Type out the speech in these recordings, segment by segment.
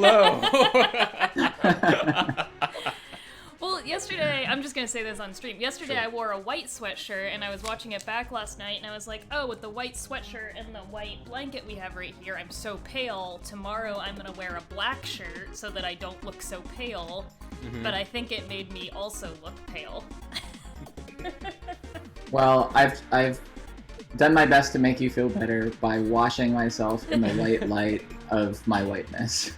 Hello. Well, yesterday, I'm just going to say this on stream. Yesterday, I wore a white sweatshirt, and I was watching it back last night, and I was like, oh, with the white sweatshirt and the white blanket we have right here, I'm so pale. Tomorrow, I'm going to wear a black shirt so that I don't look so pale. Mm-hmm. But I think it made me also look pale. Well, I've done my best to make you feel better by washing myself in the white light of my whiteness.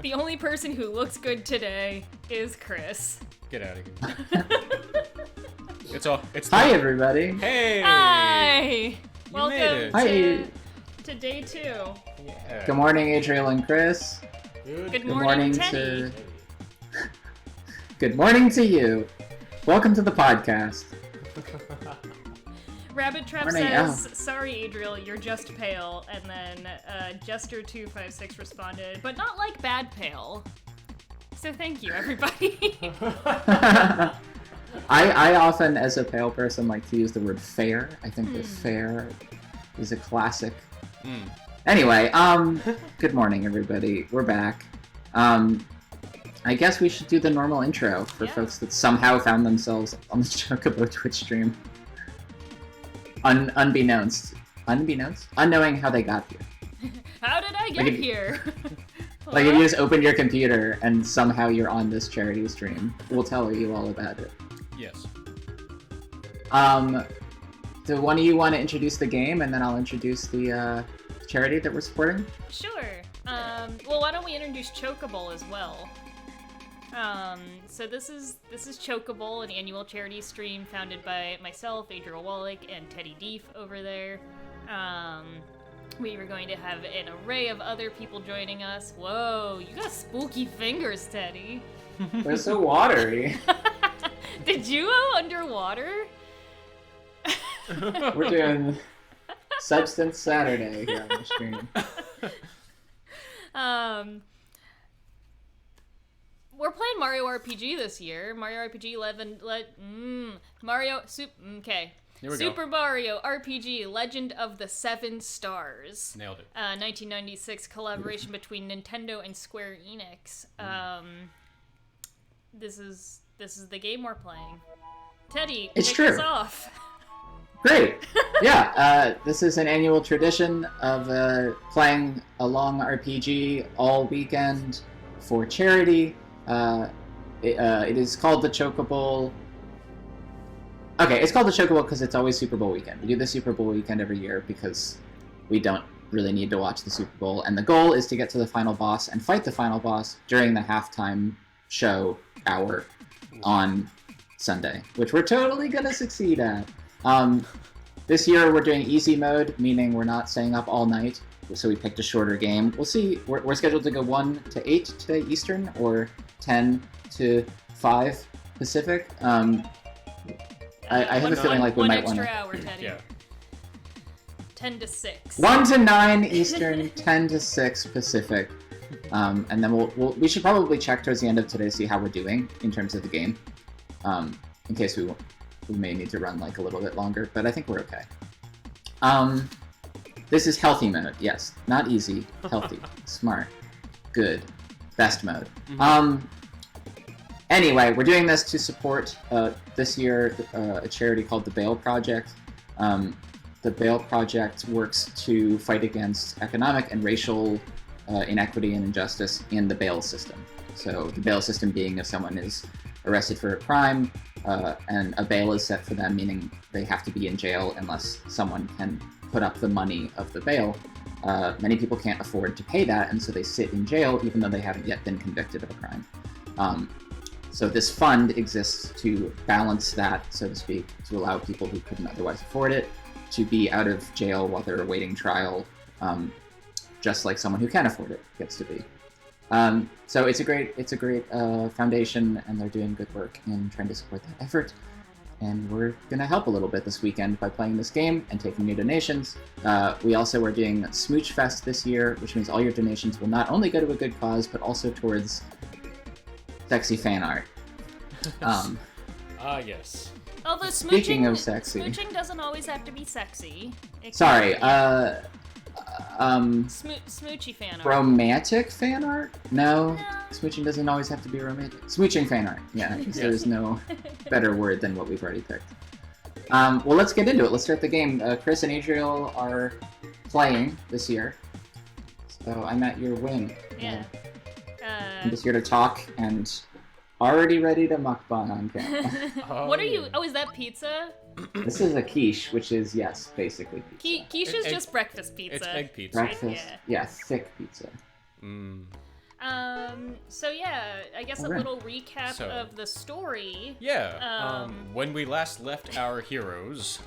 The only person who looks good today is Chris. Get out of here. It's Hi, everybody. Hey. Hi. Welcome to day 2. Yeah. Good morning, Adriel and Chris. Good morning, Teddy. Good morning to you. Welcome to the podcast. Rabbit Trap Morning, says, sorry, Adriel, you're just pale. And then Jester256 responded, but not like bad pale. So thank you, everybody. I often, as a pale person, like to use the word fair. I think that fair is a classic. Anyway, good morning, everybody. We're back. I guess we should do the normal intro for folks that somehow found themselves on the Chocobo Twitch stream. Unknowing how they got here. How did I get here? Like if you just open your computer and somehow you're on this charity stream, we'll tell you all about it. Yes. Do one of you want to introduce the game, and then I'll introduce the charity that we're supporting? Sure. Well, why don't we introduce Chocobowl as well? So this is Chocobowl, an annual charity stream founded by myself, Adriel Wallach, and Teddy Deef over there. We were going to have an array of other people joining us. Whoa, you got spooky fingers, Teddy. They're so watery. Did you go underwater? We're doing Substance Saturday here on the stream. We're playing Mario RPG this year. Mario RPG 11. Super Mario RPG Legend of the Seven Stars. Nailed it. 1996 collaboration between Nintendo and Square Enix. This is the game we're playing. Teddy, kick us off. Great. Yeah, this is an annual tradition of playing a long RPG all weekend for charity. It is called the Chocobowl. Okay, it's called the Chocobowl because it's always Super Bowl weekend. We do the Super Bowl weekend every year because we don't really need to watch the Super Bowl. And the goal is to get to the final boss and fight the final boss during the halftime show hour on Sunday, which we're totally going to succeed at. This year we're doing easy mode, meaning we're not staying up all night. So we picked a shorter game. We'll see. We're scheduled to go 1 to 8 today Eastern, or 10 to 5 Pacific. I have a feeling like we might want to. 1 extra hour, Teddy. Yeah. 10 to 6. 1 to 9 Eastern, 10 to 6 Pacific. And then we should probably check towards the end of today to see how we're doing in terms of the game. In case we may need to run like a little bit longer, but I think we're okay. This is healthy mode, yes. Not easy, healthy, smart, good, best mode. Anyway, we're doing this to support, this year, a charity called the Bail Project. The Bail Project works to fight against economic and racial inequity and injustice in the bail system. So the bail system being if someone is arrested for a crime, and a bail is set for them, meaning they have to be in jail unless someone can put up the money of the bail. Many people can't afford to pay that, and so they sit in jail even though they haven't yet been convicted of a crime. So this fund exists to balance that, so to speak, to allow people who couldn't otherwise afford it to be out of jail while they're awaiting trial, just like someone who can afford it gets to be. So it's a great foundation, and they're doing good work in trying to support that effort. And we're gonna help a little bit this weekend by playing this game and taking new donations. We also are doing Smooch Fest this year, which means all your donations will not only go to a good cause, but also towards sexy fan art. Yes. Although Speaking of sexy, smooching doesn't always have to be sexy. Sorry, Smoochy fan art. romantic fan art? No. No. Smooching doesn't always have to be romantic. Smooching fan art. Yeah, because there's no better word than what we've already picked. Well, let's get into it. Let's start the game. Chris and Adriel are playing this year. So I'm at your wing. Yeah. I'm just here to talk and already ready to mukbang on camera. What are you? Oh, is that pizza? This is a quiche, which is, yes, basically pizza. Quiche is just breakfast pizza. It's egg pizza. Breakfast. Yeah. Yeah, thick pizza. Mm. So yeah, I guess Alright. a little recap of the story. Yeah. When we last left our heroes.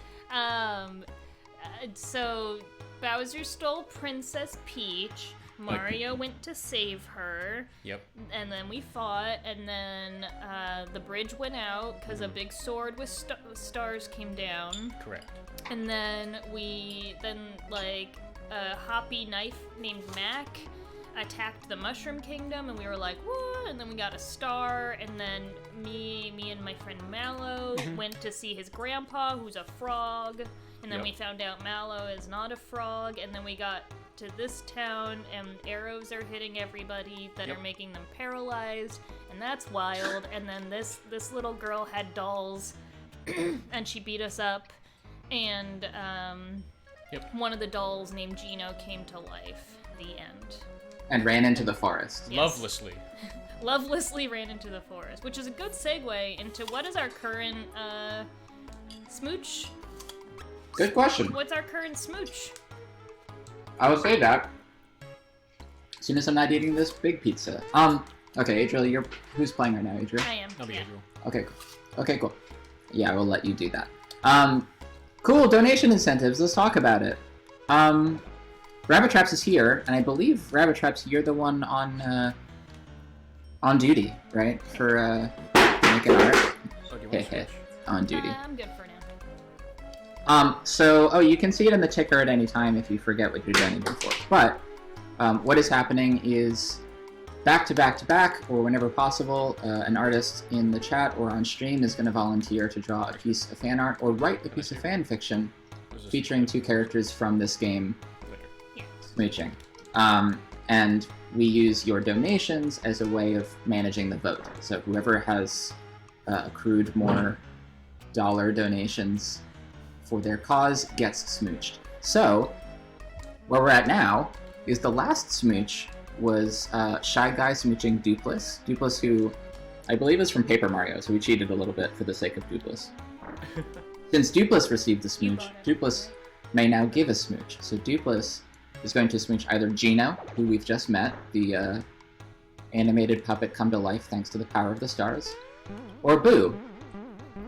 So Bowser stole Princess Peach. Mario went to save her. Yep. And then we fought, and then the bridge went out because a big sword with stars came down. Correct. And then a hoppy knife named Mac attacked the Mushroom Kingdom, and we were like, whoa, and then we got a star, and then me and my friend Mallow went to see his grandpa, who's a frog, and then we found out Mallow is not a frog, and then we got to this town, and arrows are hitting everybody that are making them paralyzed, and that's wild, and then this little girl had dolls, and she beat us up, and one of the dolls named Gino came to life. The end. And ran into the forest. Yes. Lovelessly. Lovelessly ran into the forest, which is a good segue into what is our current smooch? Good question. What's our current smooch? I will say that as soon as I'm not eating this big pizza. Okay, Adriel, who's playing right now, Adriel? I am. I'll be yeah. Adriel. Okay, cool. Okay, cool. Yeah, I will let you do that. Cool, donation incentives, let's talk about it. Rabbit Traps is here, and I believe Rabbit Traps, you're the one on duty, right? For making art. So do you want to switch? On duty. I'm good for now. So you can see it in the ticker at any time if you forget what you're donating for. But what is happening is back to back to back, or whenever possible, an artist in the chat or on stream is going to volunteer to draw a piece of fan art or write a piece of fan fiction featuring two characters from this game, Smooching. And we use your donations as a way of managing the vote. So whoever has accrued more dollar donations for their cause gets smooched. So, where we're at now is the last smooch was Shy Guy smooching Dupless. Dupless, who I believe is from Paper Mario, so we cheated a little bit for the sake of Dupless. Since Dupless received the smooch, Dupless may now give a smooch. So Dupless is going to smooch either Gino, who we've just met, the animated puppet come to life thanks to the power of the stars, or Boo,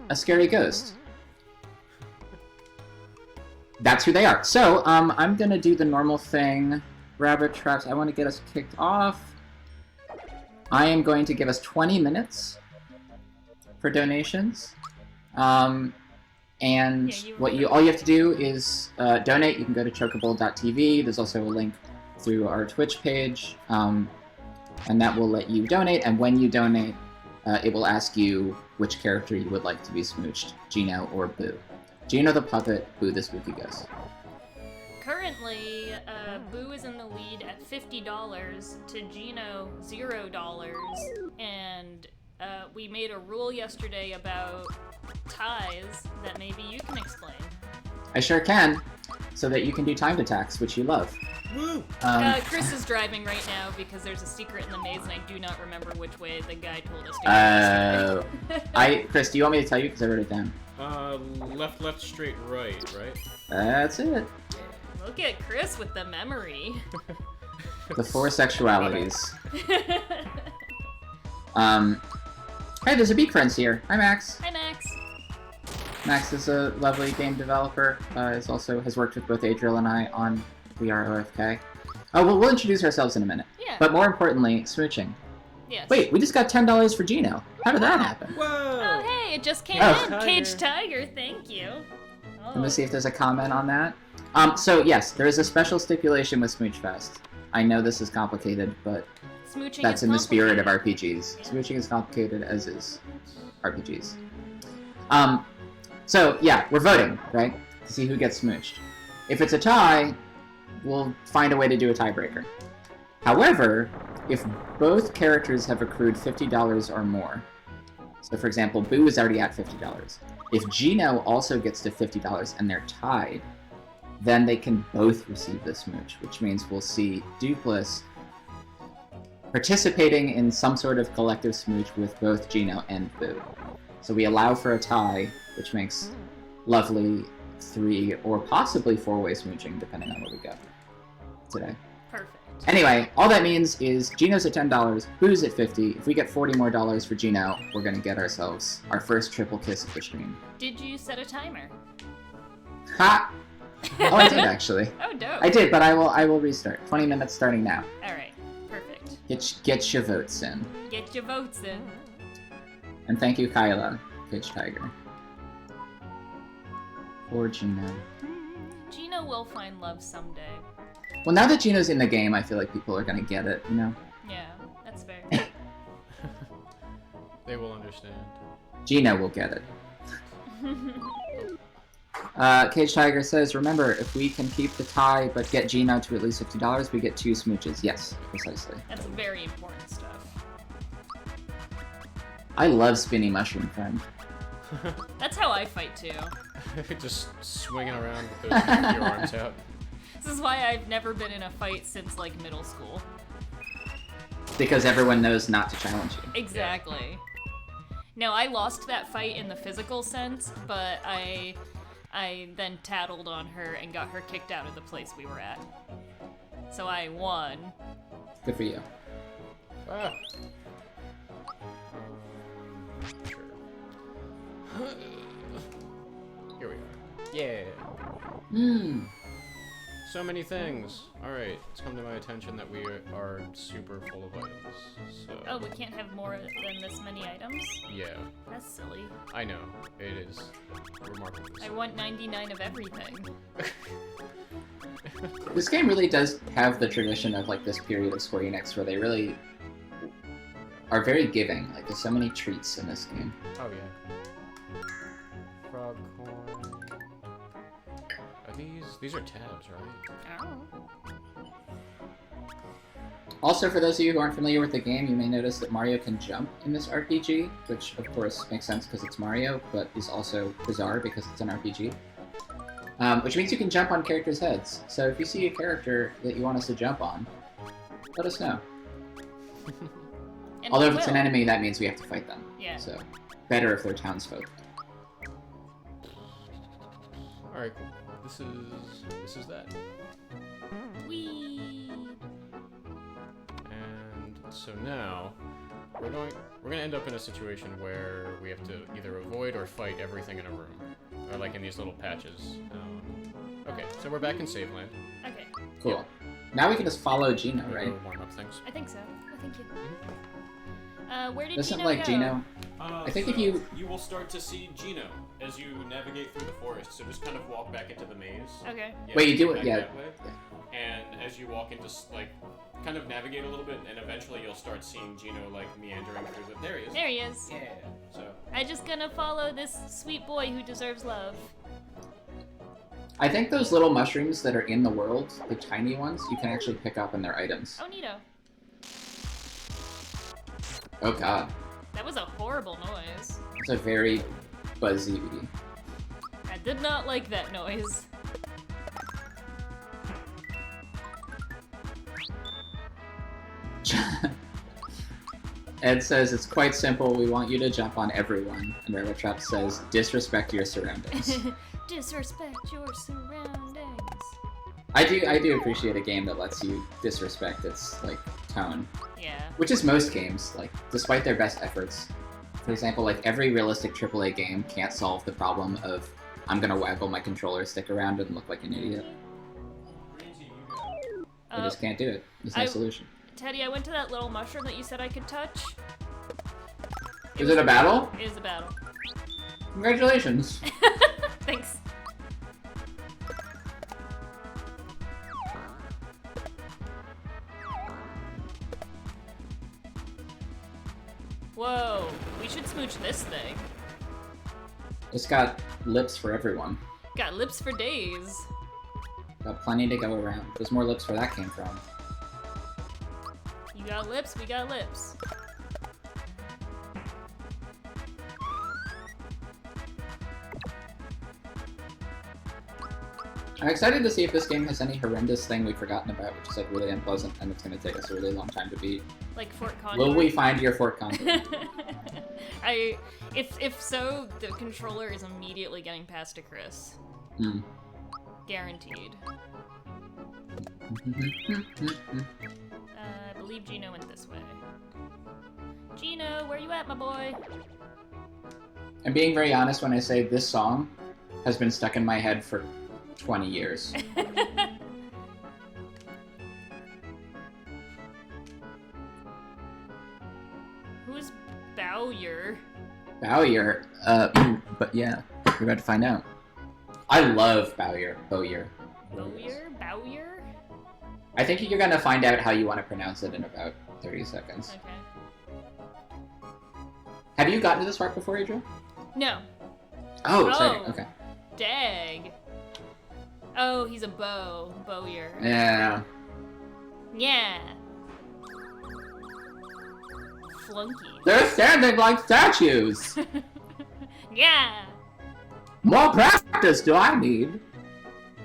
a scary ghost. That's who they are. So, I'm gonna do the normal thing. Rabbit Traps, I want to get us kicked off. I am going to give us 20 minutes for donations. And all you have to do is donate. You can go to chocobowl.tv. There's also a link through our Twitch page, and that will let you donate. And when you donate, it will ask you which character you would like to be smooched, Gino or Boo. Gino the puppet, Boo the spooky ghost. Currently, Boo is in the lead at $50 to Gino $0, and we made a rule yesterday about ties that maybe you can explain. I sure can, so that you can do timed attacks, which you love. Woo! Chris is driving right now because there's a secret in the maze, and I do not remember which way the guy told us to go. Chris, do you want me to tell you? Because I wrote it down. Left, straight, right? That's it. Look at Chris with the memory. The four sexualities. Hey, there's a Beak Friends here. Hi, Max. Hi, Max. Max is a lovely game developer. Has worked with both Adriel and I on We Are OFK. Oh, well, we'll introduce ourselves in a minute. Yeah. But more importantly, smooching. Yes. Wait, we just got $10 for Gino. How did that happen? Whoa! Oh, hey, it just came Oh. in. Caged Tiger, thank you. Let me see if there's a comment on that. So yes, there is a special stipulation with Smooch Fest. I know this is complicated, but Smooching that's is in the spirit of complicated. RPGs. Smooching is complicated, as is RPGs. So yeah, we're voting, right? To see who gets smooched. If it's a tie, we'll find a way to do a tiebreaker. However, if both characters have accrued $50 or more, so for example, Boo is already at $50. If Gino also gets to $50 and they're tied, then they can both receive the smooch, which means we'll see Dupless participating in some sort of collective smooch with both Gino and Boo. So we allow for a tie, which makes lovely 3 or possibly 4-way smooching, depending on where we go today. Perfect. Anyway, all that means is Gino's at $10, Boo's at $50. If we get $40 more for Gino, we're gonna get ourselves our first triple kiss of the stream. Did you set a timer? Ha! Oh, I did actually. Oh, dope. I did, but I will restart. 20 minutes starting now. Alright, perfect. Get your votes in. Get your votes in. And thank you, Kyla, Pitch Tiger. Or Gino. Gino will find love someday. Well, now that Gino's in the game, I feel like people are gonna get it, you know? Yeah, that's fair. They will understand. Gino will get it. Cage Tiger says, remember, if we can keep the tie but get Gino to at least $50, we get 2 smooches. Yes, precisely. That's very important stuff. I love Spinny Mushroom Friend. That's how I fight too. Just swinging around with your arms out. This is why I've never been in a fight since like middle school. Because everyone knows not to challenge you. Exactly. No, I lost that fight in the physical sense, but I then tattled on her and got her kicked out of the place we were at. So I won. Good for you. Ah. Sure. Here we are. Yeah. So many things. Alright, it's come to my attention that we are super full of items. So. Oh, we can't have more than this many items? Yeah. That's silly. I know. It is remarkable. I want 99 of everything. This game really does have the tradition of like this period of Square Enix where they really are very giving. Like there's so many treats in this game. Oh yeah. Frog corn. Are these are tabs, right? Oh. Also, for those of you who aren't familiar with the game, you may notice that Mario can jump in this RPG, which of course makes sense because it's Mario, but is also bizarre because it's an RPG. Which means you can jump on characters' heads. So if you see a character that you want us to jump on, let us know. Although if it's an enemy, that means we have to fight them. Yeah. So, better if they're townsfolk. Alright, cool. This is that. Whee! And so now we're gonna end up in a situation where we have to either avoid or fight everything in a room, or like in these little patches. Okay, so we're back in save land. Okay. Cool. Yep. Now we can just follow Gino, We'll right? go warm up things. I think so. Oh, thank you. Where did Doesn't Gino like go? Gino. I think if you will start to see Gino as you navigate through the forest. So just kind of walk back into the maze. Okay. Yeah, Wait, you do it, back yeah. that way. And as you walk in, just like kind of navigate a little bit, and eventually you'll start seeing Gino like meandering through the. There he is. There he is. Yeah. So. I'm just gonna follow this sweet boy who deserves love. I think those little mushrooms that are in the world, the tiny ones, you can actually pick up in their items. Oh, neato. Oh god. That was a horrible noise. It's a very buzzy. I did not like that noise. Ed says it's quite simple. We want you to jump on everyone. And Railroad Trap says disrespect your surroundings. Disrespect your surroundings. I do appreciate a game that lets you disrespect its like tone, Yeah. which is most games. Like despite their best efforts, for example, like every realistic AAA game can't solve the problem of I'm gonna waggle my controller stick around and look like an idiot. They just can't do it. There's no solution. Teddy, I went to that little mushroom that you said I could touch. Is it a battle? It is a battle. Congratulations. Thanks. Whoa, we should smooch this thing. It's got lips for everyone. Got lips for days. Got plenty to go around. There's more lips where that came from. You got lips, we got lips. I'm excited to see if this game has any horrendous thing we've forgotten about, which is like really unpleasant, and it's going to take us a really long time to beat. Like Fort Condor. Will we find your Fort Condor? If so, the controller is immediately getting past to Chris. Hmm. Guaranteed. I believe Gino went this way. Gino, where you at, my boy? I'm being very honest when I say this song has been stuck in my head for 20 years. Who's Bowyer? Bowyer? But yeah, we're about to find out. I love Bowyer. Bowyer? Bowyer? I think you're gonna find out how you want to pronounce it in about 30 seconds. Okay. Have you gotten to this part before, Adriel? No. Oh, exciting. Okay. Dag. Oh, he's a Bowyer. Yeah. Yeah. Flunky. They're standing like statues! Yeah. More practice do I need?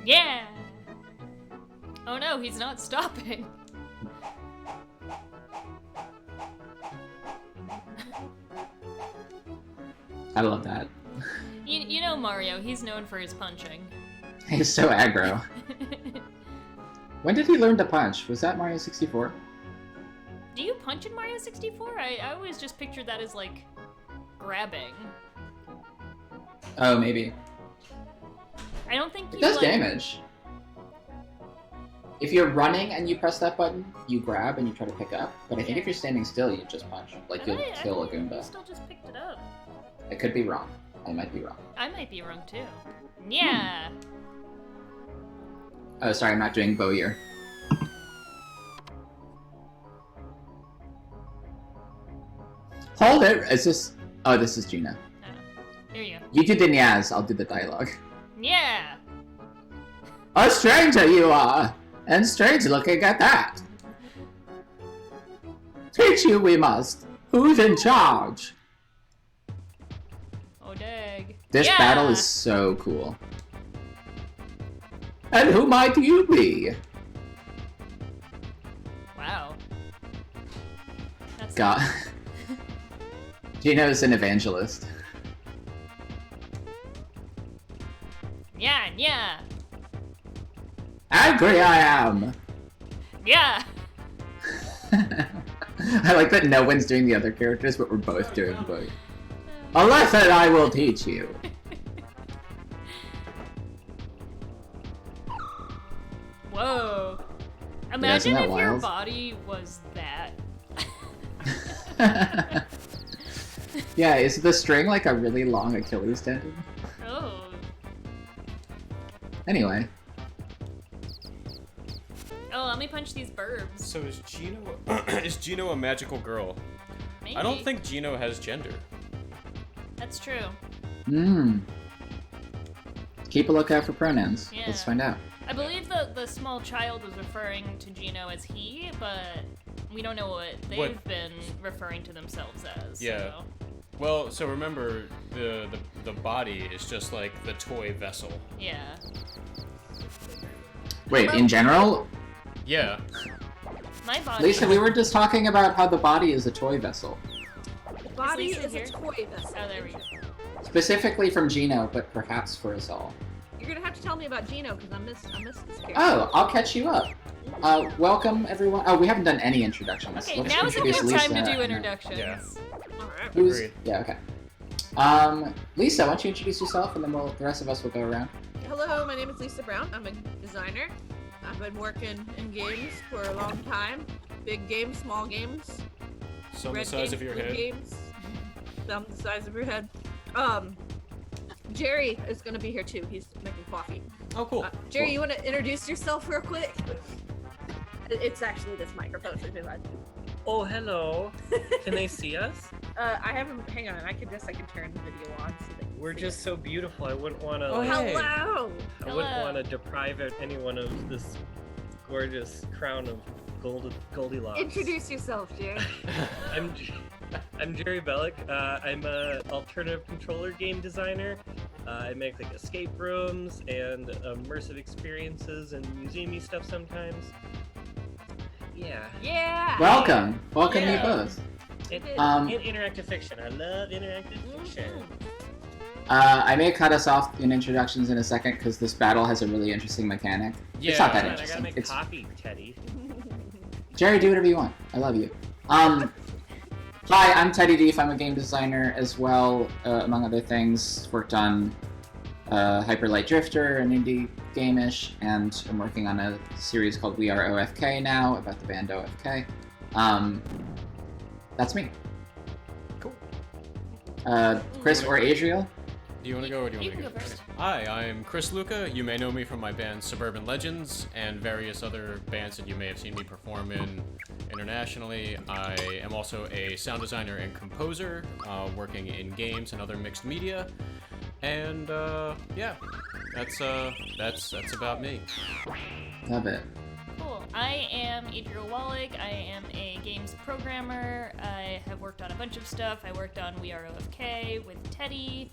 Yeah. Oh no, he's not stopping. I love that. You know Mario, he's known for his punching. He's so aggro. When did he learn to punch? Was that Mario 64? Do you punch in Mario 64? I always just pictured that as, like, grabbing. Oh, maybe. I don't think It does damage. If you're running and you press that button, you grab and you try to pick up. But I think if you're standing still, you just punch. Like, you'll kill a Goomba. I still just picked it up. I could be wrong. I might be wrong. I might be wrong, too. Yeah! Oh, sorry, I'm not doing Bowyer. Hold it! Is this... Oh, this is Gina. Oh. There you go. You do the Nyaz, I'll do the dialogue. Yeah! A stranger you are! And strange looking at that! Teach you we must! Who's in charge? Oh, dag. This battle is so cool. And who might you be? Wow. That's God. Gino's an evangelist. Yeah. Angry I am! Yeah! I like that no one's doing the other characters, but we're both doing both. A lesson I will teach you. Whoa. Imagine isn't if that your wild? body was that. Yeah, is the string like a really long Achilles tendon? Oh. Anyway. Oh, let me punch these burbs. So is Gino a magical girl? Maybe. I don't think Gino has gender. That's true. Keep a lookout for pronouns. Yeah. Let's find out. I believe the small child was referring to Gino as he, but we don't know what they've been referring to themselves as. Yeah. So. Well, so remember, the body is just like the toy vessel. Yeah. Wait, in general? Yeah. My body. Lisa, we were just talking about how the body is a toy vessel. The body Lisa is here? a toy vessel. Oh, there we go. Specifically from Gino, but perhaps for us all. You're gonna have to tell me about Gino because I missed this character. Oh, I'll catch you up. Welcome everyone. Oh, we haven't done any introductions. Okay, Let's now is a good introduce time to Lisa do and- introductions. Yeah. Alright. Who's? Agreed. Yeah, okay. Lisa, why don't you introduce yourself, and then the rest of us will go around. Hello, my name is Lisa Brown. I'm a designer. I've been working in games for a long time. Big games, small games. Some the red size games, of your blue head. Games, some the size of your head. Jerry is gonna be here too. He's making coffee. Oh, cool. Jerry, Cool. you want to introduce yourself real quick? It's actually this microphone. So Oh, hello. Can they see us? I haven't. Hang on. I can turn the video on so that you We're see just so beautiful. I wouldn't want to. Oh, it. hey. Hello. I wouldn't want to deprive anyone of this gorgeous crown of Goldilocks. Introduce yourself, Jerry. I'm Jerry Bellick. I'm a alternative controller game designer. I make like escape rooms and immersive experiences and museumy stuff sometimes. Yeah. Yeah. Welcome Yeah. you both. And interactive fiction. I love interactive fiction. I may cut us off in introductions in a second because this battle has a really interesting mechanic. Yeah. It's not that I gotta interesting. make It's coffee, Teddy. Jerry, do whatever you want. I love you. Hi, I'm Teddy Deef. I'm a game designer as well, among other things. Worked on Hyper Light Drifter, an indie game-ish, and I'm working on a series called We Are OFK now about the band OFK. That's me. Cool. Chris or Adriel? Do you want to go or do you You want me can to go go? first. Hi, I'm Chris Luca. You may know me from my band Suburban Legends and various other bands that you may have seen me perform in internationally. I am also a sound designer and composer, working in games and other mixed media. And yeah, that's about me. Love it. Cool. I am Adriel Wallach. I am a games programmer. I have worked on a bunch of stuff. I worked on We Are OFK with Teddy.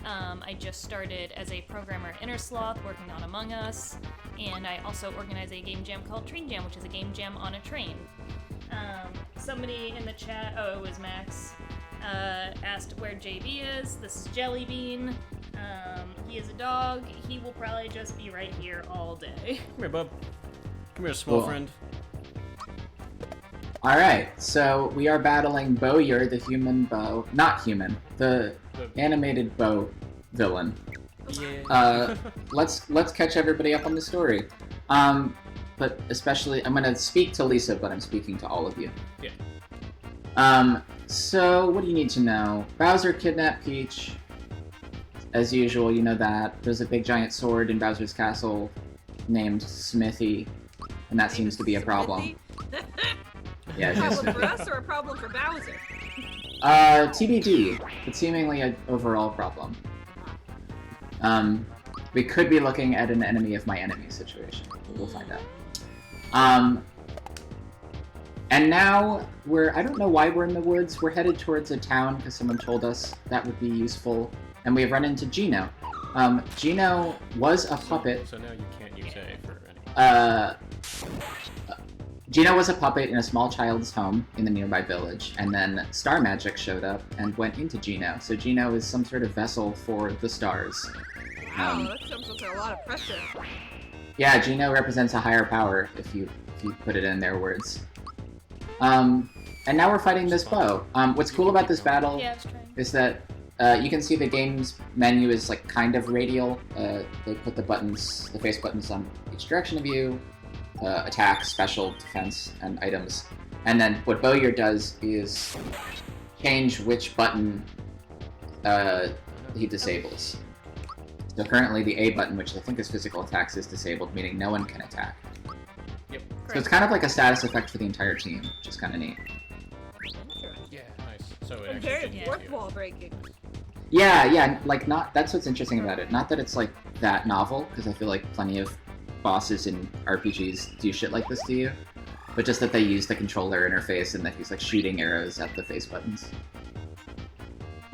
I just started as a programmer at Innersloth, working on Among Us. And I also organize a game jam called Train Jam, which is a game jam on a train. Somebody in the chat, it was Max, asked where JB is. This is Jellybean. He is a dog. He will probably just be right here all day. Come here, bub. Come here, small Cool. friend. Alright, so we are battling Bowyer, the human bow. Not human, the animated bow villain. Yeah. Let's catch everybody up on the story. But especially, I'm gonna speak to Lisa, but I'm speaking to all of you. Yeah. So what do you need to know? Bowser kidnapped Peach. As usual, you know that. There's a big giant sword in Bowser's castle named Smithy, and that seems to be a problem. Yeah, A it's just problem for us or a problem for Bowser? TBD, but seemingly an overall problem. We could be looking at an enemy of my enemy situation. We'll find out. And now I don't know why we're in the woods. We're headed towards a town because someone told us that would be useful. And we have run into Gino. Gino was a puppet. So now you can't use A for any. Gino was a puppet in a small child's home in the nearby village, and then Star Magic showed up and went into Gino. So Gino is some sort of vessel for the stars. Wow, that comes with a lot of pressure. Yeah, Gino represents a higher power, if you put it in their words. And now we're fighting this bow. What's cool about this battle Yeah, I was trying. is that you can see the game's menu is like kind of radial. They put the face buttons on each direction of you. Attack, special, defense, and items. And then what Bowyer does is change which button he disables. So currently the A button, which I think is physical attacks, is disabled, meaning no one can attack. Yep. So it's kind of like a status effect for the entire team, which is kind of neat. Yeah, nice. So it And actually very changes fourth you. wall breaking. Yeah, like that's what's interesting about it. Not that it's like that novel, because I feel like plenty of bosses in RPGs do shit like this to you, but just that they use the controller interface and that he's like shooting arrows at the face buttons.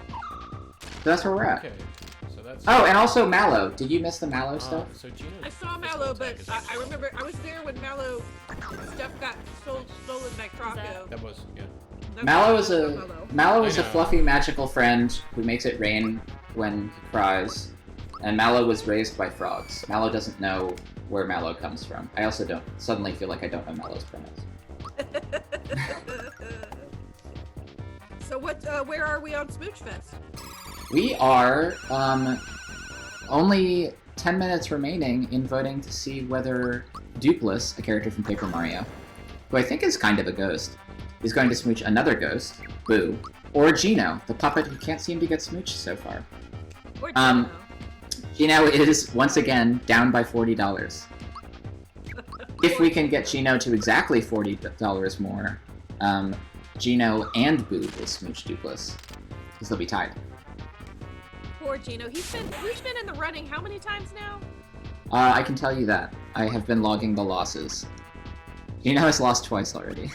So that's where we're at. Okay. So that's. Oh, and also Mallow. Did you miss the Mallow stuff? So Gino. I saw Mallow, but I remember I was there when Mallow stuff got stolen by Croco. That was yeah. That's Mallow why is I a saw Mallow. Mallow is I a know. fluffy magical friend who makes it rain when he cries, and Mallow was raised by frogs. Mallow doesn't know where Mallow comes from. I also don't suddenly feel like I don't know Mallow's pronouns. So where are we on Smooch Fest? We are only 10 minutes remaining in voting to see whether Dupless, a character from Paper Mario, who I think is kind of a ghost, is going to smooch another ghost, Boo, or Gino, the puppet who can't seem to get smooched so far. Or Um, Gino is, once again, down by $40. If we can get Gino to exactly $40 more, Gino and Boo will smooch Dupless, because they'll be tied. Poor Gino. He's been in the running how many times now? I can tell you that. I have been logging the losses. Gino has lost twice already.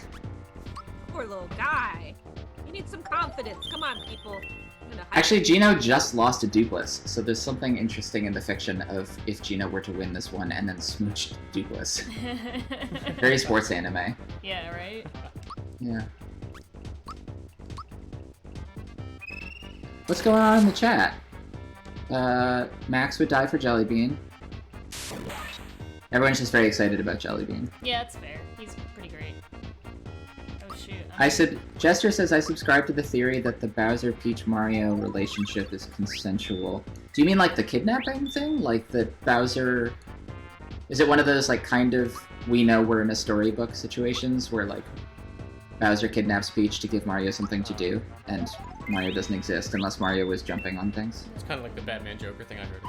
Poor little guy. You need some confidence. Come on, people. I'm gonna hype Actually, Gino just lost to Dupless, so there's something interesting in the fiction of if Gino were to win this one and then smooch Dupless. Very sports anime. Yeah, right? Yeah. What's going on in the chat? Max would die for Jellybean. Everyone's just very excited about Jellybean. Yeah, that's fair. He's pretty great. Oh shoot. I said, Jester says I subscribe to the theory that the Bowser Peach Mario relationship is consensual. Do you mean like the kidnapping thing? Like that Bowser... Is it one of those like kind of we know we're in a storybook situations where like Bowser kidnaps Peach to give Mario something to do, and Mario doesn't exist unless Mario was jumping on things? It's kind of like the Batman Joker thing I heard.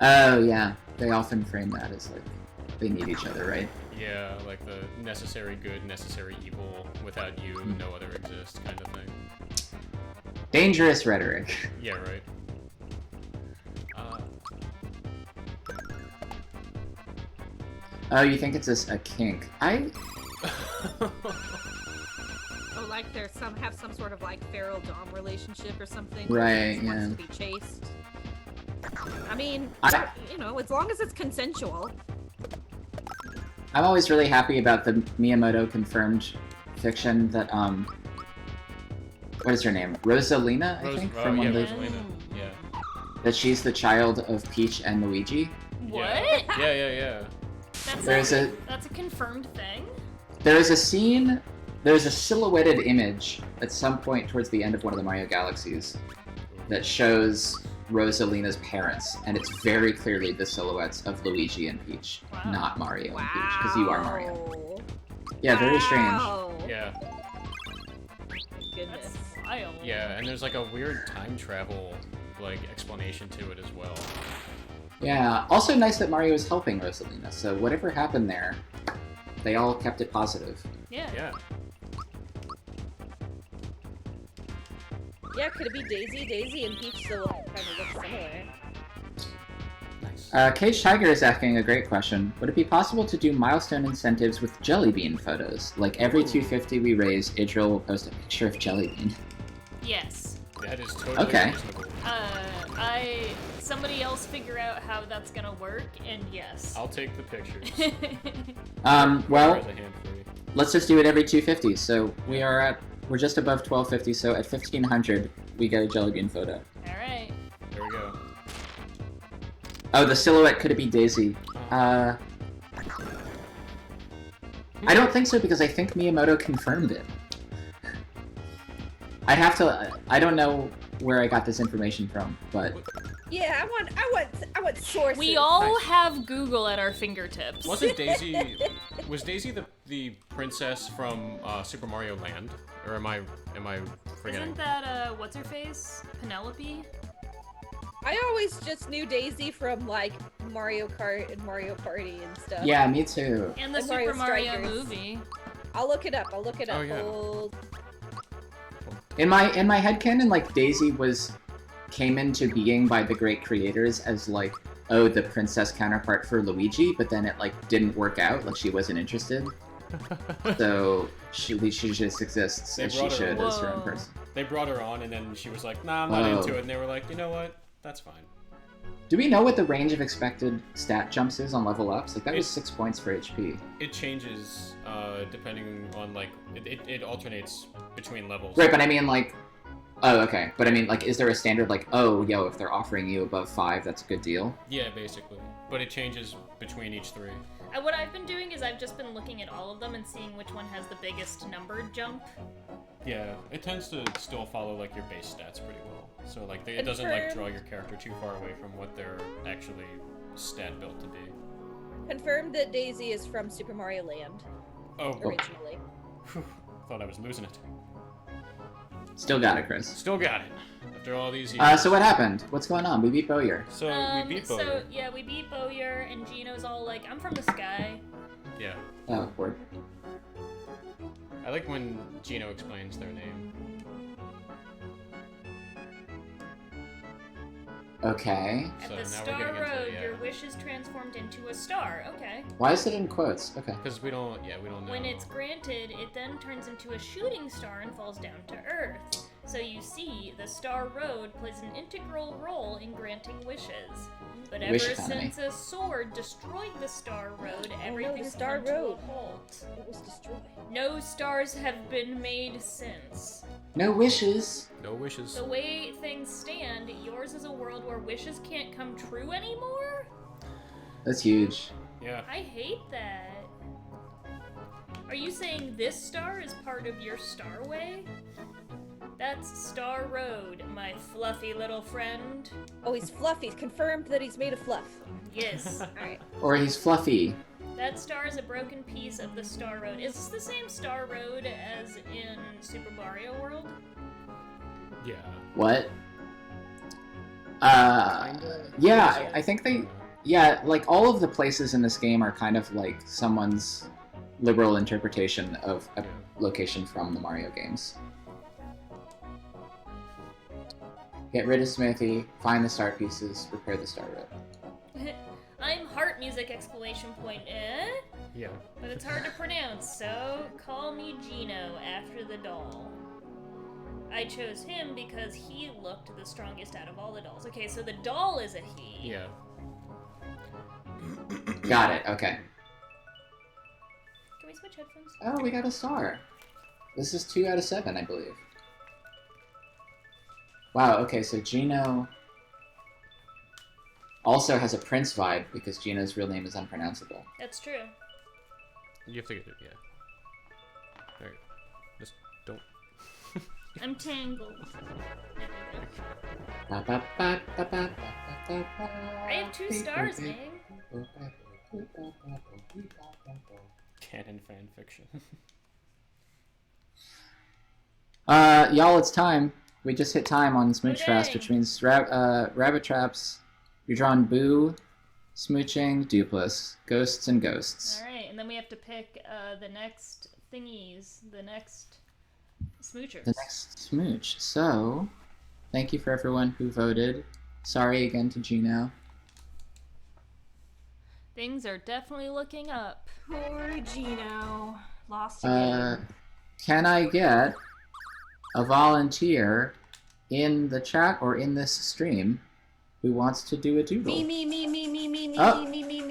Oh yeah, they often frame that as like they need each other, right? Yeah, like the necessary good, necessary evil, without you, no other exists kind of thing. Dangerous rhetoric. Yeah, right. Oh, you think it's a kink? Oh, like there's have some sort of like feral dom relationship or something. where Right, he wants yeah. to be chased. I mean, I- you know, as long as it's consensual. I'm always really happy about the Miyamoto confirmed fiction that what is her name? Rosalina, I think, from one of the, Rosalina. Yeah. that she's the child of Peach and Luigi. What? Yeah. That's a confirmed thing? There is a scene, there's a silhouetted image at some point towards the end of one of the Mario Galaxies that shows Rosalina's parents, and it's very clearly the silhouettes of Luigi and Peach, Wow. not Mario Wow. and Peach, because you are Mario. Yeah, very strange. Wow. Yeah. Goodness. That's wild. Yeah, and there's like a weird time travel like explanation to it as well. Yeah, also nice that Mario is helping Rosalina, so whatever happened there, they all kept it positive. Yeah. Yeah. Yeah, could it be Daisy? Daisy and Peach still kind of look similar. Nice. Cage Tiger is asking a great question. Would it be possible to do milestone incentives with Jellybean photos? Like every 250 we raise, Idril will post a picture of Jellybean. Yes. That is totally Okay. reasonable. Somebody else figure out how that's gonna work, and yes. I'll take the pictures. Well, There's a hand free. let's just do it every 250. So we're just above 1250, so at 1500, we get a Jellybean photo. Alright. There we go. Oh, the silhouette, could it be Daisy? I don't think so, because I think Miyamoto confirmed it. I don't know where I got this information from, but... Yeah, I want sources. We all Nice. have Google at our fingertips. Was Daisy the princess from Super Mario Land? Or am I forgetting? Isn't that, what's her face? Penelope? I always just knew Daisy from like Mario Kart and Mario Party and stuff. Yeah, me too. And the And Super Mario Mario Strikers. movie. I'll look it up. Oh, yeah. Hold- In my headcanon, like, Daisy came into being by the great creators as, like, oh, the princess counterpart for Luigi, but then it, like, didn't work out, like, she wasn't interested. So, she just exists They as she brought her- should as her own Whoa. person. They brought her on, and then she was like, "Nah, I'm not Oh. into it." And they were like, "You know what? That's fine." Do we know what the range of expected stat jumps is on level ups? Like, that was It- 6 points for HP. It changes depending on like it alternates between levels. Right, but I mean, like... Oh, okay. But I mean, like, is there a standard, like, oh, yo, if they're offering you above 5, that's a good deal? Yeah, basically. But it changes between each three. What I've been doing is I've just been looking at all of them and seeing which one has the biggest numbered jump. Yeah, it tends to still follow like your base stats pretty well. So like it doesn't like draw your character too far away from what they're actually stat built to be. Confirmed that Daisy is from Super Mario Land Oh, originally. whew, thought I was losing it. Still got it, Chris. Still got it after all these years. So what happened? What's going on? We beat Bowyer. So we beat So Bowyer. yeah, we beat Bowyer, and Gino's all like, "I'm from the sky." Yeah, Oh, word. I like when Gino explains their name. Okay. At So the now we're Star getting into Road, the, your wish is transformed into a star. Okay. Why is it in quotes? Okay. Because we don't know. When it's granted, it then turns into a shooting star and falls down to Earth. So you see, the Star Road plays an integral role in granting wishes. But ever Wish economy. since a sword destroyed the Star Road, no, everything's the Star come to a Road. halt. It was destroyed. No stars have been made since. No wishes. No wishes. The way things stand, yours is a world where wishes can't come true anymore? That's huge. Yeah. I hate that. Are you saying this star is part of your Starway? That's Star Road, my fluffy little friend. Oh, he's fluffy. Confirmed that he's made of fluff. Yes. Alright. Or he's fluffy. That star is a broken piece of the Star Road. Is this the same Star Road as in Super Mario World? Yeah. What? Yeah, I think they. Yeah, like all of the places in this game are kind of like someone's liberal interpretation of a location from the Mario games. Get rid of Smithy, find the star pieces, repair the Star Road. I'm heart music exclamation point, Yeah. but it's hard to pronounce, so call me Gino after the doll. I chose him because he looked the strongest out of all the dolls. Okay, so the doll is a he. Yeah. Got it, okay. Can we switch headphones? Oh, we got a star. This is 2 out of 7, I believe. Wow, okay, so Gino also has a Prince vibe because Gino's real name is unpronounceable. That's true. You have to get it. Yeah. Alright. Just don't. I'm tangled. I have 2 stars, man. Canon fan fiction. Y'all, it's time. We just hit time on Smooch Fast, Okay. which means rabbit traps. You're drawing Boo, Smooching, Dupless, Ghosts, and Ghosts. Alright, and then we have to pick the next thingies, the next smoochers. The next Smooch. So, thank you for everyone who voted. Sorry again to Gino. Things are definitely looking up. Poor Gino. Lost again. Can I get a volunteer in the chat or in this stream who wants to do a doodle? Me. Oh,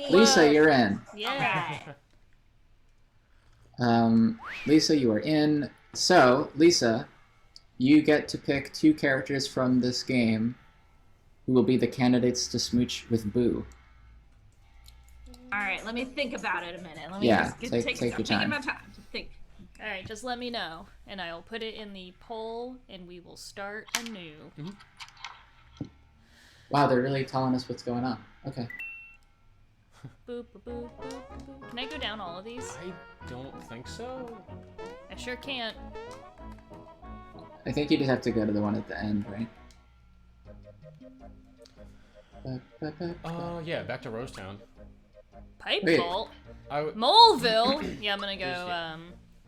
Lisa, you're in. Yeah. Lisa, you are in. So, Lisa, you get to pick 2 characters from this game who will be the candidates to smooch with Boo. Alright, let me think about it a minute. Let me Yeah, just take your I'm time. taking my time to think. Alright, just let me know, and I'll put it in the poll, and we will start anew. Wow, they're really telling us what's going on. Okay. Boop, boop, boop, boop, boop. Can I go down all of these? I don't think so. I sure can't. I think you just have to go to the one at the end, right? Yeah, back to Rosetown. Pipe Wait. vault? I Moleville? Yeah, I'm gonna go, Yeah.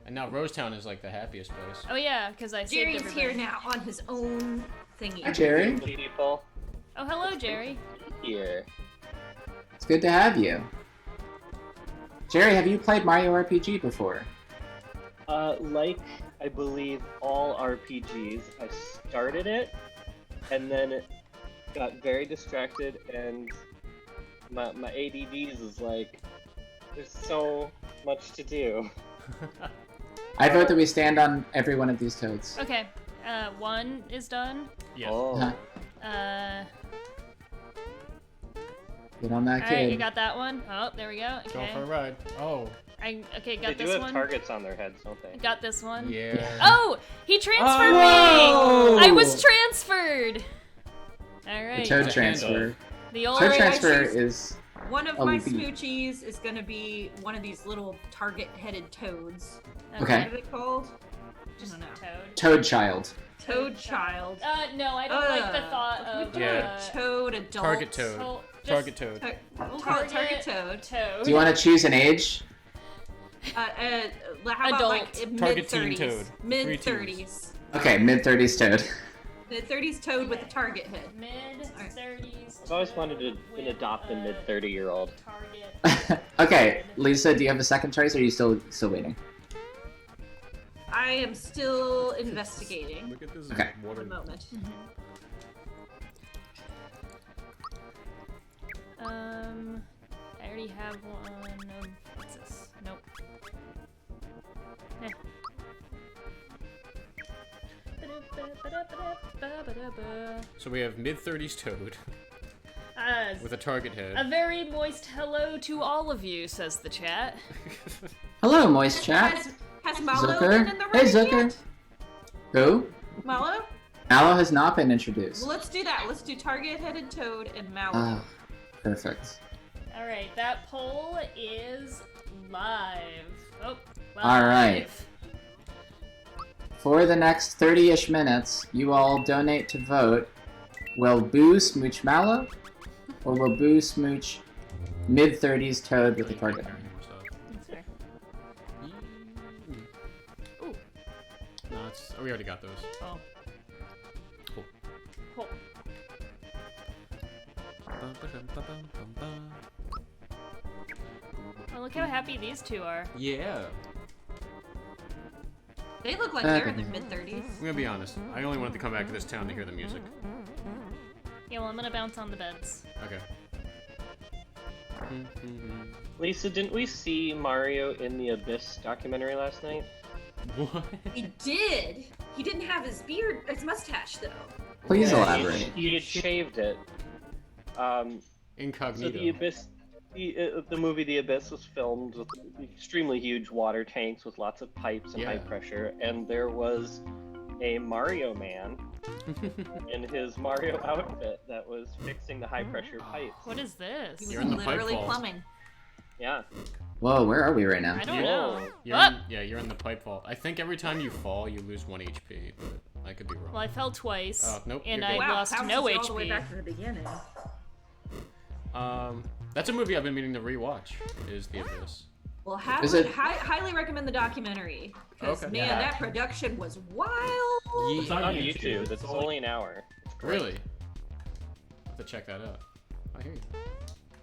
And now Rosetown is like the happiest place. Oh yeah, because I saved Jerry's everybody. here now on his own thingy. Hi, Jerry. People Oh, hello, Jerry. here. It's good to have you. Jerry, have you played Mario RPG before? Like I believe all RPGs, I started it, and then it got very distracted, and my ADDs is like, there's so much to do. I vote that we stand on every one of these toads. Okay, 1 is done. Yes. Oh. Uh-huh. Get on that Alright, you kid. got that one. Oh, there we go. Going for a Okay. ride. Oh. Okay, They got do this have one. targets on their heads, don't they? Got this one. Yeah. Oh! He transferred Whoa! me! I was transferred! The Alright. toad It's a transfer. The old... Toad Alright, I transfer choose- is One of a my leap. smoochies is gonna be one of these little target-headed toads. Okay. What are they called? Just I don't know. Toad. Toad Child. Toad child. No, I don't like the thought We of, do Yeah. a toad adult. Target toad. just Target toad. We'll call it target toad. Toad. Do you want to choose an age? How about Adult. like Target teen mid-30s? toad. Mid-30s. Okay, mid-30s toad. Mid-30s toad with a target head. Mid-30s. I've always wanted to adopt a mid-30-year-old. Target. Okay, Lisa, do you have a second choice, or are you still waiting? I am still investigating Look at this Okay. at the water. moment. I already have one of, what's this? Nope. Eh. So we have mid-30s Toad with a target A head. very moist hello to all of you, says the chat. Hello, moist chat. Has Mallow been in the Hey, running Zucker. yet? Who? Mallow? Mallow has not been introduced. Well, let's do that. Let's do target-headed toad and Mallow. Ah, perfect. Alright, that poll is live. Oh, live. All right. For the next 30-ish minutes, you all donate to vote. Will Boo smooch Mallow, or will Boo smooch mid-30s Toad with a target head? That's fair. Ooh. No, we already got those. Oh. Cool. Cool. Oh, look how happy these two are. Yeah. They look like they're in their mid-30s. I'm gonna be honest. I only wanted to come back to this town to hear the music. Yeah, well, I'm gonna bounce on the beds. Okay. Lisa, didn't we see Mario in the Abyss documentary last night? What? He did. He didn't have his beard, his mustache though. Please Yeah, elaborate. He had shaved it. So Incognito. the Abyss, the movie The Abyss was filmed with extremely huge water tanks with lots of pipes and high pressure, and there was a Mario man in his Mario outfit that was fixing the high pressure pipes. What is this? He was You're in the pipe literally vault. plumbing. Yeah. Whoa, where are we right now? I don't Yeah. know. You're Up! you're in the pipe vault. I think every time you fall, you lose 1 HP, but I could be wrong. Well, I fell twice, Oh, nope, and you're I good. Wow, lost bounces no you all the way HP. back to the beginning. That's a movie I've been meaning to rewatch. Is The Abyss. Well, Is it- highly recommend the documentary. Because, Okay. man, Yeah. that production was wild. It's on YouTube. It's only an hour. It's great. Really? I have to check that out. I hear you.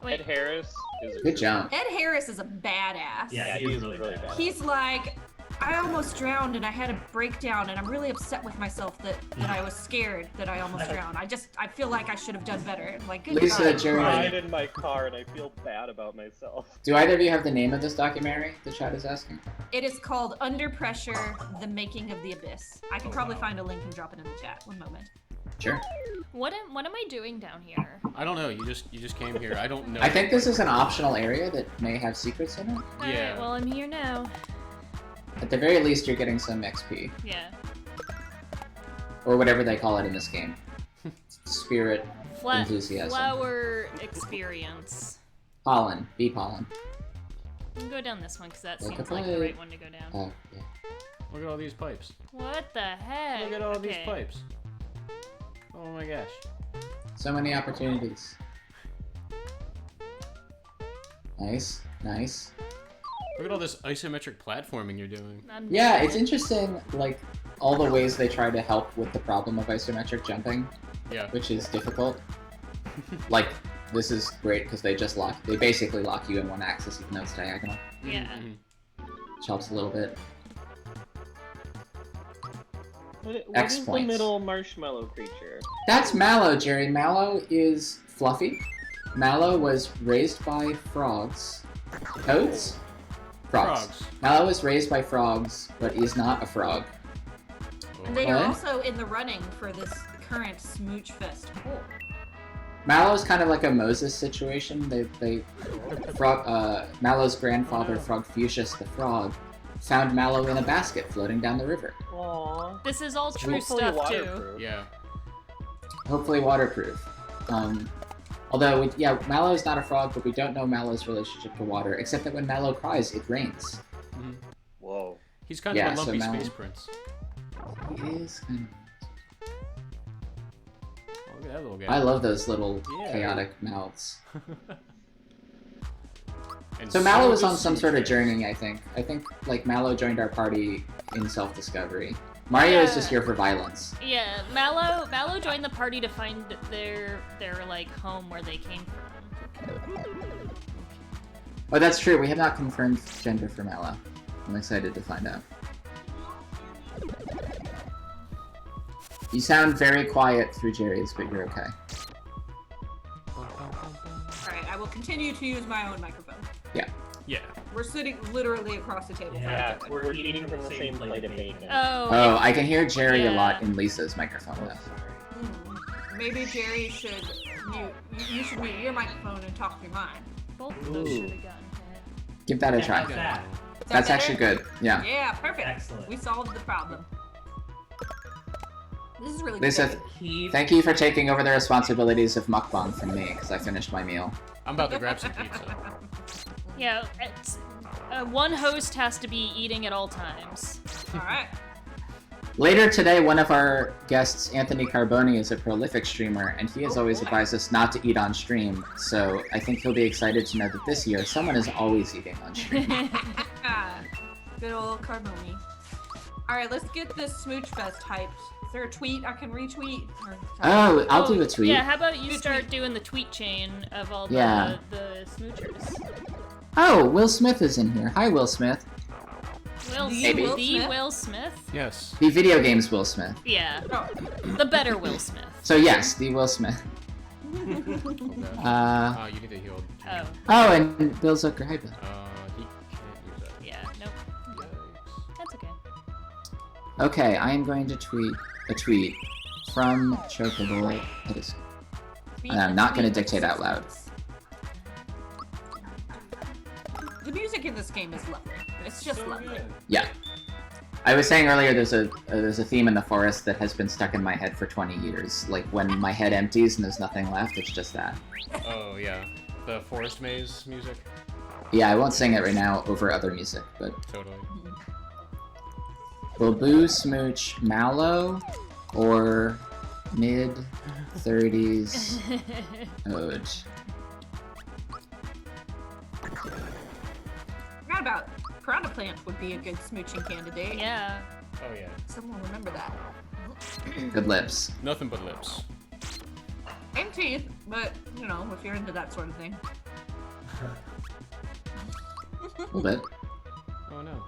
Wait, Ed Harris is a Good job. Ed Harris is a badass. Yeah, he's really bad. He's like, I almost drowned and I had a breakdown and I'm really upset with myself that I was scared that I almost drowned. I feel like I should have done better. Like, good Lisa, God. I Jeremy, cried in my car and I feel bad about myself. do either of you have the name of this documentary? The chat is asking. It is called Under Pressure, The Making of the Abyss. I can probably find a link and drop it in the chat. One moment. Sure. what am I doing down here? I don't know. You just came here. I don't know. I think this is an optional area that may have secrets in it. Alright, Yeah. well, I'm here now. At the very least, you're getting some XP, Yeah. or whatever they call it in this game. Spirit, enthusiasm. Flower experience. pollen, bee pollen. We can go down this one, because that Look seems at like the that. right one to go down. Oh, yeah. Look at all these pipes. What the heck? Look at all these Okay. pipes. Oh my gosh. So many opportunities. Nice, nice. Look at all this isometric platforming you're doing. I'm Yeah, doing it's it. interesting, like, all the ways they try to help with the problem of isometric jumping, Yeah. which is difficult. Like, this is great because they basically lock you in one axis even though it's diagonal, Yeah. Mhm. which helps a little bit. What X is the points. middle marshmallow creature? That's Mallow, Jerry. Mallow is fluffy. Mallow was raised by frogs. Toads? Frogs. Mallow was raised by frogs, but is not a frog. And they are What? also in the running for this current Smooch Fest poll. Mallow's kind of like a Moses situation. Mallow's grandfather, Frogfucius the frog, found Mallow in a basket floating down the river. Aww. This is all true Hopefully stuff, too. waterproof. Yeah. Hopefully waterproof. Although, Mallow's not a frog, but we don't know Mallow's relationship to water, except that when Mallow cries, it rains. Mhm. Whoa. He's kind Yeah, of a so lumpy Mallow- space prince. He is kind Oh, look at that little guy. of... I love those little Yeah. chaotic mouths. And So Mallow was does on some Smooch sort of Face. journey, I think. I think, like, Mallow joined our party in self-discovery. Mario is Yeah. just here for violence. Yeah, Mallow joined the party to find their like home where they came from. Oh, that's true. We have not confirmed gender for Mallow. I'm excited to find out. You sound very quiet through Jerry's, but you're okay. Alright, I will continue to use my own microphone. Yeah. Yeah. We're sitting literally across the table. Yeah, we're eating from the same plate of bacon. Oh, I can hear Jerry a Yeah. lot in Lisa's microphone though. Maybe Jerry should mute. You should mute your microphone and talk through mine. Both of those Ooh. should have gotten hit. Give that a Yeah, try. how's that? Is that That's better? actually good. Yeah. Yeah, perfect. Excellent. We solved the problem. This is really Lisa, good. Keep thank you for taking over the responsibilities of mukbang from me, because I finished my meal. I'm about to grab some pizza. Yeah, one host has to be eating at all times. Alright. Later today, one of our guests, Anthony Carboni, is a prolific streamer, and he has Oh, always boy. advised us not to eat on stream, so I think he'll be excited to know that this year, someone is always eating on stream. Good old Carboni. Alright, let's get this Smooch Fest hyped. Is there a tweet I can retweet? Or Oh, I'll do a tweet. Yeah, how about you Good start tweet. doing the tweet chain of all the, Yeah. the smoochers? Oh, Will Smith is in here. Hi, Will Smith. Maybe. Will The Smith? Will Smith? Yes. The video games Will Smith. Yeah, Oh. the better Will Smith. So yes, the Will Smith. You need to heal. Oh, Oh, and Bill Zucker. Hi, Bill. He can't use that. yeah, nope, Yikes. that's okay. Okay, I am going to tweet a tweet from Chocobowl. It is. Tweet And I'm and not going to tweet. dictate out loud. The music in this game is lovely. It's just lovely. Yeah. I was saying earlier, there's a theme in the forest that has been stuck in my head for 20 years. Like when my head empties and there's nothing left, it's just that. Oh yeah, the forest maze music. Yeah, I won't sing it right now over other music, but Totally. will Boo smooch Mallow or mid 30s Ode? Forgot about Piranha Plant would be a good smooching candidate. Yeah. Oh yeah. Someone remember that. Good lips. Nothing but lips. And teeth, but you know, if you're into that sort of thing. A little bit. Oh no.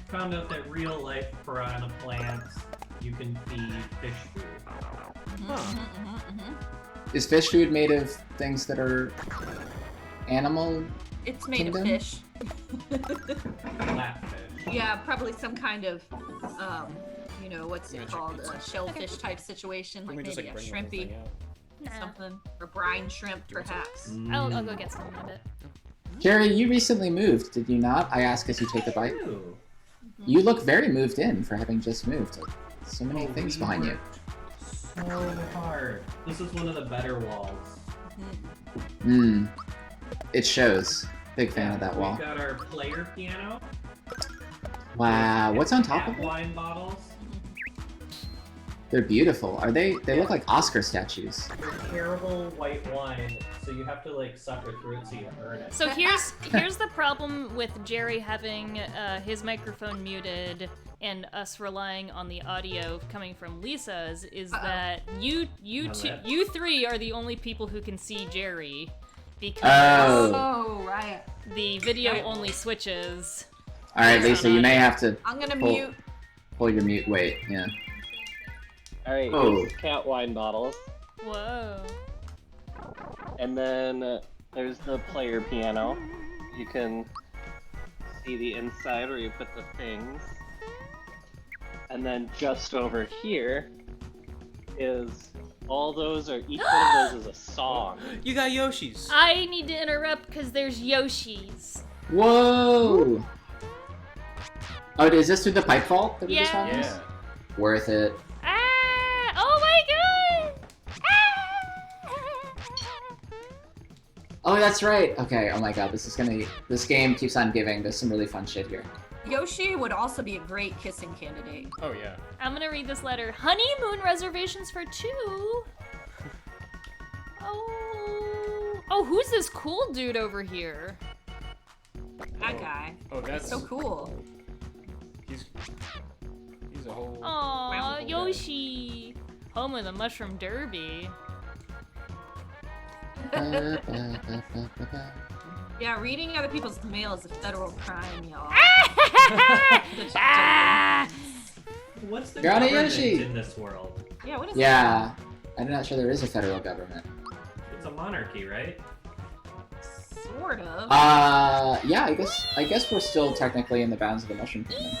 found out that real life piranha plants you can feed fish food. Is fish food made of things that are animal? It's made Kingdom? of fish. Flatfish. Yeah, probably some kind of, you know, what's it Magic called? pizza. A shellfish type situation, like Can we just maybe a bring the whole shrimpy thing out? Nah. something, or brine shrimp perhaps. I'll go get some in a bit. Jerry, you recently moved, did you not? I ask as you take a bite. Ew. You look very moved in for having just moved. So many Oh, things we behind you. worked So hard. This is one of the better walls. Hmm. It shows. Big fan of that wall. We got our player piano. Wow, what's on top Tap of it? wine bottles. They're beautiful. Are they? They look like Oscar statues. They're terrible white wine, so you have to like suffer through it so you earn it. So here's the problem with Jerry having his microphone muted and us relying on the audio coming from Lisa's is that you three are the only people who can see Jerry because Oh. Oh, right. the video only switches. All right, Based Lisa, on you may audio. have to I'm gonna Pull. mute. pull your mute. Wait, yeah. Alright, Oh. here's cat wine bottles. Whoa. And then there's the player piano. You can see the inside where you put the things. And then just over here is all those are each one of those is a song. You got Yoshi's. I need to interrupt because there's Yoshi's. Whoa! Oh, is this through the pipe vault that we just Yeah. found? Yeah. Worth it. Ah! Oh my god! Oh, that's right. Okay. Oh my God, this game keeps on giving. There's some really fun shit here. Yoshi would also be a great kissing candidate. Oh yeah. I'm gonna read this letter. Honeymoon reservations for 2. Oh, Oh, who's this cool dude over here? That guy. Oh, that's So cool. He's a whole. Aw, guy. Yoshi. Home of the Mushroom Derby. Yeah, reading other people's mail is a federal crime, y'all. Ah! What's the You're on a government Yoshi. in this world? Yeah, what is Yeah, I'm not sure there is a federal government. It's a monarchy, right? that? Sort of. Yeah, I guess we're still technically in the bounds of the Mushroom Kingdom.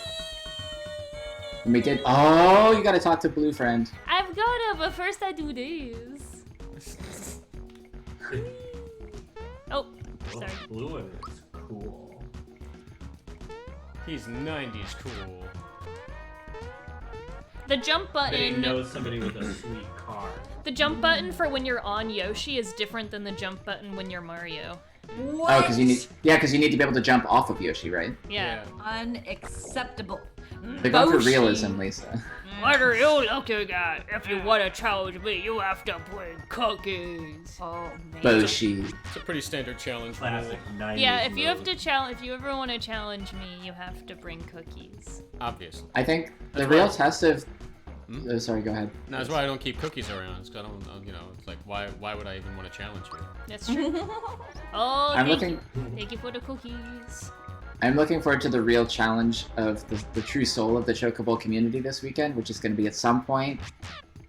And we did. Oh, you gotta talk to Blue Friend. I've got it, but first I do this. Oh, Well, sorry. blue one is cool. He's 90s cool. The jump That he button. knows somebody with a sweet car. The jump button for when you're on Yoshi is different than the jump button when you're Mario. What? Oh, because you need to be able to jump off of Yoshi, right? Yeah. Unacceptable. They're going for Boshi. realism, Lisa. What are you looking at? If you want to challenge me, you have to bring cookies. Oh man. Boshi. It's a pretty standard challenge rule. Classic 90s Yeah, if you have move. to challenge, if you ever want to challenge me, you have to bring cookies. Obviously. I think the That's real why- test of. Hmm? Oh, sorry, go ahead. No, that's why I don't keep cookies around. It's 'cause I don't, it's like, why would I even want to challenge you? That's true. Oh, I'm thank looking. thank you for the cookies. I'm looking forward to the real challenge of the true soul of the Chocobowl community this weekend, which is going to be at some point,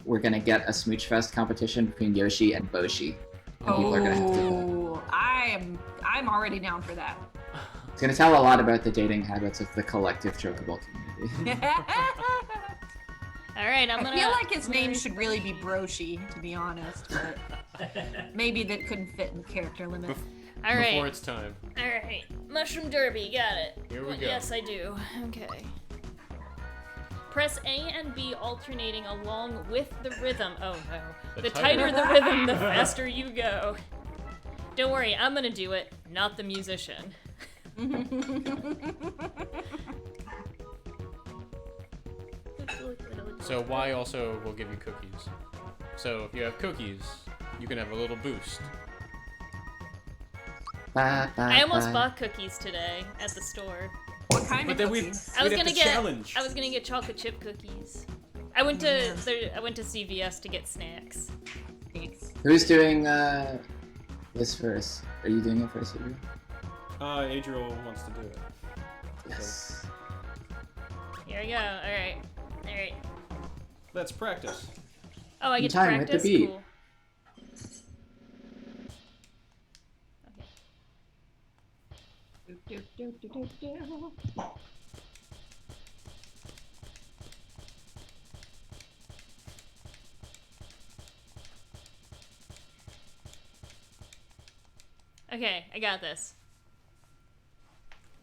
we're going to get a Smooch Fest competition between Yoshi and Boshi. And people are going to have to. Oh, I'm already down for that. It's going to tell a lot about the dating habits of the collective Chocobowl community. All right, I'm gonna. I feel like his name should really be Broshi, to be honest, but maybe that couldn't fit in the character limit. All right. Before it's time. All right. Mushroom Derby, got it. Here we go. Yes, I do. Okay. Press A and B alternating along with the rhythm. Oh no. The The tighter- tighter the rhythm, the faster you go. Don't worry, I'm gonna do it, not the musician. So Y also will give you cookies. So if you have cookies, you can have a little boost. I almost bought cookies today at the store. What kind But of then cookies? I was we'd have gonna to get challenge. I was gonna get chocolate chip cookies. I went to CVS to get snacks. Thanks. Who's doing this first? Are you doing it first, Adriel? Adriel wants to do it. Yes. Here we go. All right. Let's practice. Oh, I In get to time with the practice. beat. Cool. Okay, I got this.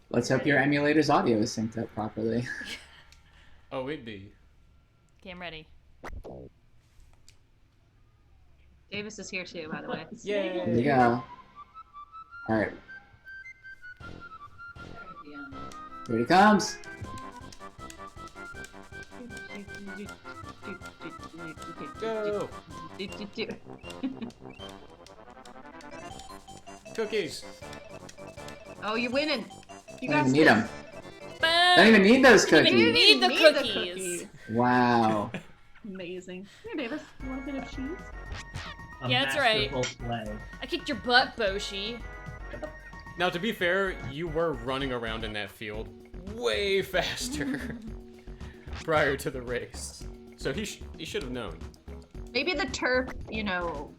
Let's hope your emulator's audio is synced up properly. Oh, it'd be. Okay, I'm ready. Davis is here too, by the way. There you go. Alright. Here he comes. Go! Cookies! Oh, you're winning. You Don't got even need them. Boom! Don't even need those Didn't even cookies. need the Need the cookies. cookies. Wow. Amazing. Here, Davis. You want a bit of cheese? A Yeah, that's right. masterful play. I kicked your butt, Boshi. Now, to be fair, you were running around in that field way faster prior to the race. So he should have known. Maybe the turf, you know,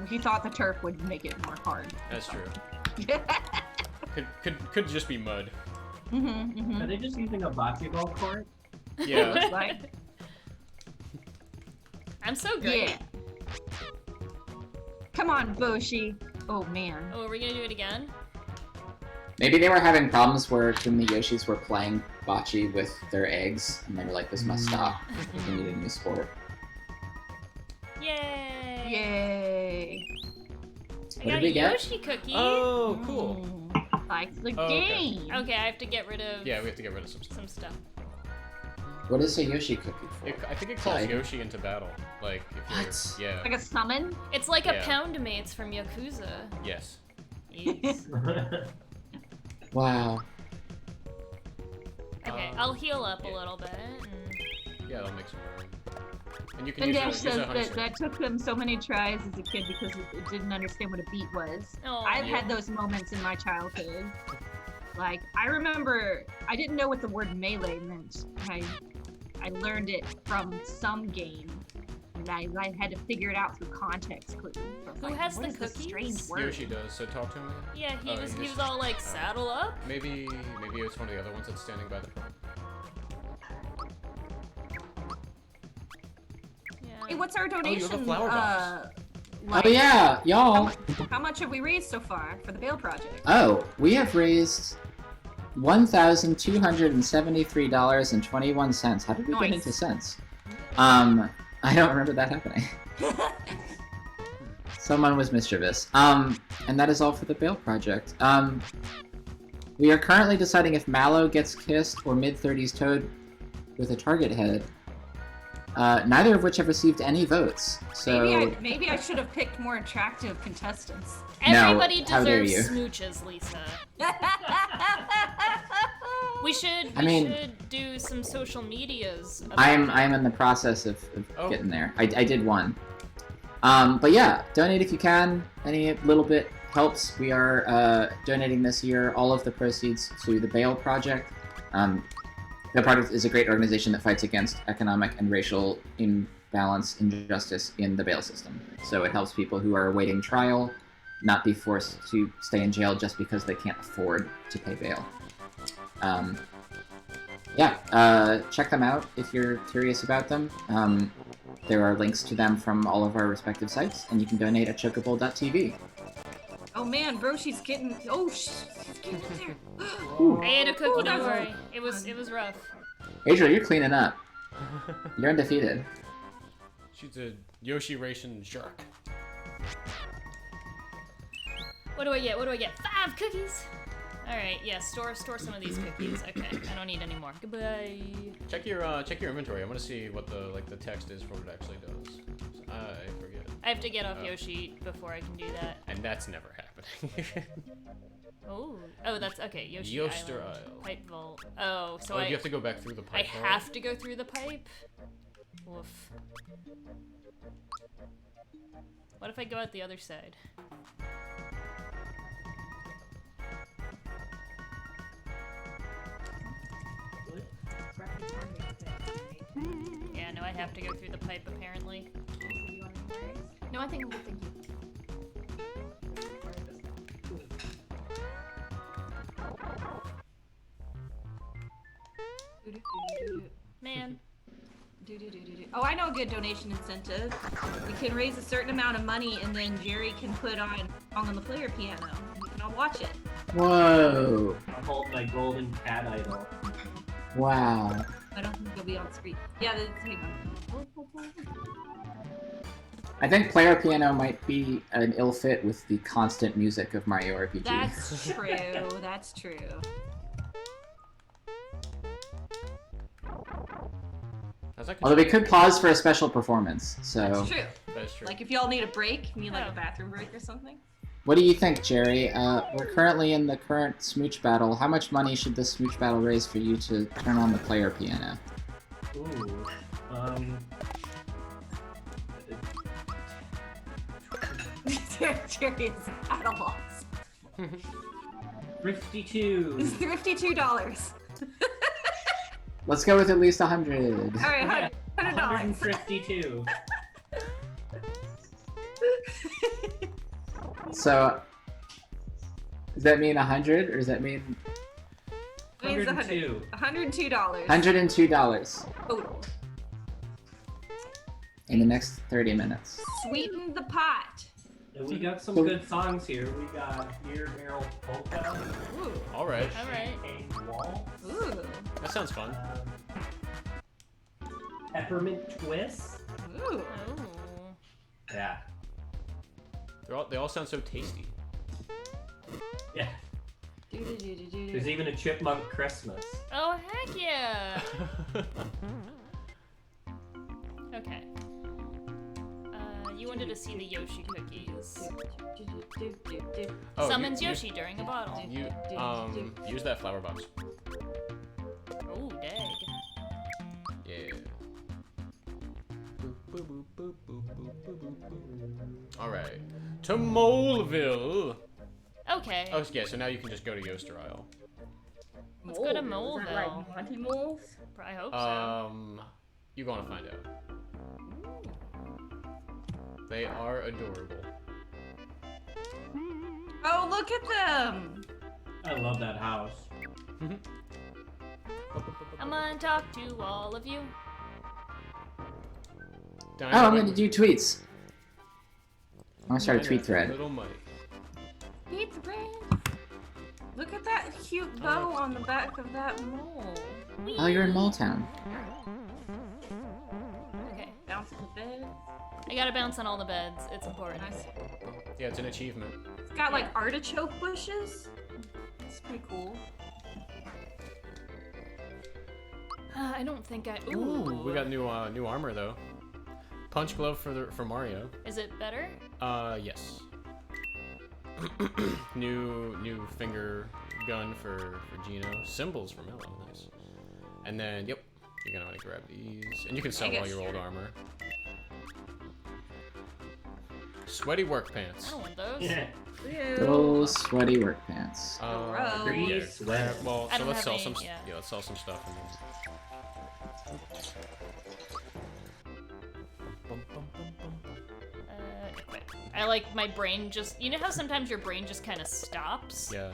he thought the turf would make it more hard. That's true. Could just be mud. Are they just using a bocce ball court? Yeah. Like, I'm so great. yeah. Come on, Boshi. Oh, man. Oh, are we gonna do it again? Maybe they were having problems where when the Yoshis were playing bocce with their eggs, and they were like, this must stop. We need a new sport. Yay! Yay. I What got did we get? Yoshi cookie. Oh, cool. Like the Oh, okay. game. Okay, I have to get rid of Yeah, we have to get rid of some stuff. some stuff. What is a Yoshi cookie for? I think it calls Sorry. Yoshi into battle. Like, if you're... What? Yeah. Like a summon? It's like a Yeah. pound mates from Yakuza. Yes. Yes. Wow. Okay, I'll heal up a little bit. And... Yeah, that'll make some room. And you can And use Dash use says a honey that syrup. that took him so many tries as a kid because it didn't understand what a beat was. Oh, I've Yeah. had those moments in my childhood. Like, I remember I didn't know what the word melee meant. I learned it from some game, and I had to figure it out through context clues. I was Who like, has what the is this cookies? strange word? Yoshi does, so talk to him. yeah, he Oh, was he he just- was all like saddle up. Maybe it's one of the other ones that's standing by the front. Yeah. Hey, what's our you have a donation? flower box. Like, Oh yeah, y'all. How much have we raised so far for the Bail Project? Oh, we have raised $1,273.21. How did we get Nice. into cents? I don't remember that happening. Someone was mischievous. And that is all for the Bail Project. We are currently deciding if Mallow gets kissed or mid-30s Toad with a target head. Neither of which have received any votes. So Maybe I should have picked more attractive contestants. Everybody how dare deserves you. smooches, Lisa. We should do some social medias. about I'm in the process of Oh. getting there. I did one. But yeah, donate if you can. Any little bit helps. We are donating this year all of the proceeds to the Bail Project. The project is a great organization that fights against economic and racial imbalance, injustice in the bail system. So it helps people who are awaiting trial not be forced to stay in jail just because they can't afford to pay bail. Check them out if you're curious about them. There are links to them from all of our respective sites, and you can donate at chocobowl.tv. Oh man, bro, she's getting. Oh, she's getting in there. I ate a cookie. Ooh, Don't that's- worry. It was rough. Adriel, you're cleaning up. You're undefeated. She's a Yoshi Ration jerk. What do I get? 5 cookies. All right. Yeah. Store some of these cookies. Okay. I don't need any more. Goodbye. Check your inventory. I want to see what the text is for what it actually does. I forget. I have to get off Oh. Yoshi before I can do that. And that's never happening. Oh, that's okay. Yoshi Yoster Island. Isle. Pipe vault. Oh, so You have to go back through the pipe. I have to go through the pipe? Woof. What if I go out the other side? Yeah, no, I have to go through the pipe apparently. No, I think I'm good. Thank you. Man. Oh, I know a good donation incentive. You can raise a certain amount of money, and then Jerry can put on a song on the player piano. You can all watch it. Whoa. I'll hold my golden cat idol. Wow. I don't think it'll be on screen. Yeah, hang on. I think player piano might be an ill fit with the constant music of Mario RPG. That's true. That's true. How's that Although we control? could pause for a special performance, so... That's true. That's true. Like if y'all need a break, need like Oh. a bathroom break or something. What do you think, Jerry? We're currently in the current smooch battle. How much money should this smooch battle raise for you to turn on the player piano? Ooh. Jerry is at a loss. 52. It's $52. Let's go with at least 100. All right, $100. 152. So, does that mean 100, or does that mean Means $102. $102 $102 total. in the next 30 minutes? Sweeten the pot. And we got some good songs here. We got Dear Meryl Polka, Ooh. All right. All right. Champagne Wall, Ooh. That sounds fun. Peppermint Twist. Ooh. Oh. Yeah. They all sound so tasty. Yeah. There's even a chipmunk Christmas. Oh, heck yeah! Okay. You wanted to see the Yoshi cookies. Oh, Summons Yoshi during a bottle. Use that flower box. Oh, dang. Yeah. Alright. To Moleville! Okay. Oh, yeah, so now you can just go to Yoster Isle. Let's go to Is that Moleville. like Monty moles? I hope so. You're gonna find out. They are adorable. Oh, look at them! I love that house. I'm gonna talk to all of you. Oh, I'm gonna do tweets. I'm gonna start a tweet thread. Little Mike. Pizza bread. Look at that cute bow on the back of that mole. Oh, you're in Malltown. Okay. Bounce the bed. I gotta bounce on all the beds. It's important. Nice. Yeah, it's an achievement. It's got like artichoke bushes. It's pretty cool. I don't think I. Ooh, we got new armor though. Punch glove for Mario. Is it better? Yes. new finger gun for Gino. Symbols for Mello. Nice. And then yep, you're gonna want to grab these, and you can sell all your old armor. Sweaty work pants. I don't want those. Yeah. Those sweaty work pants. Gross. Yeah, Sweat. well, I so don't let's have sell any, some. yeah. Yeah, let's sell some stuff. Equip. I like my brain just. You know how sometimes your brain just kind of stops? Yeah,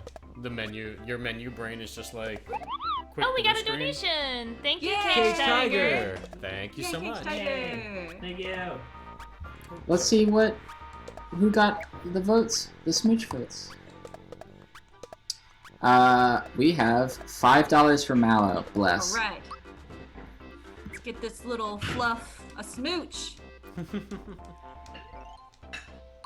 your menu brain is just like. Quick Oh, we got a screen. donation! Thank you, Yay! Cage Tiger! Thank you Yay, so Cage much. Tiger. Thank you. Let's see who got the votes, the smooch votes. We have $5 for Mallow. Bless. All right. Let's get this little fluff a smooch.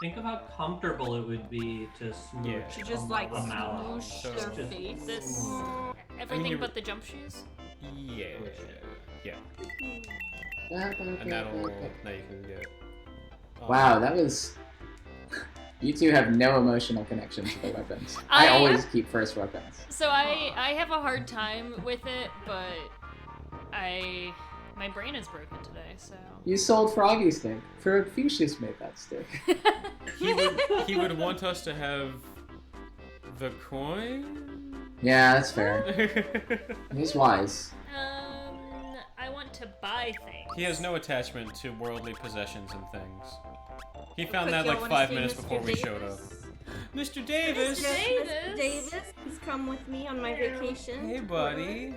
Think of how comfortable it would be to smooch. Yeah. To just a like mallow. smoosh So their just- face. This. Everything you're- but the jump shoes? Yeah. Yeah. And that'll now you can get. Wow, that was. You two have no emotional connection to the weapons. I always keep first weapons. So I have a hard time with it, but my brain is broken today, so. You sold Froggy Stick. Ferocious made that stick. He would want us to have the coin. Yeah, that's fair. He's wise. I want to buy things. He has no attachment to worldly possessions and things. He found Quick, that y'all like wanna 5 see minutes Mr. before we Davis? showed up. Mr. Davis! Mr. Davis. Davis, he's come with me on my vacation. Hey, to buddy.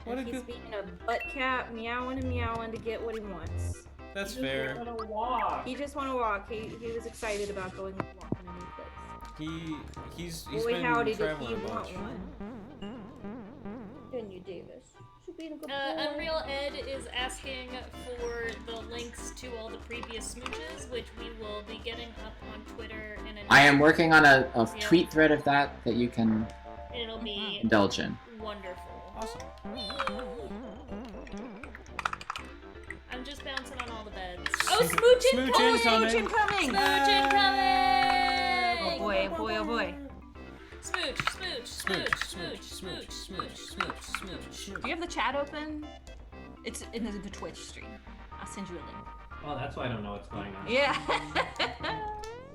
What a Portland. He's good. being a butt cat, meowing and meowing to get what he wants. That's Just fair. wanna walk. He just want to walk. He was excited about going to walk in a new place. He's Boy, been howdy, did traveling he a bunch. want one? Didn't you, Davis? Should be a good boy. Unreal Ed is asking for the links to all the previous smooches, which we will be getting up on Twitter in an. I am working on a tweet thread of that you can It'll be indulge in. wonderful. Awesome. I'm just bouncing on all the beds. Oh, smooch Smooch incoming! incoming. Smooch incoming! Smooch incoming! Oh boy, oh boy, oh boy. Smooch, smooch, smooch, smooch, smooch, smooch, smooch, smooch. Do you have the chat open? It's in the Twitch stream. I'll send you a link. Oh, that's why I don't know what's going on. Yeah.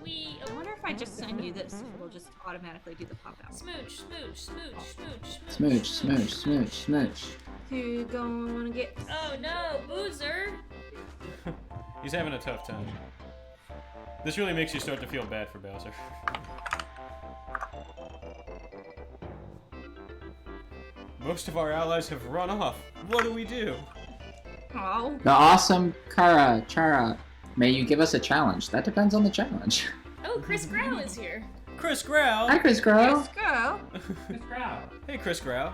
We I wonder if I just send you this, it'll just automatically do the pop out. smooch, smooch, smooch, smooch, Smooch, smooch, smooch, smooch. Who gonna wanna get? Oh no, Boozer! He's having a tough time. This really makes you start to feel bad for Bowser. Most of our allies have run off. What do we do? Oh. The awesome Chara. May you give us a challenge? That depends on the challenge. Oh, Chris Grau is here. Chris Grau. Hi, Chris Grow. Let's go. Chris Grau. Hey, Chris Grau.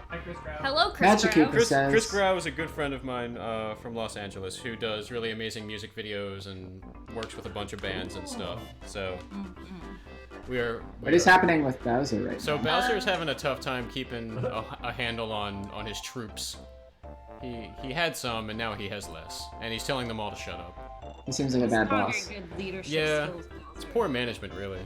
Hi, Chris Grau. Hello, Chris Magic Grau. Cooper. Chris says- Grau is a good friend of mine from Los Angeles who does really amazing music videos and works with a bunch of bands and stuff. So What is happening with Bowser right So now? Bowser's having a tough time keeping a handle on his troops. He had some, and now he has less, and he's telling them all to shut up. He seems like a bad Not boss. very good leadership Yeah, skills. it's poor management, really.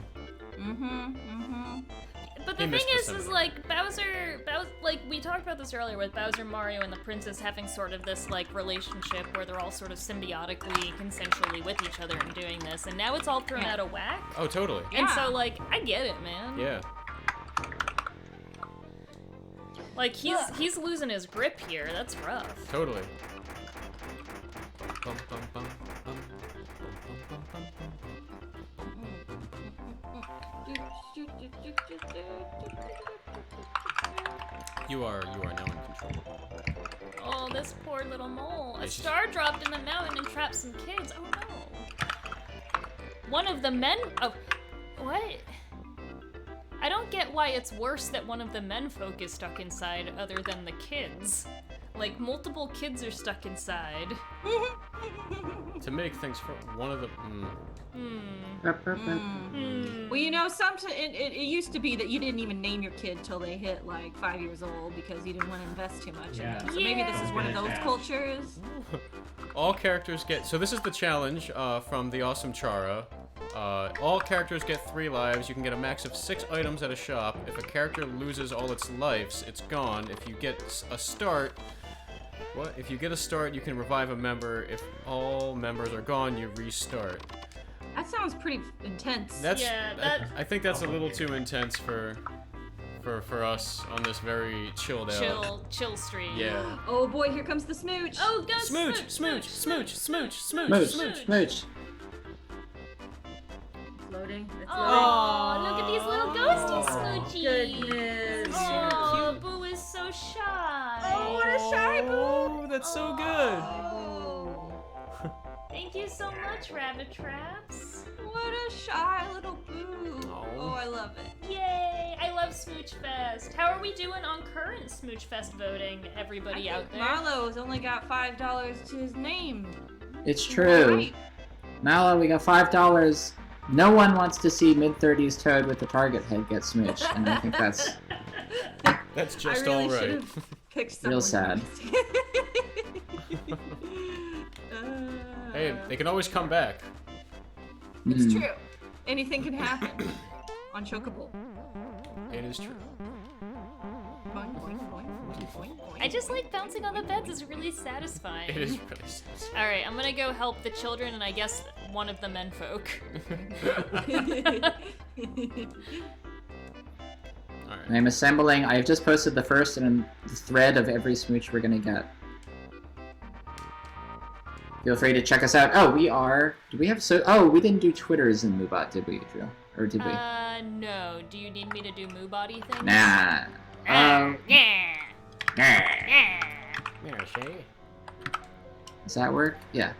But He the thing missed the is sentiment. like Bowser, like we talked about this earlier with Bowser, Mario, and the princess having sort of this like relationship where they're all sort of symbiotically, consensually with each other and doing this, and now it's all thrown out of whack. Oh, totally. And so like I get it, man. Yeah. Like he's losing his grip here. That's rough. Totally. Bum, bum, bum, bum, bum, bum, You are now in control. Oh, this poor little mole. A Yeah, she's- star dropped in the mountain and trapped some kids. Oh no. One of the men. Oh, what? I don't get why it's worse that one of the menfolk is stuck inside other than the kids. Like, multiple kids are stuck inside. To make things for one of the. Well, you know, it used to be that you didn't even name your kid till they hit like 5 years old because you didn't want to invest too much in Yeah. them. So maybe this is one of those Yeah. cultures. All characters get. So this is the challenge from the awesome Chara. All characters get 3 lives. You can get a max of 6 items at a shop. If a character loses all its lives, it's gone. If you get a start. If you get a start, you can revive a member. If all members are gone, you restart. That sounds pretty intense. I think that's a little too intense for us on this very chilled out. Chill stream. Yeah. Oh boy, here comes the smooch. Oh, go Smooch. Smooch. It's loading. It's loading. Oh, look at these little ghosty smoochies. Goodness. Oh, Boo is so shy. Oh, what a shy Boo. Oh, that's so good. Thank you so much, Rabbit Traps. What a shy little Boo. Oh. Oh, I love it. Yay! I love Smooch Fest. How are we doing on current Smooch Fest voting, everybody out there? Marlowe's only got $5 to his name. It's true. Right. Mallow, we got $5. No one wants to see mid-30s Toad with the target head get smooched, and I think that's That's just I really all right. should've picked someone real sad. Hey, they can always come back. It's Mm. true. Anything can happen on Chocobowl. It is true. Boing, boing, boing, boing, boing. I just like bouncing on the beds. It's really satisfying. It is really sad. All right, I'm gonna go help the children and I guess one of the menfolk. Alright. I'm assembling. I have just posted the first and the thread of every smooch we're gonna get. Feel free to check us out. Oh, we are. Do we have Oh, we didn't do Twitters in Moobot, did we, Drew? Or did we? No. Do you need me to do moo body things? Nah. Yeah. Yeah, Shay. Does that work? Yeah.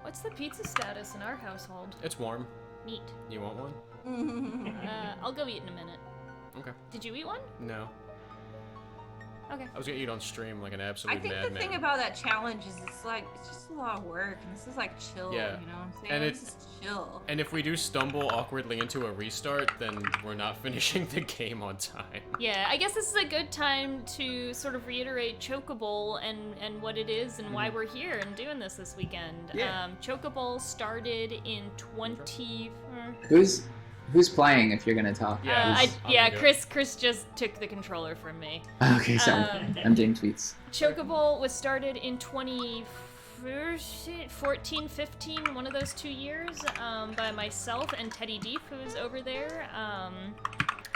What's the pizza status in our household? It's warm. Neat. You want one? I'll go eat in a minute. Okay. Did you eat one? No. Okay. I was gonna eat on stream like an absolute I think madman. the thing about that challenge is it's just a lot of work, and this is like chill. Yeah. You know what I'm saying? And This is chill. And if we do stumble awkwardly into a restart, then we're not finishing the game on time. Yeah, I guess this is a good time to sort of reiterate Chocobowl and what it is and why we're here and doing this weekend. Yeah. Chocobowl started in 20... Who's playing? If you're gonna talk. Yeah, yeah, I'll do it. Chris just took the controller from me. Okay, sorry. I'm doing tweets. Chocobowl was started in 2014, 15, one of those 2 years, by myself and Teddy Deep, who is over there,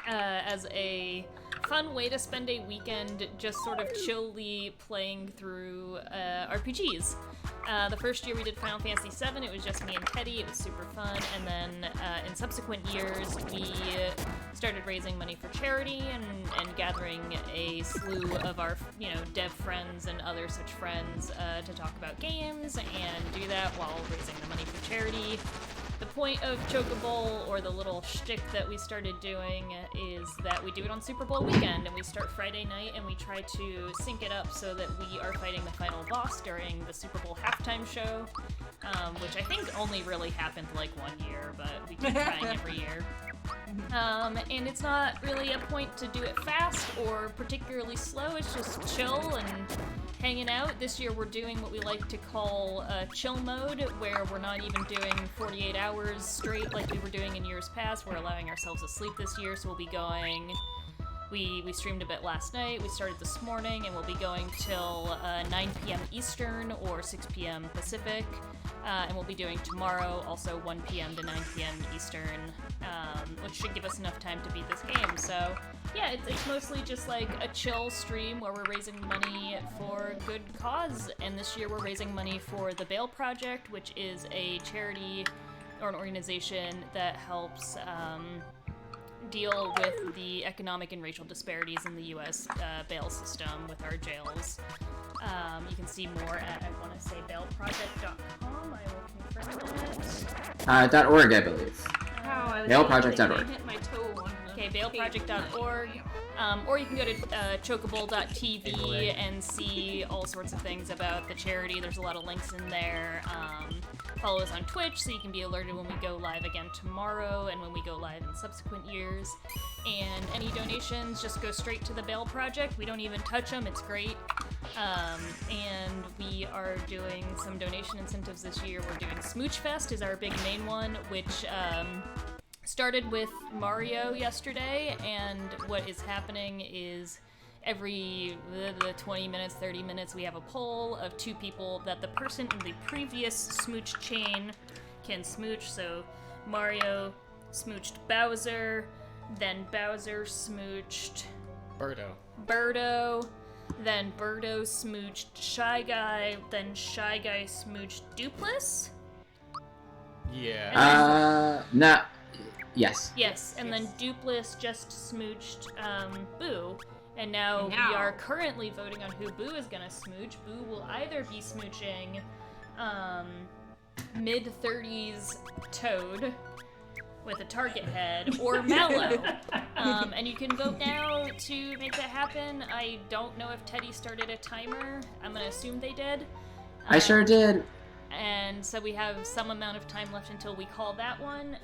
as a fun way to spend a weekend just sort of chilly playing through RPGs. The first year we did Final Fantasy VII, it was just me and Teddy, it was super fun, and then in subsequent years we started raising money for charity and gathering a slew of our, dev friends and other such friends to talk about games and do that while raising the money for charity. The point of Chocobowl, or the little shtick that we started doing, is that we do it on Super Bowl weekend, and we start Friday night, and we try to sync it up so that we are fighting the final boss during the Super Bowl halftime show. which I think only really happened like 1 year, but we keep trying every year. And it's not really a point to do it fast or particularly slow, it's just chill and hanging out. This year we're doing what we like to call chill mode, where we're not even doing 48 hours straight like we were doing in years past. We're allowing ourselves to sleep this year, so we'll be going... We streamed a bit last night, we started this morning, and we'll be going till 9 p.m. Eastern or 6 p.m. Pacific. And we'll be doing tomorrow also 1 p.m. to 9 p.m. Eastern, which should give us enough time to beat this game. So yeah, it's mostly just like a chill stream where we're raising money for a good cause. And this year we're raising money for the Bail Project, which is a charity or an organization that helps deal with the economic and racial disparities in the U.S. Bail system with our jails. You can see more at, I want to say, bailproject.com. I will confirm that. .org, I believe. Bailproject.org. Hit my toe on the Okay, bailproject.org. Or you can go to chocobowl.tv and see all sorts of things about the charity. There's a lot of links in there. Follow us on Twitch so you can be alerted when we go live again tomorrow and when we go live in subsequent years. And any donations just go straight to the Bail Project. We don't even touch them. It's great. And we are doing some donation incentives this year. We're doing Smooch Fest is our big main one, which started with Mario yesterday, and what is happening is every 20 minutes, 30 minutes, we have a poll of 2 people that the person in the previous smooch chain can smooch. So Mario smooched Bowser, then Bowser smooched Birdo, then Birdo smooched Shy Guy, then Shy Guy smooched Dupless. Yeah. No. Yes. Yes, and then Dupless just smooched Boo. And now we are currently voting on who Boo is gonna smooch. Boo will either be smooching mid-30s Toad with a target head, or Mallow. And you can vote now to make that happen. I don't know if Teddy started a timer. I'm gonna assume they did. I sure did. And so we have some amount of time left until we call that one.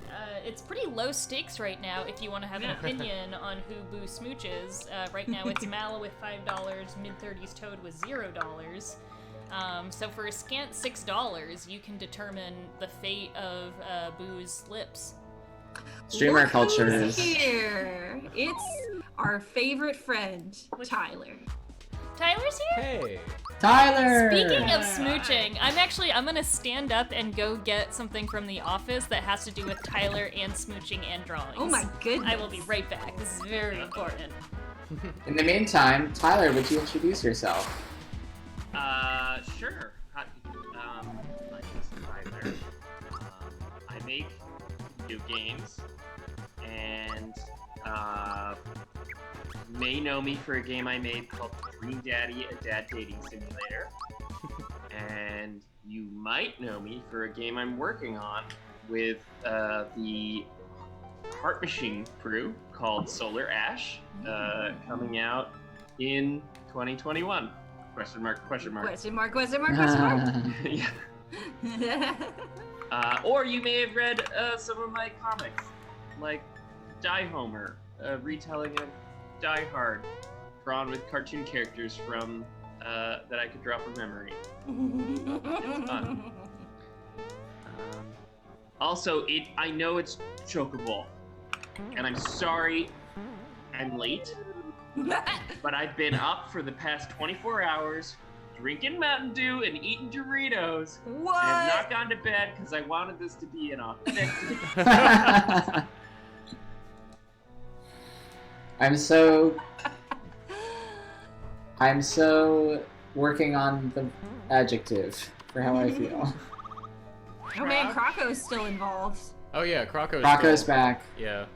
It's pretty low stakes right now if you want to have an opinion on who Boo smooches. Right now it's Mallow with $5, mid-30s Toad with $0. So for a scant $6, you can determine the fate of Boo's lips. Streamer Look culture who's is... here. It's our favorite friend, Tyler. Tyler's here? Hey. Tyler! Speaking of smooching, I'm gonna stand up and go get something from the office that has to do with Tyler and smooching and drawings. Oh my goodness. I will be right back. This is very important. In the meantime, Tyler, would you introduce yourself? Sure. My name is Tyler. I make video games, and may know me for a game I made called Dream Daddy, a dad dating simulator. And you might know me for a game I'm working on with the Heart Machine crew called Solar Ash, coming out in 2021. Question mark, question mark. Question mark, question mark, question mark. Yeah. Or you may have read some of my comics, like Die Homer, a retelling of Die Hard, drawn with cartoon characters from that I could draw from memory. It's fun. Also, I know it's Chocobowl, and I'm sorry I'm late, but I've been up for the past 24 hours drinking Mountain Dew and eating Doritos. What? And have not gone to bed because I wanted this to be an authentic. I'm so working on the adjective for how I feel. Oh man, Croco's still involved. Oh yeah, Croco's back. Yeah.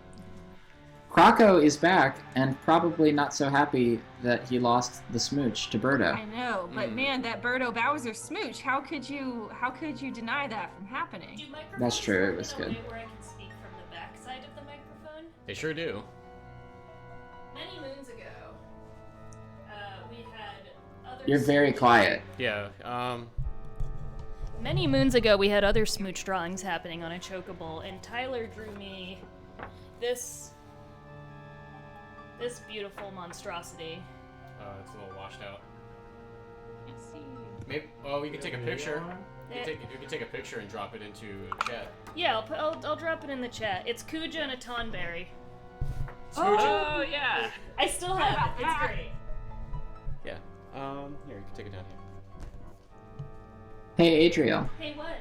Croco is back, and probably not so happy that he lost the smooch to Birdo. I know, but man, that Birdo Bowser smooch, how could you deny that from happening? That's true, it was good. Where I can speak from the back side of the microphone. They sure do. Many moons ago, we had other... You're very quiet. Yeah. Many moons ago, we had other smooch drawings happening on a Chocobowl, and Tyler drew me this beautiful monstrosity. It's a little washed out. Let's see. Maybe. Oh, we can take a picture. You can take a picture and drop it into chat. Yeah, I'll drop it in the chat. It's Kuja and a Tonberry. Oh, yeah. I still have it. It's great. Yeah. Here, you can take it down here. Hey, Adriel. Hey, what?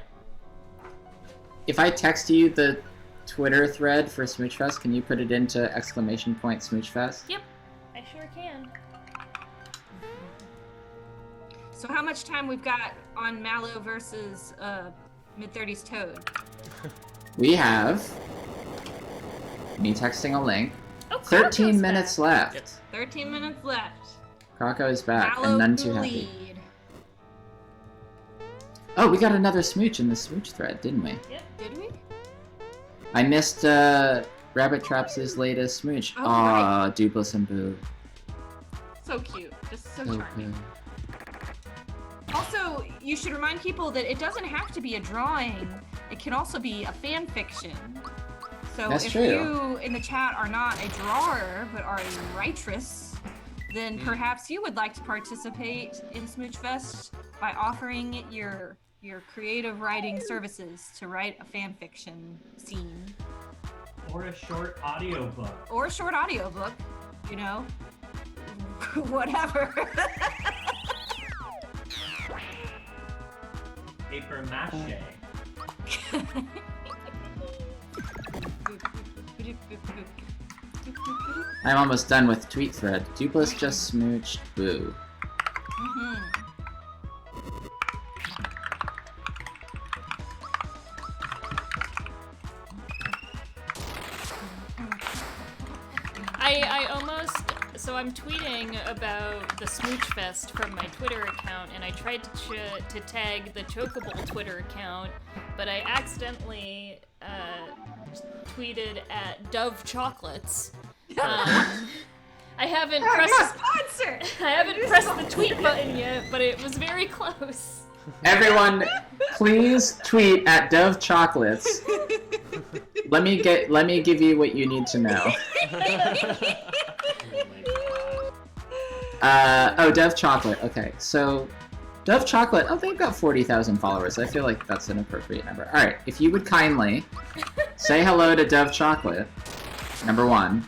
If I text you the Twitter thread for Smoochfest, can you put it into !Smoochfest? Yep, I sure can. So how much time we've got on Mallow versus mid-30s Toad? We have me texting a link. Oh, 13 Krako's minutes back. left. Yep. 13 minutes left. Krakow is back, Mallow and none too to happy. lead. Oh, we got another smooch in the smooch thread, didn't we? Yep. Did we? I missed Rabbit Traps' latest smooch. Oh, Aw, right. Dupless and Boo. So cute. Just so So charming. good. Also, you should remind people that it doesn't have to be a drawing. It can also be a fan fiction. So That's if true. you in the chat are not a drawer but are a writress, then perhaps you would like to participate in Smoochfest by offering your creative writing services to write a fan fiction scene Or a short audiobook. or a short audiobook, you know. Whatever. Paper mache. I'm almost done with tweet thread. Dupless just smooched Boo. I almost... So I'm tweeting about the Smooch Fest from my Twitter account, and I tried to tag the Chocobowl Twitter account, but I accidentally tweeted at Dove Chocolates. I haven't pressed... Sponsor! I haven't pressed the tweet button yet, but it was very close. Everyone, please tweet at Dove Chocolates. Let me give you what you need to know. Dove Chocolate. Okay, so Dove Chocolate. Oh, they've got 40,000 followers. I feel like that's an appropriate number. All right, if you would kindly say hello to Dove Chocolate, number one,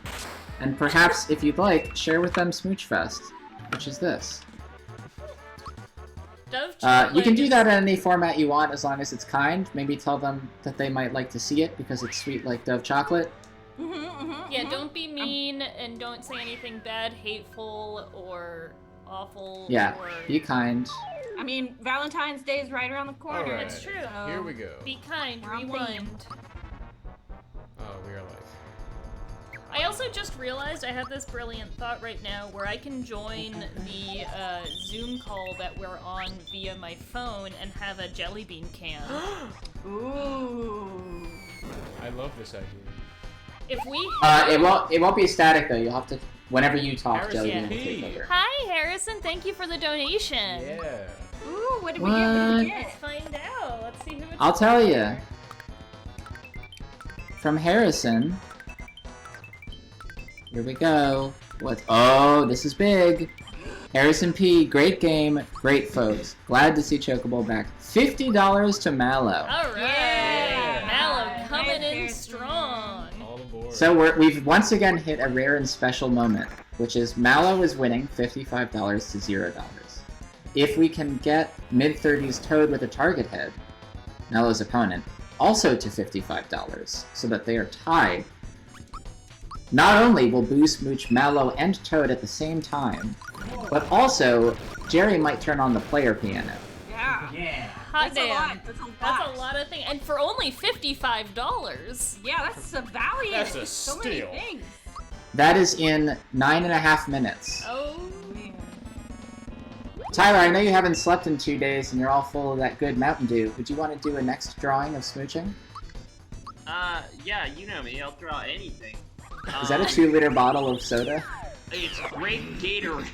and perhaps if you'd like, share with them Smoochfest, which is this. Dove Chocolate You can do that in any format you want, as long as it's kind. Maybe tell them that they might like to see it because it's sweet like Dove Chocolate. Yeah, don't be mean and don't say anything bad, hateful, or awful. Yeah, or... be kind. I mean, Valentine's Day is right around the corner. Alright. It's true. So- Here we go. Be kind, We're on theme. rewind. Oh, we are live. I also just realized I had this brilliant thought right now where I can join the Zoom call that we're on via my phone and have a jelly bean can. Ooh. I love this idea. If we It won't be static though. You'll have to whenever you talk, Harrison Jelly Bean will P. take over. Hi Harrison, thank you for the donation. Yeah. Ooh, what did we get? What did we Let's get? find out. Let's see who it's I'll tell for. you. From Harrison. Here we go. What? Oh, this is big. Harrison P. Great game, great folks. Glad to see Chocobowl back. $50 to Mallow. All right. Yeah. Mallow coming Nice, in Harrison. strong. All aboard. So we've once again hit a rare and special moment, which is Mallow is winning $55 to $0. If we can get mid-30s Toad with a target head, Mallow's opponent, also to $55, so that they are tied. Not only will Boo smooch Mallow and Toad at the same time, but also Jerry might turn on the player piano. Yeah. Yeah. Hot That's a damn. lot. That's a lot. That's a lot of things. And for only $55. Yeah, that's a valiant. That's a so steal. many things. That is in 9.5 minutes. Oh. Man. Tyler, I know you haven't slept in 2 days and you're all full of that good Mountain Dew. Would you want to do a next drawing of smooching? Yeah, you know me. I'll draw anything. Is that a 2-liter bottle of soda? It's great Gatorade.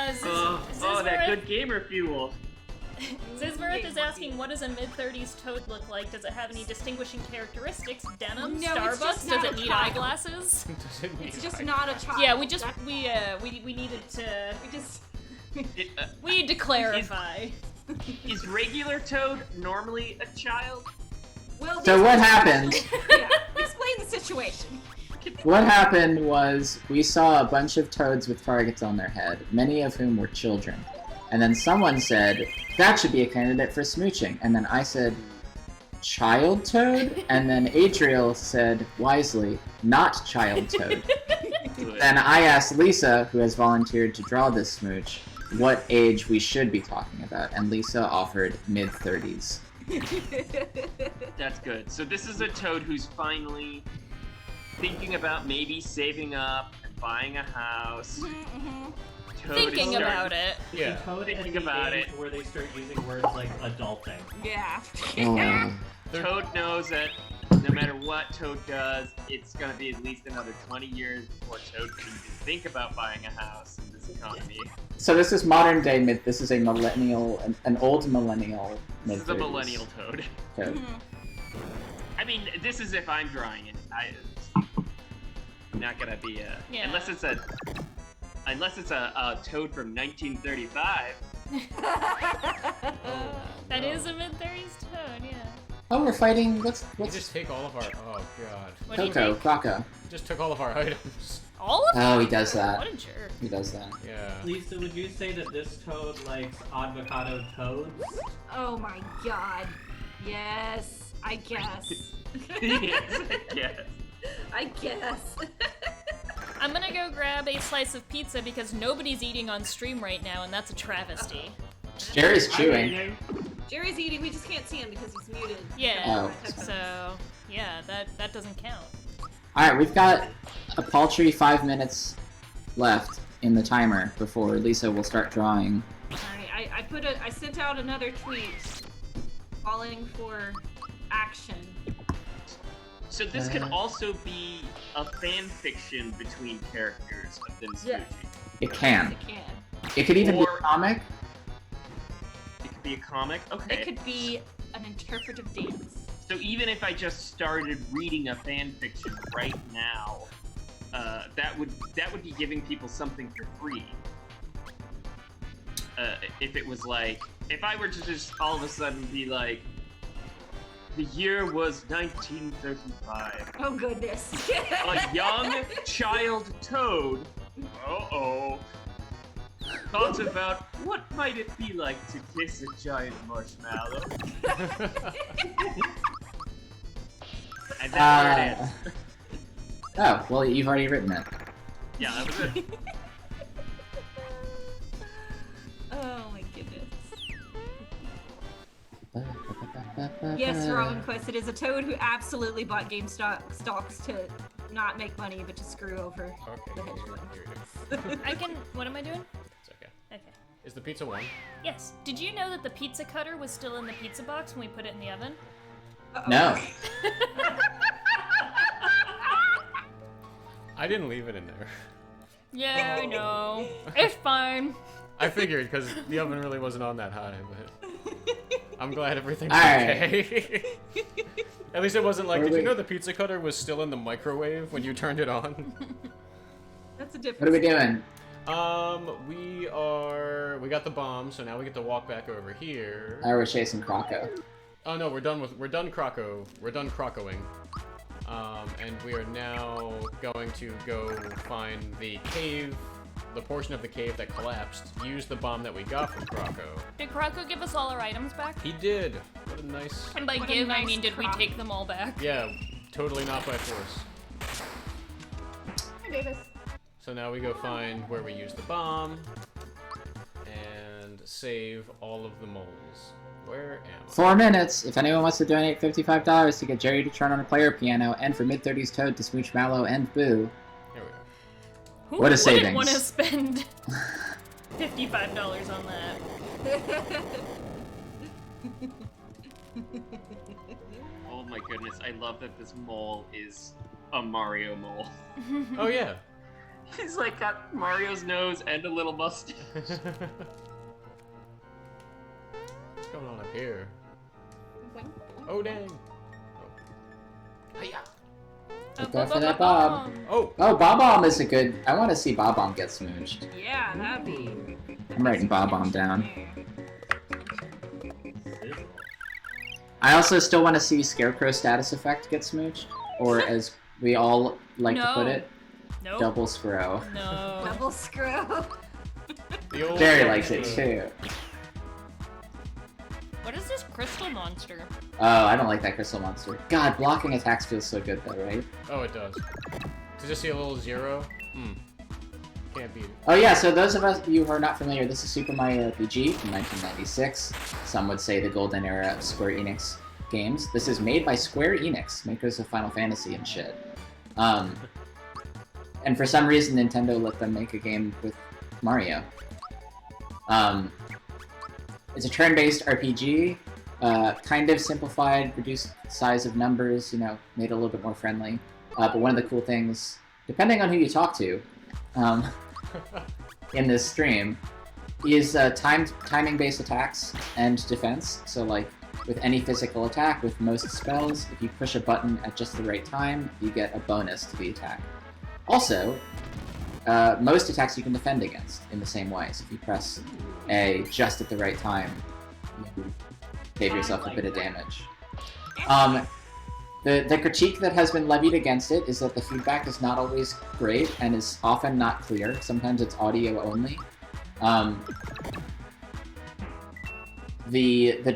That good gamer fuel. Zizworth is asking, what does a mid-30s Toad look like? Does it have any distinguishing characteristics? Denim? No, it's just Starbucks? not Does it a need child. eyeglasses? It's just not a child. Yeah, we needed to... We need to clarify. Is regular Toad normally a child? Well, So what happened? Yeah, explain the situation. What happened was we saw a bunch of toads with targets on their head, many of whom were children. And then someone said, that should be a candidate for smooching. And then I said, child toad? And then Adriel said, wisely, not child toad. Then I asked Lisa, who has volunteered to draw this smooch, what age we should be talking about. And Lisa offered mid-30s. That's good. So this is a Toad who's finally thinking about maybe saving up and buying a house. Toad Thinking about it. Yeah. Toad at Thinking the about age it. where they start using words like adulting. Yeah. Oh. Toad knows that no matter what Toad does, it's gonna be at least another 20 years before Toad can even think about buying a house in this economy. So this is modern day mid. This is a millennial, an old millennial mid-30s. This is a millennial Toad. Toad. I mean, this is if I'm drawing it. I'm not gonna be a unless it's a Toad from 1935. That is a mid-30s Toad, yeah. Oh, we're fighting. You What's just take all of our. Oh god. What do you Coco? take? Croco. Just took all of our items. All of them? Oh, he does that. What a jerk. He does that. Yeah. Lisa, would you say that this Toad likes avocado toads? Oh my god. Yes, I guess. Yes, I guess. I guess. I'm gonna go grab a slice of pizza because nobody's eating on stream right now, and that's a travesty. Jerry's chewing. Jerry's eating, we just can't see him because he's muted. Yeah, Oh. so, yeah, that doesn't count. Alright, we've got a paltry 5 minutes left in the timer before Lisa will start drawing. Alright, I sent out another tweet calling for action. So this could also be a fan fiction between characters of them smooching. It can. It can. It could even be Or- a comic. It could be a comic. Okay. It could be an interpretive dance. So even if I just started reading a fan fiction right now, that would be giving people something for free. If it was like, if I were to just all of a sudden be like, the year was 1935. Oh goodness. A young child Toad, thought about what might it be like to kiss a giant marshmallow. And that's where it is. Oh, well, you've already written it. Yeah, that was it. Oh my goodness. Yes, Robin Quest, it is a Toad who absolutely bought GameStop stocks to not make money, but to screw over Okay. the hedge fund. I can. What am I doing? It's okay. Okay. Is the pizza one? Yes. Did you know that the pizza cutter was still in the pizza box when we put it in the oven? No. I didn't leave it in there. Yeah, I know. It's fine. I figured because the oven really wasn't on that high, but I'm glad everything's Alright. okay. At least it wasn't like, Or did you wait. know the pizza cutter was still in the microwave when you turned it on? That's a What difference. are we doing? We got the bomb, so now we get to walk back over here. Oh, we're chasing Croco. Oh no, we're done Croco. We're done Crocoing. And we are now going to go find the cave, the portion of the cave that collapsed. Use the bomb that we got from Croco. Did Croco give us all our items back? He did. What a nice. And by What a give, I nice mean, did we Croc. take them all back? Yeah, totally not by force. Hi, Davis. So now we go find where we use the bomb and save all of the moles. Where am I? 4 minutes. If anyone wants to donate $55 to get Jerry to turn on a player piano, and for mid-30s Toad to smooch Mallow and Boo. Here we go. Who What a wouldn't savings. want to spend $55 on that? Oh my goodness, I love that this mole is a Mario mole. Oh yeah. He's like got Mario's nose and a little mustache. What's going on up here? Oh, dang. Oh. Hiya. Go for that Bob. Oh. Oh, Bob-omb is a good... I want to see Bob-omb get smooched. Yeah, that'd be... I'm writing Bob-omb down. I also still want to see Scarecrow status effect get smooched. Or as we all like to put it, Nope. double scrow. No. Double screw. The old Jerry likes it too. What is this crystal monster? Oh, I don't like that crystal monster. God, blocking attacks feels so good though, right? Oh, it does. Did you see a little 0? Can't beat it. Oh yeah, so those of us you who are not familiar, this is Super Mario RPG from 1996. Some would say the golden era of Square Enix games. This is made by Square Enix, makers of Final Fantasy and shit. And for some reason, Nintendo let them make a game with Mario. It's a turn-based RPG, kind of simplified, reduced size of numbers, you know, made it a little bit more friendly. But one of the cool things, depending on who you talk to, in this stream, is timing-based attacks and defense. So, like, with any physical attack, with most spells, if you push a button at just the right time, you get a bonus to the attack. Also, most attacks you can defend against in the same way. So if you press A just at the right time, you save yourself a bit of damage. The critique that has been levied against it is that the feedback is not always great and is often not clear. Sometimes it's audio only. The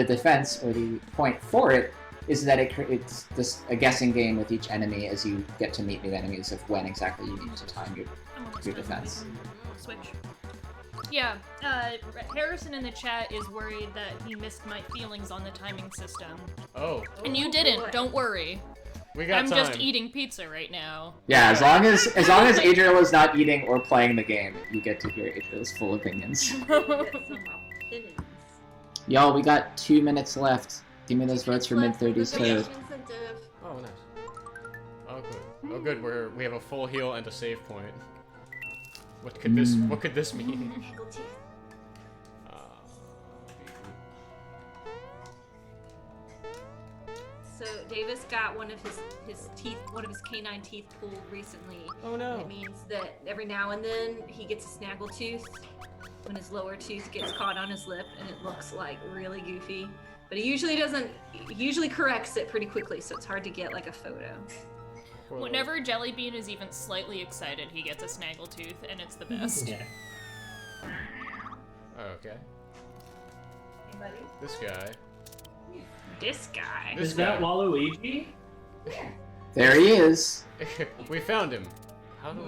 defense, or the point for it, is that it's just a guessing game with each enemy as you get to meet new enemies of when exactly you need to time your defense. Switch. Yeah, Harrison in the chat is worried that he missed my feelings on the timing system. Oh. And you didn't, don't worry. We got I'm time. just eating pizza right now. Yeah, as long as Adriel is not eating or playing the game, you get to hear Adriel's full opinions. Y'all, we got 2 minutes left. Give me those votes for mid-30s Toad. Oh, nice. Oh, good. Oh, good. We have a full heal and a save point. What could this mean? So Davis got one of his teeth, one of his canine teeth pulled recently. Oh no. It means that every now and then he gets a snaggle tooth when his lower tooth gets caught on his lip, and it looks like really goofy. But he usually doesn't. He usually corrects it pretty quickly, so it's hard to get like a photo. Whenever Jellybean is even slightly excited, he gets a snaggletooth, and it's the best. Yeah. Okay. Anybody? This guy. This guy. Is that Waluigi? There he is. We found him. How do I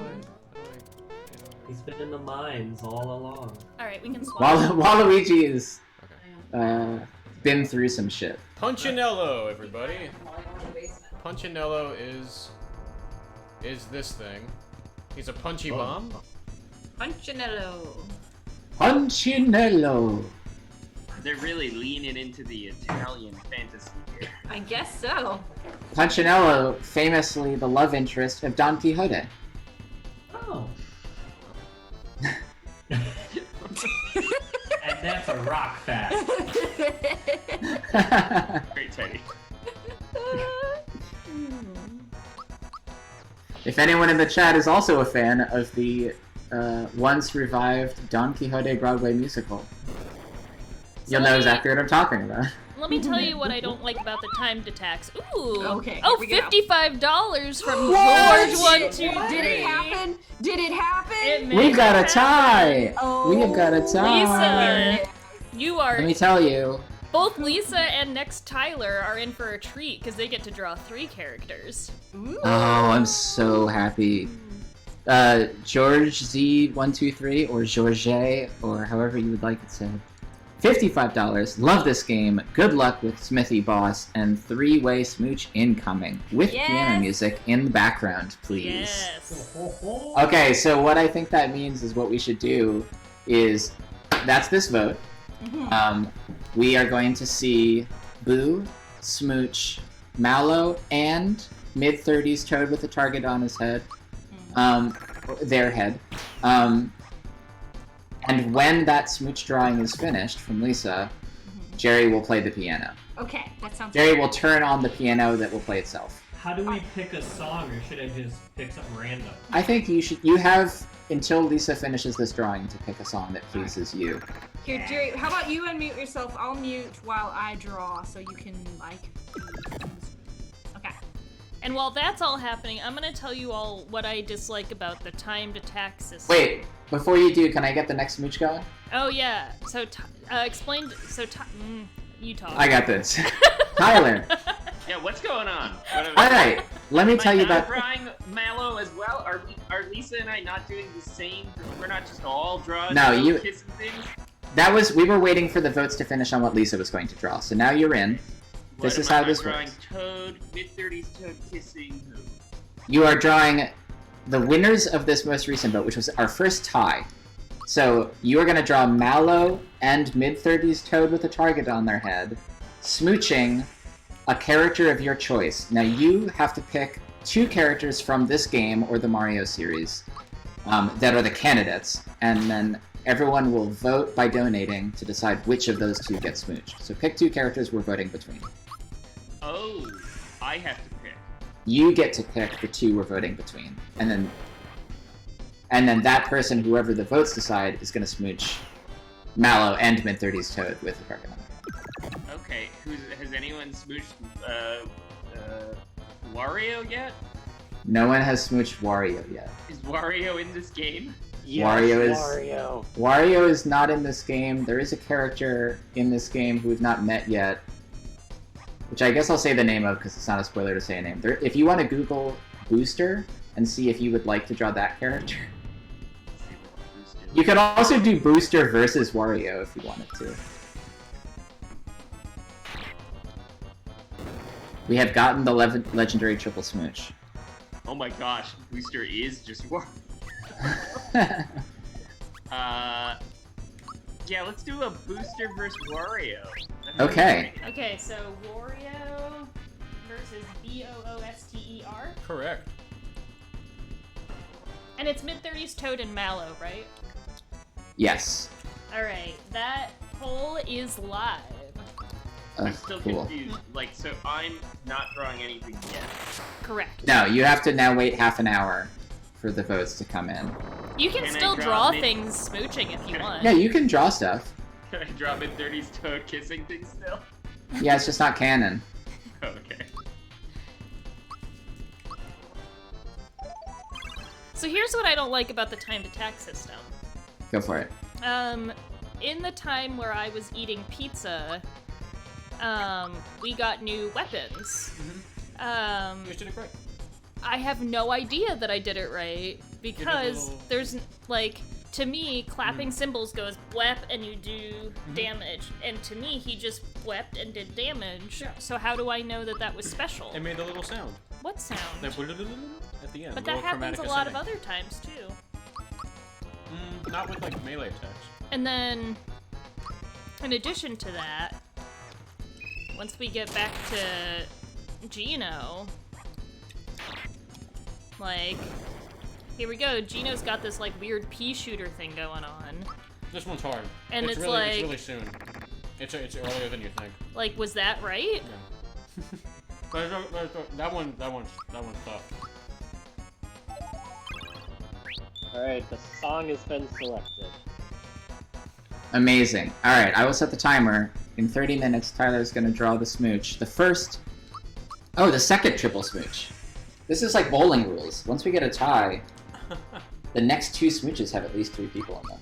He's been in the mines all along. Alright, we can swap. Waluigi is Okay. been through some shit. Punchinello, everybody. Punchinello is this thing. He's a punchy bomb. Punchinello. Punchinello. They're really leaning into the Italian fantasy here. I guess so. Punchinello, famously the love interest of Don Quixote. Oh. And that's a rock fact. Great Teddy. If anyone in the chat is also a fan of the once revived Don Quixote Broadway musical, you'll know exactly what I'm talking about. Let me tell you what I don't like about the timed attacks. Ooh. Okay, Oh, here we go. $55 from What? George123. Did it happen? Did it happen? We've got a tie! Oh, We have got a tie! Lisa, you are. Let me tell you. Both Lisa and next Tyler are in for a treat because they get to draw 3 characters. Ooh. Oh, I'm so happy. George Z123 or George, or however you would like it said. $55. Love this game. Good luck with Smithy Boss, and 3-way smooch incoming with piano music in the background, please. Yes. Okay, so what I think that means is what we should do is that's this vote. We are going to see Boo, Smooch, Mallow, and mid-30s Toad with a target on his head. their head. And when that smooch drawing is finished from Lisa, Jerry will play the piano. Okay, that sounds Jerry good. will turn on the piano that will play itself. How do we pick a song, or should I just pick something random? I think you have until Lisa finishes this drawing to pick a song that pleases you. Here, Jerry, how about you unmute yourself? I'll mute while I draw so you can, like... Okay. And while that's all happening, I'm gonna tell you all what I dislike about the timed attack system. Wait, before you do, can I get the next smooch going? Oh yeah. So explain. So you talk. I got this. Tyler. Yeah, what's going on? All right, let me tell you Am I about. not drawing Mallow as well? Are Lisa and I not doing the same? We're not just all drawing No, you- kissing things? That was we were waiting for the votes to finish on what Lisa was going to draw. So now you're in. This is how this drawing works. Toad, mid-30s Toad kissing who? You are drawing the winners of this most recent vote, which was our first tie. So you are going to draw Mallow and mid-30s Toad with a target on their head, smooching a character of your choice. Now you have to pick 2 characters from this game or the Mario series that are the candidates, and then everyone will vote by donating to decide which of those 2 get smooched. So pick 2 characters we're voting between. Oh, I have to pick. You get to pick the 2 we're voting between, and then that person, whoever the votes decide, is going to smooch Mallow and mid-30s Toad with a target on it. Okay, has anyone smooched Wario yet? No one has smooched Wario yet. Is Wario in this game? Wario is not in this game. There is a character in this game who we've not met yet, which I guess I'll say the name of because it's not a spoiler to say a name. If you want to Google Booster and see if you would like to draw that character. You could also do Booster versus Wario if you wanted to. We have gotten the legendary triple smooch. Oh my gosh, Booster is just Wario. Yeah, let's do a Booster versus Wario. Okay. Okay, so Wario versus Booster. Correct. And it's mid-30s Toad and Mallow, right? Yes. Alright, that poll is live. I'm still Cool. confused. Like, so I'm not drawing anything yet. Correct. No, you have to now wait half an hour for the votes to come in. You can Can I still draw draw mid- things smooching if you want. Yeah, you can draw stuff. Can I draw mid-30s Toad kissing things still? Yeah, it's just not canon. Oh, okay. So here's what I don't like about the timed attack system. Go for it. In the time where I was eating pizza, we got new weapons. You did it great. I have no idea that I did it right because little- there's like, to me, clapping cymbals goes blep and you do damage, and to me he just blepped and did damage. Yeah. So how do I know that that was special? It made a little sound. What sound? That at the end. But that little happens a chromatic lot of ascending. other times too. Not with like melee attacks. And then, in addition to that, once we get back to Gino, like, here we go. Gino's got this like weird pea shooter thing going on. This one's hard. And it's really, like- it's really soon. It's earlier than you think. Like, was that right? Yeah. That one's tough. Alright, the song has been selected. Amazing. Alright, I will set the timer. In 30 minutes, Tyler's gonna draw the smooch. The second triple smooch. This is like bowling rules. Once we get a tie, the next 2 smooches have at least 3 people in them.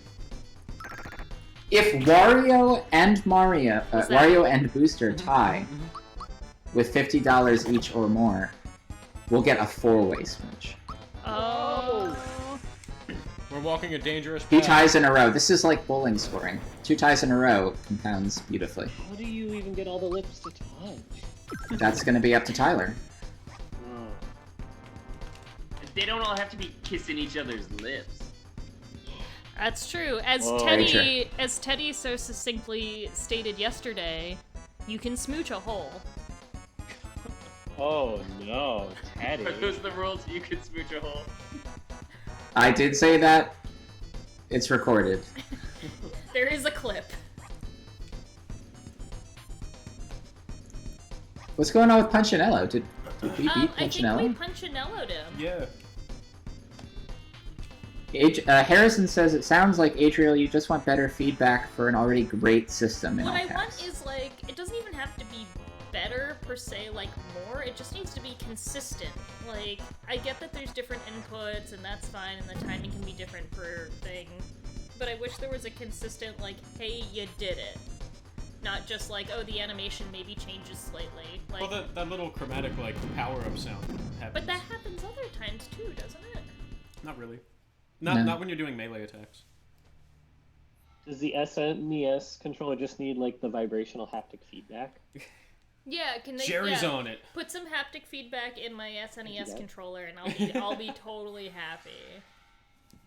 If Wario and Wario and Booster tie with $50 each or more, we'll get a 4-way smooch. Oh. We're walking a dangerous 2 path. ties in a row. This is like bowling scoring. 2 ties in a row compounds beautifully. How do you even get all the lips to touch? That's gonna be up to Tyler. They don't all have to be kissing each other's lips. That's true. As Whoa. Teddy so succinctly stated yesterday, you can smooch a hole. Oh no, Teddy. Are those the rules? You can smooch a hole. I did say that. It's recorded. There is a clip. What's going on with Punchinello? Did we beat I think Punchinello? we Punchinello'd him. Yeah. Harrison says it sounds like, Adriel, you just want better feedback for an already great system. What I want is, like, it doesn't even have to be better, per se, like, more. It just needs to be consistent. Like, I get that there's different inputs, and that's fine, and the timing can be different for thing. But I wish there was a consistent, like, hey, you did it. Not just like, oh, the animation maybe changes slightly. Like, Well, that little chromatic, like, power-up sound happens. but that happens other times, too, doesn't it? Not really. No. Not when you're doing melee attacks. Does the SNES controller just need like the vibrational haptic feedback? Yeah, can they Jerry's on it. put some haptic feedback in my SNES that? controller, and I'll be totally happy.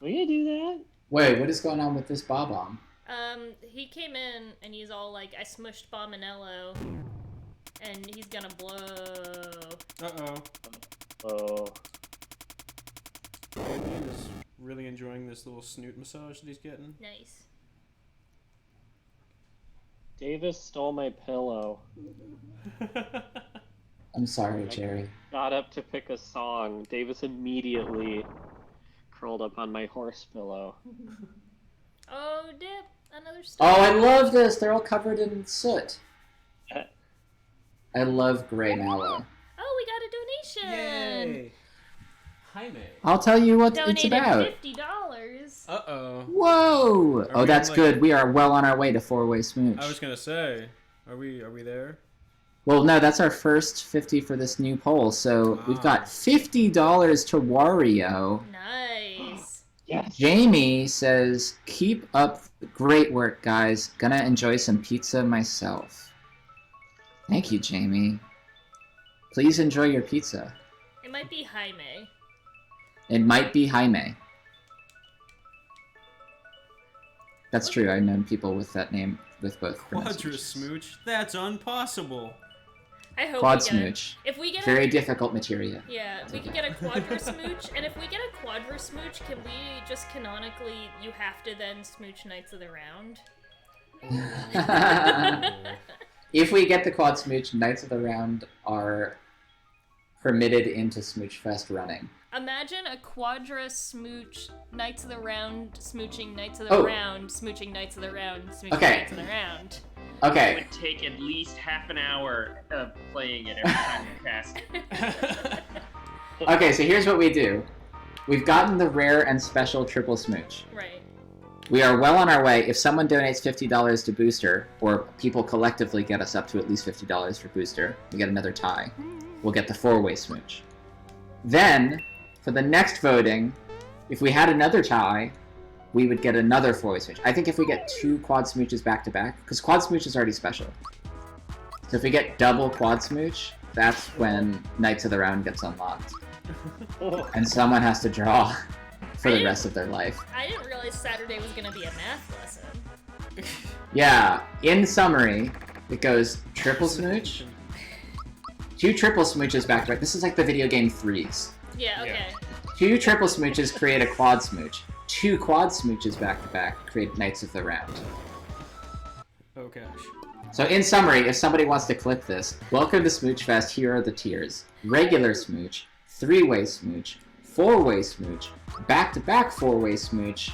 Will you do that? Wait, what is going on with this Bob-omb? He came in and he's all like, I smushed Bominello, and he's gonna blow. Uh-oh. Oh. Damien is really enjoying this little snoot massage that he's getting. Nice. Davis stole my pillow. I'm sorry, Jerry. Got up to pick a song. Davis immediately curled up on my horse pillow. Oh, dip! Another Oh, star. I love this! They're all covered in soot. I love gray mallow. Oh, we got a donation! Jaime. I'll tell you what Donated it's about. $50. Uh-oh. Whoa! Are Oh, we that's on, like- good. We are well on our way to four-way smooch. I was gonna say, are we there? Well, no, that's our first 50 for this new poll. So we've got $50 to Wario. Nice. Yes. Jamie says, "Keep up the great work, guys. Gonna enjoy some pizza myself." Thank you, Jamie. Please enjoy your pizza. It might be Jaime. It might be Jaime. That's true. I've known people with that name with both Quadra pronunciations. smooch? That's impossible. I hope Quad we get smooch. If we get Very a, difficult materia. yeah, we could get a quadra smooch, and if we get a quadra smooch, can we just canonically, you have to then smooch Knights of the Round? If we get the quad smooch, Knights of the Round are permitted into Smooch Fest running. Imagine a quadra smooch, Knights of the Round, smooching Knights of the Oh. Round, smooching Knights of the Round, smooching Okay. Knights of the Round. It Okay, would take at least half an hour of playing it every time you cast it. okay, so here's what we do. We've gotten the rare and special triple smooch. Right. We are well on our way. If someone donates $50 to Booster, or people collectively get us up to at least $50 for Booster, we get another tie. We'll get the four-way smooch. Then, for the next voting, if we had another tie, we would get another four-way smooch. I think if we get two quad smooches back-to-back, because quad smooch is already special. So if we get double quad smooch, that's when Knights of the Round gets unlocked. And someone has to draw for the rest of their life. I didn't realize Saturday was gonna be a math lesson. Yeah, in summary, it goes triple smooch, two triple smooches back to back. This is like the video game threes. Yeah, okay. Two triple smooches create a quad smooch. Two quad smooches back to back create Knights of the Round. Oh gosh. So in summary, if somebody wants to clip this, welcome to Smooch Fest, here are the tiers. Regular smooch, three-way smooch, four-way smooch, back-to-back four-way smooch,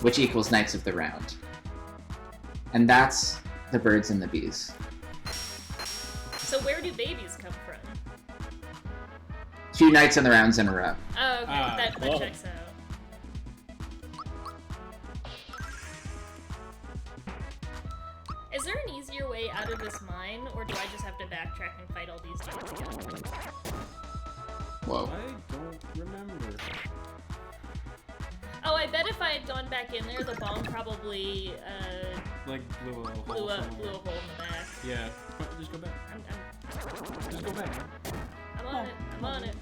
which equals Knights of the Round. And that's the birds and the bees. So where do babies come from? Two Knights in the Rounds in a row. Oh, okay, that whoa. checks out. Is there an easier way out of this mine, or do I just have to backtrack and fight all these dudes again? Whoa. I don't remember. Oh, I bet if I had gone back in there, the bomb probably Like blew a hole blew a somewhere. hole in the back. Yeah. Just go back. Just go back. I'm on it. I'm on it.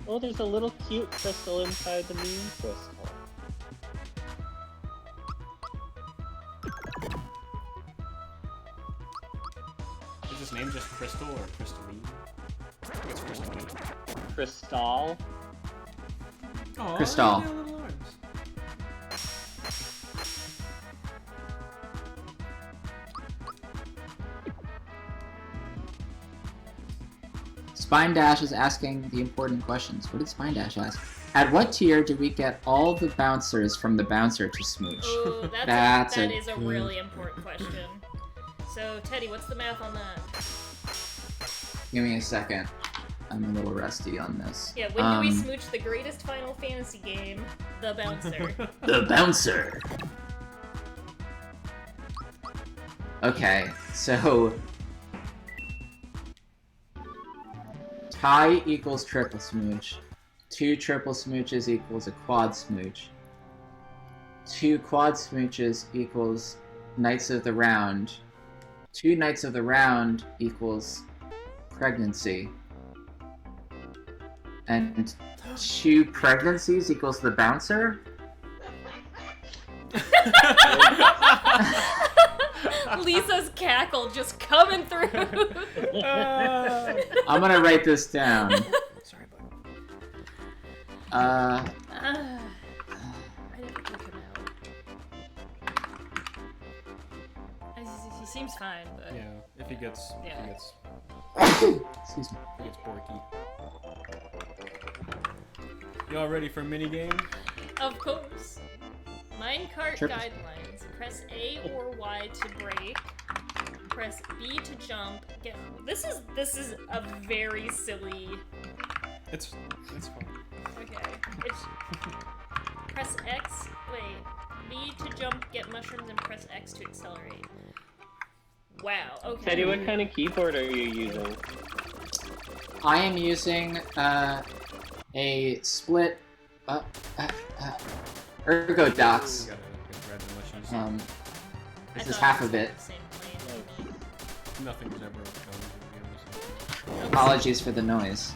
Oh, there's a little cute crystal inside the moon crystal. Is his name just Crystal or Crystalline? I think it's Crystalline. Crystal. Aw, Crystal. they got little arms. Spine Dash is asking the important questions. What did Spine Dash ask? At what tier do we get all the bouncers from the bouncer to smooch? Ooh, that is a really important question. So, Teddy, what's the math on that? Give me a second. I'm a little rusty on this. Yeah, when do we smooch the greatest Final Fantasy game, The Bouncer? The bouncer. Okay, so tie equals triple smooch. 2 triple smooches equals a quad smooch. 2 quad smooches equals Knights of the Round. 2 Knights of the Round equals pregnancy. And 2 pregnancies equals the bouncer? Lisa's cackle just coming through. I'm gonna write this down. Sorry, bud. I didn't kick him out. He seems fine, but Yeah, if he gets, Excuse me. he gets porky. Y'all ready for a mini game? of course. Minecart Triple. guidelines. Press A or Y to break. Press B to jump. This is a very silly. It's fun. Okay. Press X. Wait. B to jump, get mushrooms, and press X to accelerate. Wow. Okay. Teddy, what kind of keyboard are you using? I am using a split Ergo Docs. You gotta grab the mushrooms. I This is thought half it of was it. the same plane. Nothing was ever done to be honest. Apologies for the noise.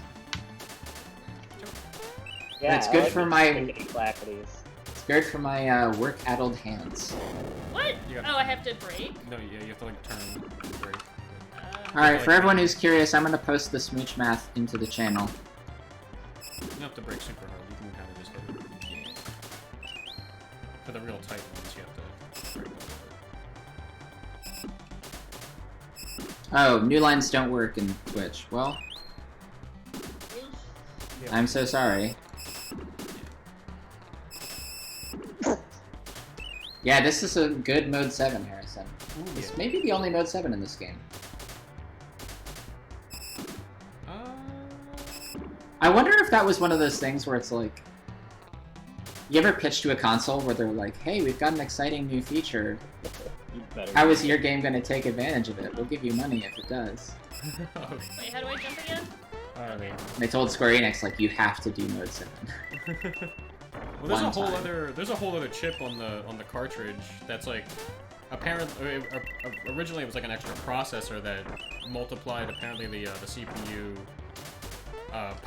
Yeah, it's I good like for the my- clickety clackities. It's good for my work-addled hands. What? You got- Oh, I have to break? No, yeah, you have to like turn and break. Alright, for everyone who's curious, I'm gonna post the smooch math into the channel. You don't have to break super hard. You can kind of just hit it. Yeah. For the real tight ones, you have to break a little bit. Oh, new lines don't work in Twitch. Well, Yeah. I'm so sorry. Yeah, this is a good mode 7, Harrison. This may be the only mode 7 in this game. I wonder if that was one of those things where it's like... You ever pitch to a console where they're like, hey, we've got an exciting new feature. You better. How is your game going to take advantage of it? We'll give you money if it does. Wait, how do I jump again? Alright. And they told Square Enix, like, you have to do mode 7. Well, there's a One whole time. other chip on the cartridge that's like apparently originally it was like an extra processor that multiplied apparently the CPU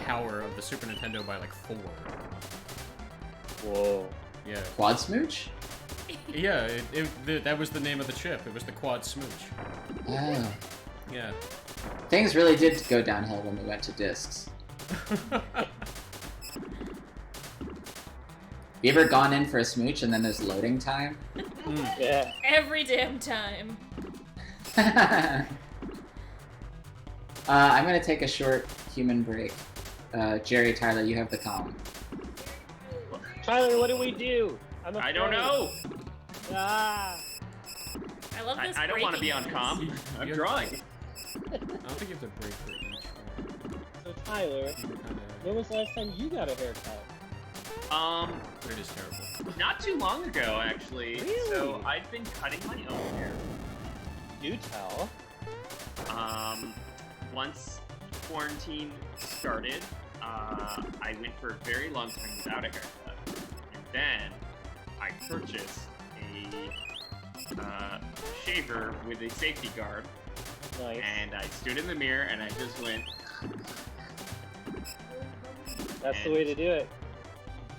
power of the Super Nintendo by like 4. Whoa. Yeah. Quad Smooch? Yeah, that was the name of the chip. It was the Quad Smooch. Oh. Yeah. Things really did go downhill when we went to discs. You ever gone in for a smooch and then there's loading time? Yeah. Every damn time. I'm gonna take a short human break. Jerry, Tyler, you have the comm. Tyler, what do we do? I don't know. Ah. I love this. I don't want to breaking be on news. comm. I'm drawing. I don't think you have to break for each one. So Tyler, You can kinda... when was the last time you got a haircut? They're just terrible. Not too long ago, actually. Really? So I've been cutting my own hair. Do tell. Once quarantine started, I went for a very long time without a haircut, and then I purchased a shaver with a safety guard, Nice. and I stood in the mirror and I just went. That's the way to do it.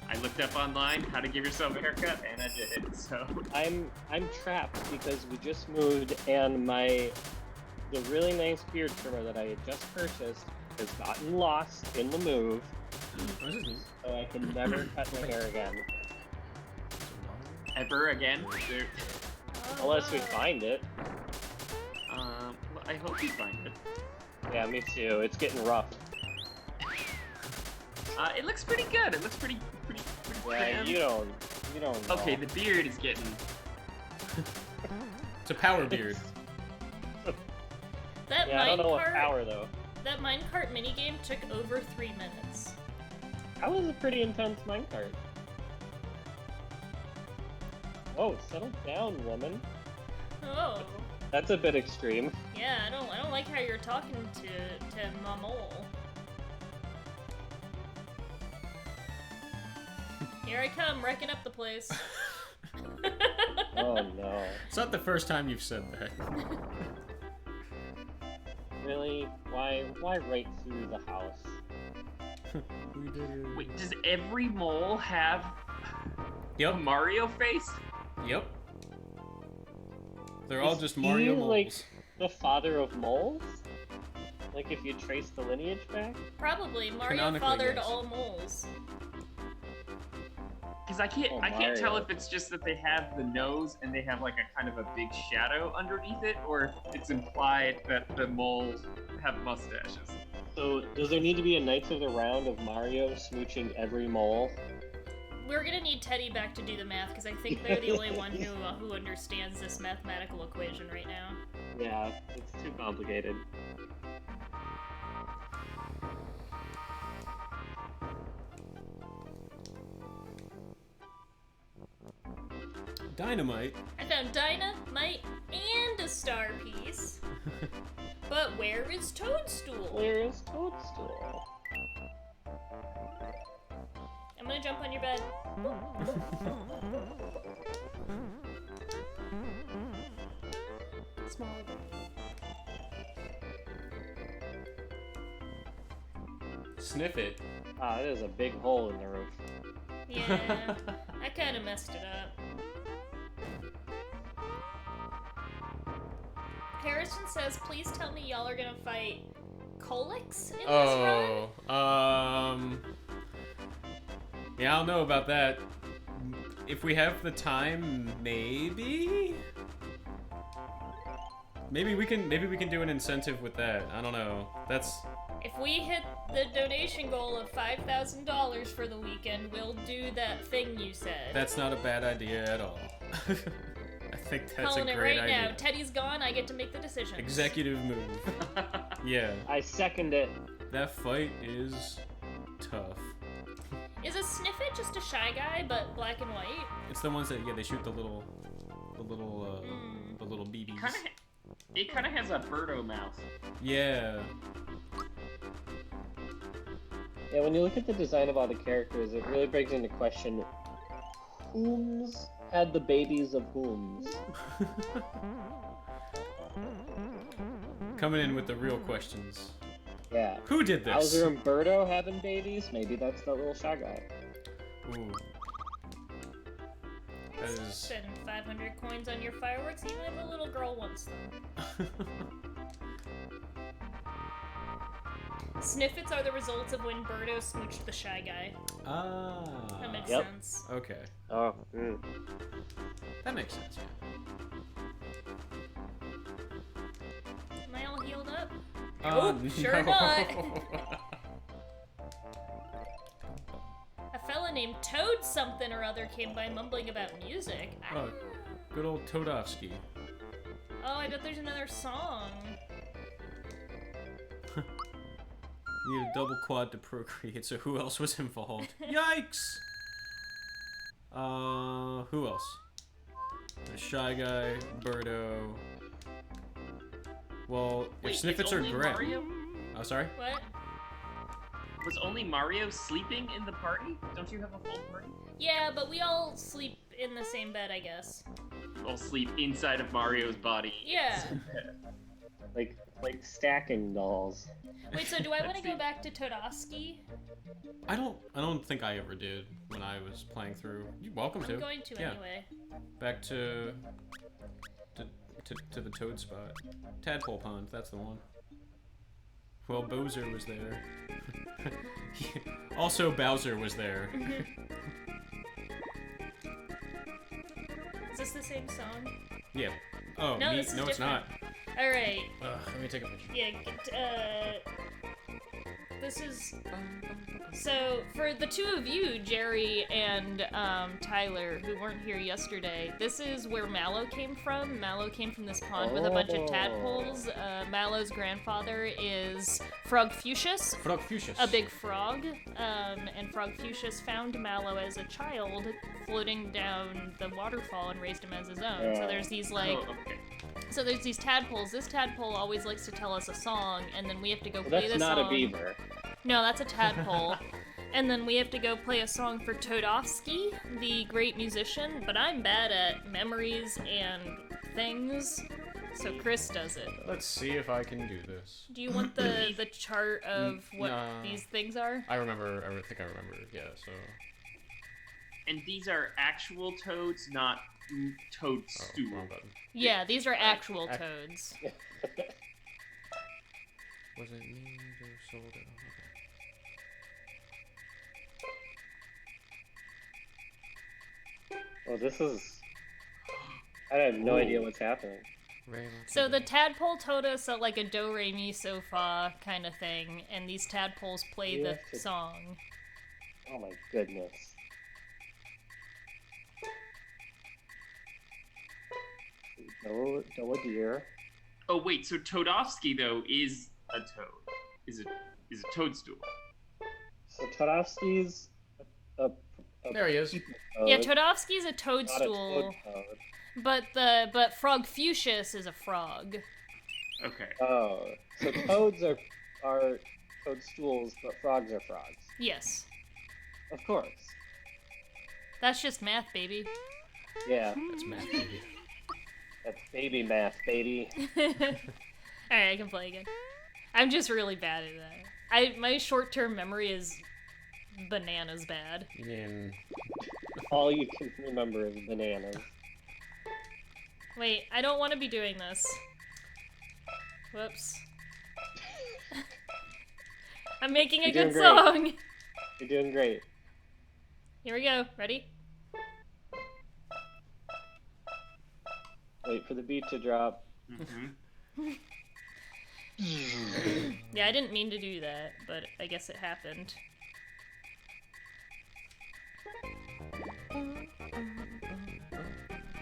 I looked up online how to give yourself a haircut, and I did it. So I'm trapped because we just moved and the really nice beard trimmer that I had just purchased has gotten lost in the move, This is neat. so I can never cut my hair again. Ever again? Unless we find it. Well, I hope you find it. Yeah, me too. It's getting rough. It looks pretty good. It looks pretty Yeah, tan. you don't know. Okay, the beard is getting... It's a power beard. That Yeah, I don't know what minecart, power though. that minecart minigame took over 3 minutes. That was a pretty intense minecart. Whoa, settle down, woman. Oh, That's a bit extreme. yeah, I don't like how you're talking to my mole. Here I come, wrecking up the place. Oh no. It's not the first time you've said that. Really? Why right through the house? We did it. Wait, does every mole have a Yep. Mario face? Yep. They're all Is just he, Mario moles. like, the father of moles? Like if you trace the lineage back? Probably Mario Canonically, fathered yes. all moles. Because I can't Oh, tell Mario. if it's just that they have the nose and they have like a kind of a big shadow underneath it, or if it's implied that the moles have mustaches. So does there need to be a Knights of the Round of Mario smooching every mole? We're gonna need Teddy back to do the math because I think they're the only one who understands this mathematical equation right now. Yeah, it's too complicated. Dynamite. I found dynamite and a star piece. But where is Toadstool? Where is Toadstool? I'm gonna jump on your bed. Smaller bed. Sniff it. Ah, there's a big hole in the roof. Yeah, I kind of messed it up. Harrison says, please tell me y'all are gonna fight Colix in this run? Oh, yeah, I don't know about that. If we have the time, maybe? Maybe we can do an incentive with that. I don't know. That's If we hit the donation goal of $5,000 for the weekend, we'll do that thing you said. that's not a bad idea at all. I think that's Calling a it great right idea. now. Teddy's gone, I get to make the decision. Executive move. Yeah, I second it. that fight is tough. Is a Sniffit just a shy guy, but black and white? It's the ones that they shoot the little BBs. It kind of has a Birdo mouth. Yeah. Yeah, when you look at the design of all the characters, it really brings into question whom's had the babies of whom's. Coming in with the real questions. Yeah. Who did this? Bowser and Birdo having babies? Maybe that's the little shy guy. Ooh. That is. Spend 500 coins on your fireworks, even if a little girl wants them. Sniffits are the results of when Birdo smooched the shy guy. Ah. That makes Yep. sense. Okay. Oh, That makes sense, yeah. Am I all healed up? Oh, Nope, sure not. A fella named Toad something or other came by mumbling about music. Oh, good old Todovsky. Oh, I bet there's another song. You need a double quad to procreate, so who else was involved? Yikes! Who else? The Shy Guy, Birdo. Well, Wait, if Sniffits it's are only gray. Mario? Oh, sorry? What? Was only Mario sleeping in the party? Don't you have a full party? Yeah, but we all sleep in the same bed, I guess. All sleep inside of Mario's body. Yeah. like stacking dolls. Wait, so do I want to go back to Todoski? I don't think I ever did when I was playing through. You're welcome to. I'm going to Yeah. anyway. Back to the Toad spot. Tadpole Pond, that's the one. Well, Bowser was there. Also, Bowser was there. Is this the same song? Yeah. Oh, No, this is no, it's not. All right. Let me take a picture. Yeah. This is. So for the two of you, Jerry and Tyler, who weren't here yesterday, this is where Mallow came from. Mallow came from this pond with a bunch of tadpoles. Mallow's grandfather is Frogfucius. Frogfucius. A big frog. And Frogfucius found Mallow as a child floating down the waterfall and raised him as his own. So there's these like. Oh, okay. So there's these tadpoles. This tadpole always likes to tell us a song, and then we have to go play That's the not song. a beaver. No, that's a tadpole. And then we have to go play a song for Todofsky, the great musician, but I'm bad at memories and things, so Chris does it. Let's see if I can do this. Do you want the chart of what Nah. these things are? I think I remember. Yeah, so... And these are actual toads, not Oh, toadstool. wrong button. Yeah, these are actual toads. Was it me who sold it? Oh, this is. I have no idea what's happening. Okay. So the tadpole told us like a do re mi so fa kind of thing, and these tadpoles play You the have to- song. Oh my goodness. No deer. Oh wait, so Toadofsky though is a toad. Is a toadstool. So Todofsky's a There he is. toad, Yeah, Todofsky's a not a toadstool, toad. but Frogfucius is a frog. Okay. Oh, so toads are toadstools, but frogs are frogs. Yes. Of course. That's just math, baby. Yeah, That's math, baby. that's baby math, baby. Alright, I can play again. I'm just really bad at that. My short-term memory is bananas bad. You mean... All you can remember is bananas. Wait, I don't want to be doing this. Whoops. I'm making a You're good doing great. song. You're doing great. Here we go. Ready? Wait for the beat to drop. Mm-hmm. Yeah, I didn't mean to do that, but I guess it happened.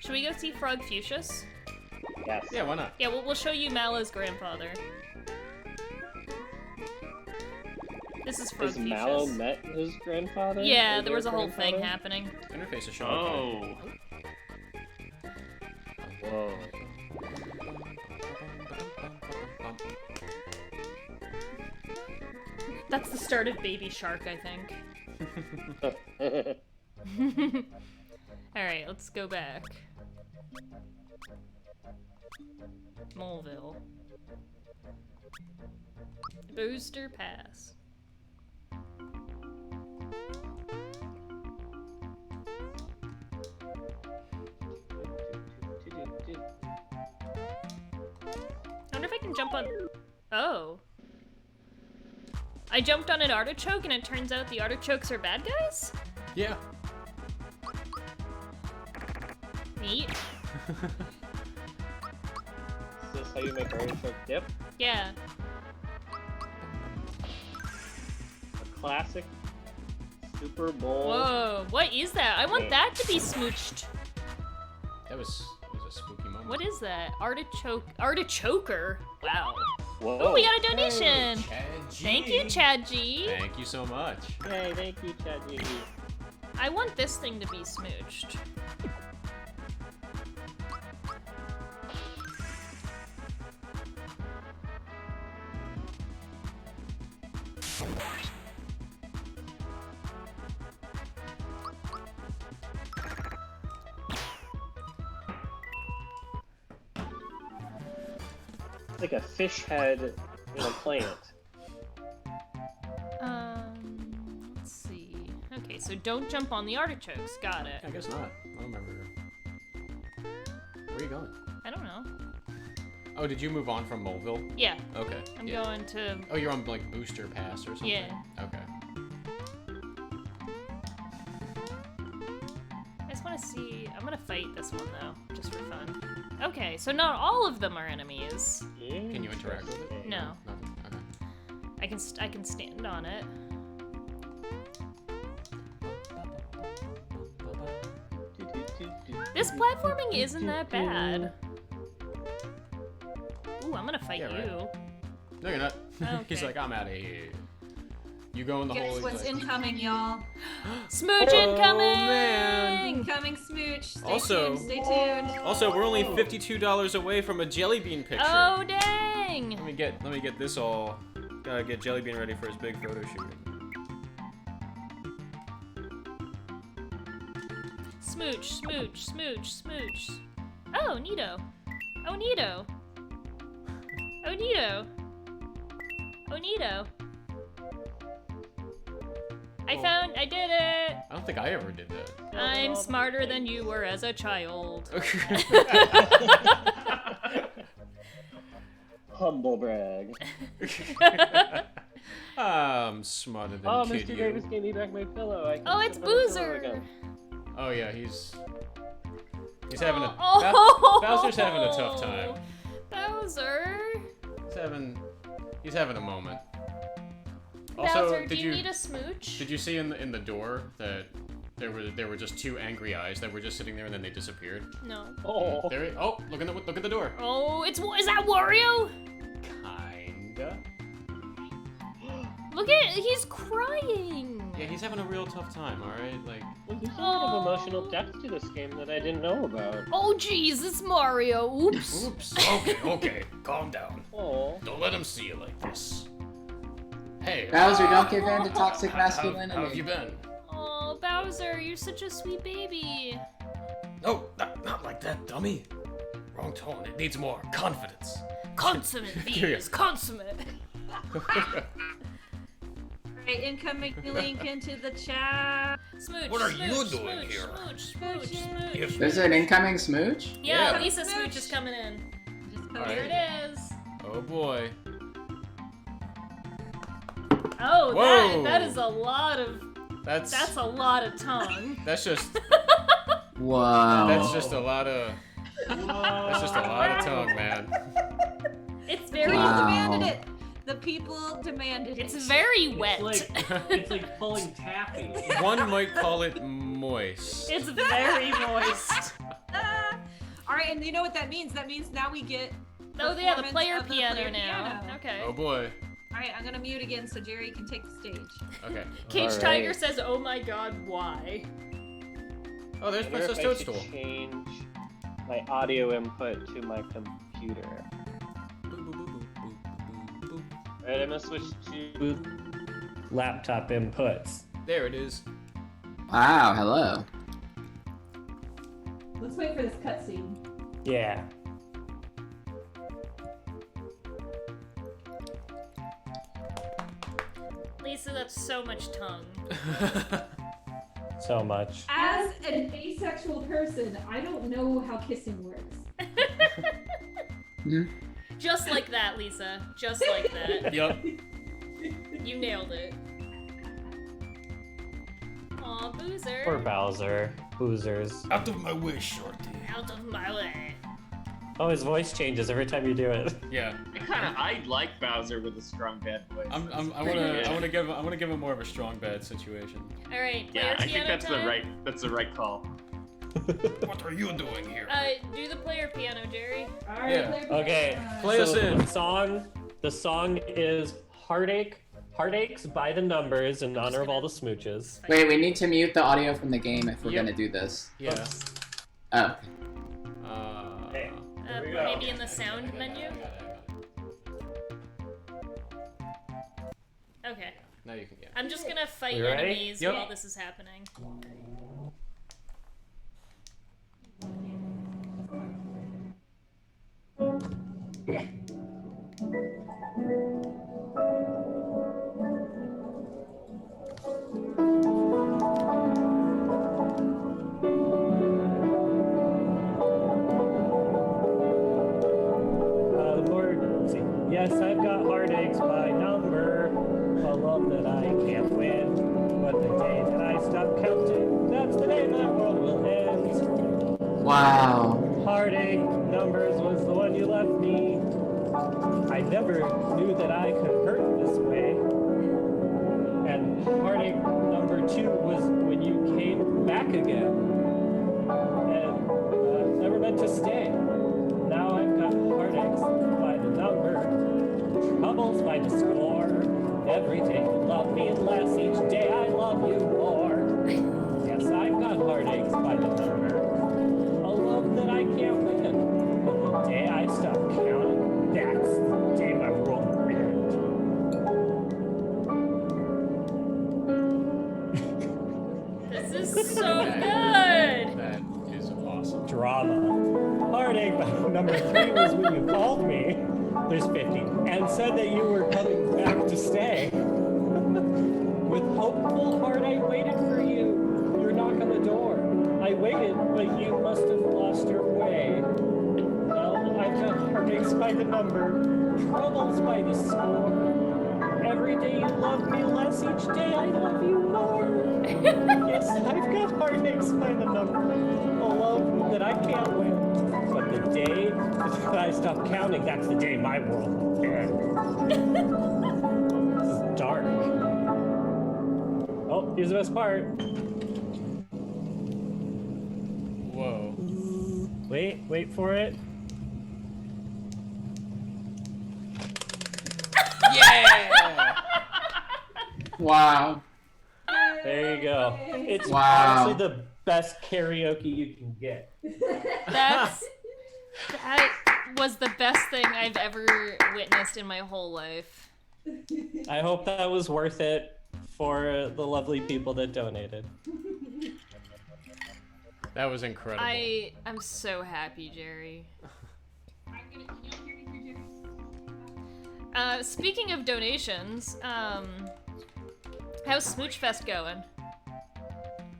Should we go see Frogfucius? Yes. Yeah, why not? Yeah, we'll show you Mallow's grandfather. This is Has Mallow Frogfucius. met his grandfather? Yeah, Or there was a their whole thing grandfather? happening. Interface is showing. Oh. Whoa. That's the start of Baby Shark, I think. Alright, let's go back. Moleville. Booster Pass. I wonder if I can jump on... Oh. I jumped on an artichoke and it turns out the artichokes are bad guys? Yeah. Neat. Is this how you make artichoke dip? Yeah. A classic Super Bowl. Whoa, what is that? I want that to be smooched. That was a spooky moment. What is that? Artichoker? Wow. Whoa. Oh, we got a donation! Chad G. Thank you, Chad G. Thank you so much. Hey, thank you, Chad G. I want this thing to be smooched. It's like a fish head in a plant. Let's see. Okay, so don't jump on the artichokes. Got it. I guess not. I don't remember. Where are you going? I don't know. Oh, did you move on from Moleville? Yeah. Okay. I'm yeah. going to. Oh, you're on like Booster Pass or something? Yeah. Okay. I just want to see. I'm gonna fight this one though, just for fun. Okay, so not all of them are enemies. Can you interact with it? No. Nothing. Okay. I can stand on it. This platforming isn't that bad. Ooh, I'm gonna fight Yeah, you. right. No, you're not. He's Okay. like, I'm out of here. You go in the hole. Guess he's what's like, incoming, y'all? Smooch Oh, incoming! man. Incoming smooch. Stay Also- tuned. Stay tuned. Also, we're only $52 away from a jelly bean picture. Oh dang! Let me get this all. Gotta get Jelly Bean ready for his big photo shoot. Smooch, smooch, smooch, smooch. Oh, neato. Oh, neato. Oh, neato. Oh, neato. I did it! I don't think I ever did that. I'm smarter than you were as a child. Humble brag. I'm smarter than Oh, kid Mr. you. Davis gave me back my pillow. I can Oh, it's sit on the pillow Boozer! again. Oh yeah, he's having a Oh. Bowser's having a tough time. Bowser! He's having a moment. Bowser, do you need a smooch? Did you see in the door that there were just two angry eyes that were just sitting there and then they disappeared? No. Oh. Look at the door. Oh, is that Wario? Kinda. Look at, he's crying. Yeah, he's having a real tough time. All right, like. Well, there's a lot of emotional depth to this game that I didn't know about. Oh, jeez, it's Mario. Oops. Oops. Okay, calm down. Oh. Don't let him see you like this. Hey. Bowser, don't give in to toxic How masculinity. have you been? Oh, Bowser, you're such a sweet baby. No, not like that, dummy. Wrong tone. It needs more confidence. Consummate, Venus, consummate. Alright, incoming link into the chat. Smooch, What are smooch, you doing smooch, here? Smooch, smooch, smooch. There's an incoming smooch? Yeah, Yeah. Lisa Smooch is coming in. Just All Here right. it is. Oh boy. Oh, Whoa. that is a lot of, That's that's a lot of tongue. that's just Wow. that's just a lot of tongue, man. It's very, Wow. demanded it. The people demanded it. it's very wet. It's like pulling taffy. One might call it moist. It's very moist. Alright, and you know what that means? That means now we get. Oh, yeah, the performance player of the piano player now. piano. Okay. Oh boy. Alright, I'm gonna mute again so Jerry can take the stage. Okay. Cage All Tiger right. says, "Oh my God, why?" Oh, there's I wonder Princess if I should Toadstool. change my audio input to my computer. Alright, I'm gonna switch to Laptop inputs. There it is. Wow, hello. Let's wait for this cutscene. Yeah. Lisa, that's so much tongue. So much. As an asexual person, I don't know how kissing works. Hmm? Just like that, Lisa. Just like that. Yup. You nailed it. Aw, Boozer. Poor Bowser. Boozers. Out of my way, shorty. Out of my way. Oh, his voice changes every time you do it. Yeah. I like Bowser with a strong bad voice. I wanna give him more of a strong bad situation. All right, Yeah, player I think piano that's time. the right call. What are you doing here? Do the player piano, Jerry. Alright, Yeah. Okay. Play us in. The song is Heartaches by the Numbers in honor of all the smooches. Wait, we need to mute the audio from the game if we're Yep. gonna do this. Yeah. Oh. Hey. we go. Maybe in the sound menu. Okay. Now you can get. I'm just gonna fight You ready? enemies Yep. while this is happening. Wow. Heartache numbers was the one you left me. I never knew that I could hurt this way. And heartache number 2 was when you came back again. And never meant to stay. Now I've got heartaches by the number, troubles by the score. Every day you love me less, each day I love you more. Yes, I've got heartaches by the number, a love that I can't win. But the day I stop counting, that's the day my world will end. This is so good. That is awesome. Drama. Heartache by number 3 was when you called me. There's 50. And said that you were coming back to stay. With hopeful heart, I waited for you. Your knock on the door. I waited, but you must have lost your way. Well, I've got heartaches by the number, troubles by the score. Every day you love me less, each day I love you more. Yes, I've got heartaches by the number, a love that I can't win. But the day that I stop counting, that's the day my world will end. This is dark. Oh, here's the best part. Whoa. Wait for it. Yeah! Wow. There you go. It's Wow. honestly the best karaoke you can get. That was the best thing I've ever witnessed in my whole life. I hope that was worth it for the lovely people that donated. That was incredible. I'm so happy, Jerry. Speaking of donations, how's Smoochfest going?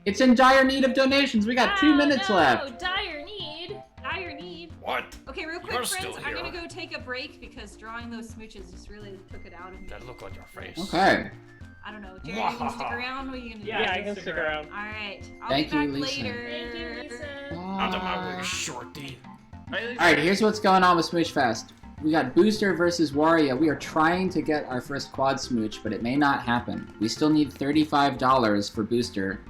It's in dire need of donations. We got 2 minutes left. Dire need. Dire need. What? Okay, real quick, You're friends. still I'm here. gonna go take a break because drawing those smooches just really took it out of me. That look on your face. Okay. I don't know. Jerry, you gonna stick around? What are you gonna do? Yeah, I can stick around. All right. I'll Thank be you, back Lisa. later. Thank you, Lisa. Out of my way, shorty. Alright, here's what's going on with Smoochfest. We got Booster versus Waria. We are trying to get our first quad smooch, but it may not happen. We still need $35 for Booster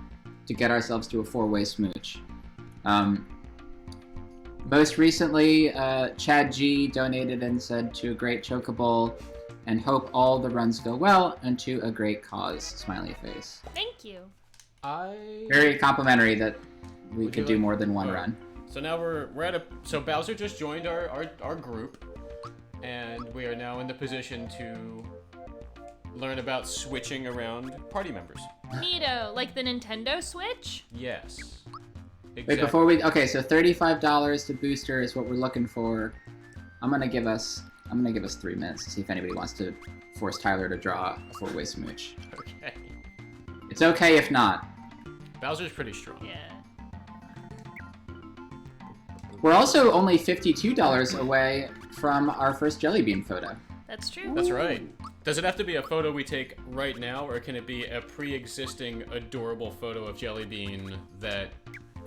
to get ourselves to a 4-way smooch. Most recently, Chad G donated and said to a great Chocobowl and hope all the runs go well and to a great cause, smiley face. Thank you. Very complimentary that we Would could you do like- more than one oh. run. So now we're at a. So Bowser just joined our group, and we are now in the position to learn about switching around party members. Neato, like the Nintendo Switch? Yes. Wait, Exactly. before we... Okay, so $35 to Booster is what we're looking for. I'm gonna give us 3 minutes to see if anybody wants to force Tyler to draw a 4-way smooch. Okay. It's okay if not. Bowser's pretty strong. Yeah. We're also only $52 away from our first Jelly Bean photo. That's true. That's right. Does it have to be a photo we take right now, or can it be a pre-existing adorable photo of Jelly Bean that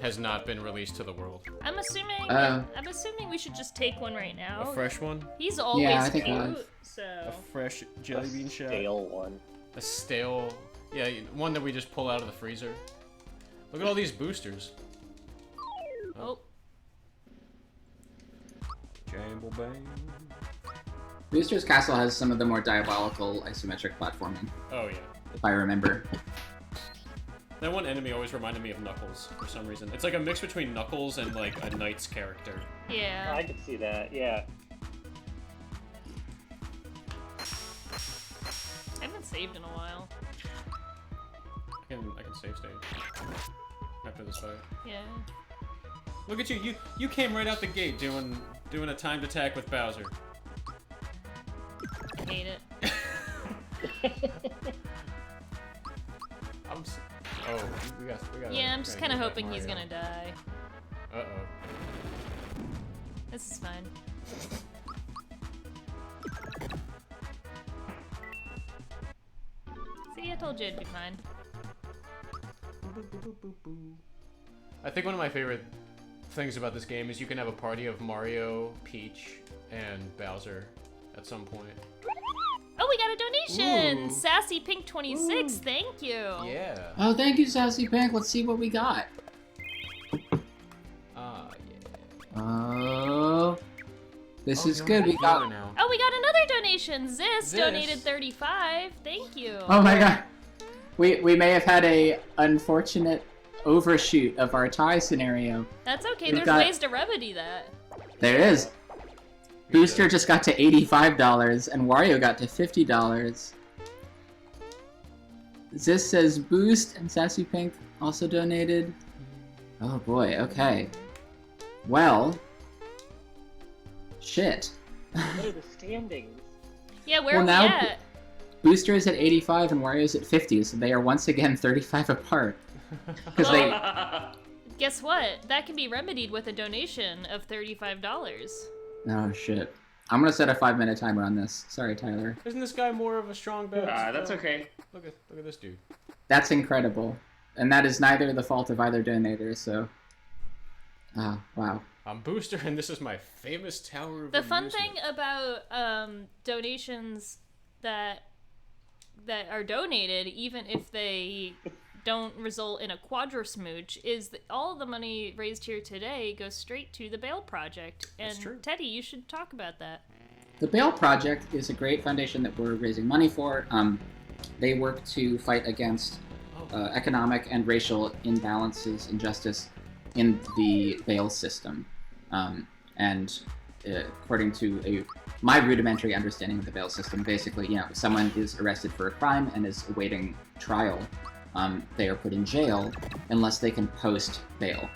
has not been released to the world? I'm assuming we should just take one right now. A fresh one? He's always I think cute, I've- so A fresh Jelly Bean shot? Stale one. A stale... Yeah, one that we just pull out of the freezer. Look at all these boosters. oh. Jamble bang. Booster's Castle has some of the more diabolical isometric platforming, Oh, yeah. if I remember. That one enemy always reminded me of Knuckles for some reason. It's like a mix between Knuckles and like a Knight's character. Yeah. I could see that, yeah. I haven't saved in a while. I can save stage after this fight. Yeah. Look at you! You came right out the gate doing a timed attack with Bowser. I hate it. Oh, we got. Yeah, I'm just kind of hoping he's gonna die. Uh-oh. This is fine. See, I told you it'd be fine. I think one of my favorite things about this game is you can have a party of Mario, Peach, and Bowser at some point. Oh, we got a donation! Ooh. Sassy Pink 26, thank you. Yeah. Oh, thank you, Sassy Pink. Let's see what we got. Yeah. Oh, this is no, good. We got. now. Oh, we got another donation. Ziz Ziz. donated 35. Thank you. Oh my god. We may have had a unfortunate overshoot of our tie scenario. That's okay. We've There's got- ways to remedy that. There is. Booster just got to $85 and Wario got to $50. This says Boost and Sassy Pink also donated. Oh boy, okay. Well, shit. What are the standings? Yeah, where Well, are now- we at? Booster is at 85 and Wario is at 50, so they are once again 35 apart. Because they. Guess what? That can be remedied with a donation of $35. Oh shit. I'm gonna set a 5-minute timer on this. Sorry, Tyler. Isn't this guy more of a strong bet? That's okay. Look at this dude. That's incredible. And that is neither the fault of either donator, so. Ah, wow. I'm Booster, and this is my famous tower of The fun amusement. thing about donations that are donated, even if they don't result in a quadra smooch, is that all of the money raised here today goes straight to the Bail Project. And That's true. Teddy, you should talk about that. The Bail Project is a great foundation that we're raising money for. They work to fight against economic and racial imbalances, injustice in the bail system. According to my rudimentary understanding of the bail system, basically, if someone is arrested for a crime and is awaiting trial, they are put in jail unless they can post bail,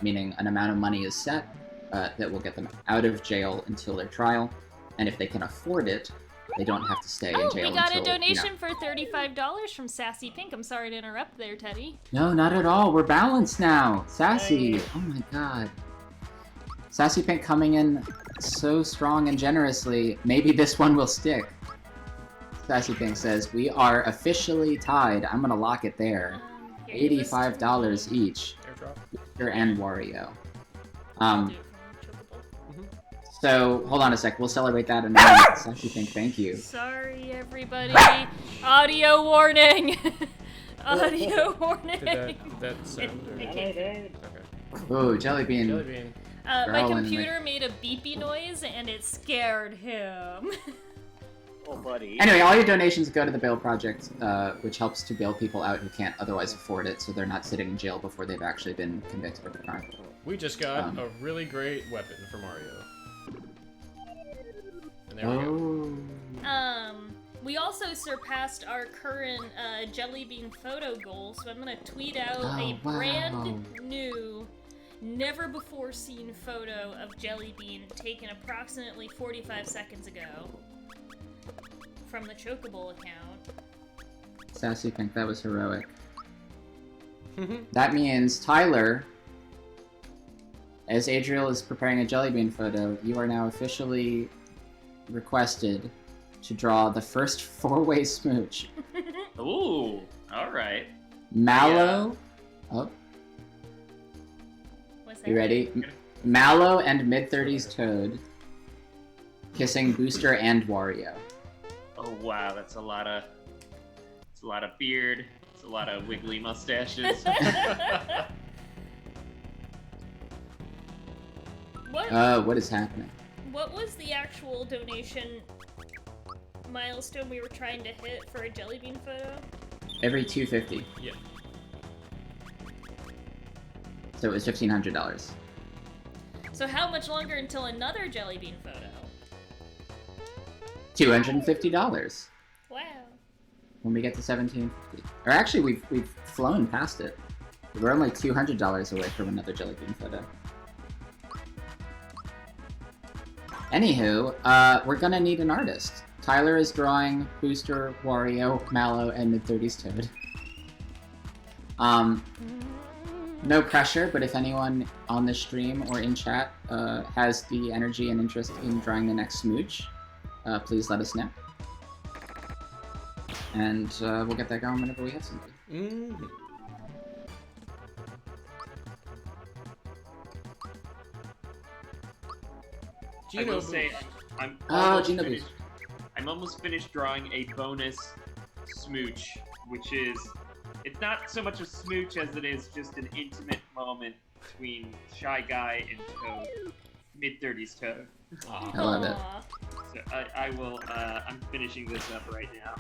meaning an amount of money is set that will get them out of jail until their trial, and if they can afford it, they don't have to stay in jail We got until, a donation for $35 from Sassy Pink. I'm sorry to interrupt there, Teddy. No, not at all. We're balanced now. Sassy. Oh my god. Sassy Pink coming in so strong and generously. Maybe this one will stick. Sassy Pink says, we are officially tied. I'm gonna lock it there. Here, you listen to $85 me. each. Airdrop. Booster and Wario. I'll do it from Chocobowl. So, hold on a sec. We'll celebrate that in a minute. Sassy Pink, thank you. Sorry, everybody. Audio warning. Audio warning. Did that sound? Or... Okay. Okay. Ooh, Jelly Bean. Jelly bean. My Growling computer made a beepy noise and it scared him. Oh, buddy. Anyway, all your donations go to the Bail Project, which helps to bail people out who can't otherwise afford it, so they're not sitting in jail before they've actually been convicted of a crime. We just got a really great weapon for Mario. And there we go. We also surpassed our current Jelly Bean photo goal, so I'm gonna tweet out a brand new, never before seen photo of Jelly Bean taken approximately 45 seconds ago from the Chocobowl account. Sassy Pink, that was heroic. That means, Tyler, as Adriel is preparing a Jelly Bean photo, you are now officially requested to draw the first 4-way smooch. Ooh, all right. Mallow. Oh, What's that? you ready? Mallow and mid-30s Toad kissing Booster and Wario. Oh wow, that's a lot of beard. It's a lot of wiggly mustaches. What is happening? What was the actual donation milestone we were trying to hit for a Jelly Bean photo? Every $250. Yeah. So it was $1,500. So how much longer until another Jelly Bean photo? $250 Wow. when we get to $1,750. Or actually, we've flown past it. We're only $200 away from another Jelly Bean photo. Anywho, we're gonna need an artist. Tyler is drawing Booster, Wario, Mallow, and mid-30s Toad. No pressure, but if anyone on the stream or in chat has the energy and interest in drawing the next smooch, please let us know. And we'll get that going whenever we have somebody. I will Geno say boost. I'm Oh, almost Geno finished. boost. I'm almost finished drawing a bonus smooch, which is it's not so much a smooch as it is just an intimate moment between Shy Guy and Toad, mid-30s Toad. I love it. Aw. So I will. I'm finishing this up right now.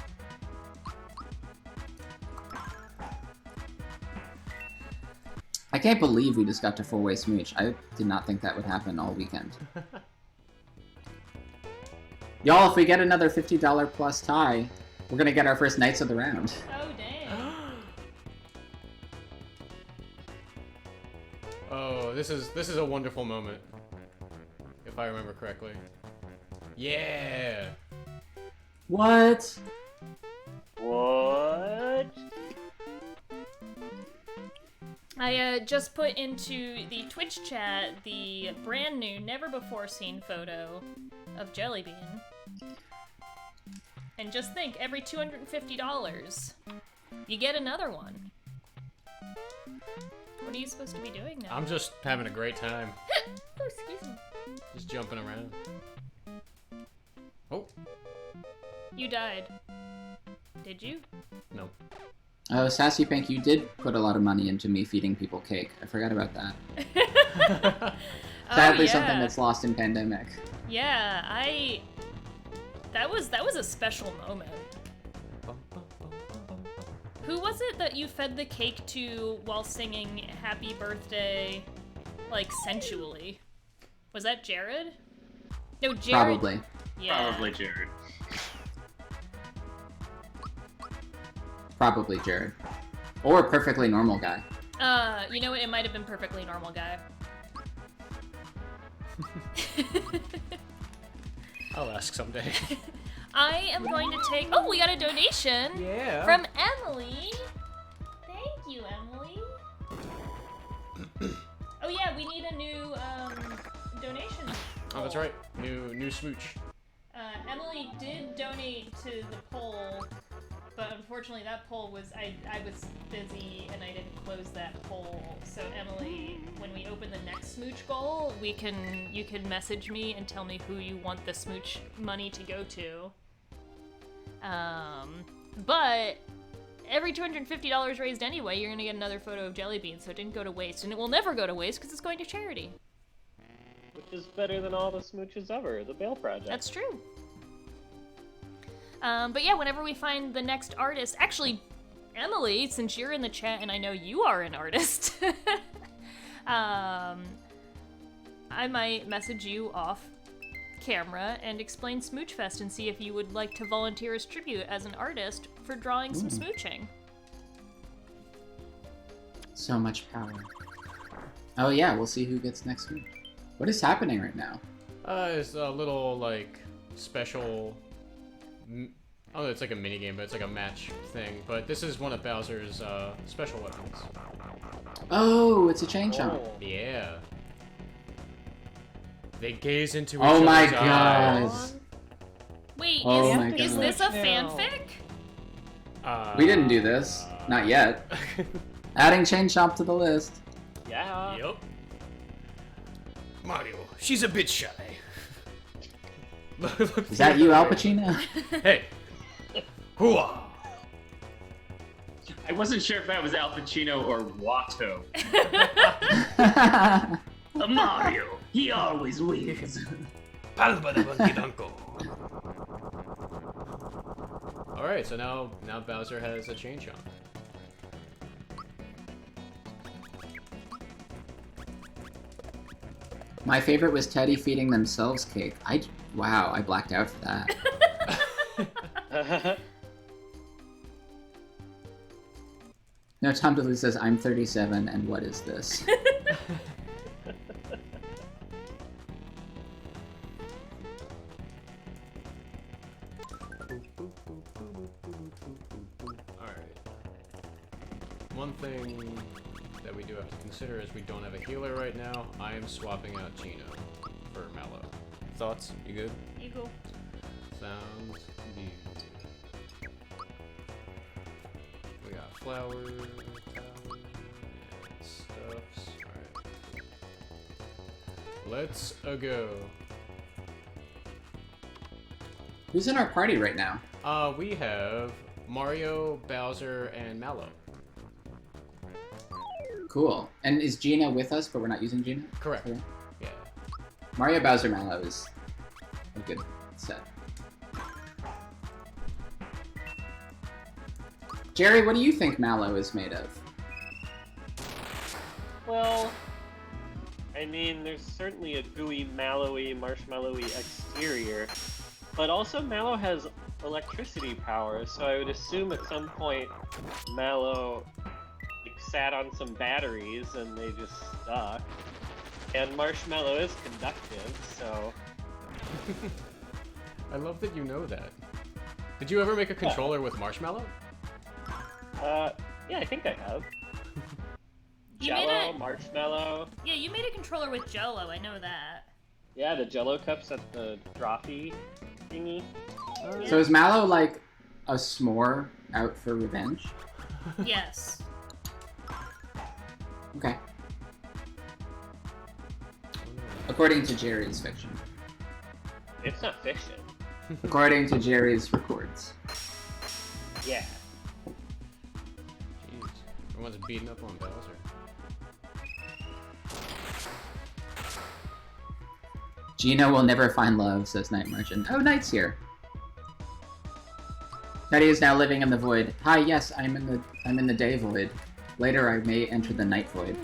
I can't believe we just got to four-way smooch. I did not think that would happen all weekend. Y'all, if we get another $50 plus tie, we're gonna get our first Knights of the Round. Oh, dang. Oh, this is a wonderful moment. If I remember correctly. Yeah. What? What? I just put into the Twitch chat the brand new, never before seen photo of Jellybean. And just think, every $250, you get another one. What are you supposed to be doing now? I'm just having a great time. Oh, excuse me. Just jumping around. Oh, You died. Did you? no. Oh, Sassy Pink, you did put a lot of money into me feeding people cake. I forgot about that. Sadly, yeah. something that's lost in pandemic. Yeah, that was a special moment. Who was it that you fed the cake to while singing Happy Birthday, like, sensually? Was that Jared? No, Jared. Probably. Yeah. Probably Jared. Probably Jared. Or a perfectly normal guy. You know what? It might have been Perfectly Normal Guy. I'll ask someday. I am going to take. Oh, we got a donation. Yeah. From Emily. Thank you, Emily. Oh yeah, we need a new donation. Oh, that's right. New smooch. Emily did donate to the poll, but unfortunately that poll was I was busy and I didn't close that poll. So Emily, when we open the next smooch goal, you can message me and tell me who you want the smooch money to go to. But every $250 raised anyway, you're gonna get another photo of Jellybean, so it didn't go to waste, and it will never go to waste because it's going to charity. Which is better than all the smooches ever, the Bale Project. That's true. But yeah, whenever we find the next artist, actually, Emily, since you're in the chat and I know you are an artist, I might message you off camera and explain Smoochfest and see if you would like to volunteer as tribute as an artist for drawing some smooching. So much power. Oh yeah, we'll see who gets next week. What is happening right now? It's a little, like, special... Oh, it's like a mini game, but it's like a match thing. But this is one of Bowser's special weapons. Oh, it's a chain chomp. Yeah. They gaze into each Oh my other's eyes. god. Wait, Oh my is God. this a fanfic? We didn't do this. Not yet. Adding chain chomp to the list. Yeah. Yup. Mario, she's a bit shy. Is that you, Al Pacino? Hey. Hooah. I wasn't sure if that was Al Pacino or Watto. Mario, he always wins. Alright, so now Bowser has a chain chomp. My favorite was Teddy feeding themselves cake. Wow, I blacked out for that. No, Tom Duluth says, I'm 37, and what is this? Alright. One thing that we do have to consider is we don't have a healer right now. I am swapping out Geno for Mallow. Thoughts? You good? You go. Sounds good. We got flowers, towers, and stuffs. Alright. Let's go. Who's in our party right now? We have Mario, Bowser, and Mallow. Cool. And is Gina with us, but we're not using Gina? Correct. Okay. Yeah. Mario, Bowser, Mallow is a good set. Jerry, what do you think Mallow is made of? Well, I mean, there's certainly a gooey, mallowy, marshmallowy exterior, but also Mallow has electricity power, so I would assume at some point Mallow sat on some batteries and they just stuck. And Marshmallow is conductive, so... I love that you know that. Did you ever make a controller with Marshmallow? Yeah, I think I have. You Jello, made Marshmallow. Yeah, you made a controller with Jello, I know that. Yeah, the Jello cups at the Drophy thingy. Yeah. So is Mallow like a s'more out for revenge? Yes. Okay. According to Jerry's fiction. It's not fiction. According to Jerry's records. Yeah. Jeez. Everyone's beating up on Bowser. Gino will never find love, says Night Merchant. Oh, Night's here. Teddy is now living in the void. Hi, yes, I'm in the day void. Later I may enter the night void.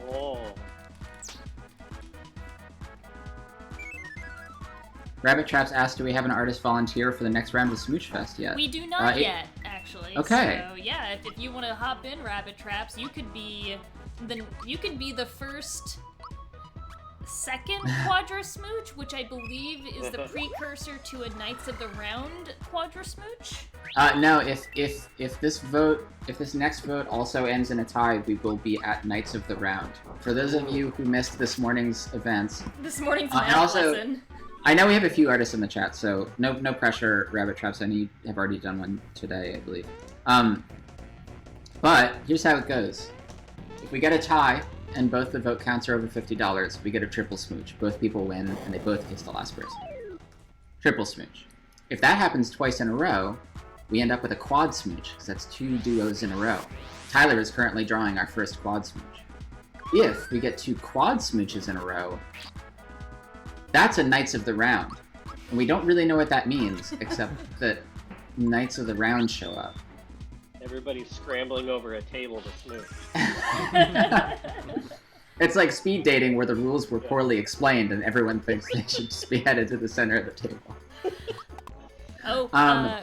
Oh. Rabbit Traps asked, do we have an artist volunteer for the next round of Smooch Fest yet? We do not yet, actually. Okay. So yeah, if you want to hop in, Rabbit Traps, you could be the first second Quadra Smooch, which I believe is the precursor to a Knights of the Round Quadra Smooch. No, if this next vote also ends in a tie, we will be at Knights of the Round. For those of you who missed this morning's events, This morning's and math also, lesson. I know we have a few artists in the chat, so no pressure, Rabbit Traps. I know you have already done one today, I believe. But here's how it goes: if we get a tie and both the vote counts are over $50, we get a triple smooch. Both people win, and they both kiss the last person. Triple smooch. If that happens twice in a row, we end up with a quad smooch, because that's 2 duos in a row. Tyler is currently drawing our first quad smooch. If we get 2 quad smooches in a row, that's a Knights of the Round. And we don't really know what that means, except that Knights of the Round show up. Everybody's scrambling over a table to smooch. It's like speed dating where the rules were poorly explained and everyone thinks they should just be headed to the center of the table. Oh,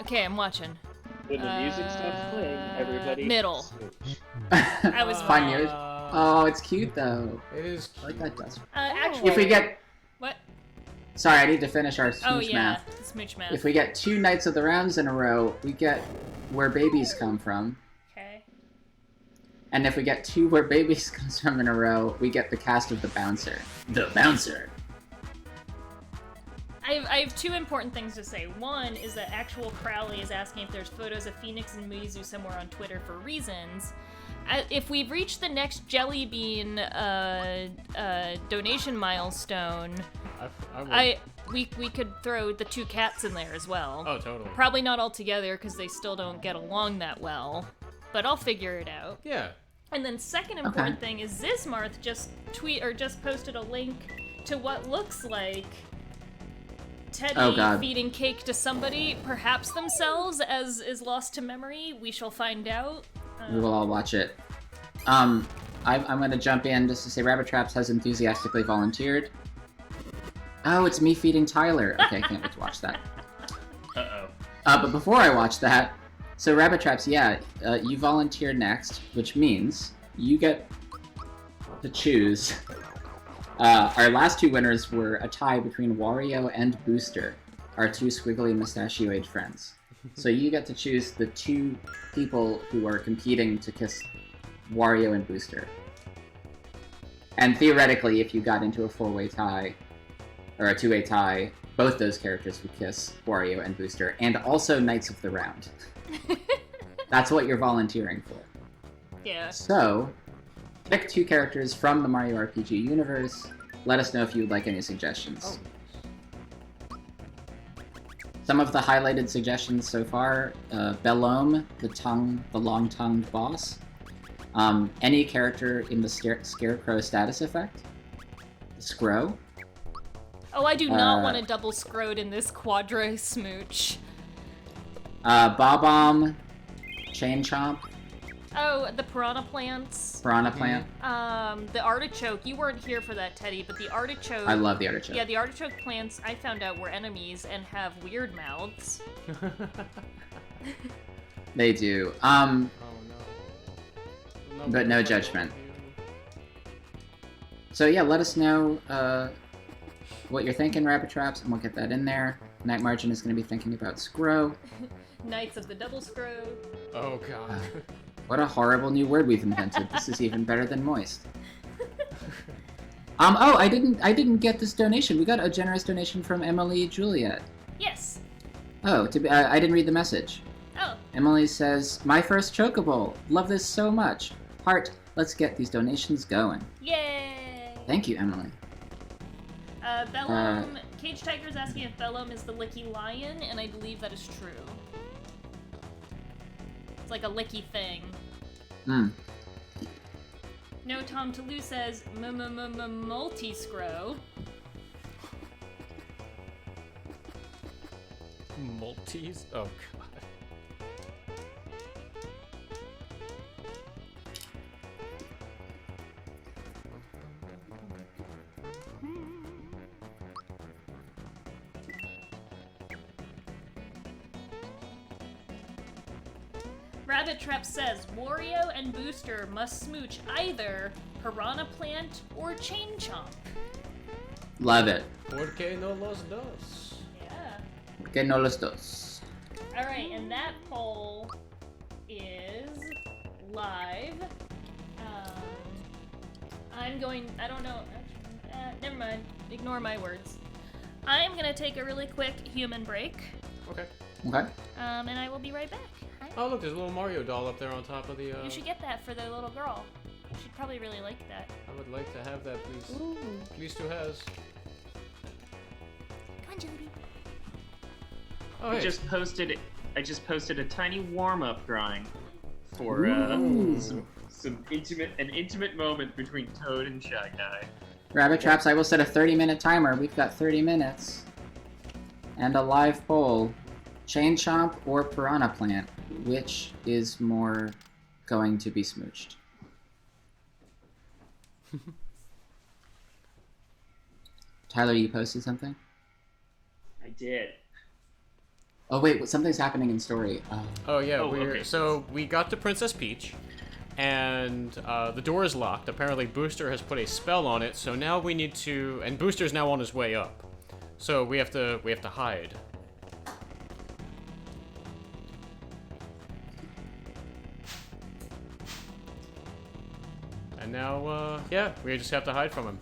okay, I'm watching. When the music stops playing, everybody middle. smooch. I was Fine wrong. yours. Oh, it's cute though. It is cute. I like that dust. Actually, If we get... what? Sorry, I need to finish our smooch Oh yeah, math. smooch math. If we get 2 Knights of the Rounds in a row, we get Where Babies Come From. Okay. And if we get 2 Where Babies Comes From in a row, we get the cast of The Bouncer. The Bouncer. I have 2 important things to say. One is that actual Crowley is asking if there's photos of Phoenix and Mizu somewhere on Twitter for reasons. If we've reached the next Jelly Bean donation milestone, we could throw the 2 cats in there as well. Oh, totally. Probably not all together because they still don't get along that well, but I'll figure it out. Yeah. And then second important thing is Zismarth just posted a link to what looks like Teddy feeding cake to somebody, perhaps themselves, as is lost to memory. We shall find out. We will all watch it. I'm going to jump in just to say Rabbit Traps has enthusiastically volunteered. Oh, it's me feeding Tyler. Okay, I can't wait to watch that. Uh-oh. But before I watch that, so Rabbit Traps, you volunteer next, which means you get to choose. Our last 2 winners were a tie between Wario and Booster, our 2 squiggly mustachioed friends. So you get to choose the 2 people who are competing to kiss Wario and Booster. And theoretically, if you got into a 4-way tie, or a 2-way tie, both those characters would kiss Wario and Booster, and also Knights of the Round. That's what you're volunteering for. Yeah. So, pick 2 characters from the Mario RPG universe. Let us know if you would like any suggestions. Some of the highlighted suggestions so far: Bellome, the long-tongued boss. Any character in the Scarecrow status effect. Scrow. Oh, I do not want a double scrowed in this quadro smooch. Bob-omb, Chain Chomp, Oh, the piranha plants. Piranha Plant. The artichoke. You weren't here for that, Teddy, but the artichoke. I love the artichoke. Yeah, the artichoke plants I found out were enemies and have weird mouths. They do. Oh no. But no judgment. So yeah, let us know what you're thinking, Rabbit Traps, and we'll get that in there. Night Margin is going to be thinking about Scrow. Knights of the Double Scrow. Oh god. What a horrible new word we've invented. This is even better than moist. Oh, I didn't get this donation. We got a generous donation from Emily Juliet. Yes. Oh, I didn't read the message. Oh. Emily says, "My first Chocobowl. Love this so much. Heart, let's get these donations going." Yay! Thank you, Emily. Bellome. Cage Tiger's asking if Bellome is the licky lion, and I believe that is true. It's like a licky thing. Hmm. No, Tom Toulouse says multi-scrow. Maltese? Oh god. Rabbit Trap says Wario and Booster must smooch either Piranha Plant or Chain Chomp. Love it. ¿Por qué no los dos? Yeah. Que no los dos. Alright, and that poll is live. I don't know. Never mind. Ignore my words. I'm gonna take a really quick human break. Okay. Okay. And I will be right back. Hi. Oh look, there's a little Mario doll up there on top of the You should get that for the little girl. She'd probably really like that. I would like to have that, please. Ooh. Please to has. Come on, Jody. Oh, I hey. just posted a tiny warm-up drawing for some intimate moment between Toad and Shy Guy. Rabbit Traps, I will set a 30-minute timer. We've got 30 minutes. And a live poll. Chain Chomp or Piranha Plant? Which is more going to be smooched? Tyler, you posted something? I did. Oh wait, something's happening in story. Oh yeah, okay. So we got to Princess Peach, and the door is locked. Apparently Booster has put a spell on it, so now we need to... And Booster's now on his way up. So we have to hide. And now, yeah, we just have to hide from him.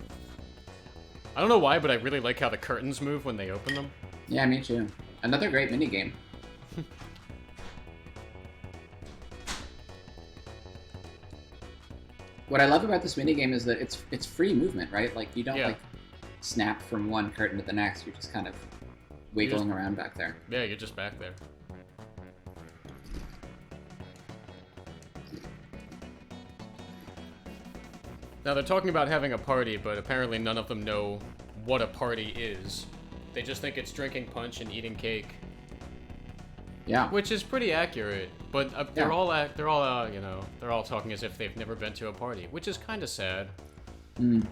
I don't know why, but I really like how the curtains move when they open them. Yeah, me too. Another great minigame. What I love about this minigame is that it's free movement, right? Like, you don't, like, snap from one curtain to the next. You're just kind of wiggling around back there. Yeah, you're just back there. Now, they're talking about having a party, but apparently none of them know what a party is. They just think it's drinking punch and eating cake. Yeah. Which is pretty accurate, but they're all you know, they're all talking as if they've never been to a party, which is kind of sad. Mm.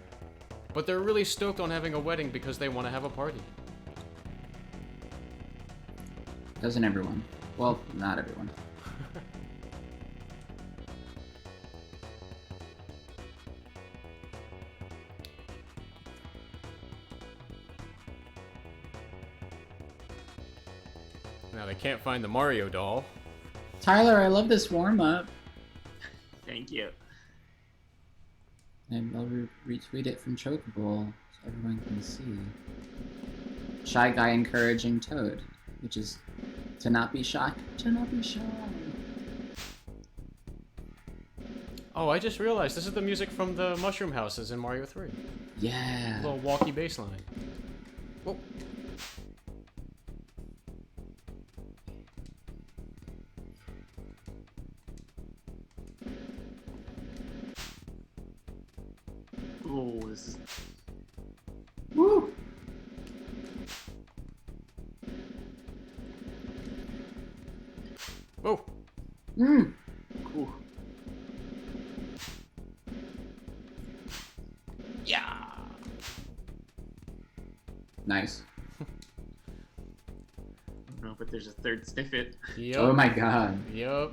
But they're really stoked on having a wedding because they want to have a party. Doesn't everyone? Well, not everyone. Now they can't find the Mario doll. Tyler, I love this warm-up. Thank you. And I'll retweet it from Chocobowl so everyone can see. Shy Guy encouraging Toad, which is to not be shy. To not be shy. Oh, I just realized this is the music from the mushroom houses in Mario 3. Yeah. Little walkie bass line. Whoa. Oh, this is. Woo! Whoa. Mm. Ooh. Yeah. Nice. No, but there's a third sniff it. Yep. Oh my god. Yep.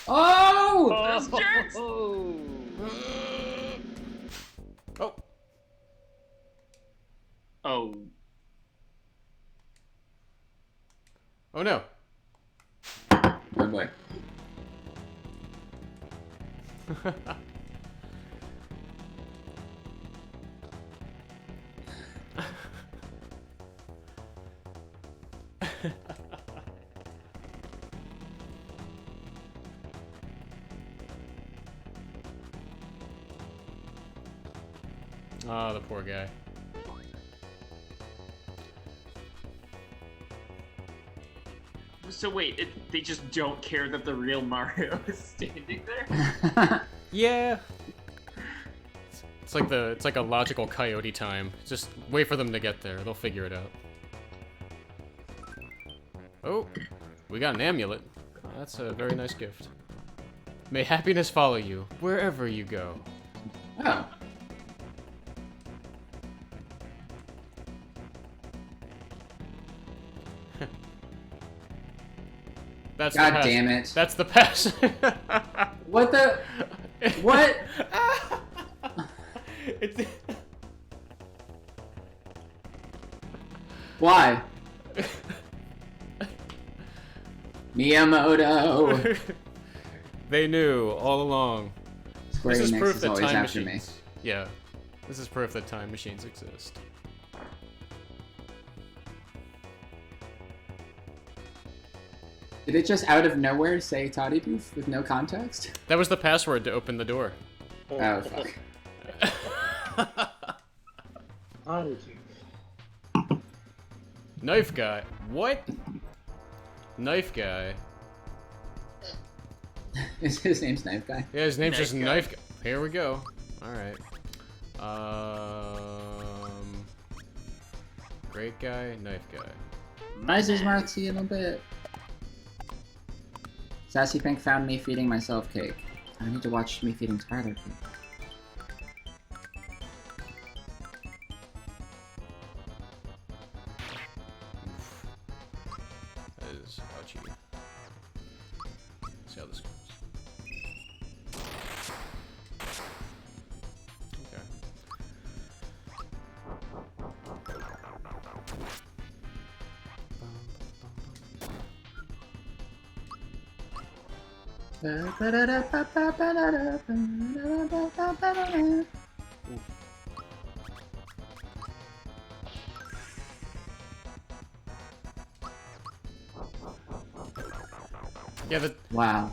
Oh! Those jerks! Oh. Oh. Oh. Oh no. Oh boy. Ah, the poor guy. So wait, they just don't care that the real Mario is standing there? Yeah. It's like a logical coyote time. Just wait for them to get there. They'll figure it out. Oh, we got an amulet. Oh, that's a very nice gift. May happiness follow you wherever you go. Oh. That's God the pass. damn it. That's the pass. What the? What? It's... Why? Miyamoto. They knew all along. Square This is Enix proof is that always time after machines. me. Yeah, this is proof that time machines exist. Did it just out of nowhere say Toddy Doof with no context? That was the password to open the door. Oh fuck. Knife guy. What? Knife guy. Is his name's Knife Guy? Yeah, his name's just Knife guy. Knife Guy. Here we go. Alright. Great guy, knife guy. Rises Marcy in a bit. Sassy Pink found me feeding myself cake. I need to watch me feeding Skylar cake. That is ouchie. Let's see how this goes. Okay. Yeah, Wow.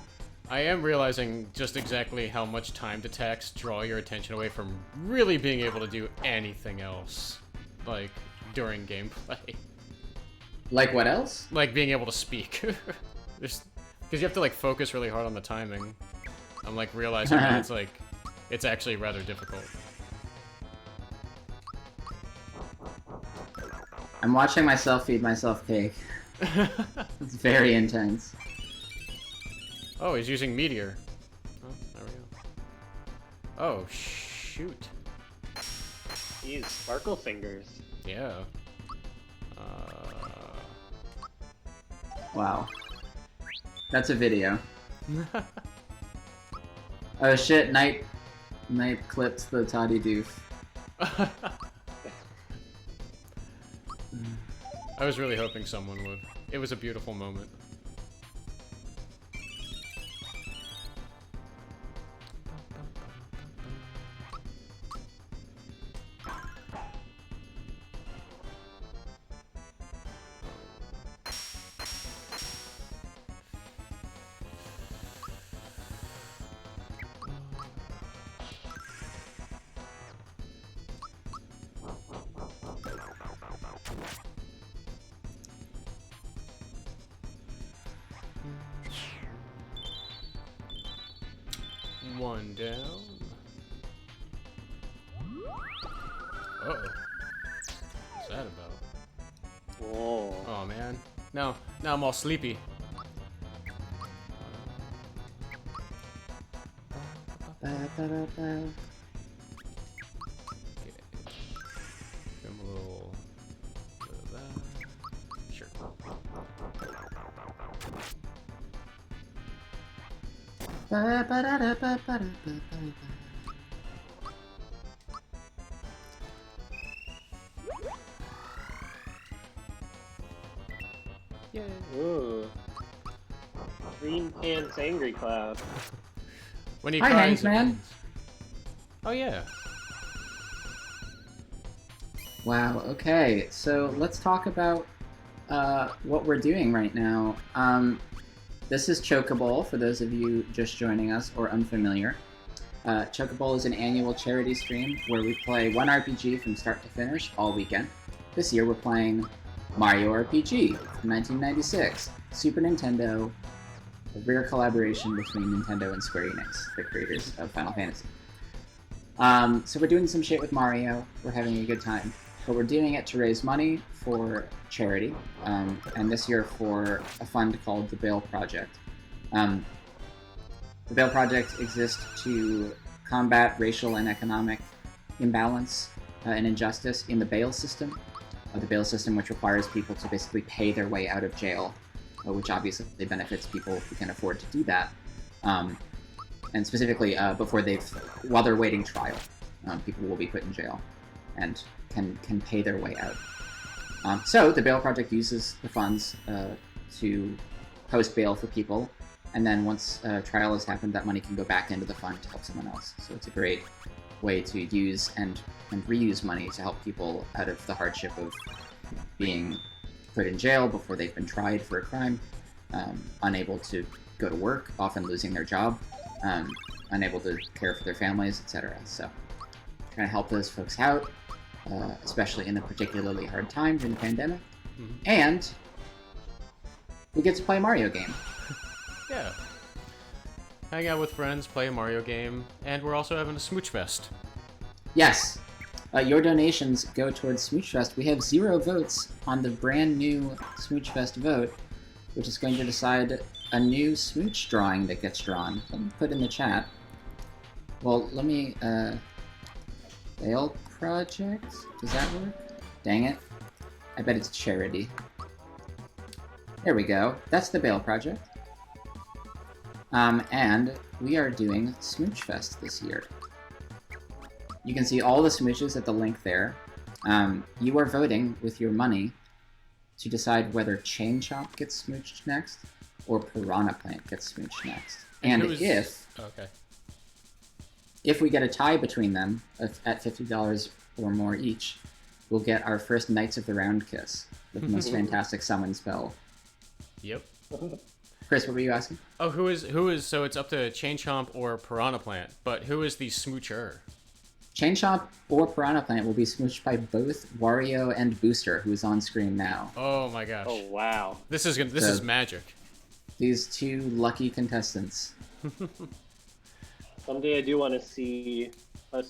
I am realizing just exactly how much time to tax draw your attention away from really being able to do anything else, like, during gameplay. Like what else? Like, being able to speak. Because you have to, like, focus really hard on the timing. I'm, like, realizing that it's, like, it's actually rather difficult. I'm watching myself feed myself cake. It's very intense. Oh, he's using Meteor. Oh, there we go. Oh, shoot. These sparkle fingers. Yeah. Wow. That's a video. Oh shit, Night clipped the Toddy Doof. I was really hoping someone would. It was a beautiful moment. One down. Uh-oh. What's that about? Whoa. Oh, man. Now I'm all sleepy. Ba-ba-da-ba. Okay. Give him a little bit of that. Sure. Ba-ba-da-da-ba-ba-da-ba-ba-ba. Yay. Ooh. Green Pants Angry Cloud. When he Hi, cries, Hanks, it man. means- Oh, yeah. Wow, okay, so let's talk about what we're doing right now. This is Chocobowl, for those of you just joining us or unfamiliar. Chocobowl is an annual charity stream where we play one RPG from start to finish all weekend. This year we're playing Mario RPG from 1996, Super Nintendo, a rare collaboration between Nintendo and Square Enix, the creators of Final Fantasy. So we're doing some shit with Mario, we're having a good time, but we're doing it to raise money for charity, and this year for a fund called the Bail Project. The Bail Project exists to combat racial and economic imbalance and injustice in the bail system. The bail system, which requires people to basically pay their way out of jail, which obviously benefits people who can afford to do that. And specifically, while they're waiting trial, people will be put in jail and can pay their way out. So the Bail Project uses the funds to post bail for people, and then once trial has happened, that money can go back into the fund to help someone else. So it's a great way to use and reuse money to help people out of the hardship of being put in jail before they've been tried for a crime, unable to go to work, often losing their job, unable to care for their families, etc. So trying to help those folks out, especially in a particularly hard time during the pandemic. Mhm. And we get to play a Mario game. Yeah. Hang out with friends, play a Mario game, and we're also having a Smooch Fest. Yes. Your donations go towards Smooch Fest. We have 0 votes on the brand new Smooch Fest vote, which is going to decide a new Smooch drawing that gets drawn. Let me put in the chat. Well, let me, Bail Project? Does that work? Dang it. I bet it's charity. There we go. That's the Bail Project. And we are doing Smooch Fest this year. You can see all the smooches at the link there. You are voting with your money to decide whether Chain Chomp gets smooched next or Piranha Plant gets smooched next. And if we get a tie between them at $50 or more each, we'll get our first Knights of the Round Kiss with the most fantastic summon spell. Yep. Chris, what were you asking? Oh, who is? So it's up to Chain Chomp or Piranha Plant, but who is the smoocher? Chain Chomp or Piranha Plant will be smooched by both Wario and Booster, who is on screen now. Oh my gosh. Oh wow. This is magic. These two lucky contestants. Someday I do want to see a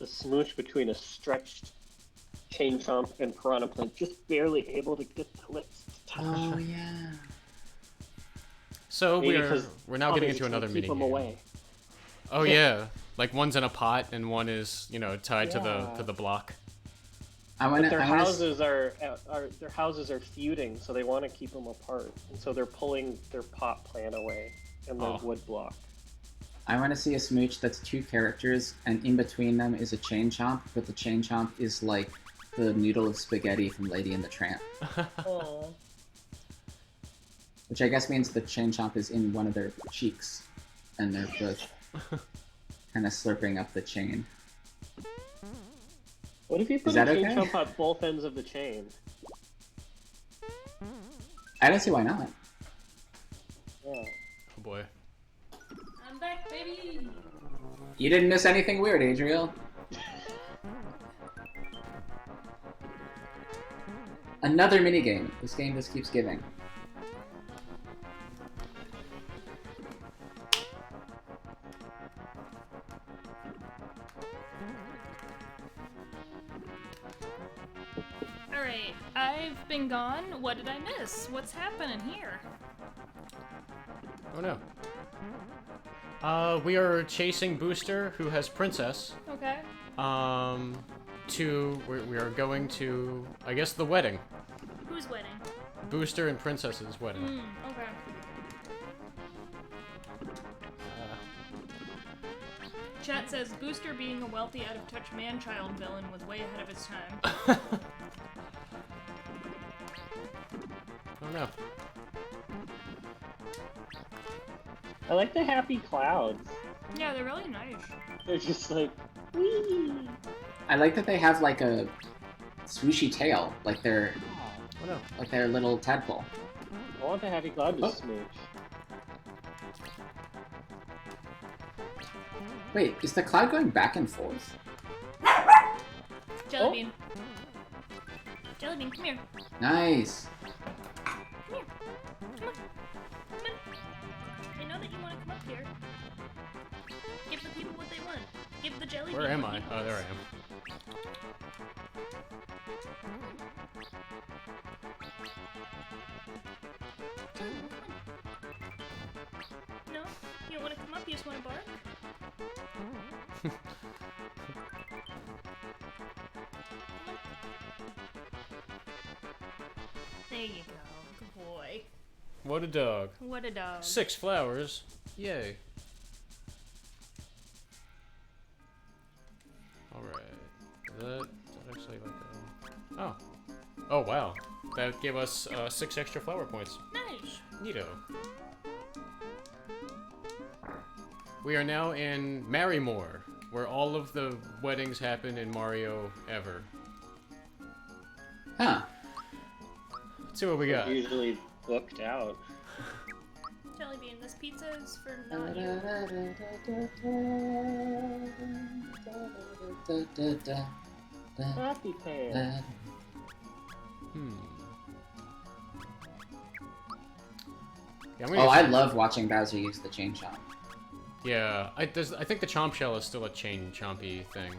smooch between a stretched Chain Chomp and Piranha Plant, just barely able to get the lips to touch. Oh yeah. So Maybe we're now getting into another mini game. Oh yeah, like one's in a pot and one is tied to the block. But their houses are feuding, so they want to keep them apart, and so they're pulling their pot plant away and their wood block. I want to see a smooch that's 2 characters, and in between them is a Chain Chomp, but the Chain Chomp is like the noodle of spaghetti from Lady and the Tramp. Aww. Which I guess means the Chain Chomp is in one of their cheeks, and they're both kind of slurping up the chain. What if you put a Chain Chomp at both ends of the chain? I don't see why not. Yeah. Oh boy. I'm back, baby! You didn't miss anything weird, Adriel. Another minigame. This game just keeps giving. right. I've been gone. What did I miss? What's happening here? Oh no. We are chasing Booster, who has Princess. Okay. We are going to, I guess, the wedding. Whose wedding? Booster and Princess's wedding. Okay. Chat says Booster being a wealthy, out-of-touch man-child villain was way ahead of his time. Oh no. I like the happy clouds. Yeah, they're really nice. They're just like, whee! I like that they have like a swooshy tail, like they're Oh no. like their little tadpole. I want the happy cloud to Oh. smooch. Wait, is the cloud going back and forth? Jellybean. Jellybean, come here. Nice. Come here. Come on. Come on. I know that you want to come up here. Give the people what they want. Give the jellybean. Where am what I? he Oh, there I wants. am. No? You don't want to come up? You just want to bark? There you go. Good boy. What a dog. What a dog. 6 flowers. Yay. Alright. Is that actually like a... Oh. Oh, wow. That gave us 6 extra flower points. Nice. Neato. We are now in Marrymore, where all of the weddings happen in Mario ever. Huh. Let's see what we got. Usually booked out. Jellybean, this pizza is for not you. Happy pan. Yeah, Oh, I love watching Bowser use the chain chomp. Yeah, I think the chomp shell is still a chain chompy thing.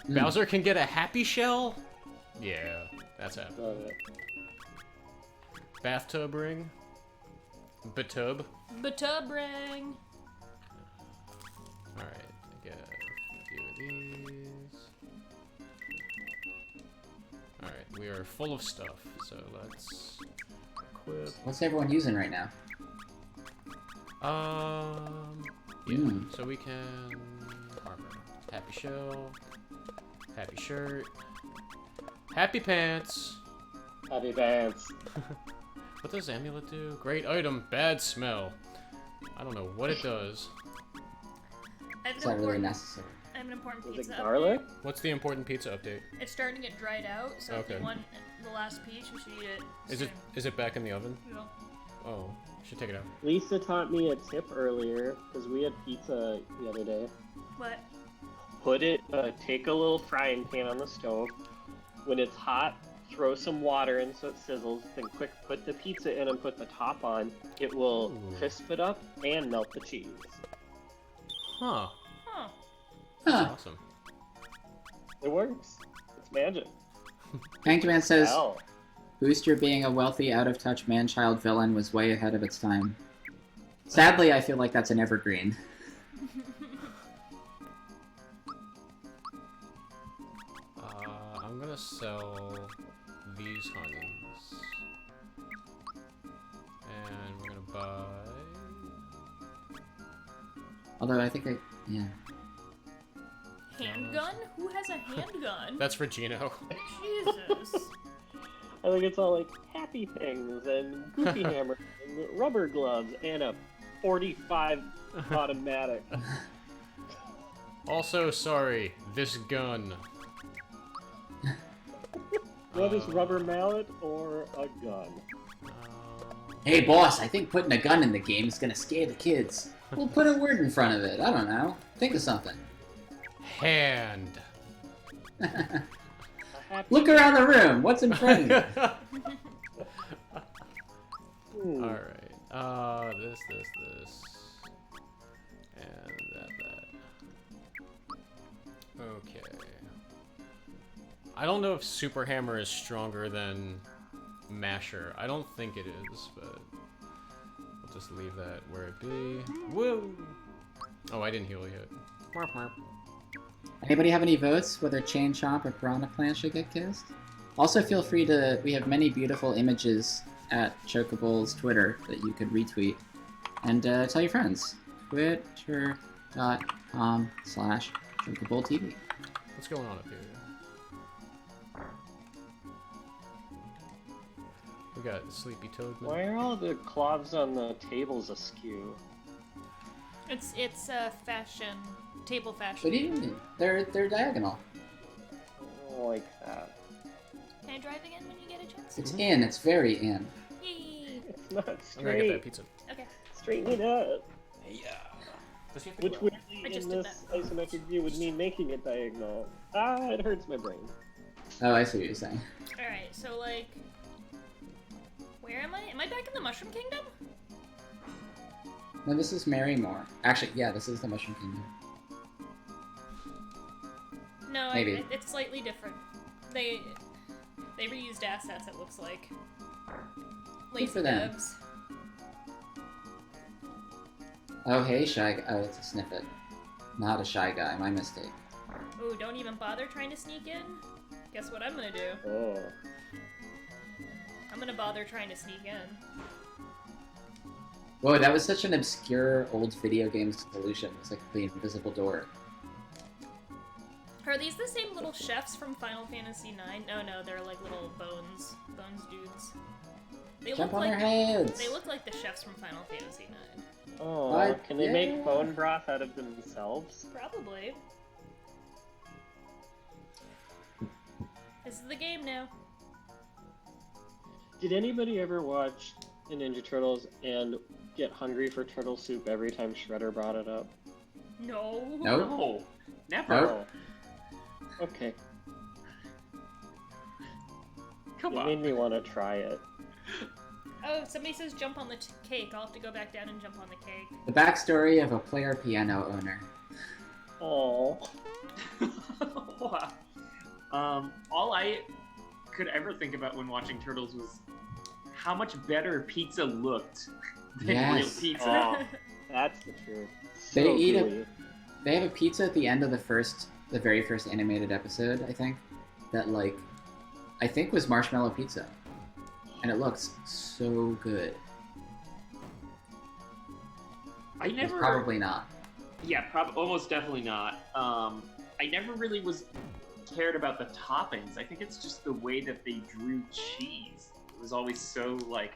Bowser can get a happy shell? Yeah, that's happening. Love it. Bathtub ring? Batub? Batub ring. Alright, I get a few of these. Alright, we are full of stuff, so let's equip. What's everyone using right now? Yeah, so we can armor. Happy shell. Happy shirt. Happy pants. Happy pants. What does amulet do? Great item, bad smell. I don't know what it does. I have Is an that really important, necessary? I have an important Is pizza it garlic? What's the important pizza update? update. It's starting to get dried out, so if Okay. you want the last piece, you should eat it. Is it back in the oven? Yeah. Oh, should take it out. Lisa taught me a tip earlier because we had pizza the other day. What? Take a little frying pan on the stove. When it's hot, throw some water in so it sizzles. Then quick put the pizza in and put the top on. It will crisp it up and melt the cheese. Huh. Huh. That's awesome. It works. It's magic. Pankman says, Hell. Booster being a wealthy, out-of-touch man-child villain was way ahead of its time. Sadly, I feel like that's an evergreen. I'm gonna sell these honeys. And we're gonna buy... Although I think yeah. Handgun? Who has a handgun? That's for Gino. Jesus. I think it's all like happy things and goofy hammer and rubber gloves and a 45 automatic. Also, sorry, this gun. What is rubber mallet or a gun? Hey boss, I think putting a gun in the game is gonna scare the kids. We'll put a word in front of it. I don't know. Think of something. Hand. Look around the room. What's in front of you? Alright. This. And that. Okay. I don't know if Super Hammer is stronger than Masher. I don't think it is, but I'll just leave that where it be. Woo! Oh, I didn't heal yet. Marp, marp. Anybody have any votes whether Chain Chomp or Piranha Plant should get kissed? Also, feel free to. We have many beautiful images at Chocobowl's Twitter that you could retweet and tell your friends. Twitter.com/ChocobowlTV. What's going on up here? We got Sleepy Toadman. Why are all the cloths on the tables askew? It's fashion, table fashion. What do you mean? They're diagonal. I don't like that. Can I drive again when you get a chance? It's in. It's very in. Yay. It's not I'm gonna get that straight. pizza. Okay. Straighten it up. Yeah. Which weirdly I just in did this isometric view would mean making it diagonal. Ah, it hurts my brain. Oh, I see what you're saying. Alright, so like... Where am I? Am I back in the Mushroom Kingdom? No, this is Marymore. Actually, yeah, this is the Mushroom Kingdom. No, Maybe. it's slightly different. They reused assets, it looks like. Good for them. devs. Oh, hey, Shy Guy. Oh, it's a Snippet. Not a Shy Guy. My mistake. Ooh, don't even bother trying to sneak in? Guess what I'm gonna do? Oh. I'm gonna bother trying to sneak in. Whoa, that was such an obscure old video game solution. It's like the invisible door. Are these the same little chefs from Final Fantasy IX? No, they're like little bones dudes. They Jump look on like their heads! They look like the chefs from Final Fantasy IX. Oh, What? can they Yeah. make bone broth out of themselves? Probably. This is the game now. Did anybody ever watch the Ninja Turtles and get hungry for turtle soup every time Shredder brought it up? No. Nope. No, never. Nope. Okay. Come It on. made me want to try it. Oh, somebody says jump on the cake. I'll have to go back down and jump on the cake. The backstory of a player piano owner. Oh. Wow. All I could ever think about when watching Turtles was how much better pizza looked than real Yes. pizza. Oh, that's the truth. They So eat gooey. They have a pizza at the end of the very first animated episode, I think, that like, I think was marshmallow pizza. And it looks so good. I It's never. probably not. Yeah, almost definitely not. I never really cared about the toppings. I think it's just the way that they drew cheese. It was always so like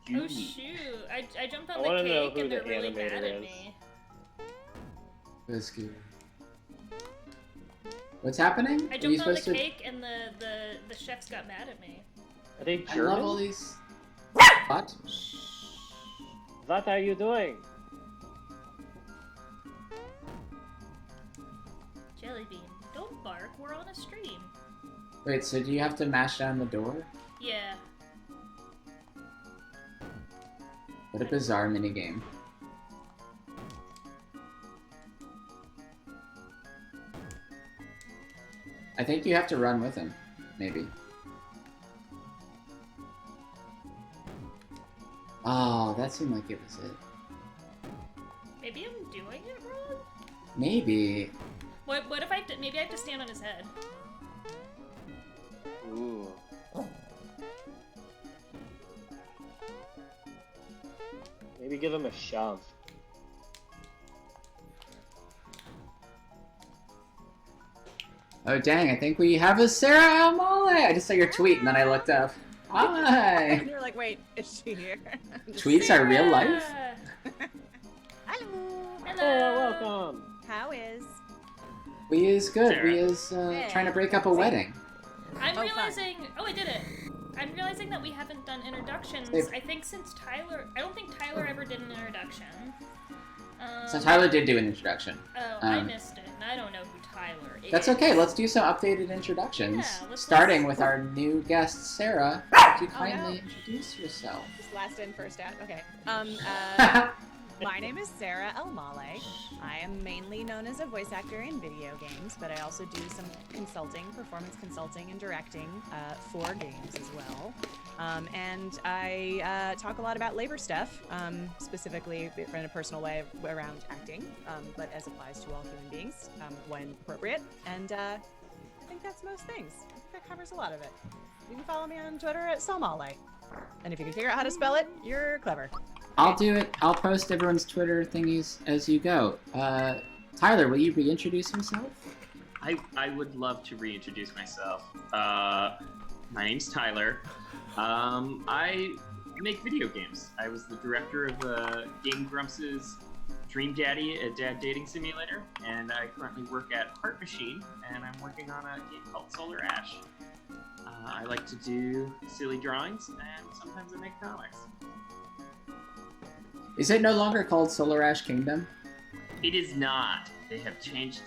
gooey. Oh shoot! I jumped I on the wanna know cake who and the they're really mad animator at is. me. That's good. What's happening? I Are you jumped on the supposed to? cake and the chefs got mad at me. Are they I love all German? these. What? What are you doing? Jellybean, don't bark. We're on a stream. Wait, so do you have to mash down the door? Yeah. What a bizarre minigame. I think you have to run with him, maybe. Oh, that seemed like it was it. Maybe I'm doing it wrong. Maybe. What if I maybe I have to stand on his head? Ooh. Maybe give him a shove. Oh dang, I think we have a Sarah Amale! I just saw your tweet and then I looked up. Hi! And you're like, wait, is she here? Tweets are real life? Hello. Hello. Oh, welcome. How is? We is good. Sarah. We is trying to break up a wedding. I'm Oh, realizing. Oh, I did it. I'm realizing that we haven't done introductions. They've- I think since Tyler. I don't think Tyler ever did an introduction. So Tyler did do an introduction. Oh, I um, missed it, and I don't know who Tyler is. That's okay, let's do some updated introductions. Yeah, let's- starting with our new guest, Sarah. Could you kindly no. introduce yourself? Just last in, first out. Okay. My name is Sarah Elmale. I am mainly known as a voice actor in video games, but I also do some consulting, performance consulting and directing for games as well. And I talk a lot about labor stuff, specifically in a personal way around acting, but as applies to all human beings when appropriate. And I think that's most things. That covers a lot of it. You can follow me on Twitter at Salmale. And if you can figure out how to spell it, you're clever. I'll do it. I'll post everyone's Twitter thingies as you go. Tyler, will you reintroduce yourself? I would love to reintroduce myself. My name's Tyler. I make video games. I was the director of Game Grumps' Dream Daddy, a dad dating simulator, and I currently work at Heart Machine, and I'm working on a game called Solar Ash. I like to do silly drawings, and sometimes I make comics. Is it no longer called Solar Ash Kingdom? It is not. They have changed.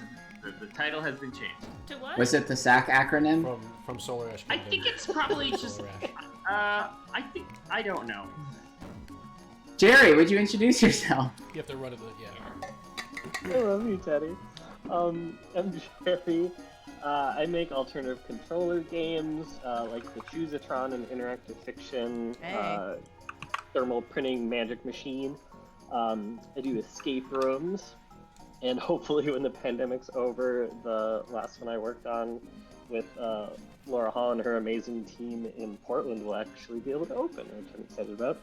The title has been changed. To what? Was it the SAC acronym? From Solar Ash I Kingdom. think it's probably just. I don't know. Jerry, would you introduce yourself? You have to run it. Yeah. I love you, Teddy. I'm Jerry. I make alternative controller games like the Choosatron and Interactive Fiction, Hey. Thermal Printing Magic Machine. I do escape rooms, and hopefully when the pandemic's over, the last one I worked on with Laura Hall and her amazing team in Portland will actually be able to open, which I'm excited about.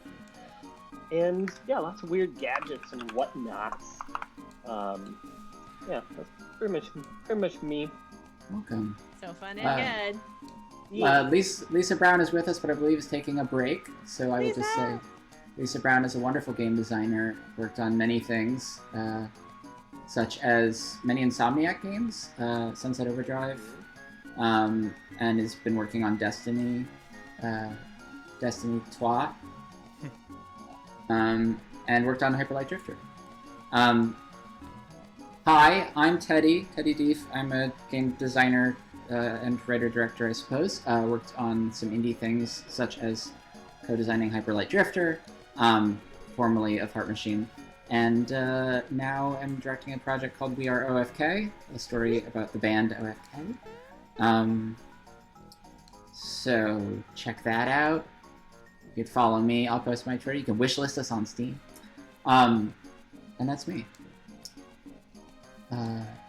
And yeah, lots of weird gadgets and whatnots. Yeah, that's pretty much me. Welcome. So fun and good. Lisa Brown is with us, but I believe is taking a break. So I will just say, Lisa Brown is a wonderful game designer. Worked on many things, such as many Insomniac games, Sunset Overdrive, and has been working on Destiny 2, and worked on Hyper Light Drifter. Hi, I'm Teddy Deef. I'm a game designer and writer-director, I suppose. Worked on some indie things, such as co-designing Hyper Light Drifter, formerly of Heart Machine, and now I'm directing a project called We Are OFK, a story about the band OFK. So check that out. You can follow me. I'll post my Twitter. You can wishlist us on Steam. And that's me.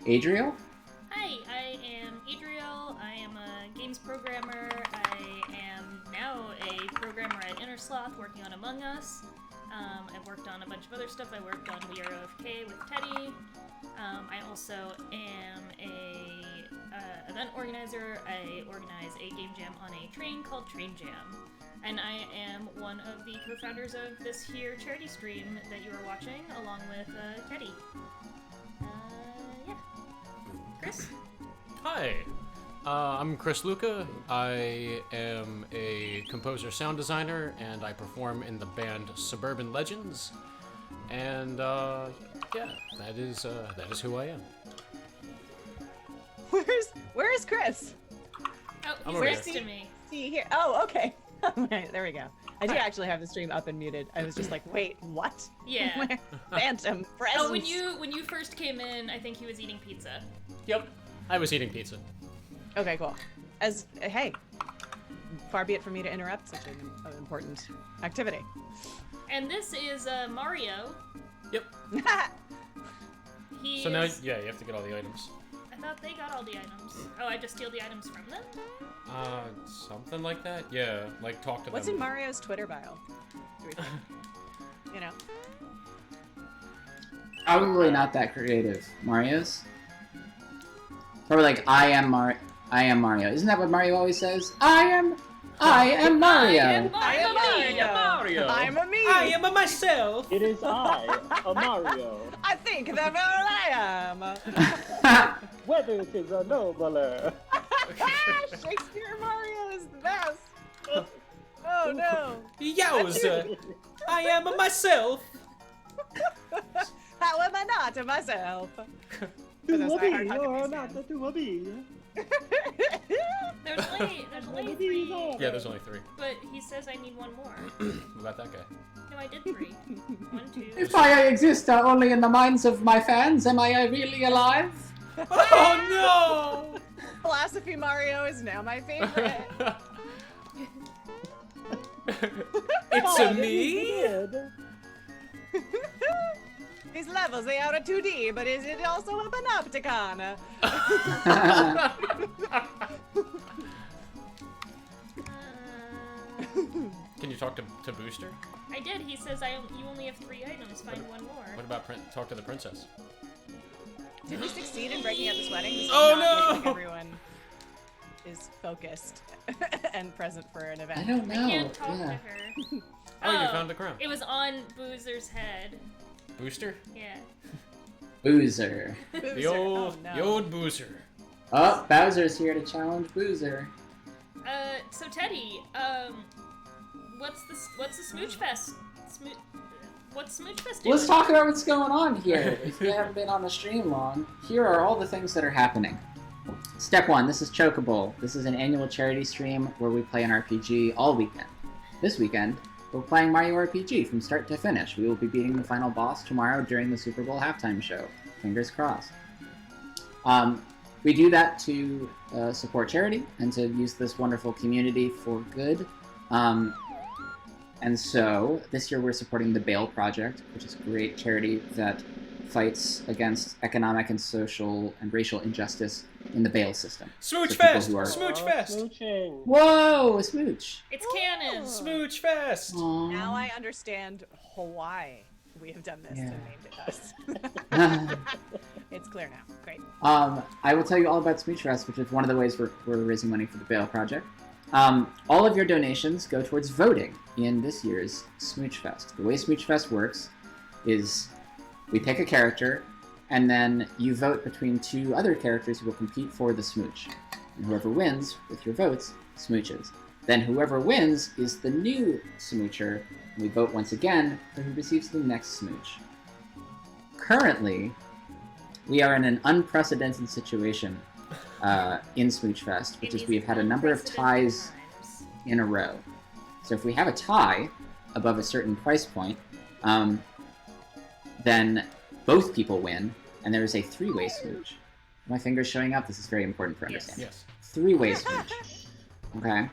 Adriel? Hi, I am Adriel. I am a games programmer. I am now a programmer at Innersloth working on Among Us. I've worked on a bunch of other stuff. I worked on We Are OFK with Teddy. I also am a event organizer. I organize a game jam on a train called Train Jam. And I am one of the co-founders of this here charity stream that you are watching, along with Teddy. Yeah. Chris? Hi, I'm Chris Luca. I am a composer, sound designer, and I perform in the band Suburban Legends. And yeah, that is who I am. Where's Chris? Oh, I'm he's over next here. to me. See here. Oh, okay. Right, there we go. I do actually have the stream up and muted. I was just like, wait, what? Yeah. Phantom presence. Oh, when you first came in, I think he was eating pizza. Yep, I was eating pizza. Okay, cool. Hey, far be it from me to interrupt such an important activity. And this is Mario. Yep. He So now, is... yeah, you have to get all the items. I thought they got all the items. Oh, I just steal the items from them? Something like that. Yeah, like talk to What's them. in Mario's Twitter bio? Do we think? You know. Probably not that creative. Mario's? Probably like, I am Mario. Isn't that what Mario always says? I am Mario. Mario. I'm a me. I am a myself. It is I, a Mario. I think that I am. Whether it is a nobler. Shakespeare Mario is the best. Oh no. Yowza! I am a myself. How am I not to myself? For those Whoopee, diehard Huckabee you're not fans. the Whoopee. There's only 3, Yeah, there's only 3. but he says I need 1 more. What about that guy? No, I did 3. 1, 2. If I exist only in the minds of my fans, am I really alive? Oh Philosophy Mario is now my favorite. It's a me? These levels, they are a 2D, but is it also a Panopticon? Can you talk to Booster? I did. He says you only have 3 items. Find 1 more. What about talk to the princess? Did we succeed in breaking up this wedding? This is Oh, not looking no! like everyone is focused and present for an event. I don't know. I can't talk to Yeah. her. Oh, you found the crown. It was on Boozer's head. Booster? Yeah. Boozer. The old, Oh, no. the old Boozer. Oh, Bowser's here to challenge Boozer. So Teddy, what's the Smooch Fest? What's Smooch Fest doing? Let's talk about what's going on here. If you haven't been on the stream long, here are all the things that are happening. Step 1, this is Chocobowl. This is an annual charity stream where we play an RPG all weekend. This weekend, we're playing Mario RPG from start to finish. We will be beating the final boss tomorrow during the Super Bowl halftime show. Fingers crossed. We do that to support charity and to use this wonderful community for good. And so, this year we're supporting the Bail Project, which is a great charity that fights against economic and social and racial injustice in the bail system. Smooch So people Fest! who are- Smooch Fest! Smooching. Whoa, a smooch! It's canon. Smooch Fest! Aw. Now I understand why we have done this Yeah. and named it us. It's clear now. Great. I will tell you all about Smooch Fest, which is one of the ways we're raising money for the Bail Project. All of your donations go towards voting in this year's Smooch Fest. The way Smooch Fest works is we pick a character, and then you vote between 2 other characters who will compete for the smooch. And whoever wins with your votes smooches. Then whoever wins is the new smoocher, and we vote once again for who receives the next smooch. Currently, we are in an unprecedented situation in Smooch Fest, which is we've had a number of ties in a row. So if we have a tie above a certain price point, then both people win, and there is a 3-way smooch. My finger's showing up. This is very important for understanding. Yes. 3-way smooch. Okay.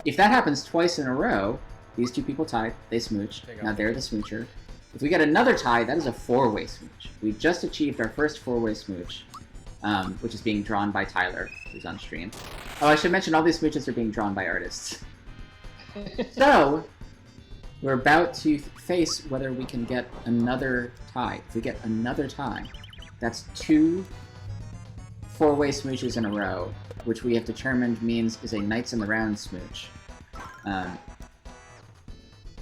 If that happens twice in a row, these 2 people tie, they smooch. There you go. Now they're the smoocher. If we get another tie, that is a 4-way smooch. We've just achieved our first 4-way smooch, which is being drawn by Tyler, who's on stream. Oh, I should mention all these smooches are being drawn by artists. So, we're about to face whether we can get another tie. If we get another tie, that's 2 4-way smooches in a row, which we have determined means is a Knights in the Round smooch.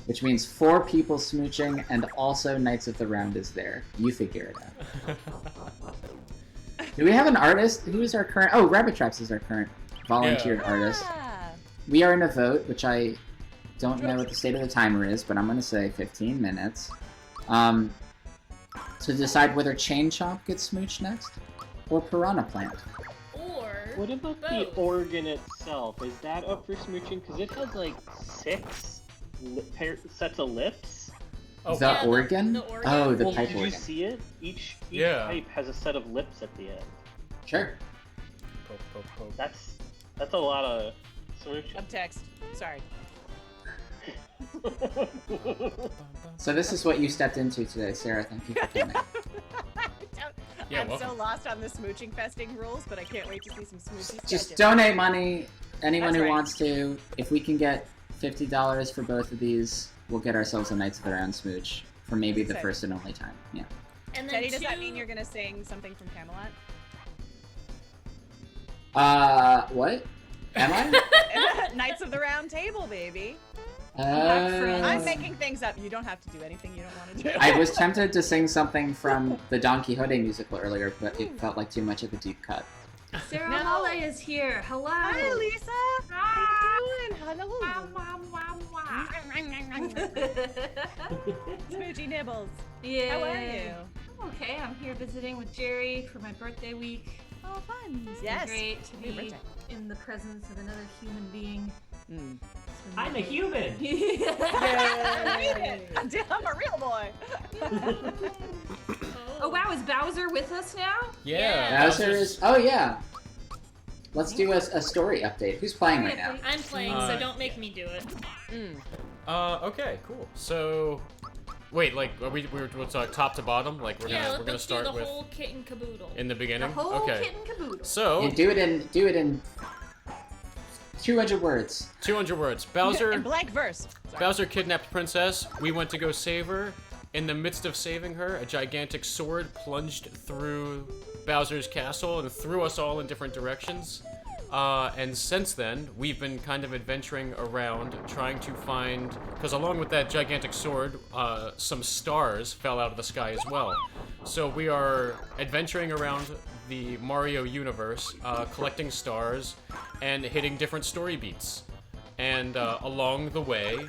Which means 4 people smooching, and also Knights of the Round is there. You figure it out. Do we have an artist? Who is our current... Oh, Rabbit Traps is our current volunteered artist. Ah, We are in a vote, which I don't know what the state of the timer is, but I'm going to say 15 minutes. To decide whether Chain Chomp gets smooched next, or Piranha Plant. Or What about the organ itself? Is that up for smooching? Because it has like 6 sets of lips. Oh, The Yeah, organ? the organ. Oh, the Well, pipe did you organ. see it? Each Yeah. pipe has a set of lips at the end. Sure. poke, poke, poke. That's a lot of smooching. subtext. Sorry. So this is what you stepped into today, Sarah. Thank you for coming. Yeah, I'm so welcome. lost on the smooching festing rules, but I can't wait to see some smoochy Just sketches. donate money. Anyone That's who right. wants to. If we can get $50 for both of these, we'll get ourselves a Knights of the Round smooch for maybe the Sick. first and only time. Yeah. and then Teddy, does that 2 mean you're gonna sing something from Camelot? What? Am I? Knights of the Round Table, baby. Uh, I'm making things up. You don't have to do anything you don't want to do. I was tempted to sing something from the Don Quixote musical earlier, but it felt like too much of a deep cut. Sarah No. Hale is here. Hello. Hi, Lisa. How you doing? Hello. Smoochy Nibbles. Yeah. How are you? Okay, I'm here visiting with Jerry for my birthday week. Oh, fun. It's Yes. great to Happy be birthday. in the presence of another human being. Mm. I'm a human. I'm a real boy. Oh wow, is Bowser with us now? Yeah. Bowser is. Oh yeah. Let's do a story update. Who's playing right now? I'm playing, so don't make me do it. Okay, cool. So, wait, like, we'll talk top to bottom? Like, we're gonna let's start do the with whole kit and caboodle. in the beginning. The whole Okay. kit and caboodle. So, And do it in 200 words. 200 words. In Bowser. blank verse. Sorry. Bowser kidnapped Princess. We went to go save her. In the midst of saving her, a gigantic sword plunged through Bowser's castle and threw us all in different directions. And since then, we've been kind of adventuring around trying to find, because along with that gigantic sword, some stars fell out of the sky as well. So we are adventuring around the Mario universe, collecting stars and hitting different story beats. And along the way,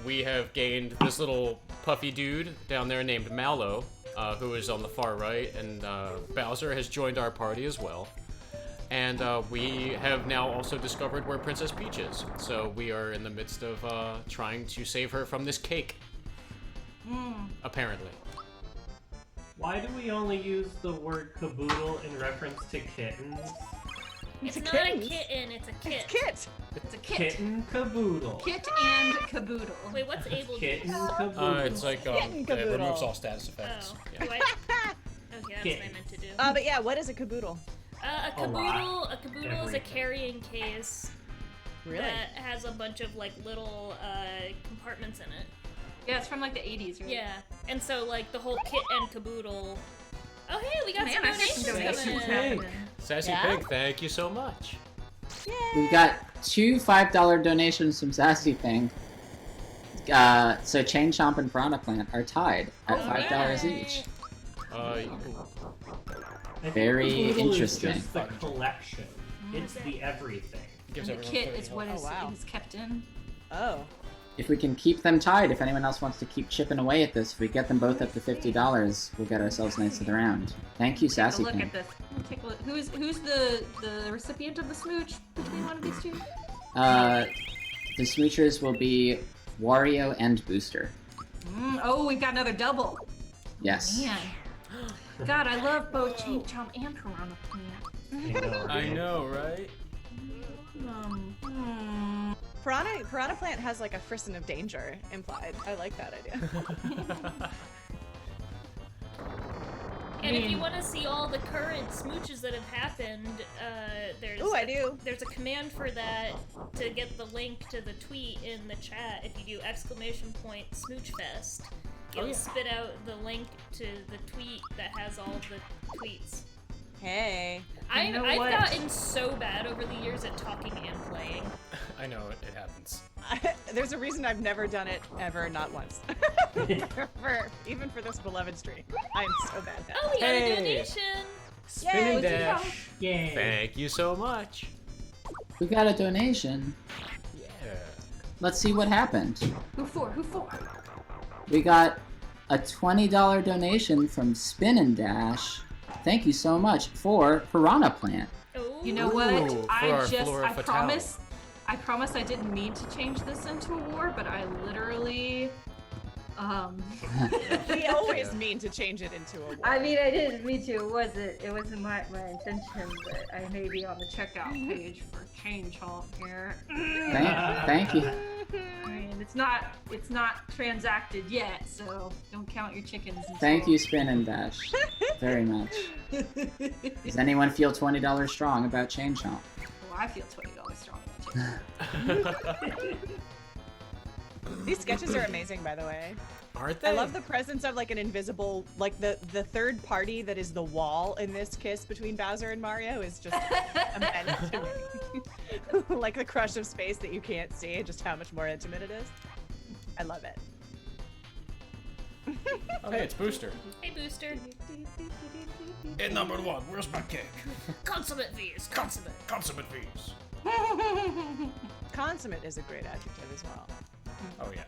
we have gained this little puffy dude down there named Mallow, who is on the far right, and Bowser has joined our party as well. And we have now also discovered where Princess Peach is. So we are in the midst of trying to save her from this cake. Apparently. Why do we only use the word caboodle in reference to kittens? It's a not kitten. a kitten, it's a kit. It's Kit. It's a kit. Kitten caboodle. Kit and caboodle. Wait, what's able Kitten use? caboodle. It's like Kitten it caboodle. removes all status effects. Oh. Yeah. Do I? Okay, that's what I meant to do. But yeah, what is a caboodle? A caboodle is a carrying case Really? that has a bunch of like little compartments in it. Yeah, it's from like the 80s, right? Yeah, and so like the whole kit and caboodle. Oh hey, we got Man, some I got some donations donations coming in. Pig. Sassy Yeah? Pig, thank you so much. We've got 2 $5 donations from Sassy Pink. So Chain Chomp and Piranha Plant are tied at $5 each. I think Very caboodle interesting. Is just the collection. It's the everything. Gives And the everyone kit is what Oh, is, wow. is kept in. Oh. If we can keep them tied, if anyone else wants to keep chipping away at this, if we get them both up to $50, we'll get ourselves Knights of the Round. Thank you, Take a Sassy look Pink. at this. Take a look. Who's the recipient of the smooch between one of these two? The smoochers will be Wario and Booster. Oh, we've got another double. Yes. Man. God, I love both Chain Chomp and Piranha Plant. I know, right? Piranha Plant has like a frisson of danger implied. I like that idea. And if you want to see all the current smooches that have happened, there's Ooh, I do. There's a command for that to get the link to the tweet in the chat. If you do !smoochfest, it'll spit out the link to the tweet that has all the tweets. Hey. You know I've what? gotten so bad over the years at talking and playing. I know, it happens. There's a reason I've never done it ever, not once. Even for this beloved stream. I'm so bad at Oh, we got a Hey. donation! Spin Yay. and dash. Yay. Thank you so much. We got a donation. Yeah. Let's see what happened. Who for? Who for? We got a $20 donation from Spin and Dash. Thank you so much for Piranha Plant. Oh. You know Ooh, what? for I our just, Flora I Fatale. promise I didn't mean to change this into a war, but I literally, We always mean to change it into a war. I mean, I didn't mean to. It wasn't my intention, but I may be on the checkout page for Chain Chomp here. Thank you. I mean, it's not transacted yet, so don't count your chickens. Thank you, Spin and Dash. Very much. Does anyone feel $20 strong about Chain Chomp? Well, I feel $20 strong about chickens. These sketches are amazing, by the way. Aren't they? I love the presence of like an invisible, like the third party that is the wall in this kiss between Bowser and Mario is just immense to me. Like the crush of space that you can't see, just how much more intimate it is. I love it. Oh, hey, it's Booster. Hey, Booster. Hey, number one, where's my cake? Consummate V's. Consummate. Consummate V's. Consummate is a great adjective as well. Oh, yeah.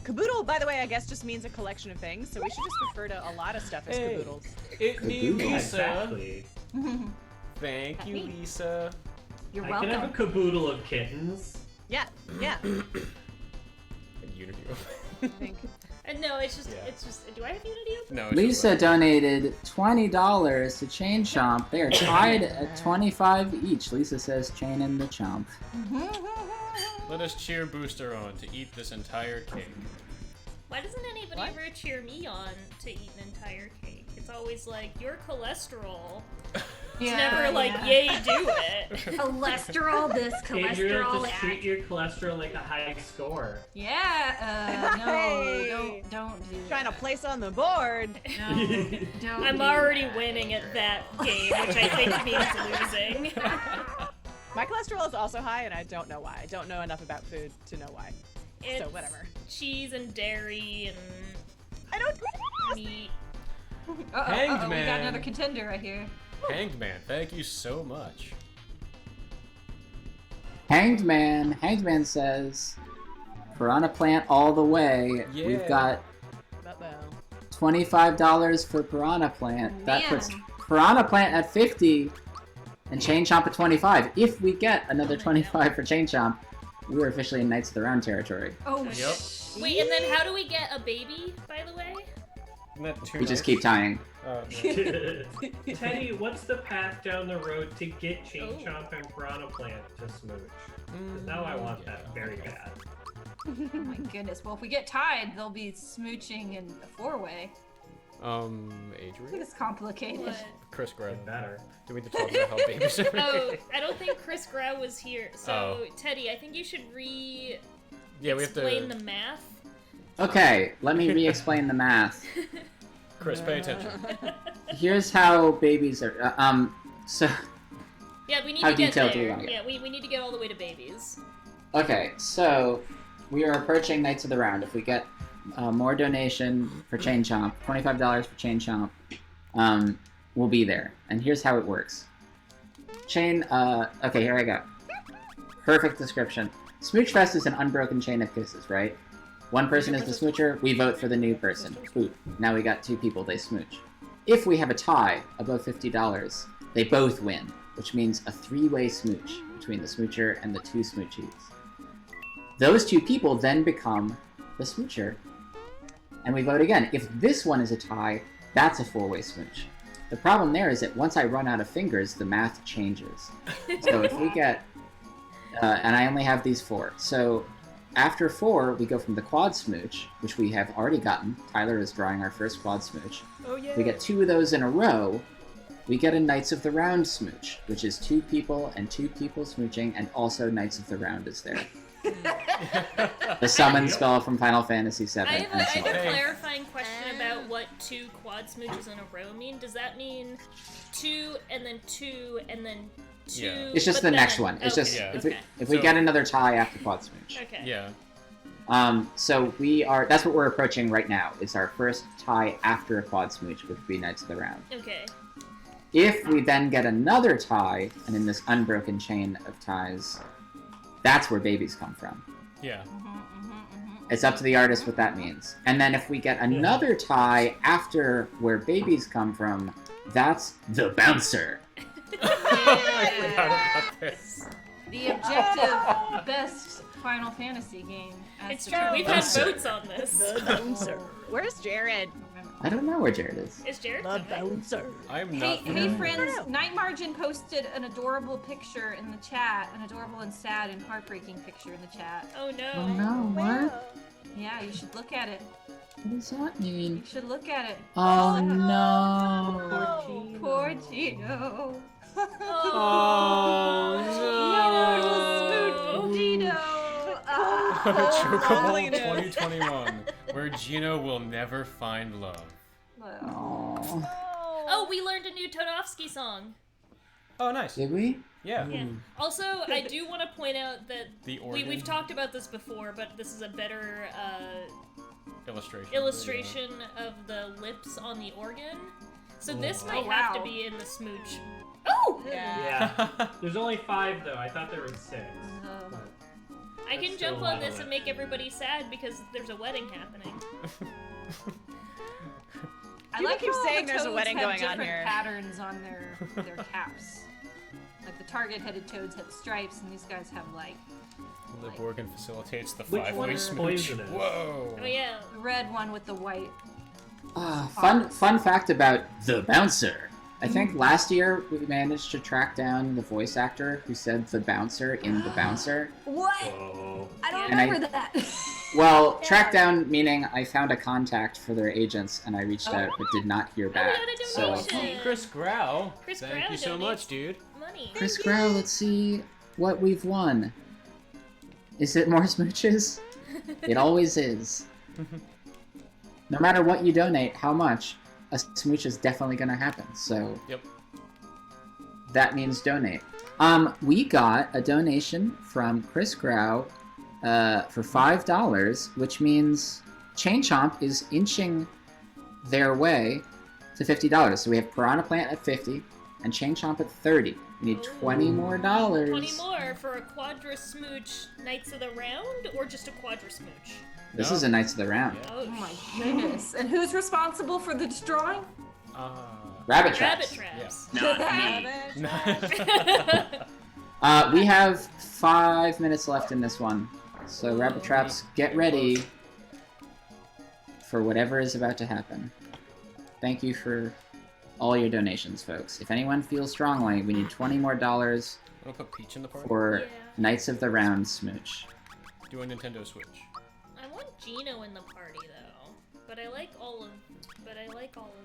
Caboodle, by the way, I guess just means a collection of things, so we should just refer to a lot of stuff as Hey. caboodles. It me, Caboodle. Lisa. Exactly. Thank you, Me. Lisa. You're I welcome. can have a caboodle of kittens. Yeah, yeah. And Unity. I think. No, it's just, Yeah. do I have Unity open? No, it's Lisa just donated $20 to Chain Chomp. They are tied at 25 each. Lisa says Chain and the Chomp. let us cheer Booster on to eat this entire cake. Why doesn't anybody What? ever cheer me on to eat an entire cake? It's always like, your cholesterol. It's never like, yay, do it. Cholesterol this, Andrew, cholesterol just that. treat your cholesterol like a high score. Yeah, no, Hey. don't do Trying to that. place on the board. No, don't I'm do already that. winning at that game, which I think means losing. My cholesterol is also high, and I don't know why. I don't know enough about food to know why. It's So whatever. cheese and dairy and I don't. meat. Hanged We Man. got another contender right here. Hanged Man, thank you so much. Hanged Man says, Piranha Plant all the way. Yeah. We've got Uh-oh. $25 for Piranha Plant. That Man. puts Piranha Plant at 50 and Chain Chomp at 25. If we get another 25 for Chain Chomp, we are officially in Knights of the Round territory. Oh, Yep. Wait, and then how do we get a baby, by the way? Isn't that too We just nice? keep tying. Teddy, what's the path down the road to get Chain Oh. Chomp and Piranha Plant to smooch? 'Cause now I want that very bad. Oh my goodness. Well, if we get tied, they'll be smooching in a four-way. Adrian? It's complicated. What? Chris Graham. Better. Do we need to talk about how babies are Oh, I don't think Chris Grau was here. So, Oh. Teddy, I think you should Yeah, we have explain to. the math. Okay, let me re-explain the math. Chris, pay attention. Here's how babies are. So Yeah, we need How to get detailed do we there. wanna get? Yeah, we need to get all the way to babies. okay, so we are approaching Knights of the Round. If we get more donation for Chain Chomp, $25 for Chain Chomp, we'll be there. And here's how it works. Chain. Okay, here I go. Perfect description. Smooch Fest is an unbroken chain of kisses, right? One person is the smoocher, we vote for the new person. Boop. Now we got two people, they smooch. If we have a tie above $50, they both win, which means a three-way smooch between the smoocher and the two smoochies. Those two people then become the smoocher, and we vote again. If this one is a tie, that's a four-way smooch. The problem there is that once I run out of fingers, the math changes. So if we get, and I only have these four, so after 4, we go from the quad smooch, which we have already gotten. Tyler is drawing our first quad smooch. Oh yeah. We get 2 of those in a row. We get a Knights of the Round smooch, which is 2 people and 2 people smooching, and also Knights of the Round is there. The summon spell from Final Fantasy VII. I and so have a on. clarifying question about what 2 quad smooches in a row mean. Does that mean 2 and then 2 and then 2? Yeah. It's just but the then- next one. It's okay, just Yeah. if we okay. if we So- get another tie after quad smooch. Okay. Yeah. So we are. That's what we're approaching right now. Is our first tie after a quad smooch, which would be Knights of the Round. Okay. If we then get another tie, and in this unbroken chain of ties, that's where babies come from. Yeah. It's up to the artist what that means. And then if we get another tie after where babies come from, that's the bouncer. I forgot about this. The objective best Final Fantasy game. as It's true. determined We've by- had Bouncer. votes on this. The bouncer. Where's Jared? I don't know where Jared is. Is Jared The coming? bouncer. I am Hey, not. hey friends, Night Margin posted an adorable picture in the chat, an adorable and sad and heartbreaking picture in the chat. Oh no. Oh no, what? Yeah, you should look at it. What does that You mean? should look at it. Oh no. Poor Gino. Oh no. Gino. Chocobowl Holiness. 2021, where Gino will never find love. Oh. Oh, we learned a new Todofsky song. Oh, nice. Did we? Yeah. Yeah. Also, I do want to point out that The organ we've talked about this before, but this is a better illustration. illustration of the lips on the organ. So this Oh, might have to wow. be in the smooch. Oh! Yeah. Yeah. There's only 5 though. I thought there were 6. But I can Still jump a on lot of this and make everybody sad because there's a wedding happening. I People like keep how all saying the there's a toads wedding have going on different here. patterns on their caps. Like the target-headed toads have stripes, and these guys have like Lib organ facilitates the Which one five-way is smooch. poisonous? Whoa! Oh yeah. the red one with the white. Fun fact about the bouncer. I think last year we managed to track down the voice actor who said the bouncer in the bouncer. What? Oh. I don't And I- remember that. Well, track down meaning I found a contact for their agents and I reached out but did not hear back. got a So, donation. Chris Grau. Chris Thank Grau you so donates much, dude. Money. Chris Grau, let's see what we've won. Is it more smooches? It always is. No matter what you donate, how much, a smooch is definitely gonna happen. So Yep. that means donate. We got a donation from Chris Grau for $5, which means Chain Chomp is inching their way to $50. So we have Piranha Plant at 50 and Chain Chomp at 30. We need 20 more dollars. 20 more for a Quadra Smooch Knights of the Round, or just a Quadra Smooch? This No. is a Knights of the Round. Yeah. Oh, Oh my goodness. And who's responsible for the destroying? Rabbit traps. Rabbit traps. Not me. We have 5 minutes left in this one. So Rabbit Traps, get ready for whatever is about to happen. Thank you for all your donations, folks. If anyone feels strongly, we need 20 more dollars Wanna put Peach in the party? for Yeah. Knights of the Round smooch. Do a Nintendo Switch. I want Gino in the party though, but I like all of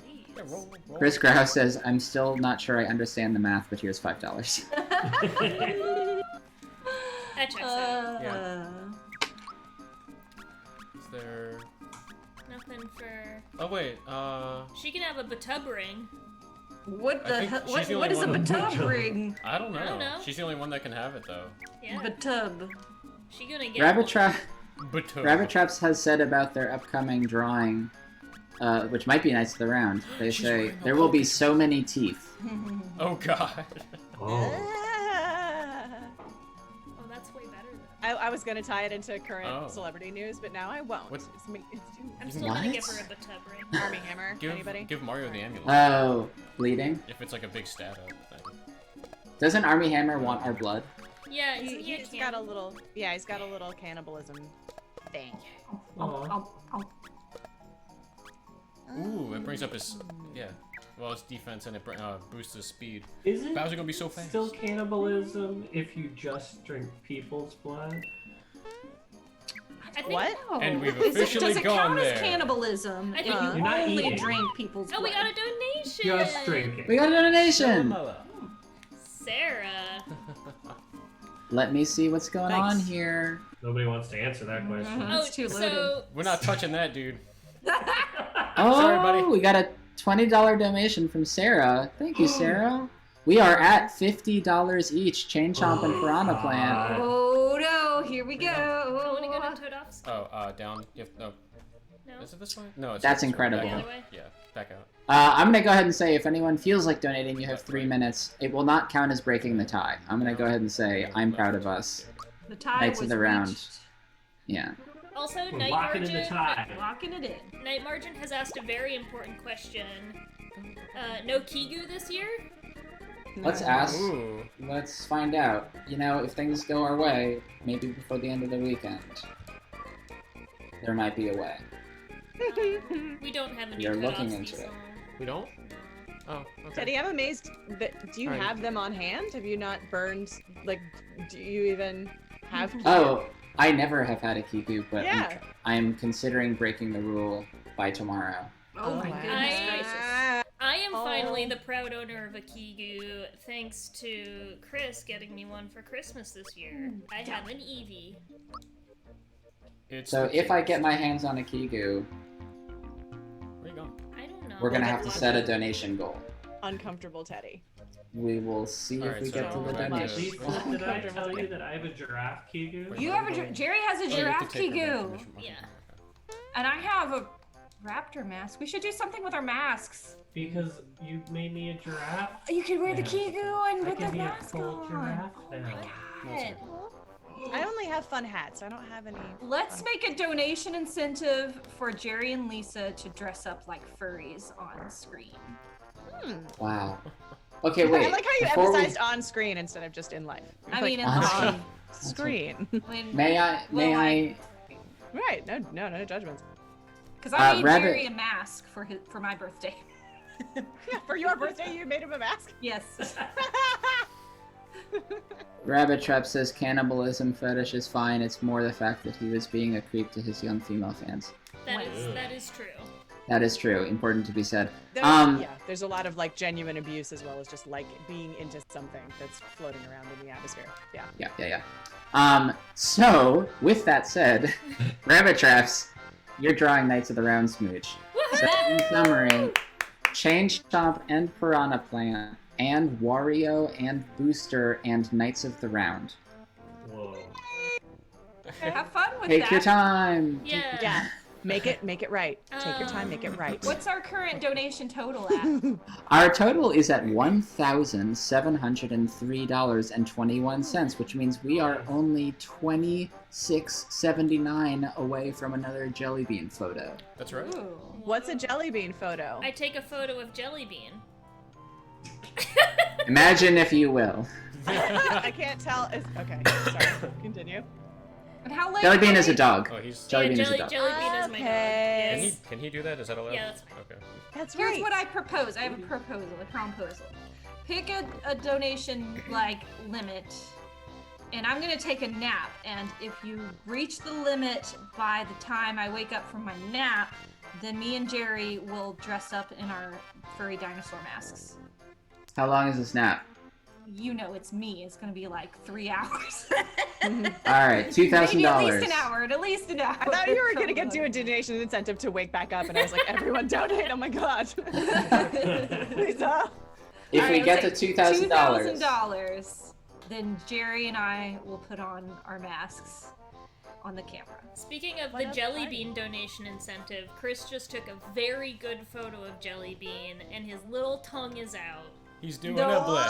these. Yeah, roll. Chris Grau says, I'm still not sure I understand the math, but here's $5. That checks out. Yeah. Is there... Nothing for. Oh wait, She can have a batub ring. What I the think hell? she's the What only is a one- batub ring? I don't know. I don't know. She's the only one that can have it though. Yeah. Batub. She gonna get Rabbit one. Trap. But Rabbit Traps has said about their upcoming drawing, which might be Knights of the Round. They She's say wearing a there will be Pokemon. so many teeth. Oh god. Oh. Oh, that's way better. Than... I was gonna tie it into current Oh. celebrity news, but now I won't. What? It's I'm You still What? gonna give her a batub ring. Army Hammer. Anybody? Give Mario the amulet. Oh, bleeding. If it's like a big stat up thing. Doesn't Army Hammer want our blood? Yeah, isn't he a He's got a can- little. Yeah, he's got a little cannibalism thing. Aw. Ooh, it brings up his well, his defense and it boosts his speed. Is it Bowser gonna be so fast. still cannibalism if you just drink people's blood? I think... What? And we've Does officially it gone count there. as cannibalism I if think- you You're not only eating. drink people's Oh, we blood? got a donation. Just drinking. We got a donation! Sarah. Let me see what's going on Thanks. here. Nobody wants to answer that question. Mhm. Oh, It's too so We're not touching that, dude. Oh, Sorry, buddy. we got a $20 donation from Sarah. Thank you, Sarah. We are at $50 each. Chain Chomp and Piranha Plant. Oh no, here we I go. want to go to Toadof's. Oh, down. No. No. Is it this way? No, it's That's this way. incredible. Back The out. other way? Yeah, back out. I'm gonna go ahead and say if anyone feels like donating, you have 3 minutes. It will not count as breaking the tie. I'm gonna go ahead and say I'm proud of us. The tie Knights of was the Round. reached. Yeah. Also, We're Night locking in Margin. the tie. Locking it in. Night Margin has asked a very important question. No Kigu this year? Let's ask. Ooh. Let's find out. You know, if things go our way, maybe before the end of the weekend, there might be a way. We don't have any You're Toadof's looking into these it. songs. We don't? Oh, okay. Teddy, I'm amazed that do you Alright. have them on hand? Have you not burned? Like, do you even have? Oh, I never have had a Kiku, but Yeah. I'm considering breaking the rule by tomorrow. Oh my wow. goodness I- gracious. I am finally Oh. the proud owner of a Kigu, thanks to Chris getting me one for Christmas this year. I have an Eevee. It's So the if I kids. get my hands on a Kiku, Where you going? I don't know. we're gonna We'll have get to to set a donation goal. Uncomfortable Teddy. We will see if Alright, we so get to the we're back to- donation. Lisa, did I tell you that I have a giraffe Kigu? You have a Jerry has a Oh, you have giraffe to take her back Kigu, from Mission Market. Yeah. and I have a raptor mask. We should do something with our masks. Because you made me a giraffe. You could wear the Yeah. Kigu and I put can the be a mask full on. giraffe Oh now. my god. I only have fun hats. I don't have any. Let's make a donation incentive for Jerry and Lisa to dress up like furries on screen. Wow. Okay, wait. I like how you before we- emphasized on screen instead of just in life. I Like, mean, in on life. screen. May I? Right. No judgments. Because I made Rabbit- Jerry a mask for my birthday. Yeah, for your birthday, you made him a mask? Yes. Rabbit Trap says cannibalism fetish is fine. It's more the fact that he was being a creep to his young female fans. That is true. That is true. Important to be said. There's a lot of like genuine abuse as well as just like being into something that's floating around in the atmosphere. Yeah. So with that said, Rabbit Traps, you're drawing Knights of the Round Smooch. So in summary, Chain Chomp and Piranha Plant and Wario and Booster and Knights of the Round. Whoa. Have fun with Take that. your time. Yeah. Make it right. Take your time, make it right. What's our current donation total at? Our total is at $1,703.21, which means we are only $26.79 away from another Jelly Bean photo. That's right. Ooh. What's a jelly bean photo? I take a photo of Jellybean. Imagine if you will. I can't tell. Okay, sorry. Continue. And how late? Jelly Bean is a dog. Oh, he's. Jelly Bean is a dog. Jellybean is my dog. Yes. Can he do that? Is that allowed? Yeah, that's fine. Okay. That's Here's right. what I propose. I have a proposal, a proposal. Pick a donation like limit, and I'm gonna take a nap. And if you reach the limit by the time I wake up from my nap, then me and Jerry will dress up in our furry dinosaur masks. How long is this nap? You know it's me. It's gonna be like 3 hours. Alright, $2,000. Maybe at least an hour. At least an hour. I thought you were gonna get to a donation incentive to wake back up, and I was like, everyone donate! Oh my god, Lisa. If we get to $2,000. $2,000, then Jerry and I will put on our masks on the camera. Speaking of the Jellybean donation incentive, Chris just took a very good photo of Jellybean, and his little tongue is out. He's doing a blip.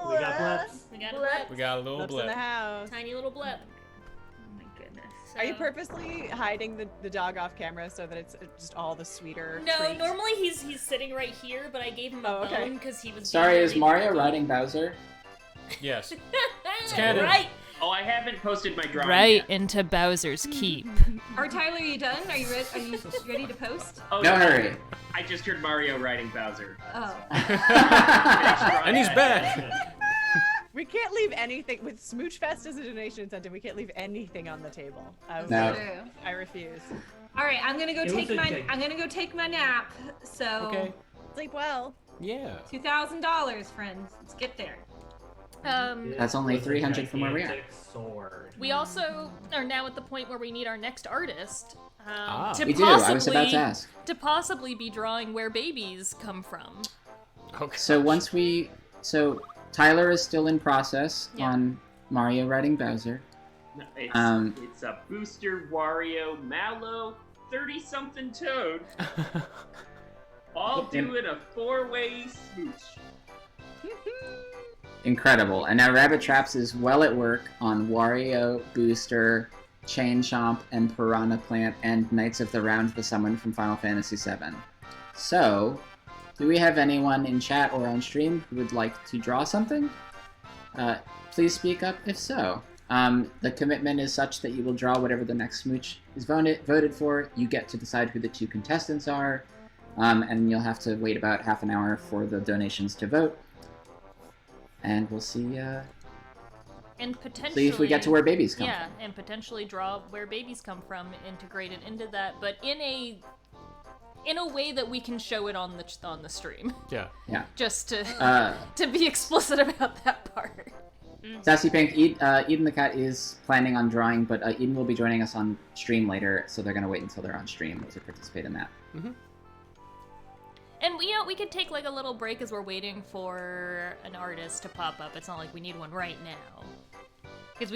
We got blips. We got a blip. We got a little Lips in blip. the house. Tiny little blip. Oh my goodness. Are you purposely hiding the dog off camera so that it's just all the sweeter? No, treats? normally he's sitting right here, but I gave him a bone because he was. Sorry, being is really Mario picky. riding Bowser? Yes. It's canon. Right. Oh, I haven't posted my drawing Right yet. into Bowser's Keep. All right, Tyler, are you done? Are you ready? Are you ready to post? Oh, No yeah. hurry. I just heard Mario riding Bowser. Oh. And he's back. We can't leave anything with Smooch Fest as a donation incentive. We can't leave anything on the table. No. I refuse. All right, I'm gonna go It was take a my. dig. I'm gonna go take my nap. So. Okay. Sleep well. Yeah. $2,000, friends. Let's get there. That's only 300 from where we are. Gigantic sword. We also are now at the point where we need our next artist. To We do. possibly, I was about to ask. To possibly be drawing where babies come from. Okay. So Tyler is still in process Yeah. on Mario riding Bowser. No, it's, Um, it's a Booster, Wario, Mallow, 30-something Toad, all doing a 4-way smooch. Incredible. And now Rabbit Traps is well at work on Wario, Booster, Chain Chomp, and Piranha Plant, and Knights of the Round the Summon from Final Fantasy VII. So, do we have anyone in chat or on stream who would like to draw something? Please speak up if so. The commitment is such that you will draw whatever the next smooch is voted for. You get to decide who the 2 contestants are, and you'll have to wait about half an hour for the donations to vote. And we'll see, And potentially. see if we get to where babies come Yeah, and potentially draw where babies come from, integrated into that, but in a way that we can show it on the stream. Yeah. Yeah. Just to be explicit about that part. Sassy Pink, Eden the Cat is planning on drawing, but Eden will be joining us on stream later, so they're going to wait until they're on stream to participate in that. Mm-hmm. And we could take like a little break as we're waiting for an artist to pop up. It's not like we need one right now. Because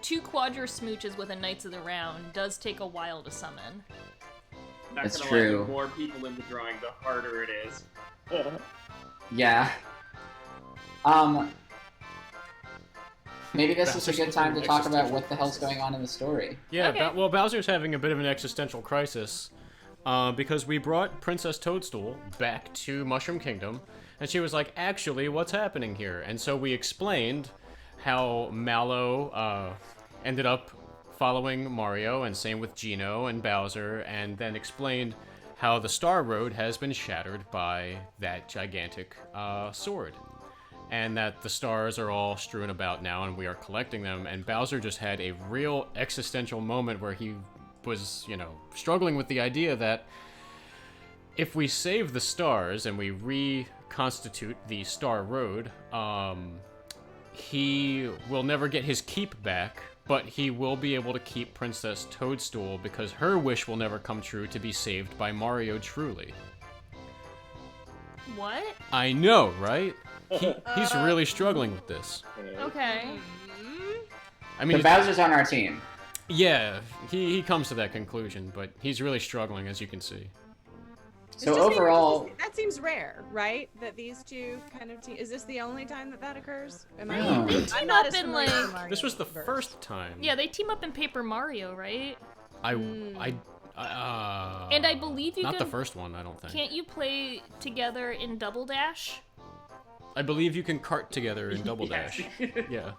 2 Quadra Smooches with a Knights of the Round does take a while to summon. Not That's gonna true. Lie, the more people in the drawing, the harder it is. Yeah. Maybe this is a Bowser's good time to having an talk about existential what the hell's crisis. going on in the story. Yeah, Okay. well, Bowser's having a bit of an existential crisis because we brought Princess Toadstool back to Mushroom Kingdom, and she was like, actually, what's happening here? And so we explained how Mallow ended up following Mario, and same with Geno and Bowser, and then explained how the Star Road has been shattered by that gigantic sword. And that the stars are all strewn about now, and we are collecting them. And Bowser just had a real existential moment where he was, struggling with the idea that if we save the stars and we reconstitute the Star Road, he will never get his keep back, but he will be able to keep Princess Toadstool because her wish will never come true to be saved by Mario truly. What? I know, right? He's really struggling with this. Okay. I mean, But Bowser's on our team. yeah, he comes to that conclusion, but he's really struggling, as you can see. So overall, that seems rare, right? That these two kind of is this the only time that occurs? Am I? No. They I'm team not up as in familiar with like. Mario This was the verse. first time. Yeah, they team up in Paper Mario, right? And I believe you not can. the first one, I don't think. Can't you play together in Double Dash? I believe you can cart together in Double Yes. Dash. Yeah.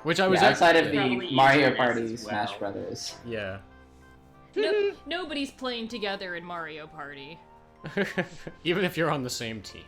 Which I was outside of actually- the Probably Mario easier Party as Smash well. Brothers. Yeah. No, nobody's playing together in Mario Party. Even if you're on the same team.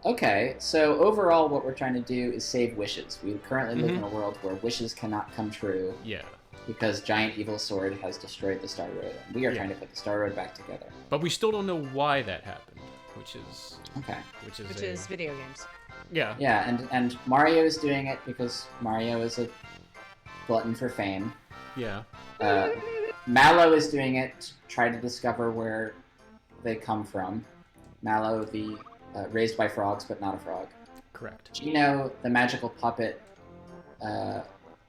Okay, so overall what we're trying to do is save wishes. We currently live in a world where wishes cannot come true Yeah. because Giant Evil Sword has destroyed the Star Road, and we are Yeah. trying to put the Star Road back together. But we still don't know why that happened, which is Okay. which is Which a- is video games. yeah. Yeah, and Mario is doing it because Mario is a glutton for fame. Yeah. Mallow is doing it to try to discover where they come from. Mallow, the raised by frogs but not a frog. Correct. Geno, the magical puppet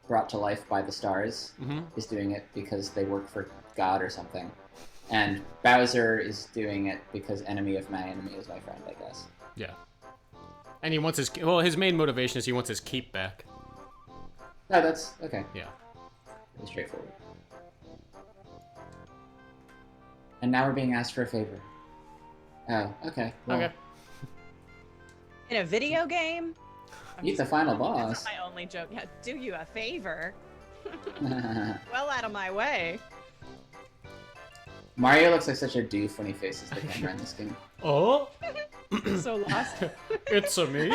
brought to life by the stars, is doing it because they work for God or something. And Bowser is doing it because enemy of my enemy is my friend, I guess. Yeah. And he wants his main motivation is he wants his keep back. No, that's okay. Yeah. Pretty straightforward. And now we're being asked for a favor. Oh, okay. Well, Okay. In a video game? I'm meet the just- final That's boss. my only joke. Yeah, do you a favor. Well out of my way. Mario looks like such a doof when he faces the camera in this game. Oh, So lost. it's a me.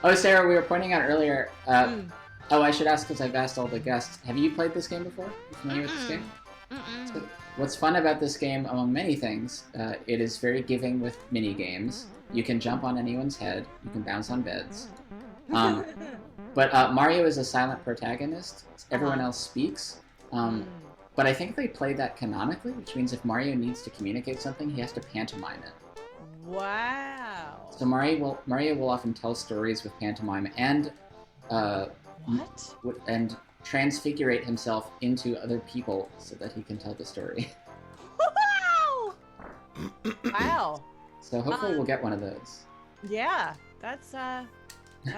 Oh, Sarah, we were pointing out earlier. Oh, I should ask because I've asked all the guests. Have you played this game before? You familiar with this game? So, what's fun about this game, among many things, it is very giving with mini games. You can jump on anyone's head. You can bounce on beds. But Mario is a silent protagonist. Everyone else speaks. But I think they play that canonically, which means if Mario needs to communicate something, he has to pantomime it. Wow. So Mario will often tell stories with pantomime and What? and transfigurate himself into other people so that he can tell the story. Wow. Wow. So hopefully we'll get one of those. Yeah, that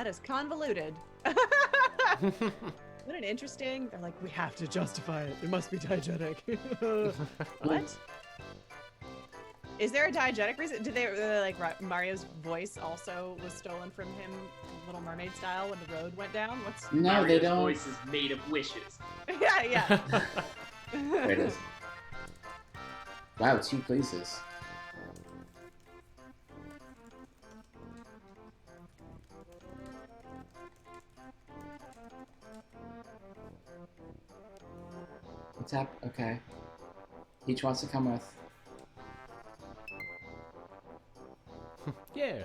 is convoluted. What an interesting. They're like, we have to justify it. It must be diegetic. What? Is there a diegetic reason? Did they like Mario's voice also was stolen from him, Little Mermaid style, when the road went down? What's? No, Mario's they don't. voice is made of wishes. Yeah, yeah. There it is. Wow, 2 places. What's up? Okay. Each wants to come with. Yeah.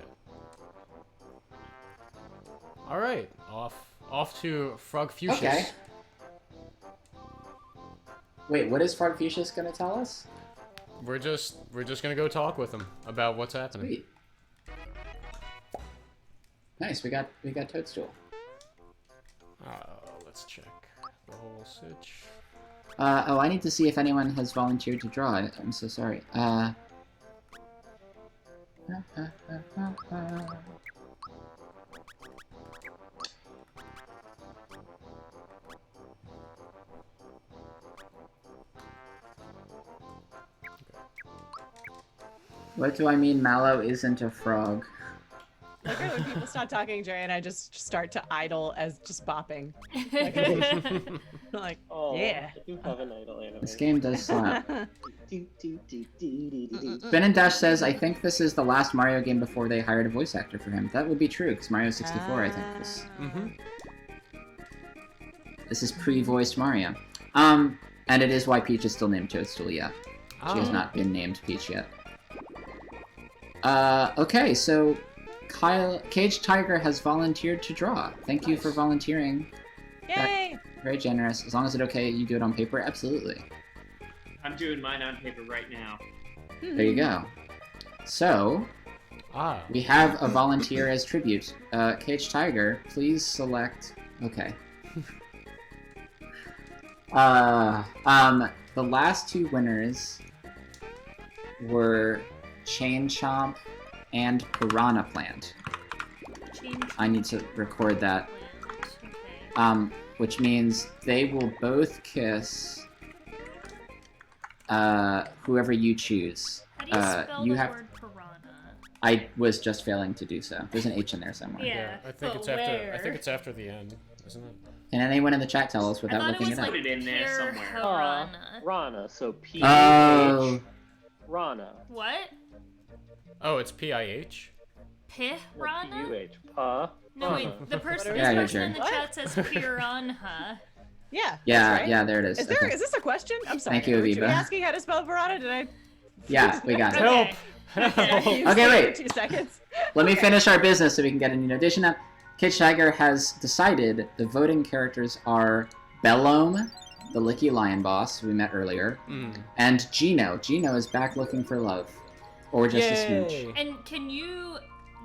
All right, off to Frogfucius. Okay. Wait, what is Frogfucius gonna tell us? We're just gonna go talk with him about what's happening. Sweet. Nice, we got Toadstool. Let's check the whole sitch. Oh, I need to see if anyone has volunteered to draw it. I'm so sorry. No? What do I mean Mallow isn't a frog? Like when people stop talking, Jerry and I just start to idle as just bopping. Like, Oh, yeah. I do have an idol anime. This game does slap. Ben and Dash says, I think this is the last Mario game before they hired a voice actor for him. That would be true, because Mario 64, I think, this. This is pre-voiced Mario. And it is why Peach is still named Toadstool, yeah. She has not been named Peach yet. Okay, so Cage Tiger has volunteered to draw. Thank you for volunteering. Yay! Very generous. As long as it's okay, you do it on paper, absolutely. I'm doing mine on paper right now. There you go. So, we have a volunteer as tribute. Cage Tiger, please select... Okay. The last two winners were Chain Chomp and Piranha Plant. I need to record that. Which means they will both kiss whoever you choose. How do you spell the word piranha? I was just failing to do so. There's an H in there somewhere. Yeah, I think it's after. I think it's after the end, isn't it? Can anyone in the chat tell us without looking it up? Put it in there somewhere. Rana, so P. Oh. Rana. What? Oh, it's P-I-H? Piranha? P-U-H. Pa. No, wait, the person, Yeah, this you're person in the sure. chat says piranha. Yeah. Yeah, that's right. yeah, there it is. Is there? Okay. Is this a question? I'm sorry. Thank you, Were Aviva. asking how to spell piranha? Did I? Yeah, we got it. Okay. Okay, wait. 2 seconds. Let me finish our business so we can get a new notation up. Cage Tiger has decided the voting characters are Bellome, the Licky Lion boss we met earlier, and Gino. Gino is back looking for love. Or just a smooch. And can you,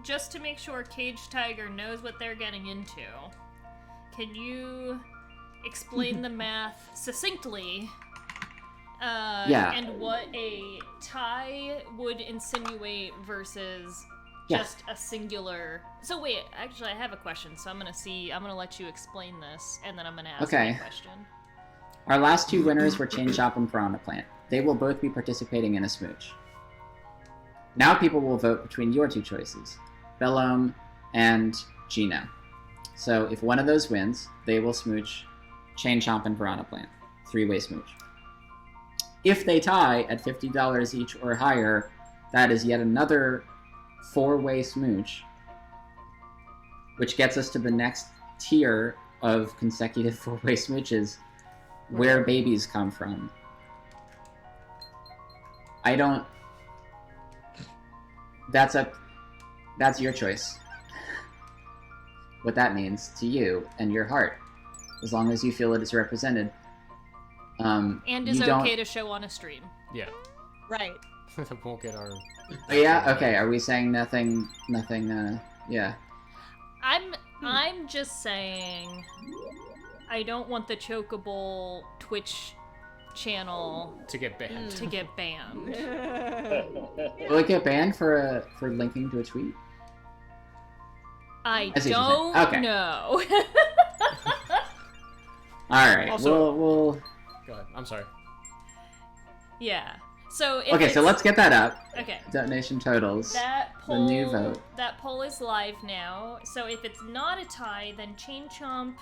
just to make sure Cage Tiger knows what they're getting into, can you explain the math succinctly? Yeah. And what a tie would insinuate versus Yeah. just a singular. So wait, actually, I have a question. So I'm gonna let you explain this, and then I'm gonna ask Okay. my question. Our last two winners were Chain Chomp and Piranha Plant. They will both be participating in a smooch. Now people will vote between your two choices, Bellome and Gino. So if one of those wins, they will smooch Chain Chomp and Piranha Plant. 3-way smooch. If they tie at $50 each or higher, that is yet another 4-way smooch, which gets us to the next tier of consecutive 4-way smooches, where babies come from. I don't... That's your choice. What that means to you and your heart, as long as you feel it is represented. And is okay to show on a stream. Yeah. Right. That won't get our... Oh, yeah? Okay, are we saying nothing, yeah. I'm just saying I don't want the Chocobowl Twitch channel to get banned. Will it get banned for linking to a tweet? I see what you're don't saying. Okay. know. Alright, Also- we'll... Go ahead. I'm sorry. Yeah. So if Okay, so it's- let's get that up. Okay. Donation totals. That The poll, new vote. That poll is live now. So if it's not a tie, then Chain Chomp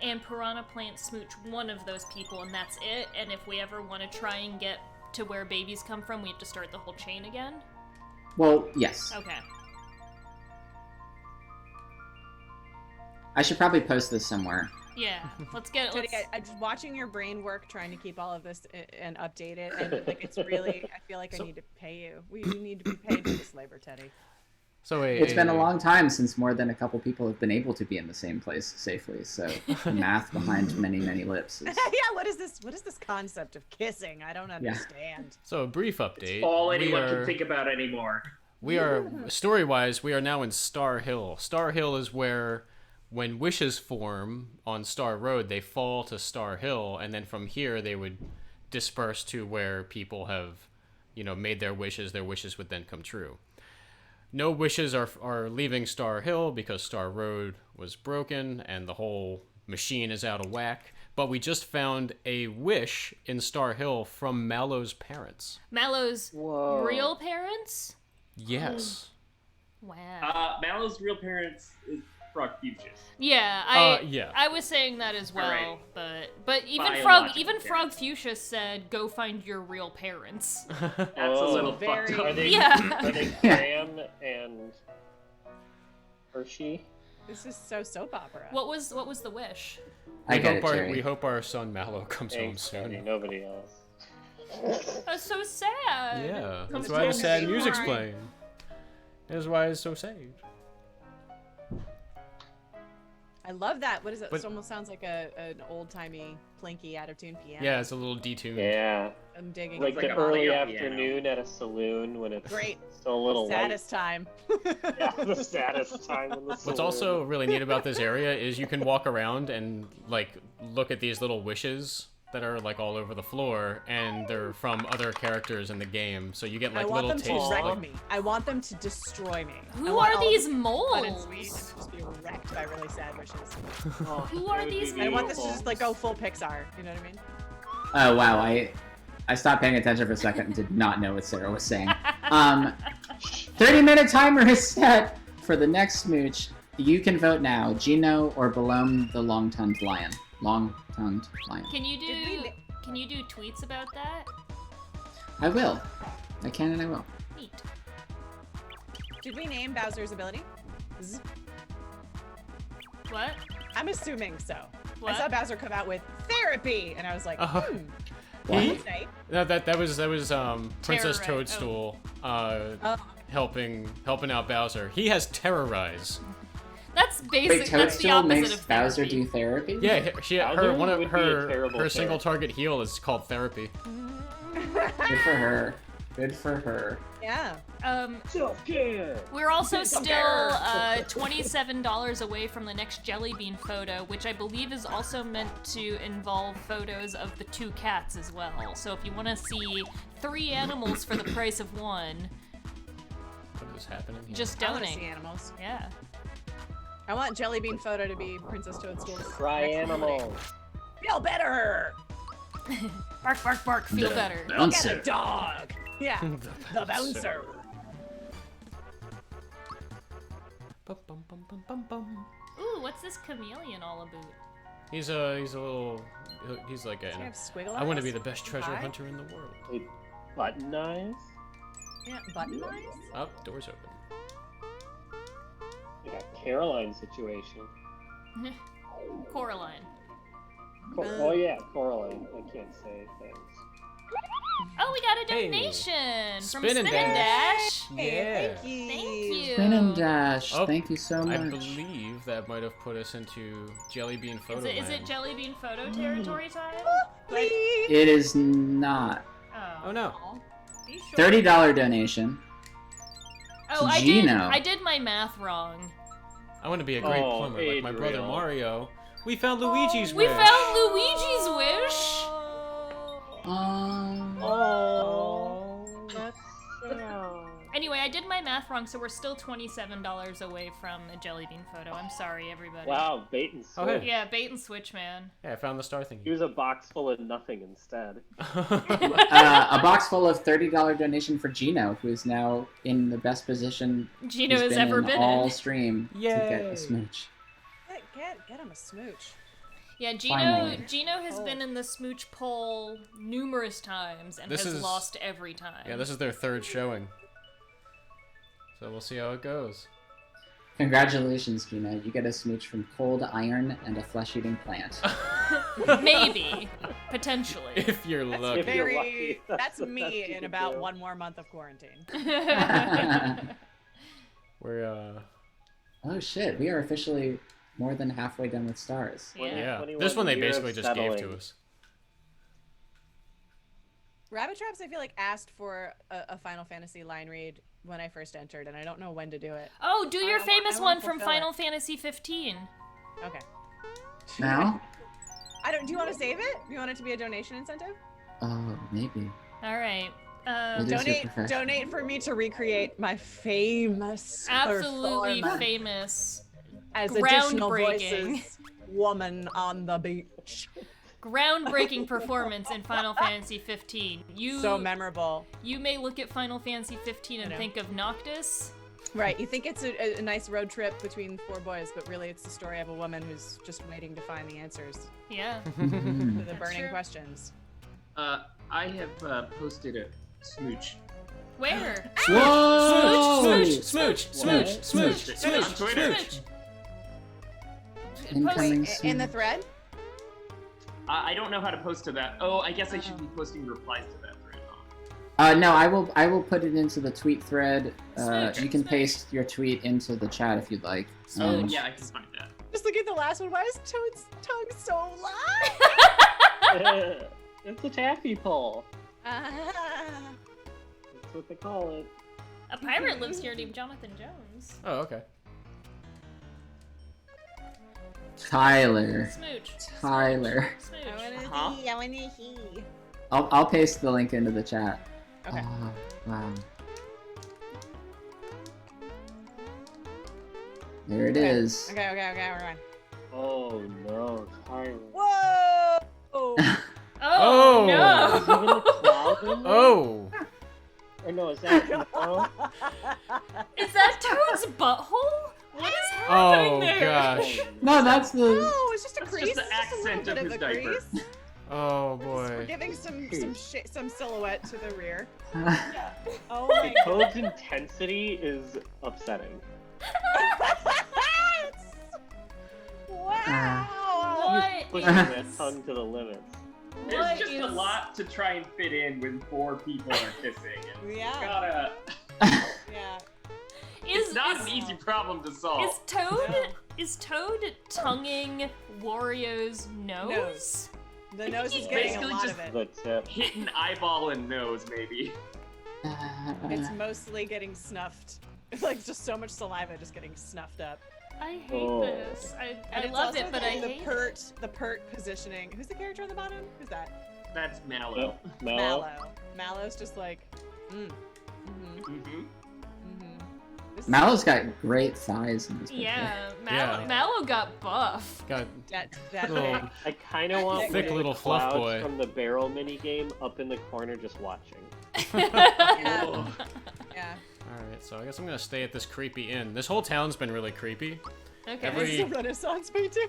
and Piranha Plant smooch one of those people, and that's it. And if we ever want to try and get to where babies come from, we have to start the whole chain again. Well, yes. Okay. I should probably post this somewhere. Yeah. Let's get. Teddy, I'm just watching your brain work, trying to keep all of this and update it, and like it's really. I feel like I need to pay you. We need to be paid for this labor, Teddy. So It's been a long time since more than a couple people have been able to be in the same place safely, so the math behind many, many lips is... Yeah, what is this? What is this concept of kissing? I don't understand. So a brief update. All anyone can think about anymore. We are, story-wise, we are now in Star Hill. Star Hill is where, when wishes form on Star Road, they fall to Star Hill, and then from here they would disperse to where people have, made their wishes would then come true. no wishes are leaving Star Hill because Star Road was broken and the whole machine is out of whack. But we just found a wish in Star Hill from Mallow's parents. Mallow's Whoa. real parents? Yes. Wow. Mallow's real parents is Frog Fuchsia's. Yeah, yeah. I was saying that as well, Alright. but even Biological Frog Fuchsia said, "Go find your real parents." That's a little very- fucked up. Are they, Yeah. are they Graham and Hershey? This is so soap opera. What was the wish? I get it, we Jerry. hope our son Mallow comes home Thanks, Teddy, soon. nobody else. That's so sad. Yeah, Comes that's why the home sad soon. music's playing. That's why it's so sad. I love that. What is it? But- It almost sounds like an old-timey, plinky, out-of-tune piano. Yeah, it's a little detuned. Yeah, I'm digging like it. the like a early player afternoon at a saloon when it's Great. still a little light. Saddest time. Yeah, the saddest time in the saloon. What's also really neat about this area is you can walk around and like look at these little wishes that are like all over the floor, and they're from other characters in the game. So you get I like want little them tastes. to wreck Like, me. I want them to destroy me. I Who want are all these of them fun and moles? sweet and just be wrecked by really sad wishes. Oh, Who it are would be these I want this to beautiful. just like go full Pixar. You know what I mean? Oh wow, I stopped paying attention for a second and did not know what Sarah was saying. 30-minute timer is set for the next smooch. You can vote now, Gino or Balone the long-tongued lion. Long-tongued lion. Can you Did we do na- Can you do tweets about that? I will. I can and I will. Neat. Did we name Bowser's ability? What? I'm assuming so. What? I saw Bowser come out with therapy, and I was like, Uh-huh. What? He- Night. No, that was Princess Terrorize. Toadstool Oh. helping out Bowser. He has terrorize. That's Wait, basic. That's the Toadstool opposite makes of Bowser therapy. do therapy? Yeah, Bowser one of would be a her terrible single character. target heal is called therapy. Good for her. Good for her. Yeah. Self-care. We're also still $27 away from the next Jelly Bean photo, which I believe is also meant to involve photos of the 2 cats as well. So if you want to see 3 animals for the price of 1, What is happening here? just I want to donate. see animals. Yeah. I want Jelly Bean photo to be Princess Toadstool's. Cry next holiday. animals. Feel better. Bark, bark, bark. Feel The better. Look at Bouncer. the dog. Yeah. The bouncer. Bum, bum, bum, bum, bum, bum. Ooh, what's this chameleon all about? He's like Does he a. have squiggle I want to eyes? be the best treasure Hi. hunter in the world. Wait, button eyes? Yeah, button eyes? Oh, doors open. You got Caroline situation. Coraline. Oh yeah, Coraline. I can't say things. Oh, we got a Hey. donation from Spin Spin and and Dash. Yeah. Thank you. Thank you. Spin and Dash, Oh, thank you so I much. believe that might have put us into Jelly Bean photo Is it land. Jelly Bean photo territory time? It is not. Oh no. Be sure. $30 donation. Oh, to I Gino. did my math wrong. I want to be a great Oh, plumber like my brother Adriel. Mario. We found Luigi's We wish. found Luigi's wish. Oh, that's Anyway, I did my math wrong, so we're still $27 away from a Jelly Bean photo. I'm sorry, everybody. Wow, bait and switch. Oh, hey. Yeah, bait and switch, man. Yeah, I found the star thingy. Use a box full of nothing instead. A box full of $30 donation for Gino, who is now in the best position Gino he's has been ever in been all in. stream to get Yay. a smooch. Get him a smooch. Yeah, Finally. Gino has been in the smooch poll numerous times and This has is- lost every time. Yeah, this is their 3rd showing. So we'll see how it goes. Congratulations, Gino. You get a smooch from cold iron and a flesh-eating plant. Maybe. Potentially. If you're lucky. If you're Very. lucky, That's the best me you in can about do. 1 more month of quarantine. We're Oh shit, we are officially more than halfway done with stars. Yeah. yeah. 21 This one they years basically just gave to settling. us. Rabbit Traps, I feel like, asked for a Final Fantasy line read when I first entered, and I don't know when to do it. Oh, do your I famous wanna one from fulfill it. Final Fantasy 15. Okay. Now? I don't. Do you want to save it? Do you want it to be a donation incentive? Oh, maybe. All right. It is your Donate, profession. donate for me to recreate my famous Absolutely performance famous, as additional groundbreaking. voices, woman on the beach. groundbreaking performance in Final Fantasy 15. So memorable. You may look at Final Fantasy 15 and know. think of Noctis. Right, you think it's a nice road trip between 4 boys, but really it's the story of a woman who's just waiting to find the answers Yeah. to the That's burning true. questions. I have posted a smooch. Where? Whoa! Smooch, smooch, smooch, smooch, smooch, On smooch, Twitter. smooch. Incoming In the smooch. thread? I don't know how to post to that. Oh, I guess I should be posting replies to that thread. No, I will put it into the tweet thread. Smooch, You can smooch. paste your tweet into the chat if you'd like. Oh, yeah, I can find that. Just look at the last one. Why is Toad's tongue so long? It's a taffy pull. Ah. That's what they call it. A pirate lives here named Jonathan Jones. Oh, okay. Tyler. Smooch. Tyler. Smooch. Huh? I wanna see. I'll paste the link into the chat. Okay. Oh, wow. There it is. Okay, we're going. Oh no, Tyler. Whoa! Oh, Oh. Is no! even a cloud in there? Oh! Or no, is that no? Is that Toad's butthole? What is happening Oh, there? gosh. No, that's the. Oh, it's just a That's crease. just the It's just a little accent bit of of his a diaper. crease. Oh, We're boy. giving some silhouette to the rear. Oh The my god. Toad's intensity is upsetting. Wow. What Pushing is... that tongue to the limits. What There's just a is- lot to try and fit in when 4 people are kissing. It's Yeah. gotta. Yeah. It's not an easy problem to solve. Is Toad No. is Toad tonguing Wario's nose? The nose is He's getting a basically lot just of it. The tip. Hitting eyeball and nose, maybe. It's mostly getting snuffed. Like just so much saliva just getting snuffed up. I hate Oh. this. I it's love also it, but I hate it. the pert positioning. Who's the character on the bottom? Who's that? That's Mallow. Mallow. Mallow's just like, Mm-hmm. Mallow's got great thighs in this picture. Yeah, Yeah. Mallow got buff. Got that little, thing. I kind of want thick one of little the fluff clouds boy. from the barrel mini game up in the corner just watching. Yeah. Yeah. Alright, so I guess I'm gonna stay at this creepy inn. This whole town's been really creepy. Okay. Every- It's a Renaissance painting.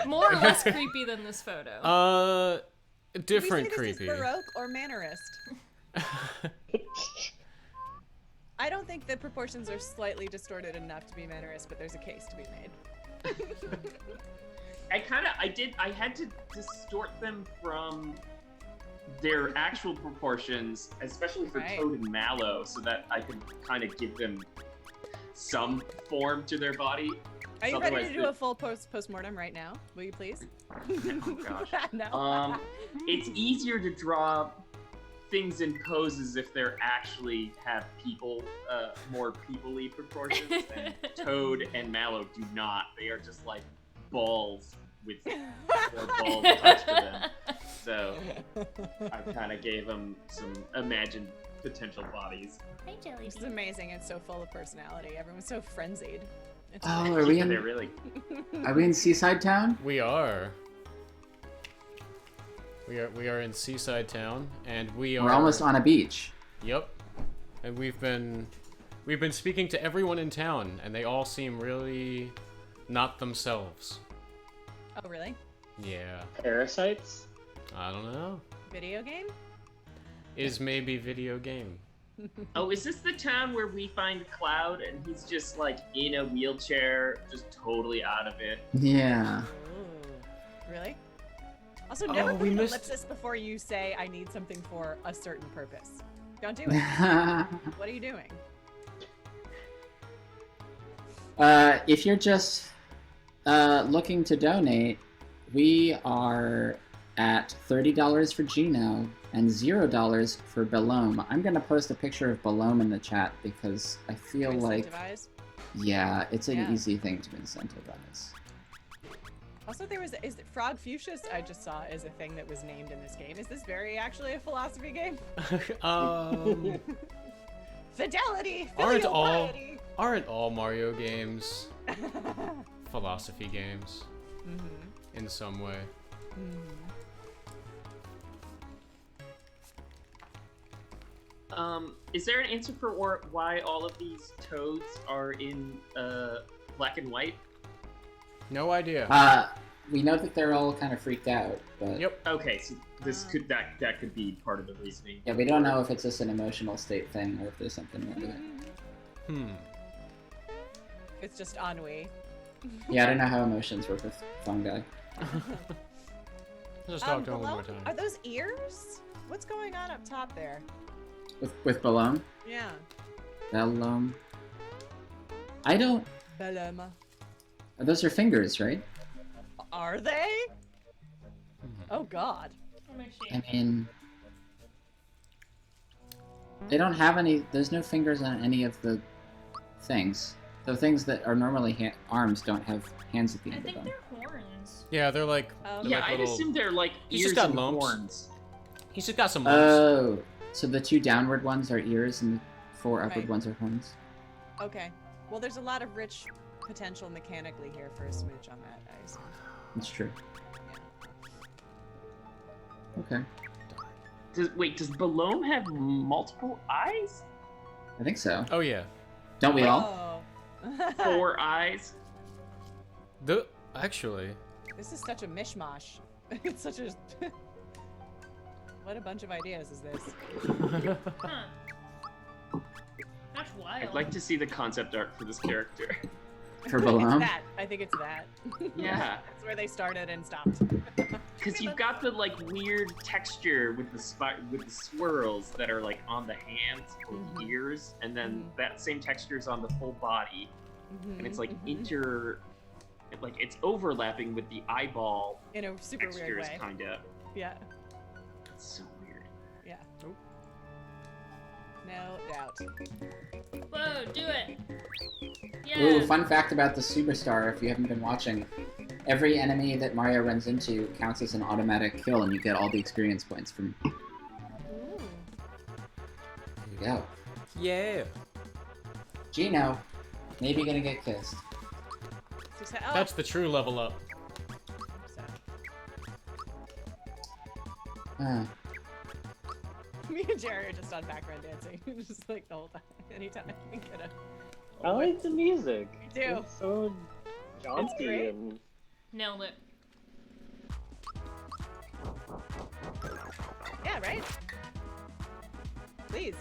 More or less creepy than this photo. Different Would you say creepy. This is Baroque or Mannerist? I don't think the proportions are slightly distorted enough to be Mannerist, but there's a case to be made. I had to distort them from their actual proportions, especially for Right. Toad and Mallow, so that I could kind of give them some form to their body. Are you Otherwise ready to do the- a full postmortem right now? Will you please? Oh gosh. No. It's easier to draw things in poses if they're actually have people, more people-y proportions, and Toad and Mallow do not. They are just like balls with more balls attached to them. So I kind of gave them some imagined potential bodies. Hey, Jelly. This is amazing. It's so full of personality. Everyone's so frenzied. It's Oh, are we They're in? really. Are we in Seaside Town? We are. We are in Seaside Town, and we are. We're almost on a beach. Yep. And we've been speaking to everyone in town, and they all seem really not themselves. Oh, really? Yeah. Parasites? I don't know. Video game? Is maybe video game. Oh, is this the town where we find Cloud and he's just like in a wheelchair, just totally out of it? Yeah. Ooh. Really? Also, never put an ellipsis before you say, I need something for a certain purpose. Don't do it. What are you doing? If you're just looking to donate, we are at $30 for Gino and $0 for Belome. I'm gonna post a picture of Belome in the chat because I feel like, Incentivize? yeah, it's an Yeah. easy thing to incentivize. Also, is Frog Fuchsias I just saw is a thing that was named in this game. Is this actually a philosophy game? Fidelity! Aren't all Mario games philosophy games? Mm-hmm. In some way. Is there an answer for why all of these toads are in black and white? No idea. We know that they're all kind of freaked out, but Yep. Okay, so this could that could be part of the reasoning. yeah, we don't know if it's just an emotional state thing or if there's something more to it. It's just ennui. Yeah, I don't know how emotions work with fungi. Just talk to him one more Below, time. are those ears? What's going on up top there? With Balloon? Yeah. Bellum. I don't. Bellum. Those are fingers, right? Are they? Oh God. I mean, they don't have any. There's no fingers on any of the things. The things that are normally arms don't have hands at the I end of think them. they're horns. Yeah, they're like. Yeah, I'd assume they're like He's ears just got and lumps. horns. He's just got some lumps. Oh, so the two downward ones are ears and the four upward Right. ones are horns. Okay. Well, there's a lot of rich potential mechanically here for a smooch on that, I assume. That's true. Okay, Does Balloon have multiple eyes? I think so. Oh yeah. Don't we all? Oh. 4 eyes? Actually. This is such a mishmash. It's such a... What a bunch of ideas is this? Huh. That's wild. I'd like to see the concept art for this character. For It's Balloon? that. I think it's that. Yeah. That's where they started and stopped. Because you've got the like weird texture with the swirls that are like on the hands or the ears, and then that same texture is on the full body, and it's like it's overlapping with the eyeball In a super weird textures, way. kinda. Yeah. It's so weird. Yeah. No doubt. Whoa, do it! Yeah. Ooh, fun fact about the Superstar, if you haven't been watching. Every enemy that Mario runs into counts as an automatic kill, and you get all the experience points from... Ooh. There you go. Yeah. Gino, maybe gonna get kissed. Oh. That's the true level up. Me and Jerry are just on background dancing, just like the whole time. Anytime we get a... I like the music. Me too. It's so jaunty great. and Nailed it. Yeah, right? Please.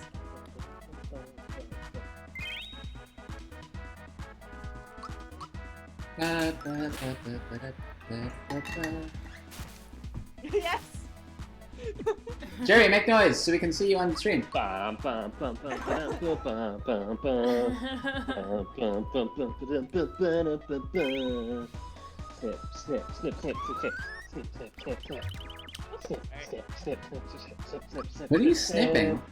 Yes! Jerry, make noise so we can see you on the stream. Bum, bum, bum, bum, bum, bum, bum, bum, bum. Bum, bum, bum, bum, bum, bum, bum, bum, bum. Snip, snip, snip, snip, snip, snip, snip, snip, snip. Snip, snip, snip, snip, snip, snip, snip, snip. What are you snipping?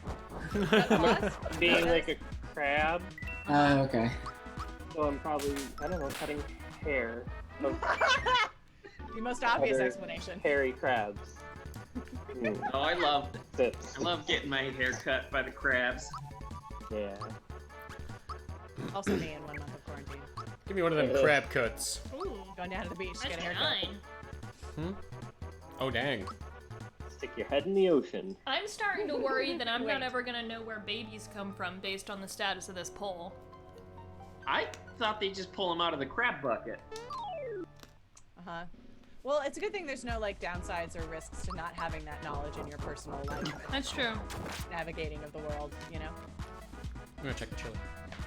Being like a crab, Oh, okay. so I'm probably, I don't know, cutting hair of The most obvious other explanation. hairy crabs. Oh, I love Sips. getting my hair cut by the crabs. Yeah. Also me in 1 month of quarantine. Give me one of them crab cuts. Ooh, Going down to the beach to that's get a haircut. 9. Oh dang. Stick your head in the ocean. I'm starting to worry that I'm Wait. not ever gonna know where babies come from based on the status of this poll. I thought they'd just pull them out of the crab bucket. Uh-huh. Well, it's a good thing there's no, like, downsides or risks to not having that knowledge in your personal life. That's true. Navigating of the world, you know? I'm gonna check the chili.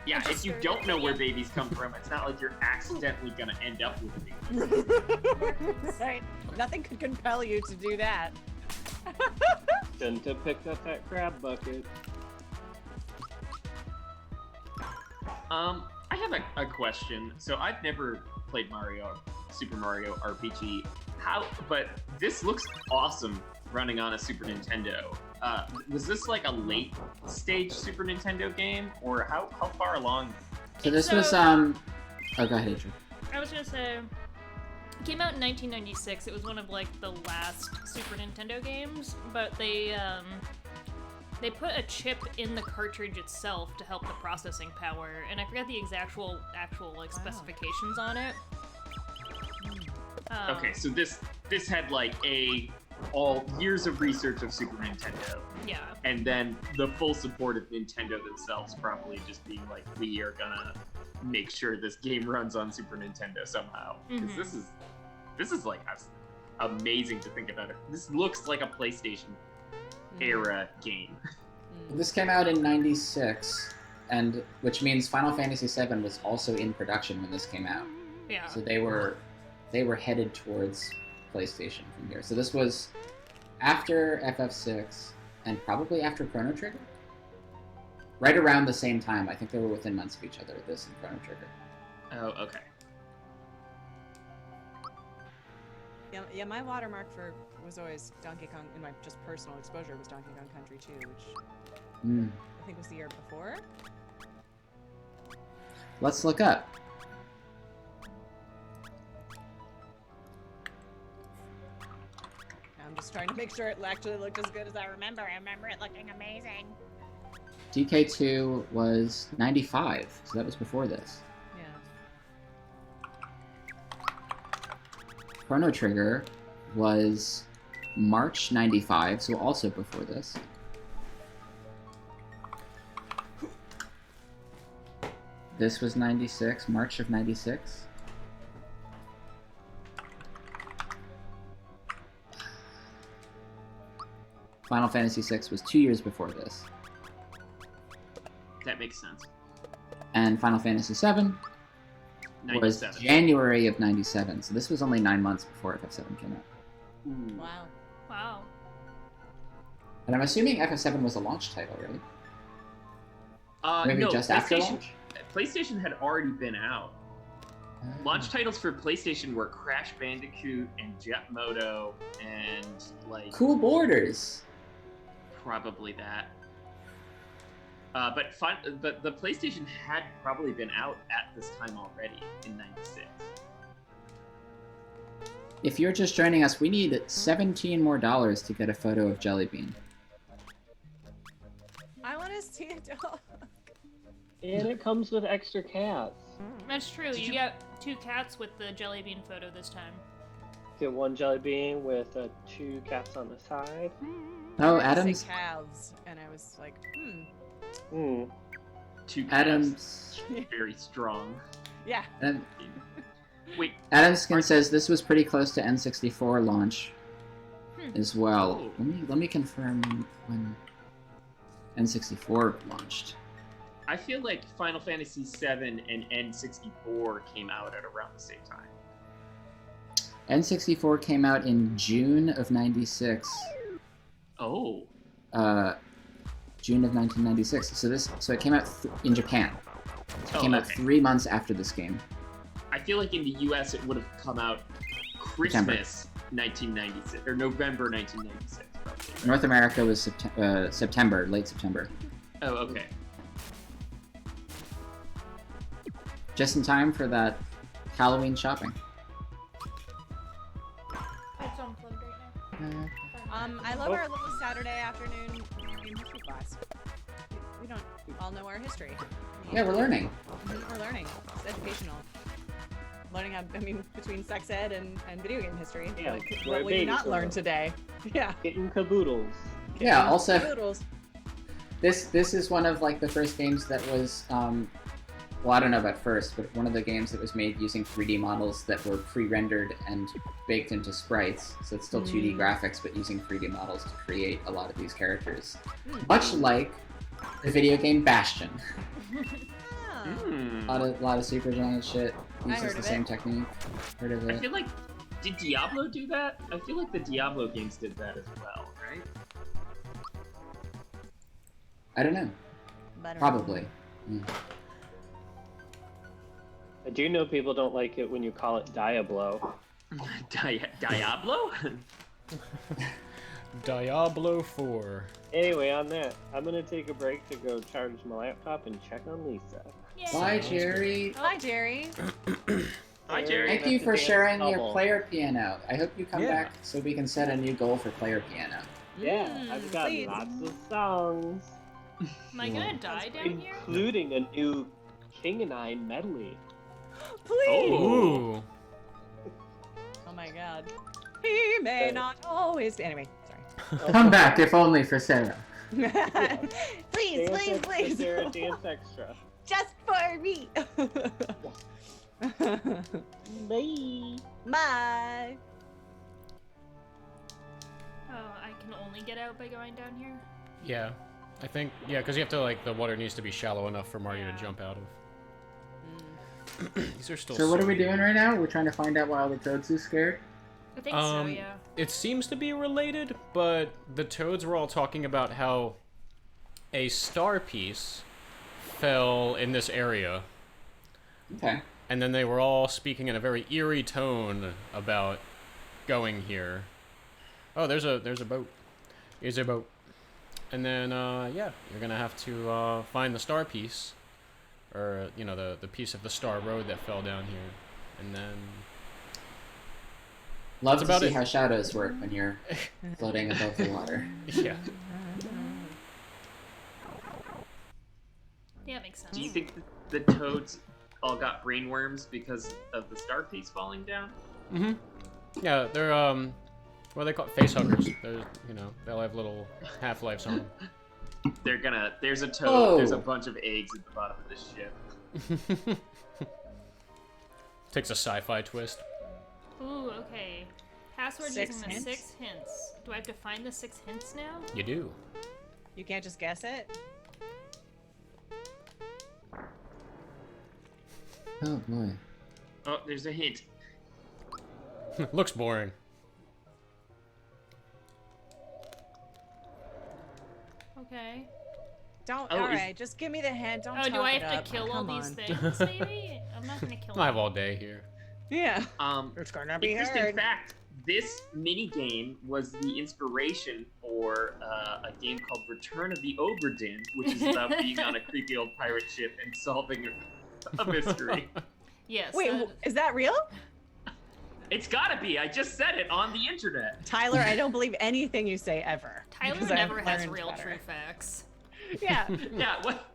Yeah, if you don't know where babies come from, it's not like you're accidentally gonna end up with babies. Right. Nothing could compel you to do that. Shouldn't have picked up that crab bucket. I have a question. So I've never played Super Mario RPG. But this looks awesome running on a Super Nintendo. Was this like a late stage Super Nintendo game, or how far along? So this was, So- Oh, go ahead, Adrian. I was gonna say, came out in 1996. It was one of like the last Super Nintendo games, but they put a chip in the cartridge itself to help the processing power, and I forget the actual like specifications on it. Okay, so this had like all years of research of Super Nintendo. Yeah. And then the full support of Nintendo themselves probably just being like, we are gonna make sure this game runs on Super Nintendo somehow. Because this is like amazing to think about it. This looks like a PlayStation era game. This came out in '96, and which means Final Fantasy VII was also in production when this came out. Yeah. So they were headed towards PlayStation from here. So this was after FF6 and probably after Chrono Trigger. Right around the same time. I think they were within months of each other, this and Chrono Trigger. Oh, okay. Yeah, my watermark was always Donkey Kong, in my just personal exposure, was Donkey Kong Country 2, which I think was the year before. Let's look up. I'm just trying to make sure it actually looked as good as I remember. I remember it looking amazing. DK2 was 95, so that was before this. Yeah. Chrono Trigger was March 95, so also before this. This was 96, March of 96. Final Fantasy VI was 2 years before this. That makes sense. And Final Fantasy VII was 97. January of 97, so this was only 9 months before FF7 came out. Ooh. Wow. Wow. And I'm assuming FF7 was a launch title, right? Maybe no, just after launch? PlayStation had already been out. Launch titles for PlayStation were Crash Bandicoot and Jet Moto and like Cool Borders. Probably that. But the PlayStation had probably been out at this time already in '96. If you're just joining us, we need $17 more to get a photo of Jellybean. I want to see a dog. And it comes with extra cats. That's true. You get 2 cats with the jelly bean photo this time. Get 1 jelly bean with 2 cats on the side. Oh, I Adam's. say calves, and I was like, 2 cats. Adam's. Very strong. Yeah. Wait. Adamskin says this was pretty close to N64 launch as well. Oh. Let me confirm when N64 launched. I feel like Final Fantasy VII and N64 came out at around the same time. N64 came out in June of '96. Oh. June of 1996. So it came out in Japan. It came out 3 months after this game. I feel like in the US it would have come out Christmas 1996 or November 1996. Probably, right? North America was September, late September. Oh, okay. Just in time for that Halloween shopping. It's unplugged right now. I love our little Saturday afternoon game history class. We don't all know our history. Yeah, we're learning. We're learning. It's educational. Learning how, between sex ed and video game history. Yeah, Like, we're what will you not babies, learn today? Yeah. Getting caboodles. Yeah, also, Noodles. this is one of like the first games that was, well, I don't know about first, but one of the games that was made using 3D models that were pre-rendered and baked into sprites. So it's still 2D graphics, but using 3D models to create a lot of these characters. Much like the video game Bastion. A lot of Supergiant shit uses the same technique. Heard of I it? feel like, did Diablo do that? I feel like the Diablo games did that as well, right? I don't know. Probably. Yeah. I do know people don't like it when you call it Diablo. Diablo? Diablo 4. Anyway, on that, I'm gonna take a break to go charge my laptop and check on Lisa. Bye, Jerry. Hi, Jerry. Hi, Jerry. Thank you for sharing your player piano. I hope you come back so we can set a new goal for player piano. Yeah, I've got please. lots of songs. Am I gonna die down here? Including a new King and I medley. Please. Ooh. Oh my god. He may not always. Anyway, sorry. Come back, if only for Sarah. Please, please, please. Sarah, dance extra. Just for me. Bye. Bye. Oh, I can only get out by going down here? Yeah. I think, yeah, because you have to, like, the water needs to be shallow enough for Mario to jump out of. These are still So what are we doing right now? We're trying to find out why all the toads are scared? I think so, yeah. It seems to be related, but the toads were all talking about how a star piece fell in this area. Okay. And then they were all speaking in a very eerie tone about going here. Oh, there's a boat. Here's a boat. And then, yeah, you're gonna have to find the star piece, or you know, the piece of the star road that fell down here, and then. Love That's to about see it. how shadows work when you're floating above the water. Yeah. Yeah, it makes sense. Do you think the toads all got brainworms because of the star piece falling down? Mm-hmm. Yeah, they're what are they called? Face huggers. They're, you know, they'll have little half-lives on them. They're gonna. There's a toad. Whoa. There's a bunch of eggs at the bottom of this ship. Takes a sci-fi twist. Ooh, okay. Password 6 using the hints? 6 hints. Do I have to find the 6 hints now? You do. You can't just guess it? Oh boy. Oh, there's a hint. Looks boring. Okay. Don't. Oh, Alright, just give me the hint. Don't Oh, talk do I it have up. to kill all Come these on. things, maybe? I'm not gonna kill I have them. all day here. Yeah. It's gonna be interesting hard. fact. This mini game was the inspiration for a game called Return of the Oberdin, which is about being on a creepy old pirate ship and solving a mystery. Yes. Wait, is that real? It's gotta be. I just said it on the internet. Tyler, I don't believe anything you say ever. Tyler because I've never has learned real better. true facts. Yeah. Yeah. What?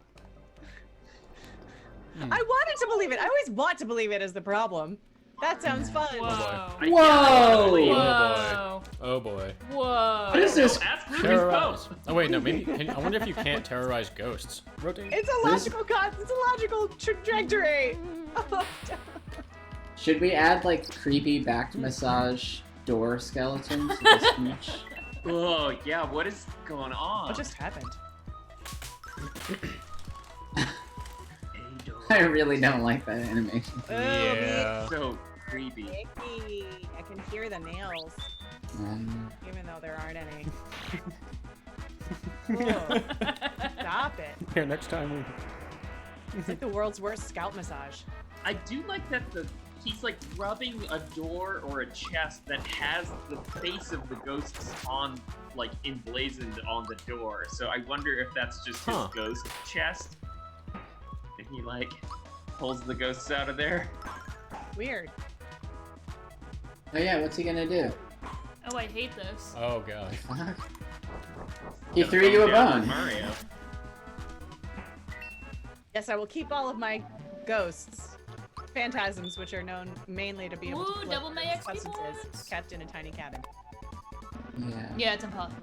I wanted to believe it. I always want to believe it is the problem. That sounds fun. Whoa. Whoa! Whoa. Oh boy. Whoa. What is this? Ask Ruby's Terrorize. boat. Oh wait, no. Maybe. I wonder if you can't terrorize ghosts. Rotate. It's a logical it's a logical trajectory. Should we add like creepy back massage door skeletons to this beach? Oh yeah. What is going on? What just happened? I really don't like that animation. Yeah. So creepy. Icky. I can hear the nails, even though there aren't any. Whoa. Stop it. Here, next time we. It's like the world's worst scalp massage. I do like that he's like rubbing a door or a chest that has the face of the ghosts on, like emblazoned on the door. So I wonder if that's just his ghost chest. And he like pulls the ghosts out of there. Weird. Oh yeah, what's he gonna do? Oh, I hate this. Oh god. He threw you a bone. Mario. Yes, I will keep all of my ghosts, phantasms, which are known mainly to be able to Ooh, flip double my XP substances points. kept in a tiny cabin. Yeah. Yeah, it's impossible.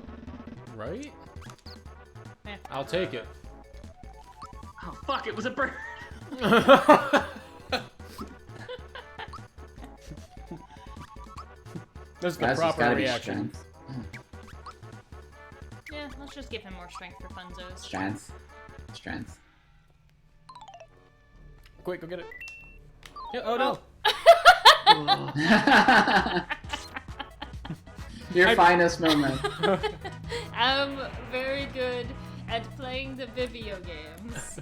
Right? Eh. I'll take it. Oh fuck! It was a bird. That's the Glasses proper gotta be reaction. strength. Yeah, let's just give him more strength for funzos. Strength. Strength. Quick, go get it. Yeah, oh no. Your finest moment. I'm very good at playing the video games.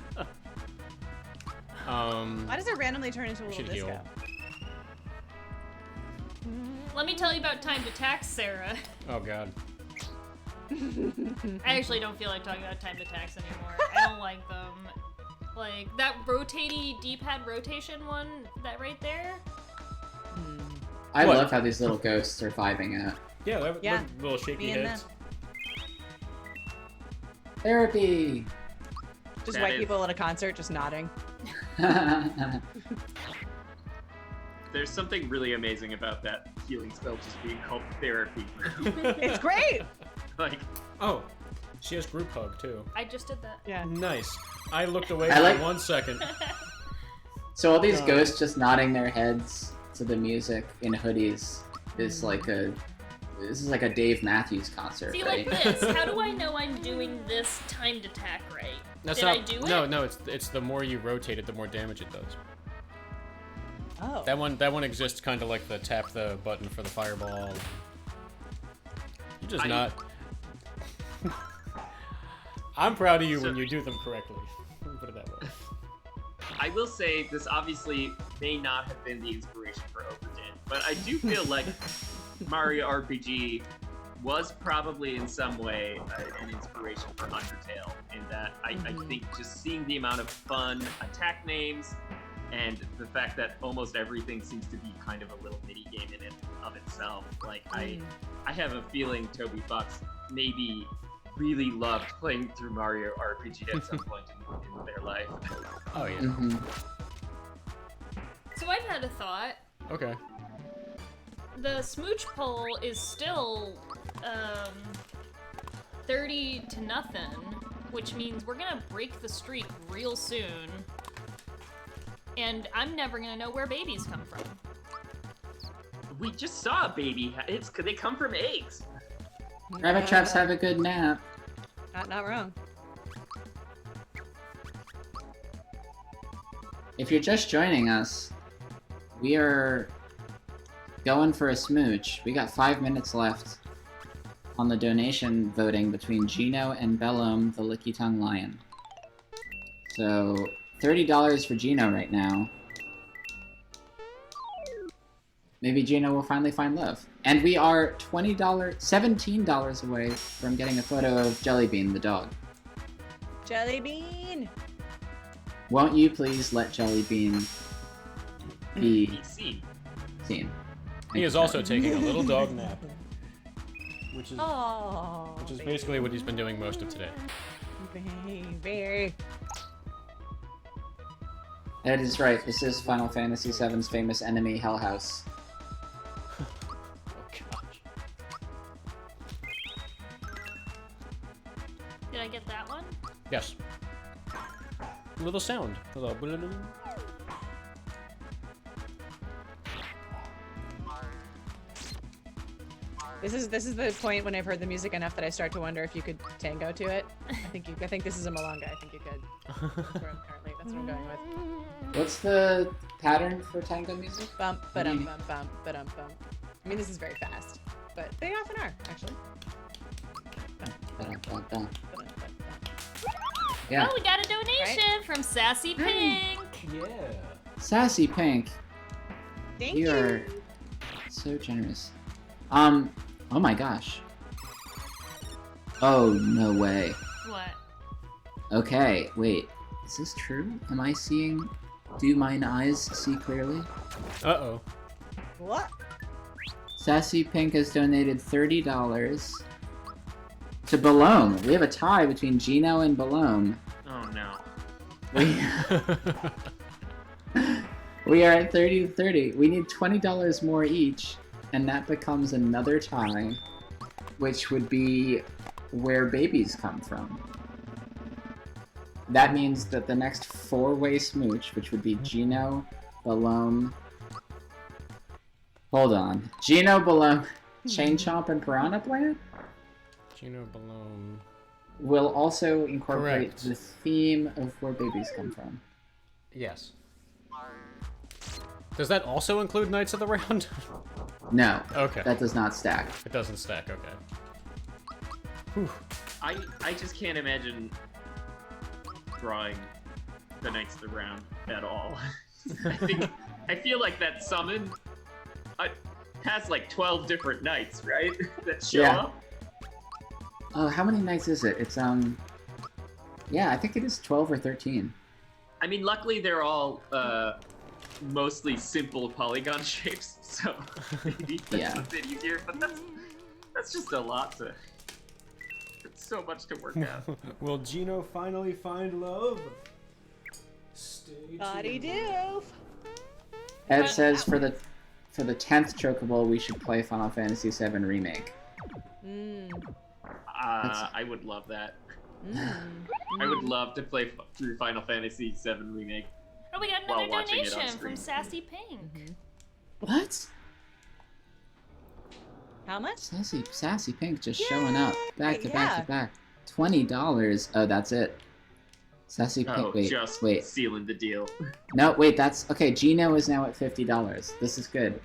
Why does it randomly turn into a little should heal. disco? Let me tell you about timed attacks, Sarah. Oh god. I actually don't feel like talking about timed attacks anymore. I don't like them. Like, that rotaty D-pad rotation one, that right there, I What? love how these little ghosts are vibing out. Yeah, they're Yeah, little shaky me and heads. Therapy! Just That white is- people at a concert just nodding. There's something really amazing about that healing spell just being called therapy. It's great! Like, Oh, she has group hug too. I just did that. Yeah. Nice. I looked away I for like- 1 second. So all these God. ghosts just nodding their heads to the music in hoodies is like a... This is like a Dave Matthews concert, See, right? like this. How do I know I'm doing this timed attack right? That's Did not. I do No, it? no. It's the more you rotate it, the more damage it does. Oh. That one exists kind of like the tap the button for the fireball. You're just not. I'm proud of you when you do them correctly. Let me put it that way. I will say this obviously may not have been the inspiration for Overdid, but I do feel like Mario RPG was probably in some way an inspiration for Undertale, in that I think just seeing the amount of fun attack names and the fact that almost everything seems to be kind of a little mini game in it of itself. Like I have a feeling Toby Fox maybe really loved playing through Mario RPG at some point in their life. Oh yeah. Mhm. So I've had a thought. Okay. The smooch poll is still 30-0, which means we're gonna break the streak real soon. And I'm never gonna know where babies come from. We just saw a baby. They come from eggs. Rabbit traps have a good nap. Not wrong. If you're just joining us, we are going for a smooch. We got 5 minutes left on the donation voting between Gino and Bellum, the Licky Tongue Lion. So, $30 for Gino right now. Maybe Gino will finally find love. And we are $17 away from getting a photo of Jellybean, the dog. Jelly bean! Won't you please let Jellybean be PC. seen? He is also taking a little dog nap, which is Oh, basically what he's been doing most of today. Baby. That is right. This is Final Fantasy VII's famous enemy, Hell House. Oh gosh. Did I get that one? Yes. Little sound. Hello. This is the point when I've heard the music enough that I start to wonder if you could tango to it. I think this is a milonga. I think you could. That's what I'm going with. What's the pattern for tango music? Bump, ba-dum, bump, bump, ba-dum, bump. I mean, this is very fast, but they often are, actually. Yeah. Oh, we got a donation from Sassy Pink. Yeah. Sassy Pink. Thank You you. are so generous. Oh my gosh. Oh, no way. What? Okay, wait. Is this true? Am I seeing... Do mine eyes see clearly? Uh-oh. What? Sassy Pink has donated $30 to Balome. We have a tie between Gino and Balome. Oh no. We are at 30 to 30. We need $20 more each, and that becomes another tie, which would be where babies come from. That means that the next four-way smooch, which would be Gino, Balome... Hold on. Gino, Balome, Chain Chomp, and Piranha Plant Gino Balone. will also incorporate Correct. the theme of where babies come from. Yes. Does that also include Knights of the Round? No. Okay. That does not stack. It doesn't stack, okay. Whew. I just can't imagine drawing the Knights of the Round at all. I feel like that summon has like 12 different knights, right? that show Yeah. up. Oh, how many nights is it? It's, yeah, I think it is 12 or 13. I mean, luckily they're all mostly simple polygon shapes, so maybe that's a bit easier. But that's just a lot to. It's so much to work out. Will Gino finally find love? Body do. Ed says for the 10th Chocobowl, we should play Final Fantasy VII Remake. I would love that. I would love to play through Final Fantasy VII Remake. Oh, we got while another watching it on donation screen. from Sassy Pink. What? How much? Sassy Pink just showing up back to back to back. $20. Oh, that's it. Sassy Pink. Wait. Sealing the deal. No, wait. That's okay. Gino is now at $50. This is good.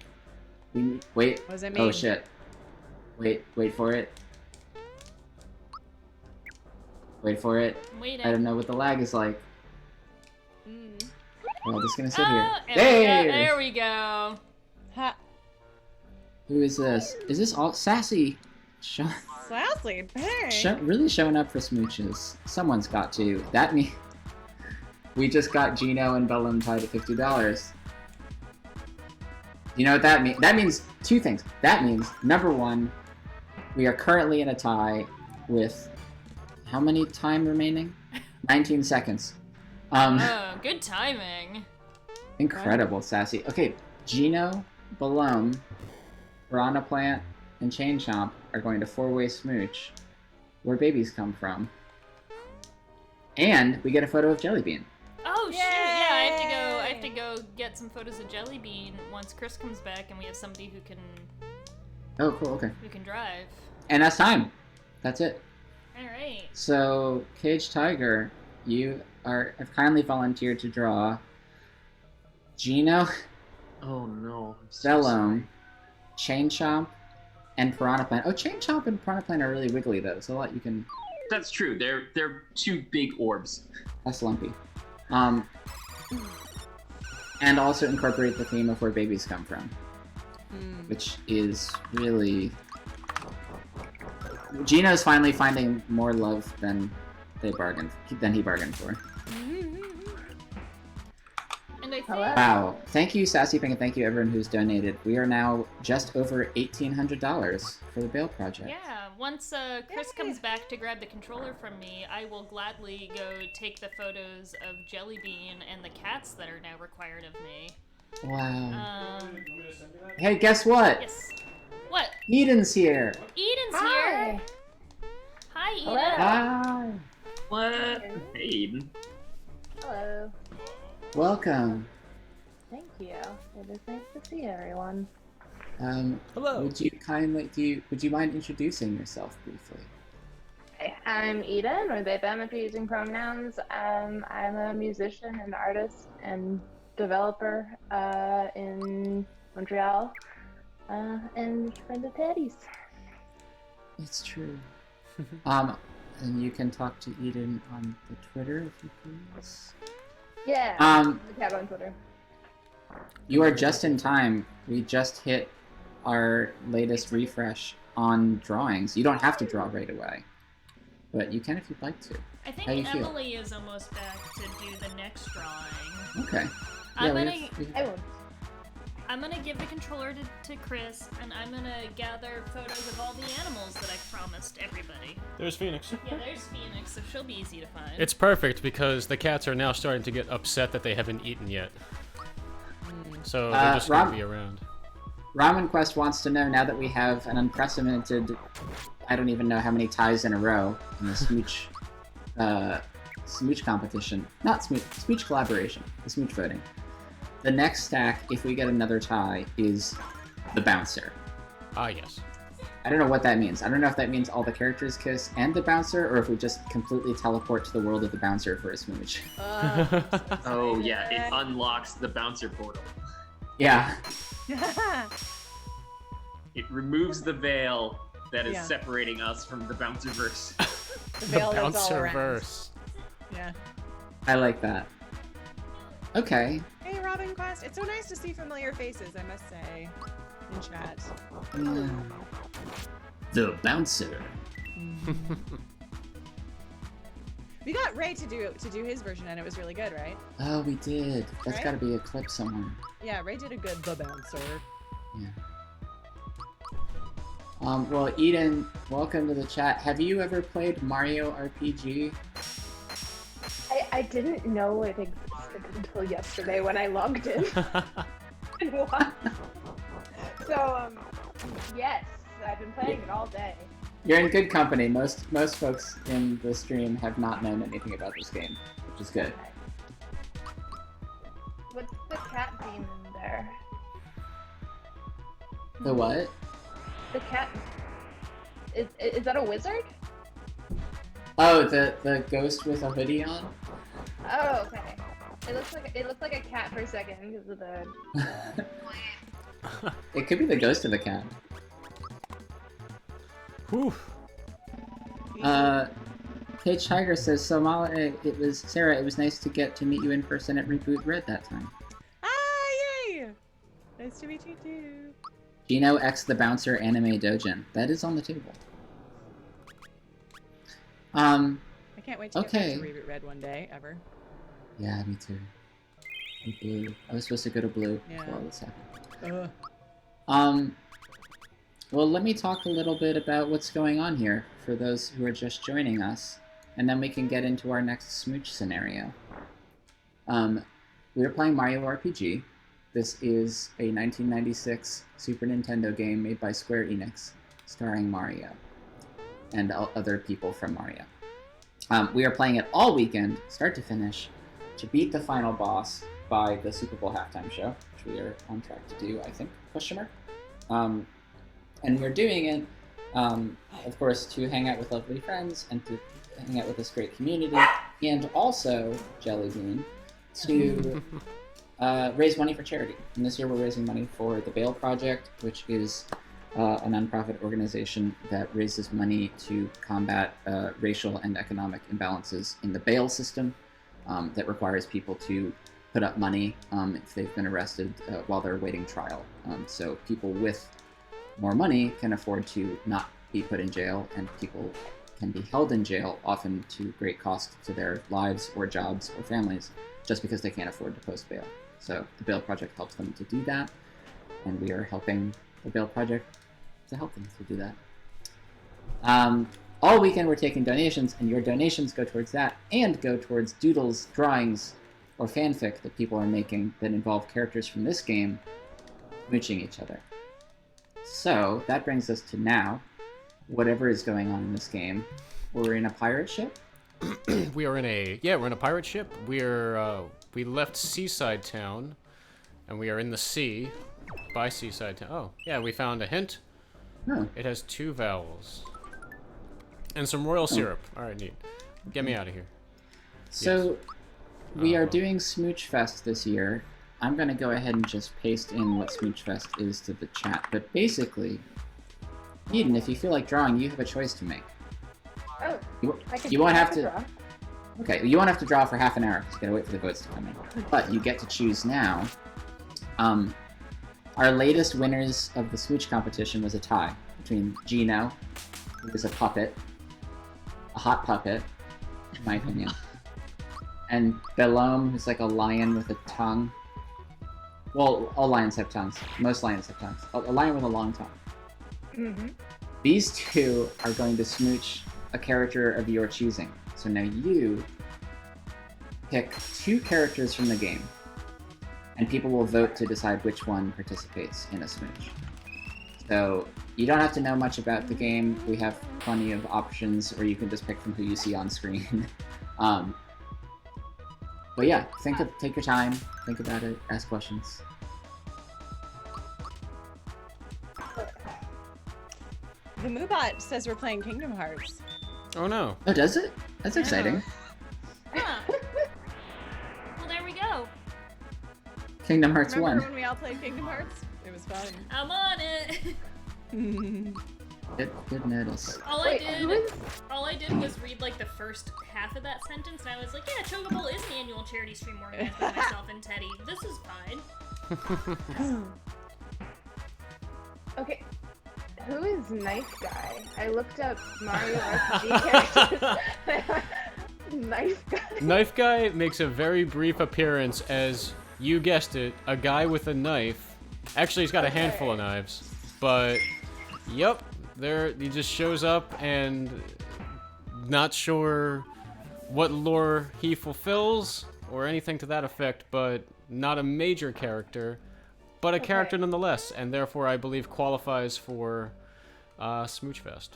Wait. What does that mean? Oh shit. Wait for it. Wait for it. Waiting. I don't know what the lag is like. Well, I'm just gonna sit here. There we go. Ha. Who is this? Is this all Sassy? Sassy Pink. Really showing up for smooches. Someone's got to. That means we just got Gino and Bellum tied at $50. You know what that means? That means two things. That means, number one, we are currently in a tie with how many time remaining? 19 seconds. Oh, good timing. Incredible, Sassy. Okay, Gino, Bellum, Piranha Plant, and Chain Chomp are going to four-way smooch where babies come from. And we get a photo of Jellybean. Oh shoot! Yeah, I have to go get some photos of Jellybean once Chris comes back, and we have somebody who can. Oh, cool. Okay. Who can drive? And that's time. That's it. All right. So, Cage Tiger, you have kindly volunteered to draw Gino, Oh no. Bellum, Chain Chomp, and Piranha Plant. Oh, Chain Chomp and Piranha Plant are really wiggly though, so a lot you can. That's true. They're two big orbs. That's lumpy. And also incorporate the theme of where babies come from, which is really. Gino's finally finding more love than he bargained for. And I think. Wow! Thank you, Sassy Pink, and thank you everyone who's donated. We are now just over $1,800 for the Bail Project. Yeah, once Chris comes back to grab the controller from me, I will gladly go take the photos of Jellybean and the cats that are now required of me. Wow. Hey, guess what? Yes. What? Eden's here. Eden's here. Hi, Eden. Hi. What? Hey, Eden. Hello. Welcome. Thank you. It is nice to see everyone. Hello. Would you mind introducing yourself briefly? Hi, I'm Eden, or they, them if you're using pronouns. I'm a musician and artist and developer in Montreal, and friend of Teddy's. It's true. And you can talk to Eden on the Twitter if you please. Yeah, the cat on Twitter. You are just in time. We just hit our latest refresh on drawings. You don't have to draw right away, but you can if you'd like to. I think How you feel? Emily is almost back to do the next drawing. Okay. I'm gonna give the controller to Chris, and I'm gonna gather photos of all the animals that I've promised everybody. There's Phoenix. Yeah, there's Phoenix, so she'll be easy to find. It's perfect because the cats are now starting to get upset that they haven't eaten yet. So they're just going to be around. Ramen Quest wants to know, now that we have an unprecedented, I don't even know how many ties in a row in the smooch competition. Not smooch collaboration, the smooch voting. The next stack, if we get another tie, is the bouncer. Ah, yes. I don't know what that means. I don't know if that means all the characters kiss and the bouncer, or if we just completely teleport to the world of the bouncer for a smooch. Oh yeah, it unlocks the bouncer portal. Yeah. It removes the veil that is separating us from the bouncerverse. The veil that's all around. Bouncerverse. Yeah. I like that. Okay. Hey, Robin Quest. It's so nice to see familiar faces, I must say, in chat. The bouncer. We got Ray to do his version, and it was really good, right? Oh, we did. That's Right? got to be a clip somewhere. Yeah, Ray did a good The Bouncer. Yeah. Well, Eden, welcome to the chat. Have you ever played Mario RPG? I didn't know it existed until yesterday when I logged in and watched. So, yes, I've been playing it all day. You're in good company. Most folks in the stream have not known anything about this game, which is good. What's the cat demon there? The what? The cat. Is that a wizard? Oh, the ghost with a hoodie on? Oh, okay. It looks like a cat for a second because of the. It could be the ghost of the cat. Whew. Kate Tiger says, so Mala, it was nice to get to meet you in person at Reboot Red that time. Ah, yay! Nice to meet you too. Gino X the Bouncer Anime Dojin. That is on the table. I can't wait to get okay. back to Reboot Red one day, ever. Yeah, me too. And Blue. I was supposed to go to Blue Yeah. before all this happened. Well, let me talk a little bit about what's going on here for those who are just joining us, and then we can get into our next smooch scenario. We are playing Mario RPG. This is a 1996 Super Nintendo game made by Square Enix, starring Mario and other people from Mario. We are playing it all weekend, start to finish, to beat the final boss by the Super Bowl halftime show, which we are on track to do, I think, question mark. And we're doing it, of course, to hang out with lovely friends and to hang out with this great community, and also, Jelly Bean, to raise money for charity. And this year we're raising money for the Bail Project, which is a nonprofit organization that raises money to combat racial and economic imbalances in the bail system that requires people to put up money if they've been arrested while they're awaiting trial. So people with more money can afford to not be put in jail, and people can be held in jail, often to great cost to their lives or jobs or families, just because they can't afford to post bail. So the Bail Project helps them to do that, and we are helping the Bail Project to help them to do that. All weekend we're taking donations, and your donations go towards that, and go towards doodles, drawings, or fanfic that people are making that involve characters from this game mooching each other. So that brings us to now, whatever is going on in this game. We're in a pirate ship? we're in a pirate ship. We left Seaside Town, and we are in the sea by Seaside Town. Oh, yeah, we found a hint. Oh. It has 2 vowels. And some royal syrup. Alright, neat. Get me out of here. So, we are doing Smooch Fest this year. I'm going to go ahead and just paste in what Smooch Fest is to the chat. But basically, Eden, if you feel like drawing, you have a choice to make. Oh, You won't have to... draw. Okay, you won't have to draw for half an hour, because you gotta wait for the votes to come in. But you get to choose now. Our latest winners of the Smooch competition was a tie between Gino, who is a puppet, a hot puppet, in my opinion, and Belome, who's like a lion with a tongue. Well, all lions have tongues. Most lions have tongues. A lion with a long tongue. Mm-hmm. These two are going to smooch a character of your choosing. So now you pick 2 characters from the game, and people will vote to decide which one participates in a smooch. So you don't have to know much about the game. We have plenty of options, or you can just pick from who you see on screen. But yeah, take your time, think about it, ask questions. The Moobot says we're playing Kingdom Hearts. Oh no. Oh, does it? That's exciting. Huh. Well, there we go. Kingdom Hearts Remember 1. when we all played Kingdom Hearts? It was fun. I'm on it. Good medals. All I did was read like the first half of that sentence, and I was like, yeah, Chocobowl is an annual charity stream organized by myself and Teddy. This is fine. Okay, who is Nice Guy? I looked up Mario RPG characters. Knife guy. Knife Guy makes a very brief appearance as, you guessed it, a guy with a knife. Actually, he's got a handful of knives, but yep, there he just shows up and not sure what lore he fulfills or anything to that effect, but not a major character, but a character nonetheless, and therefore I believe qualifies for Smoochfest.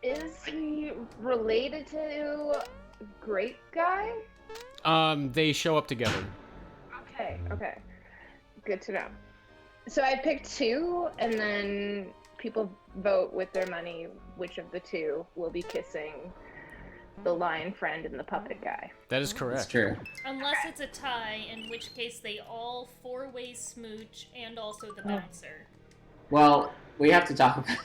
Is he related to Grape Guy? They show up together. Okay. Good to know. So I picked two, and then people vote with their money which of the two will be kissing the lion friend and the puppet guy. That is correct. That's true. Unless it's a tie, in which case they all four-way smooch and also the bouncer. Well, we have to talk about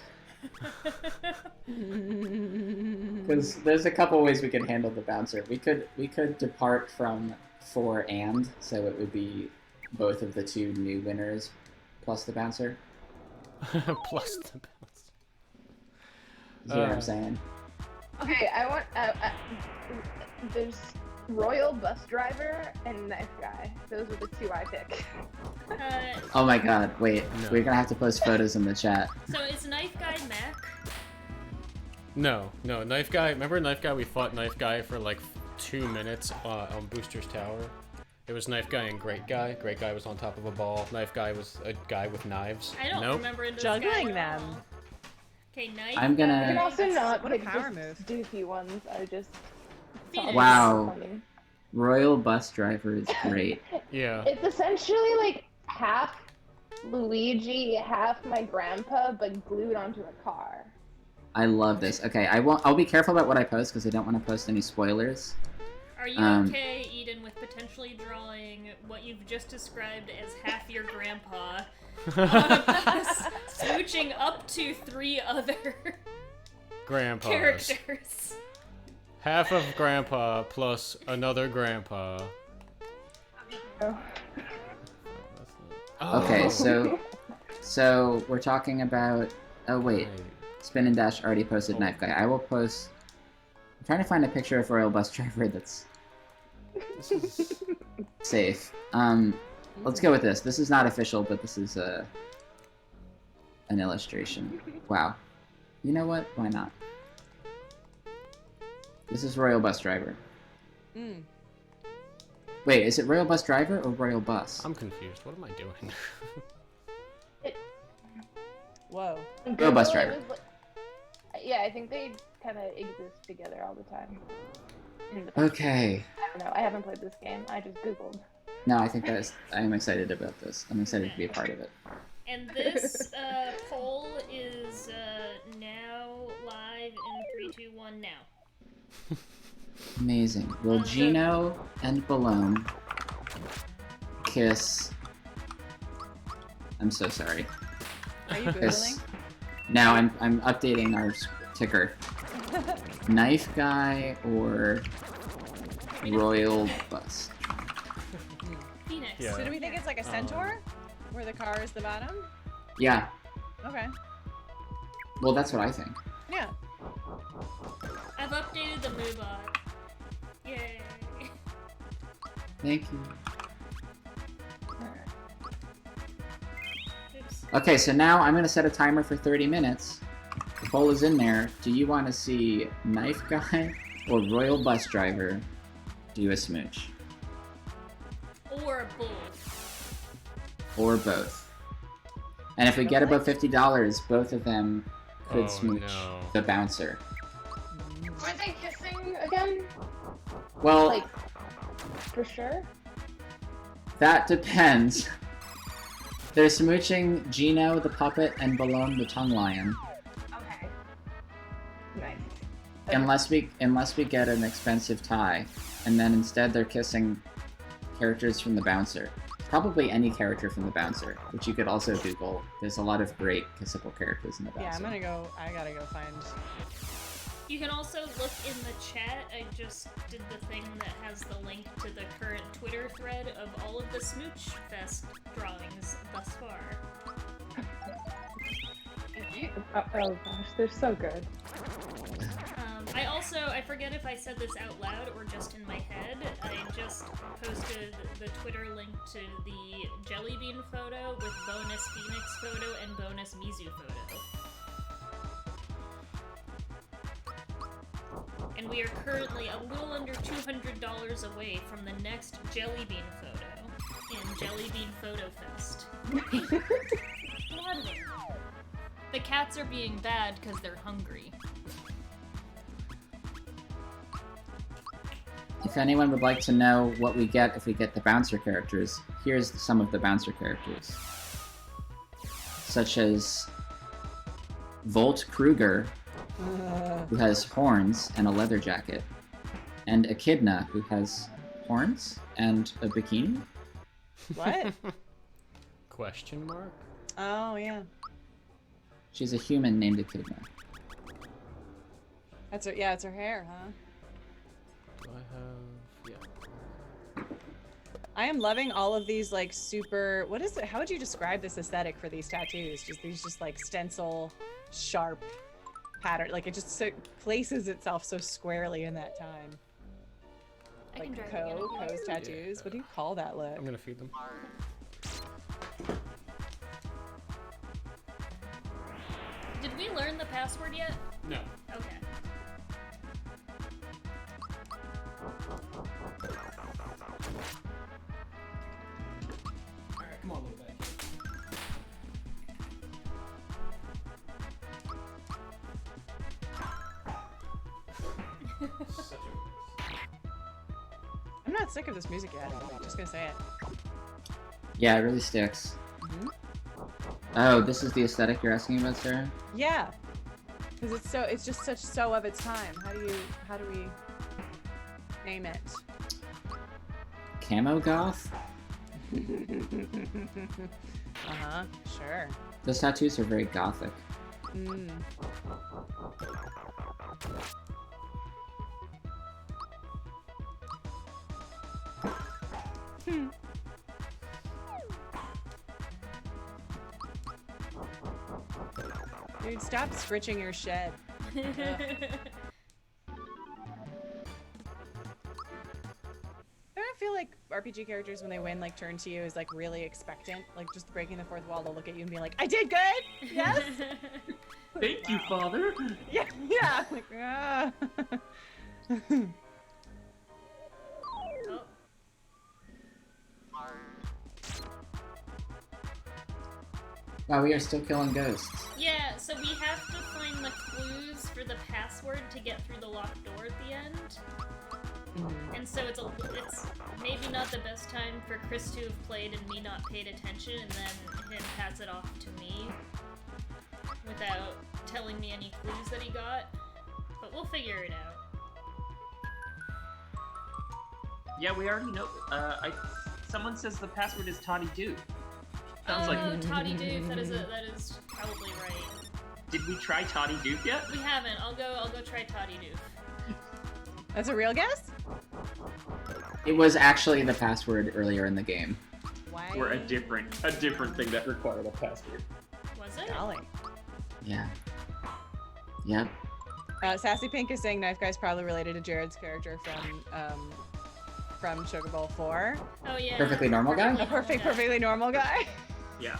because there's a couple ways we could handle the bouncer. We could depart from 4 and, so it would be both of the two new winners plus the bouncer. Plus the bouncer. You know what I'm saying? Okay, I want. There's Royal Bus Driver and Knife Guy. Those are the two I pick. Oh my god, wait. No. We're gonna have to post photos in the chat. So is Knife Guy Mac? No, Knife Guy. Remember Knife Guy? We fought Knife Guy for like 2 minutes on Booster's Tower. It was Knife Guy and Great Guy. Great Guy was on top of a ball. Knife Guy was a guy with knives. I don't remember this Juggling guy at them. all. Okay, Knife I'm gonna- You can also not What a pick power just move. doofy ones. I just. Phoenix. Wow. Royal Bus Driver is great. Yeah. It's essentially like half Luigi, half my grandpa, but glued onto a car. I love this. Okay, I'll be careful about what I post because I don't want to post any spoilers. Are you okay, Eden, with potentially drawing what you've just described as half your grandpa on a bus, smooching up to 3 other Grandpas. characters? Half of Grandpa plus another Grandpa. Okay, so we're talking about. Oh wait, Spin and Dash already posted Knife Guy. I will post. I'm trying to find a picture of Royal Bus Driver that's safe. Let's go with this. This is not official, but this is an illustration. Wow. You know what? Why not? This is Royal Bus Driver. Wait, is it Royal Bus Driver or Royal Bus? I'm confused. What am I doing? Whoa. Royal Bus Driver. Yeah, I think they kind of exist together all the time. Okay. I don't know. I haven't played this game. I just googled. No, I think I'm excited about this. I'm excited to be a part of it. And this poll is now live in 3, 2, 1 now. Amazing. Will Gino and Balone kiss? I'm so sorry. Are you Kiss. Googling? Now I'm updating our ticker. Knife Guy or Royal Bus? Phoenix. Yeah. So do we think it's like a centaur? Where the car is the bottom? Yeah. Okay. Well, that's what I think. Yeah. I've updated the Moobot. Yay. Thank you. Oops. Okay, so now I'm going to set a timer for 30 minutes. The poll is in there. Do you want to see Knife Guy or Royal Bus Driver do a smooch? Or both. Or both? And if we get above $50, both of them could Oh, smooch no. the bouncer. Were they kissing again? Well, Like, for sure? that depends. They're smooching Gino the puppet and Balone the tongue lion. Okay. Nice. Unless we get an expensive tie, and then instead they're kissing characters from the bouncer. Probably any character from the bouncer, which you could also Google. There's a lot of great kissable characters in the bouncer. Yeah, I gotta go find. You can also look in the chat. I just did the thing that has the link to the current Twitter thread of all of the Smooch Fest drawings thus far. Oh gosh, they're so good. I I forget if I said this out loud or just in my head. I just posted the Twitter link to the Jelly Bean photo with bonus Phoenix photo and bonus Mizu photo. And we are currently a little under $200 away from the next Jelly Bean photo in Jelly Bean Photo Fest. The cats are being bad because they're hungry. If anyone would like to know what we get if we get the bouncer characters, here's some of the bouncer characters. Such as Volt Kruger, who has horns and a leather jacket, and Echidna, who has horns and a bikini. What? Question mark? Oh, yeah. She's a human named Echidna. That's her, yeah, it's her hair, huh? Do I have... yeah. I am loving all of these, like, super... What is it? How would you describe this aesthetic for these tattoos? Just these, like, stencil, sharp pattern. Like, it just places itself so squarely in that time. Like Ko's tattoos. Yeah. What do you call that look? I'm gonna feed them. Did we learn the password yet? No. Okay. Alright, come on, little bag. Such a... I'm not sick of this music yet. I'm just gonna say it. Yeah, it really sticks. Mm-hmm. Oh, this is the aesthetic you're asking about, Sarah? Yeah. Because it's just so of its time. How do we name it? Camo goth? Uh-huh, sure. Those tattoos are very gothic. Mm. Dude, stop scritching your shed. I don't feel like RPG characters, when they win, like, turn to you as, like, really expectant. Like, just breaking the fourth wall, they'll look at you and be like, I did good! Yes! Thank you, Father. Yeah, yeah! Like, ah. Oh. Wow, we are still killing ghosts. Yeah, so we have to find the clues for the password to get through the locked door at the end. And so it's maybe not the best time for Chris to have played and me not paid attention, and then him pass it off to me without telling me any clues that he got. But we'll figure it out. Yeah, we already know. Someone says the password is Toddy Doo. Sounds like Toddy Doof. That is probably right. Did we try Toddy Doof yet? We haven't. I'll go try Toddy Doof. That's a real guess? It was actually the password earlier in the game. Why? Or a different thing that required a password. Was it? Golly. Yeah. Yep. Sassy Pink is saying Knife Guy's probably related to Jared's character from Chocobowl 4. Oh yeah. Perfectly normal guy? A perfectly normal guy. Yeah.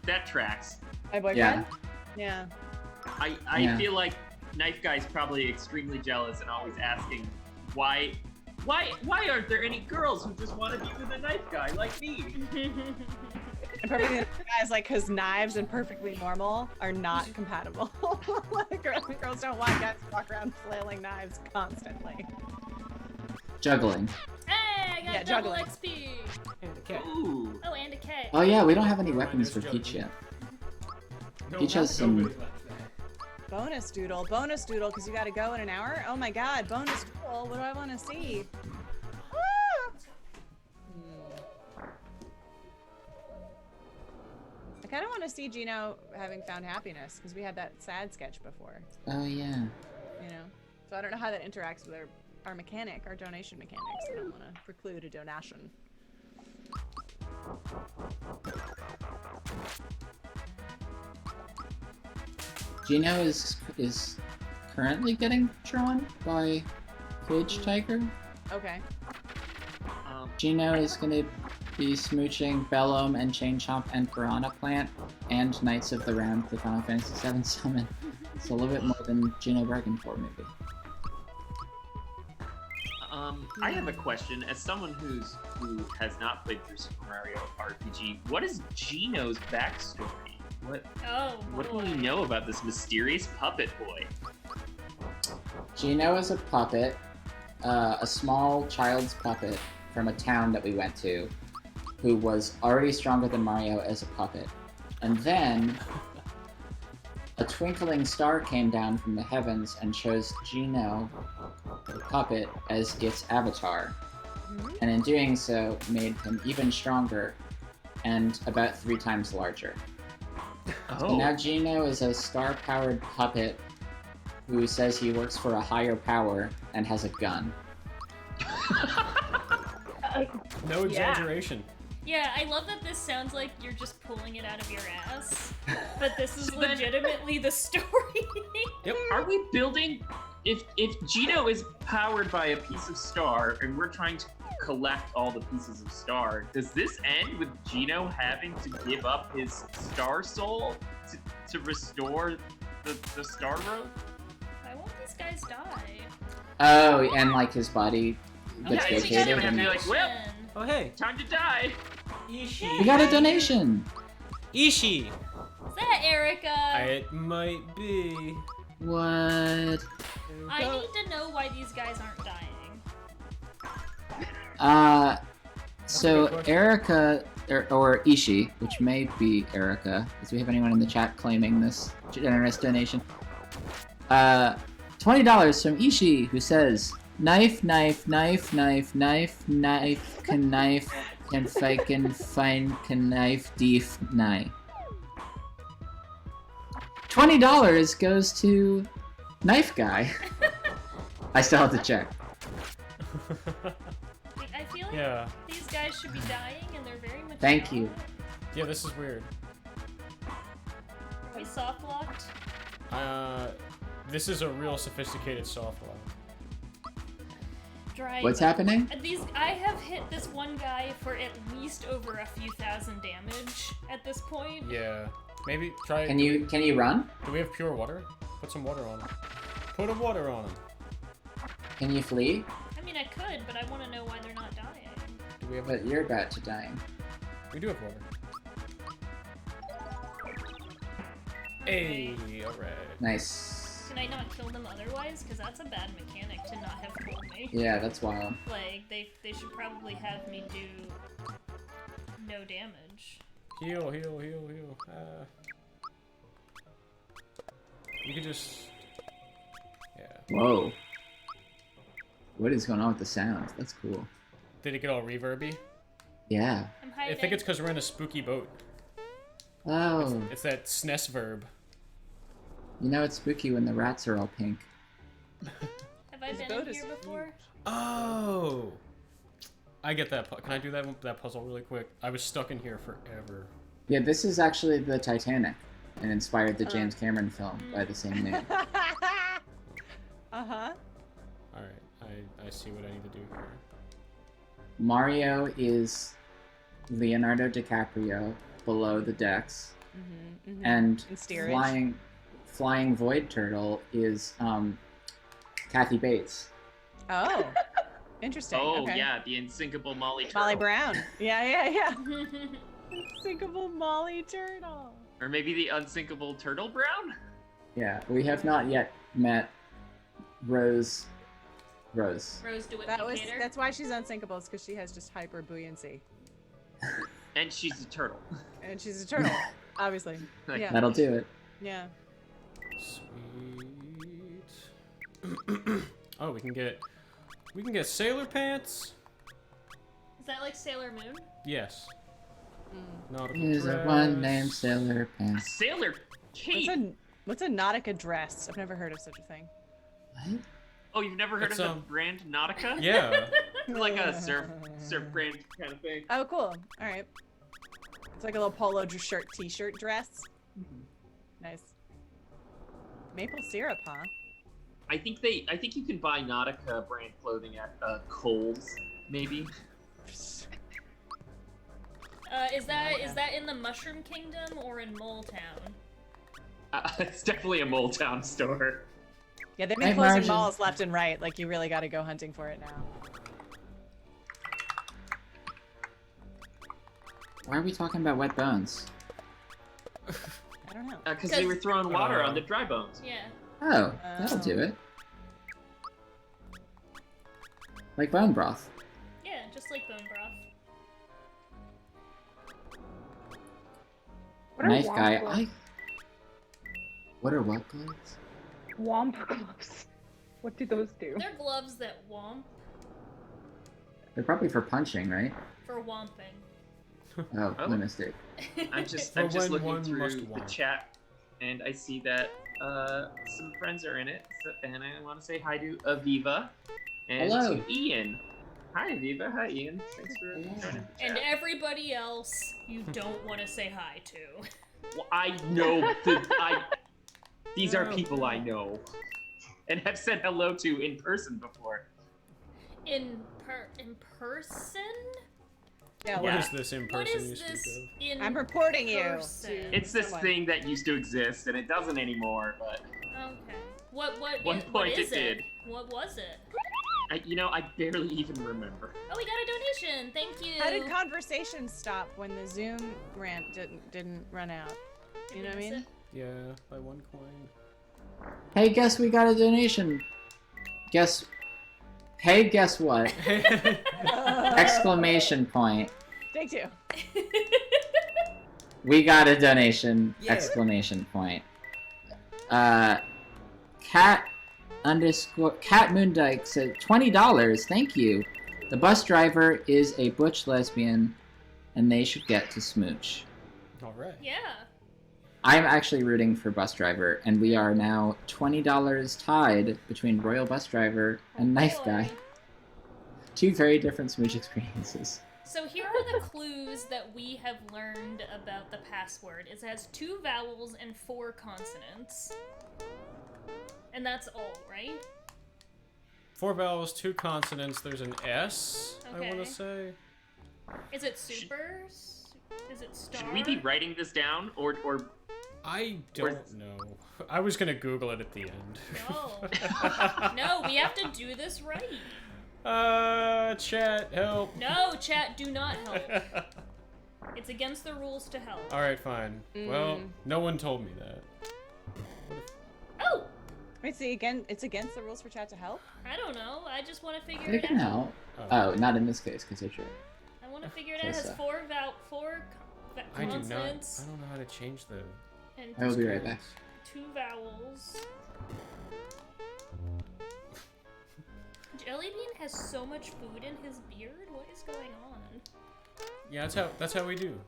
That tracks. My boyfriend? Yeah. I Yeah. feel like Knife Guy's probably extremely jealous and always asking why aren't there any girls who just want to be with a knife guy like me? And perfectly normal guys, like, because knives and perfectly normal are not compatible. Like, girls don't want guys to walk around flailing knives constantly. Juggling. Hey, I got Yeah, double juggling. XP. And a cat. Ooh. Oh, and a K. Oh yeah, we don't have any weapons for Peach yet. No, Peach has some... nobody left that. Bonus doodle, because you gotta go in an hour? Oh my god, bonus doodle, what do I want to see? Ah! I kind of want to see Gino having found happiness, because we had that sad sketch before, Oh yeah. you know? So I don't know how that interacts with our mechanic, our donation mechanics. I don't want to preclude a donation. Gino is currently getting drawn by Cage Tiger. Okay. Gino is going to be smooching Bellum and Chain Chomp and Piranha Plant and Knights of the Round, the Final Fantasy VII summon. It's a little bit more than Gino bargained for, maybe. I have a question. As someone who has not played through Super Mario RPG, what is Gino's backstory? What do we know about this mysterious puppet boy? Gino is a puppet, a small child's puppet from a town that we went to, who was already stronger than Mario as a puppet. And then a twinkling star came down from the heavens and chose Gino, the puppet, as its avatar. And in doing so, made him even stronger and about 3 times larger. Oh. So now Gino is a star-powered puppet who says he works for a higher power and has a gun. No exaggeration. Yeah, I love that this sounds like you're just pulling it out of your ass, but this is legitimately the story. Yep. Are we building? If Gino is powered by a piece of star and we're trying to collect all the pieces of star, does this end with Gino having to give up his star soul to restore the star road? Why won't these guys die? Oh, and like his body gets Yeah, vacated. he's gonna and- be like, well, Oh hey, time to die. Ishi. We got a donation! Ishi. Is that Erica? It might be. What? I need to know why these guys aren't dying. So question. Erica, or Ishi, which may be Erica, because we have anyone in the chat claiming this generous donation. $20 from Ishi, who says, knife, knife, knife, knife, knife, knife, can knife, can fiken, fine, can knife, deef, knife. $20 goes to Knife Guy. I still have to check. I feel like these guys should be dying, and they're very much. Thank you. Yeah, this is weird. Are we soft locked? This is a real sophisticated soft lock. What's happening? I have hit this one guy for at least over a few thousand damage at this point. Yeah. Maybe try. Can you run? Do we have pure water? Put some water on him. Put a water on him. Can you flee? I mean, I could, but I want to know why they're not dying. Do we have? But you're about to die. We do have water. Hey, alright. Nice. Can I not kill them otherwise? Because that's a bad mechanic to not have killed me. Yeah, that's wild. Like, they should probably have me do no damage. Heal, heal, heal, heal. You could just... Yeah. Whoa. What is going on with the sound? That's cool. Did it get all reverby? Yeah. I think it's because we're in a spooky boat. Oh. It's that SNES verb. You know it's spooky when the rats are all pink. Have I been in here before? Oh! I get that. Can I do that puzzle really quick? I was stuck in here forever. Yeah, this is actually the Titanic, and inspired the James Cameron film by the same name. Uh-huh. Alright, I see what I need to do here. Mario is Leonardo DiCaprio below the decks, and In steerage. flying Void Turtle is Kathy Bates. Oh. Interesting. Oh okay. yeah, the unsinkable Molly Turtle. Molly Brown. Yeah. Unsinkable Molly Turtle. Or maybe the unsinkable Turtle Brown? Yeah, we have not yet met Rose. Rose DeWitt Decatur. That's why she's unsinkable, because she has just hyper buoyancy. And she's a turtle. And she's a turtle, obviously. Yeah. That'll do it. Yeah. Sweet. Oh, we can get Sailor Pants. Is that like Sailor Moon? Yes. Nautical There's a dress. one named Sailor Pants. Sailor Kate. What's a Nautica dress? I've never heard of such a thing. What? Oh, you've never heard It's, of the brand Nautica? Yeah. Like a surf brand kind of thing. Oh, cool. All right. It's like a little polo shirt, t-shirt dress. Nice. Maple syrup, huh? I think you can buy Nautica brand clothing at Kohl's, maybe. Is that in the Mushroom Kingdom or in Mole Town? It's definitely a Mole Town store. Yeah, they've been closing malls left and right. Like, you really got to go hunting for it now. Why are we talking about wet bones? I don't know. Because we were throwing water on the dry bones. Yeah. Oh, that'll do it. Like bone broth. Yeah, just like bone broth. Knife guy, What are what gloves? Womp gloves. What do those do? They're gloves that womp They're probably for punching, right? for womping. Oh, my mistake. I'm just looking through the chat, and I see that some friends are in it, and I want to say hi to Aviva and Hello. to Ian. Hi, Aviva. Hi, Ian. Thanks for joining the chat. And everybody else you don't want to say hi to. Well, I know these are people I know, and have said hello to in person before. In person? Yeah, What is this in What person is you speak this of? in I'm reporting you. person? It's this thing that used to exist, and it doesn't anymore, but Okay. What one point is it did. What was it? I barely even remember. Oh, we got a donation. Thank you. How did conversations stop when the Zoom rant didn't run out? You know what I mean? Yeah, by 1 coin. Hey, guess we got a donation. Hey, guess what? Exclamation point. Take two. We got a donation! Yeah. Exclamation point. Cat Moondyke said $20. Thank you. The bus driver is a butch lesbian, and they should get to smooch. All right. Yeah. I'm actually rooting for bus driver, and we are now $20 tied between Royal Bus Driver and Knife Guy. Two very different smooch experiences. So here are the clues that we have learned about the password. It has 2 vowels and 4 consonants. And that's all, right? 4 vowels, 2 consonants. There's an S, I want Okay. to say. Is it super? Is it star? Should we be writing this down, or I don't know. I was going to Google it at the end. No. No, we have to do this right. Chat, help. No, chat, do not help. It's against the rules to help. Alright, fine. Well, no one told me that. Oh! Wait, see, again, it's against the rules for chat to help? I don't know. I just want to figure They it can out. help. Oh, not in this case, because they're true. I want to figure it out. It has Yes, 4 I do not. I consonants don't know how to change the. and I will be right back. 2 vowels. Jellybean has so much food in his beard. What is going on? Yeah, that's how we do.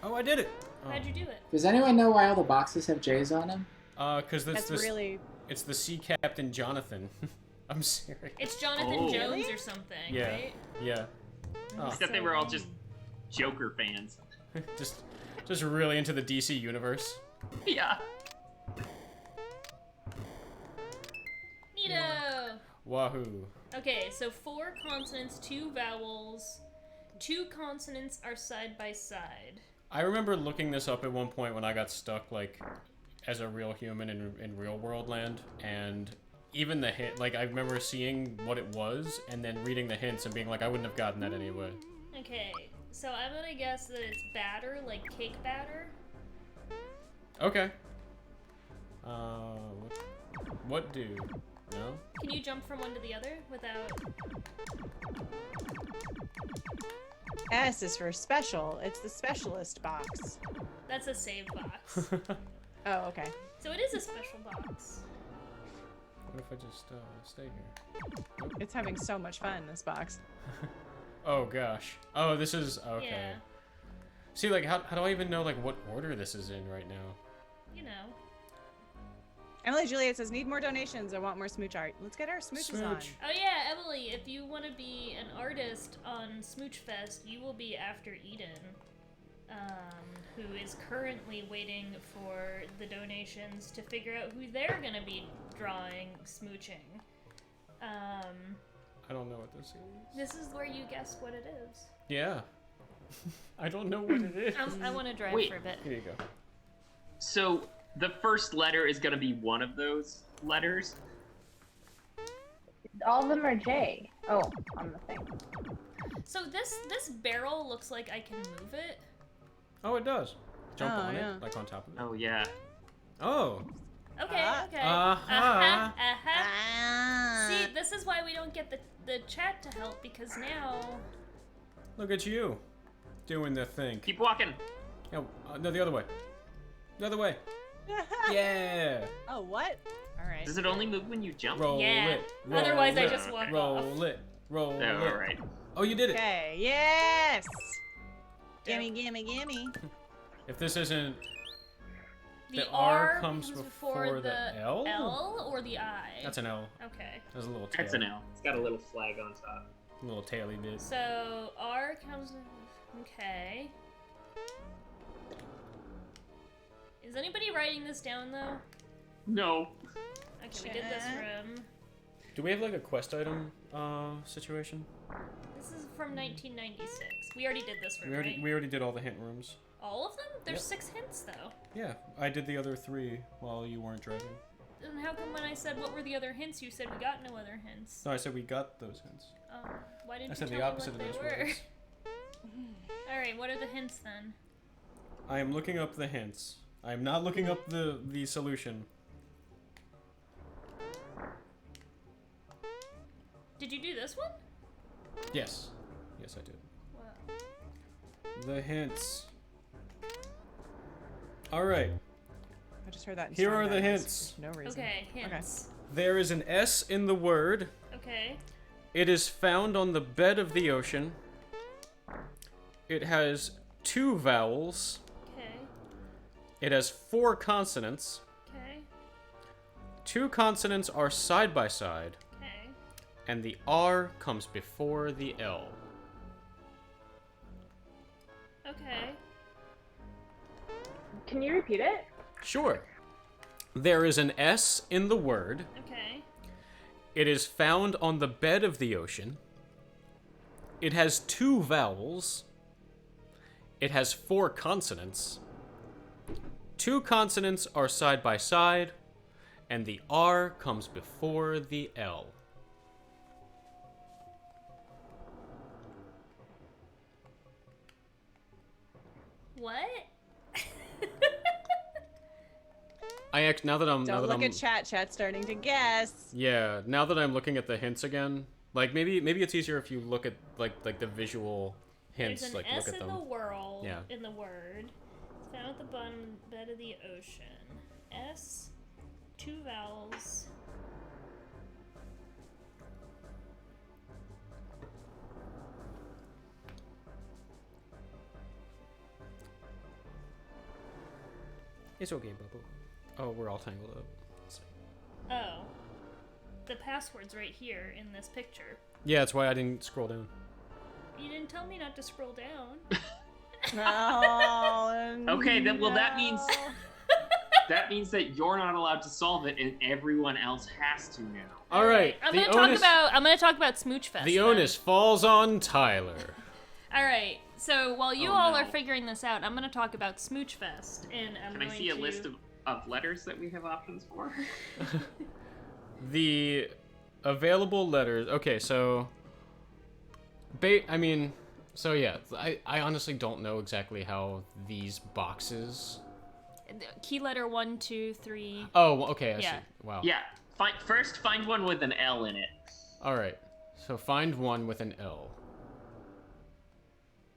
Oh, I did it. Oh. How'd you do it? Does anyone know why all the boxes have J's on them? Because That's really... It's the Sea Captain Jonathan. I'm serious. It's Jonathan Oh. Jones Really? or something, Yeah. right? Yeah. Oh. except they were all just Joker fans? just really into the DC universe. Yeah. Neato! Wahoo. Okay, so 4 consonants, 2 vowels. 2 consonants are side by side. I remember looking this up at one point when I got stuck, like, as a real human in real world land, and even the hint, like, I remember seeing what it was, and then reading the hints and being like, I wouldn't have gotten that anyway. Okay, so I'm gonna guess that it's batter, like cake batter. Okay. What do? No? Can you jump from one to the other without... S is for special. It's the specialist box. That's a save box. Oh, okay. So it is a special box. What if I just stay here? Nope. It's having so much fun, this box. Oh gosh. Oh, this is okay. Yeah. See, like, how do I even know like what order this is in right now? You know. Emily Juliet says, need more donations. I want more smooch art. Let's get our smooches on. Smooch. Oh yeah, Emily, if you want to be an artist on Smooch Fest, you will be after Eden. who is currently waiting for the donations to figure out who they're gonna be drawing smooching. I don't know what this is. This is where you guess what it is. Yeah. I don't know what it is. I want to drive Wait. for a bit. Here you go. So the first letter is going to be one of those letters. All of them are J. Oh, on the thing. So this barrel looks like I can move it. Oh, it does. Jump Oh, on yeah. it, like on top of it. Oh yeah. Oh. Okay, okay. Uh-huh. See, this is why we don't get the chat to help, because now... Look at you. Doing the thing. Keep walking. No, no, the other way. The other way. Yeah. Oh, what? All right. Does it only move when you jump? Roll Yeah. it. Roll Otherwise, I it, just walk roll off. it. Roll Oh, it. all right. Oh, you did it. Okay, yes! Gimme, gimme, gimme. If this isn't... The R R comes before the L? L or the I? That's an L. Okay. There's a little tail. That's an L. It's got a little flag on top. A little taily bit. So R comes. Okay. Is anybody writing this down though? No. Okay, we did this room. Do we have like a quest item situation? This is from 1996. We already did this room, right? We already did all the hint rooms. All of them? There's Yep. 6 hints though. Yeah, I did the other 3 while you weren't driving. And how come when I said what were the other hints, you said we got no other hints? No, I said we got those hints. Why didn't I said you the tell opposite me of what those they were? words. Alright, what are the hints then? I am looking up the hints. I am not looking up the solution. Did you do this one? Yes. Yes, I did. Wow. The hints. Alright. I just heard that. In Here Storm are the Madness hints. for No reason. Okay, hints. There is an S in the word. Okay. It is found on the bed of the ocean. It has 2 vowels. Okay. It has 4 consonants. Okay. 2 consonants are side by side. Okay. And the R comes before the L. Okay. Can you repeat it? Sure. There is an S in the word. Okay. It is found on the bed of the ocean. It has 2 vowels. It has 4 consonants. 2 consonants are side by side, and the R comes before the L. What? Now that I'm Don't look at chat. Chat's starting to guess. Yeah, now that I'm looking at the hints again, like maybe it's easier if you look at like the visual hints, There's an like S look at in them. the world. Yeah. In the word. It's found at the bed of the ocean. S, 2 vowels. It's okay, Bubba. Oh, we're all tangled up. Let's see. Oh. The password's right here in this picture. Yeah, that's why I didn't scroll down. You didn't tell me not to scroll down. Oh, Okay, then well that means that you're not allowed to solve it, and everyone else has to now. All right, I'm gonna talk about Smooch Fest. the then. onus falls on Tyler. All right. So while you Oh, all no. are figuring this out, I'm gonna talk about Smooch Fest, and I'm Can I going see a to... list of letters that we have options for? The available letters. Okay, so so yeah, I honestly don't know exactly how these boxes. Key letter 1, 2, 3. Oh, okay, I see. Yeah. Wow. Yeah. First, find one with an L in it. All right. So find one with an L.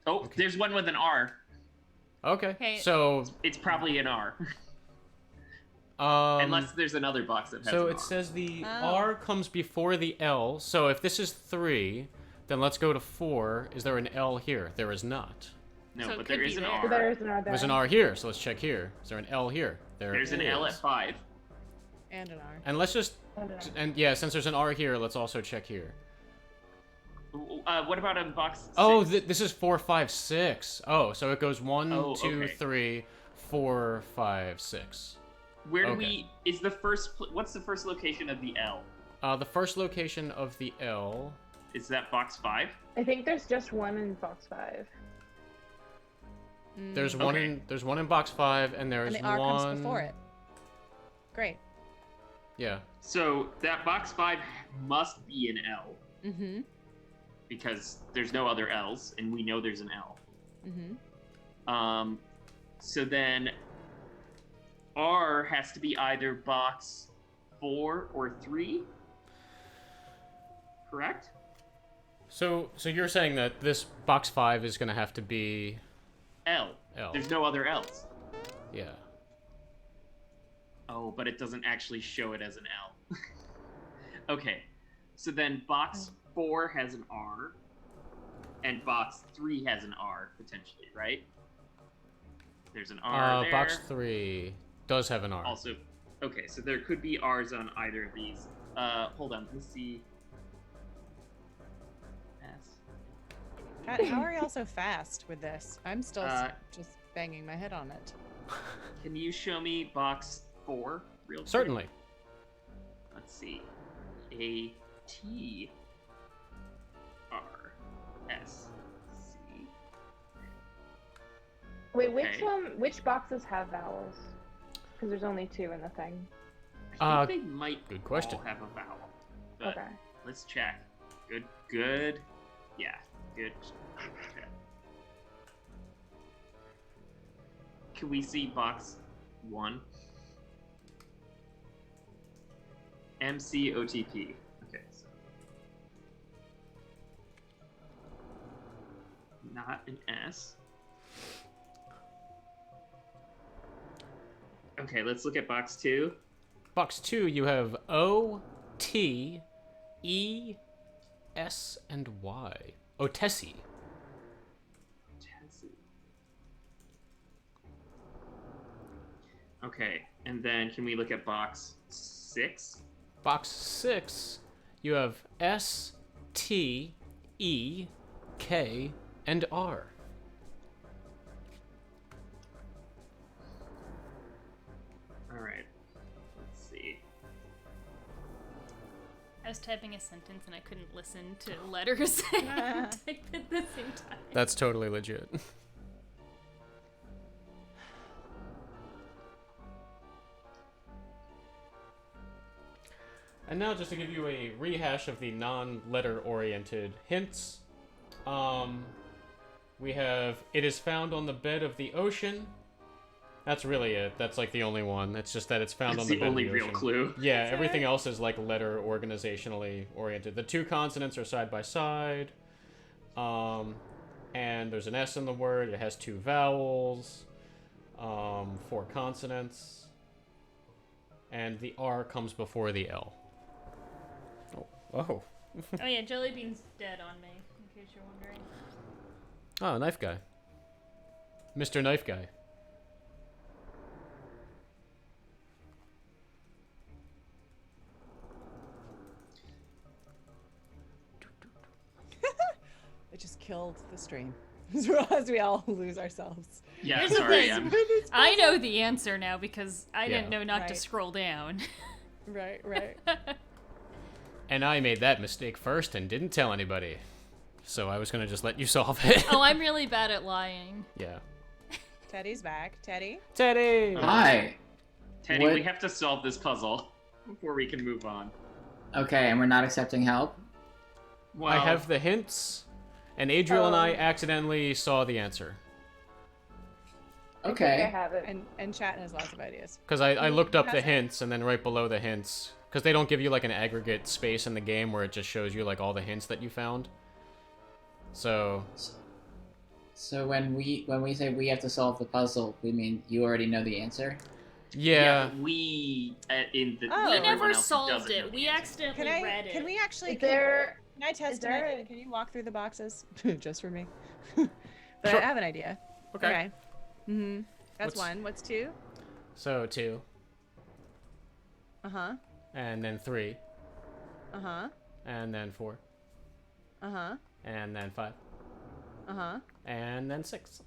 Oh, there's one with an R. Okay. Okay. So It's probably an R. Unless there's another box that has so an it R. says the Oh. R comes before the L. So if this is 3, then let's go to 4. Is there an L here? There is not. No, So it but could there be is an there. R. There is an R there. There's an R here, so let's check here. Is there an L here? There's an is. L at 5. And an R. And let's just And an R. and yeah, since there's an R here, let's also check here. What about in box 6? Oh, this is 4, 5, 6. Oh, so it goes 1, Oh, 2, okay. 3, 4, 5, 6. Where do Okay. we? Is the first? What's the first location of the L? The first location of the L. Is that box 5? I think there's just one in box 5. There's one Okay. in box 5, and there's And the R one. comes before it. Great. Yeah. So that box 5 must be an L Mm-hmm. because there's no other L's, and we know there's an L. Mm-hmm. So then R has to be either box 4 or 3. Correct? So you're saying that this box 5 is gonna have to be L. L. There's no other L's. Yeah. Oh, but it doesn't actually show it as an L. Okay. So then box 4 has an R, and box 3 has an R, potentially, right? There's an R there. Box 3 does have an R. Also, okay, so there could be R's on either of these. Hold on, let me see. S. Pat, how are y'all so fast with this? I'm still just banging my head on it. Can you show me box 4 real quick? Certainly. Let's see. A T R S C. Wait, Okay. which boxes have vowels? Because there's only 2 in the thing. I think they might good question. all have a vowel. But Okay. let's check. Good. Yeah, good. Okay. Can we see box 1? MCOTP. Okay, so. Not an S. Okay, let's look at box 2. Box 2, you have O, T, E, S, and Y. Otesi. Okay, and then can we look at box 6? Box 6, you have S, T, E, K, and R. Alright, let's see. I was typing a sentence and I couldn't listen to letters and type at the same time. That's totally legit. And now, just to give you a rehash of the non-letter oriented hints, we have it is found on the bed of the ocean. That's really it. That's like the only one. It's just that it's found That's on the the bed only of the real ocean. clue. Yeah, everything else is like letter organizationally oriented. The 2 consonants are side by side. And there's an S in the word. It has 2 vowels, 4 consonants, and the R comes before the L. Oh. Oh yeah, Jellybean's dead on me, in case you're wondering. Oh, Knife Guy. Mr. Knife Guy. It just killed the stream. As we all lose ourselves. Yeah, Here's the sorry. thing. I know the answer now because I Yeah. didn't know not to Right. scroll down. Right. And I made that mistake first and didn't tell anybody. So I was gonna just let you solve it. Oh, I'm really bad at lying. Yeah. Teddy's back. Teddy? Teddy! Hi. Teddy, What- we have to solve this puzzle before we can move on. Okay, and we're not accepting help? Well, I have the hints, and Adriel and I accidentally saw the answer. I think I Okay. have it. And Chat has lots of ideas. Because I looked up the Has it? hints, and then right below the hints, because they don't give you like an aggregate space in the game where it just shows you like all the hints that you found. So So when we say we have to solve the puzzle, we mean you already know the answer? yeah, we in the Oh. We everyone never else solved doesn't know it. the We answer. accidentally read it. Can we actually? Is there? Can I test is there it? a- Can you walk through the boxes just for me? But Sure. I have an idea. Okay. Mm-hmm. That's What's- 1. What's 2? so 2, Uh huh. and then 3, Uh huh. and then 4. Uh-huh. And then 5. Uh-huh. And then 6.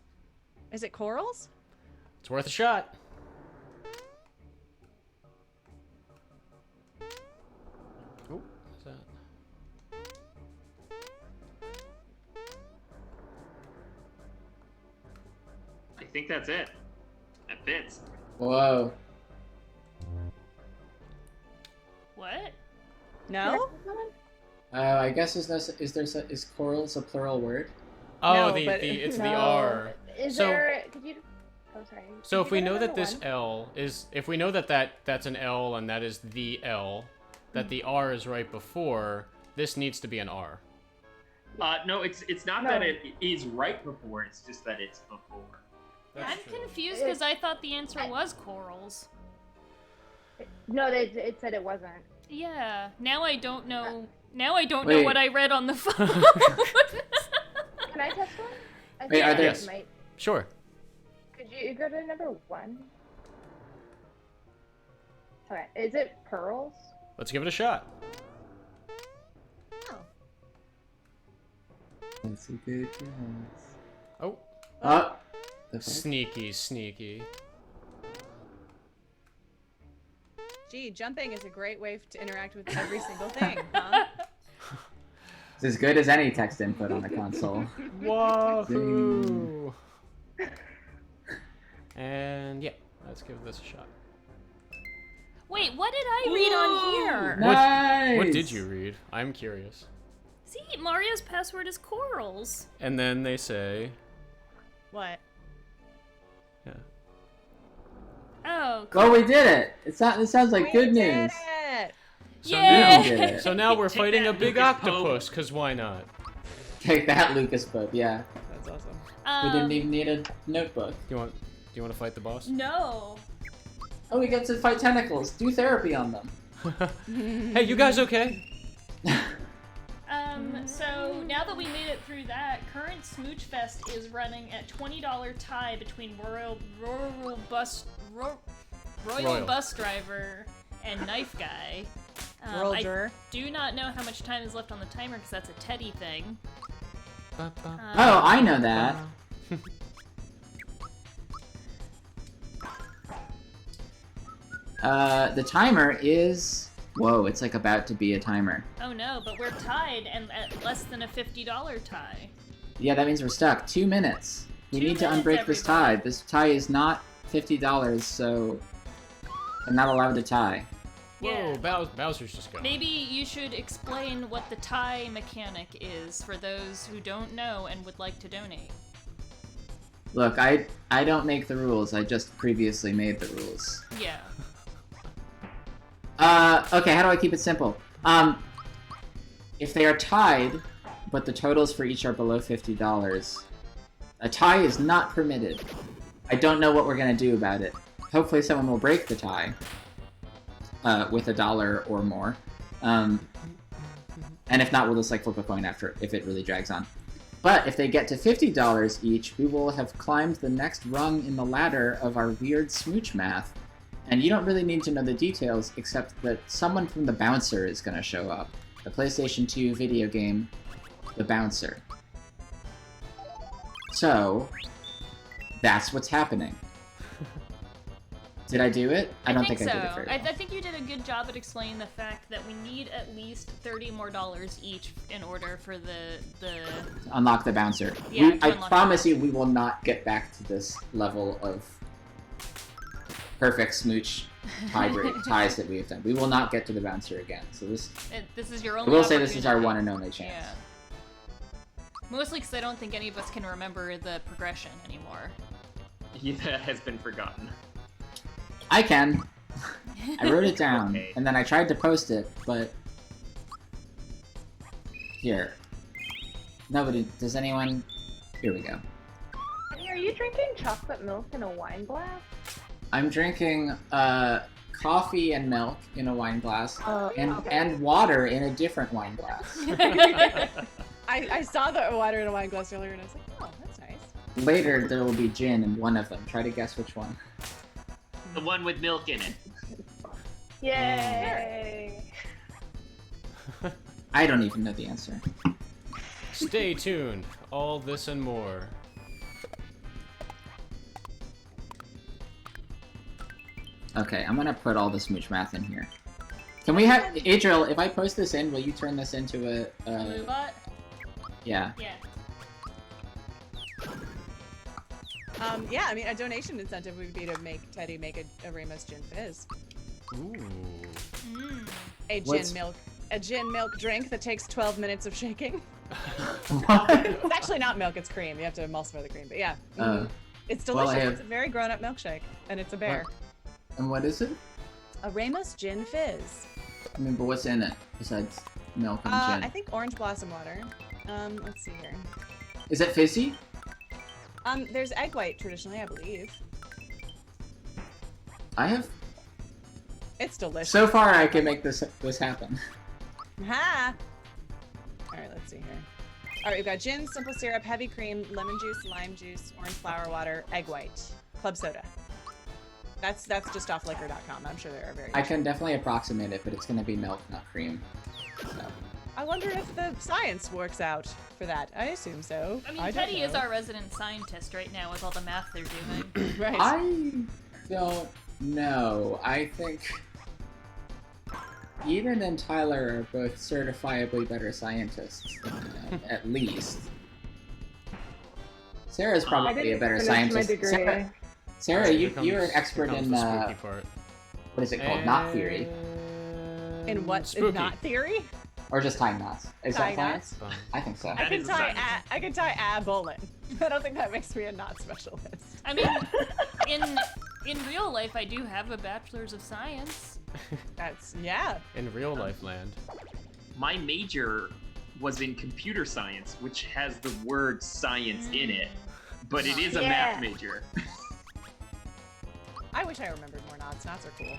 Is it corals? It's worth a shot. Oh, what's that? I think that's it. That fits. Whoa. What? No? I guess is corals a plural word? Oh, No, but- it's the No. R. Is So- there? Could you? Oh, sorry. So Could if we you go know to that number this one? L is, if we know that that's an L and that is the L, that the R is right before, this needs to be an R. No, it's not No. that it is right before. It's just that it's before. I'm confused because I thought the answer was corals. No, it said it wasn't. Yeah. Now I don't know. Now I don't know Wait. what I read on the phone. Can I test one? I Wait, think are I there- Yes. might. Sure. Could you go to number 1? Okay. Is it pearls? Let's give it a shot. Oh. That's a good guess. Oh, Oh. The fuck? sneaky. Gee, jumping is a great way to interact with every single thing, huh? It's as good as any text input on a console. Wahoo! And yeah, let's give this a shot. Wait, what did I read on here? Nice! What did you read? I'm curious. See, Mario's password is corals. And then they say, What? yeah. Oh, Well, we did it. It sounds like good We news. did it! So Yeah! We did it. So now we're Take fighting that, a big Lucas Pope. octopus, cause why not? Take that, Lucas Pope. Yeah, That's awesome. we didn't even need a notebook. Do you want to fight the boss? No. Oh, we get to fight tentacles. Do therapy on them. Hey, you guys okay? So now that we made it through that, current Smooch Fest is running at $20 tie between Royal Bus Driver and Knife Guy. World I juror. do not know how much time is left on the timer because that's a Teddy thing. Oh, I know that. The timer is... Whoa, it's like about to be a timer. Oh no, but we're tied and at less than a $50 tie. Yeah, that means we're stuck. 2 minutes. We 2 need to minutes, unbreak this tie. This tie is not $50, so I'm not allowed to tie. Yeah. Whoa, Bowser's just gone. Maybe you should explain what the tie mechanic is for those who don't know and would like to donate. Look, I don't make the rules. I just previously made the rules. Yeah. Okay, how do I keep it simple? If they are tied, but the totals for each are below $50, a tie is not permitted. I don't know what we're gonna do about it. Hopefully someone will break the tie, with $1 or more. And if not, we'll just like flip a coin after if it really drags on. But if they get to $50 each, we will have climbed the next rung in the ladder of our weird smooch math. And you don't really need to know the details, except that someone from The Bouncer is going to show up. The PlayStation 2 video game, The Bouncer. So, that's what's happening. Did I do it? I don't think I did it very well. I think you did a good job at explaining the fact that we need at least $30 more each in order for the Unlock the Bouncer. Yeah, to I unlock promise you we will not get back to this level of perfect smooch ties that we have done. We will not get to the Bouncer again. So this is your I only will say this is our opportunity. one and only chance. Yeah. Mostly because I don't think any of us can remember the progression anymore. That has been forgotten. I can. I wrote it down, Okay. and then I tried to post it, but... Here. Nobody... Does anyone... Here we go. Honey, are you drinking chocolate milk in a wine glass? I'm drinking, coffee and milk in a wine glass, and okay. water in a different wine glass. I saw the water in a wine glass earlier and I was like, oh, that's nice. Later, there will be gin in one of them. Try to guess which one. The one with milk in it. Yay! I don't even know the answer. Stay tuned. All this and more. Okay, I'm gonna put all the smooch math in here. Can we have Adriel? If I post this in, will you turn this into a? Moobot? Yeah. Yeah. Yeah, I mean, a donation incentive would be to make Teddy make a Ramos Gin Fizz. Ooh. A gin milk drink that takes 12 minutes of shaking. What? It's actually not milk, it's cream. You have to emulsify the cream, but yeah. It's delicious. Well, It's a very grown-up milkshake, and it's a bear. And what is it? A Ramos Gin Fizz. I mean, but what's in it besides milk and gin? I think orange blossom water. Let's see here. Is it fizzy? There's egg white traditionally, I believe. It's delicious. So far, I can make this happen. Ha! Alright, let's see here. Alright, we've got gin, simple syrup, heavy cream, lemon juice, lime juice, orange flower water, egg white, club soda. That's just off liquor.com. I'm sure there are very. I can definitely approximate it, but it's gonna be milk, not cream. So. I wonder if the science works out for that. I assume so. I mean, Teddy is our resident scientist right now with all the math they're doing. Right. I don't know. I think Eden and Tyler are both certifiably better scientists, at least. Sarah's probably a better scientist. Sarah, you're an expert in what is it called? Knot theory. In what? Spooky. In knot theory? Or just tying knots. Is that Tying science? I think so. I can tie bowling. I don't think that makes me a knot specialist. I mean, in real life, I do have a bachelor's of science. Yeah. In real life land. My major was in computer science, which has the word science in it, but it is a math major. I wish I remembered more knots. Knots are cool.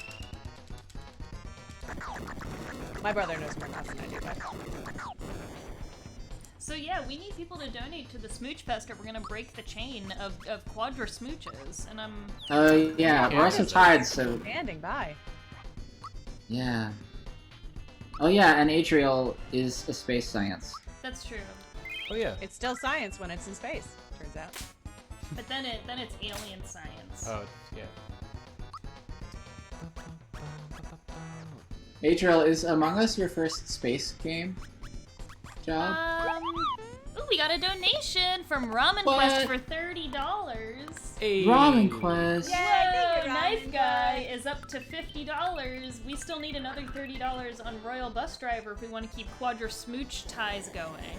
My brother knows more knots than I do, but... So yeah, we need people to donate to the Smooch Fest, or we're gonna break the chain of quadra smooches, and I'm... yeah, we're also tied, so... Standing by. Yeah. Oh yeah, and Adriel is a space science. That's true. Oh yeah. It's still science when it's in space, turns out. But then it's alien science. Oh, yeah. Adriel, is Among Us your first space game job? Ooh, we got a donation from Ramen Quest for $30. Hey. Ramen Quest. Whoa, Knife Guy is up to $50. We still need another $30 on Royal Bus Driver if we want to keep Quadra Smooch ties going.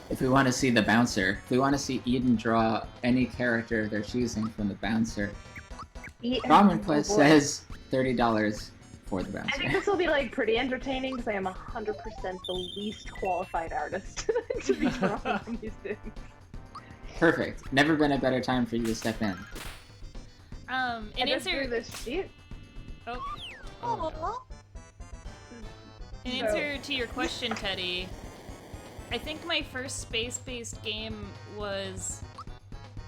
If we want to see the bouncer, if we want to see Eden draw any character they're choosing from the bouncer, Ramen Quest says $30 for the bouncer. I think this will be like pretty entertaining because I am 100% the least qualified artist to be drawing these things. Perfect. Never been a better time for you to step in. In answer this sheet. In answer to your question, Teddy, I think my first space-based game was...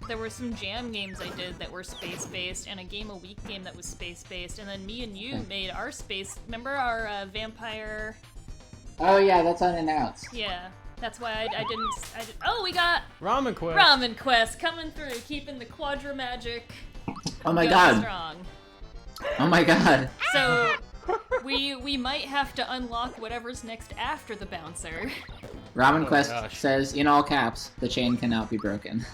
There were some jam games I did that were space-based, and a Game a Week game that was space-based, and then me and you made our space... Remember our vampire... Oh yeah, that's unannounced. Yeah, that's why I didn't... Oh, we got... Ramen Quest! Ramen Quest coming through, keeping the Quadra magic Oh my going god. strong. Oh my god. So, we might have to unlock whatever's next after the bouncer. Ramen Quest says, in all caps, the chain cannot be broken.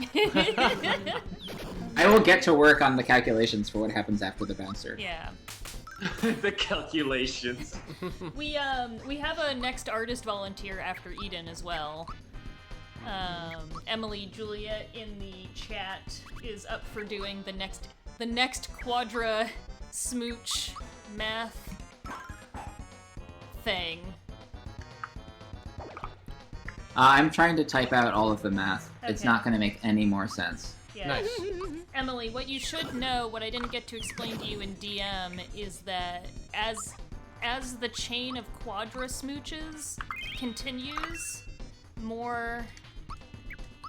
I will get to work on the calculations for what happens after the bouncer. Yeah. The calculations. We have a next artist volunteer after Eden as well. Emily Juliet in the chat is up for doing the next Quadra Smooch math thing. I'm trying to type out all of the math. It's Okay. not going to make any more sense. Yeah. Nice. Emily, what you should know, what I didn't get to explain to you in DM, is that as the chain of Quadra smooches continues, more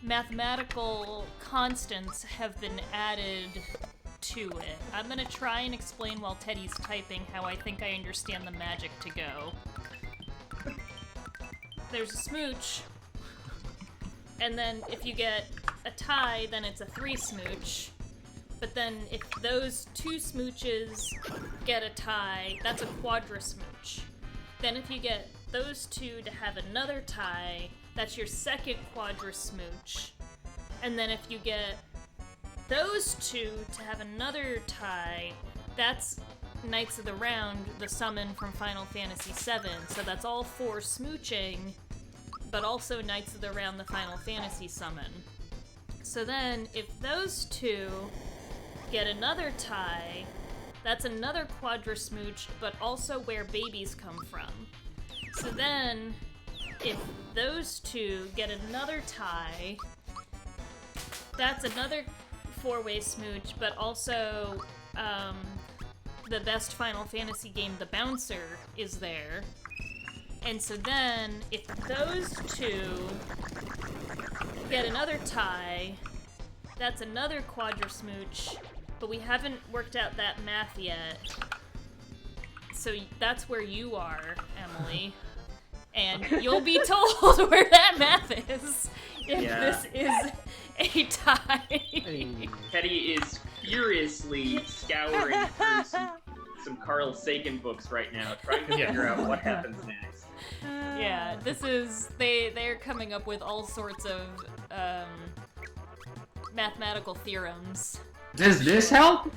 mathematical constants have been added to it. I'm gonna try and explain while Teddy's typing how I think I understand the magic to go. There's a smooch. and then if you get a tie, then it's a 3 smooch. But then if those 2 smooches get a tie, that's a quadra smooch. Then if you get those 2 to have another tie, that's your second quadra smooch. And then if you get those 2 to have another tie, that's Knights of the Round, the summon from Final Fantasy VII. So that's all 4 smooching, but also Knights of the Round, the Final Fantasy summon. So then, if those 2 get another tie, that's another quadra smooch, but also where babies come from. So then, if those 2 get another tie, that's another 4-way smooch, but also, the best Final Fantasy game, The Bouncer, is there. And so then, if those 2 get another tie, that's another quadra smooch, but we haven't worked out that math yet. So that's where you are, Emily. And you'll be told where that math is if this is a tie. Teddy is furiously scouring through some Carl Sagan books right now, trying to figure out what happens next. Yeah, this is they're coming up with all sorts of mathematical theorems. Does this help?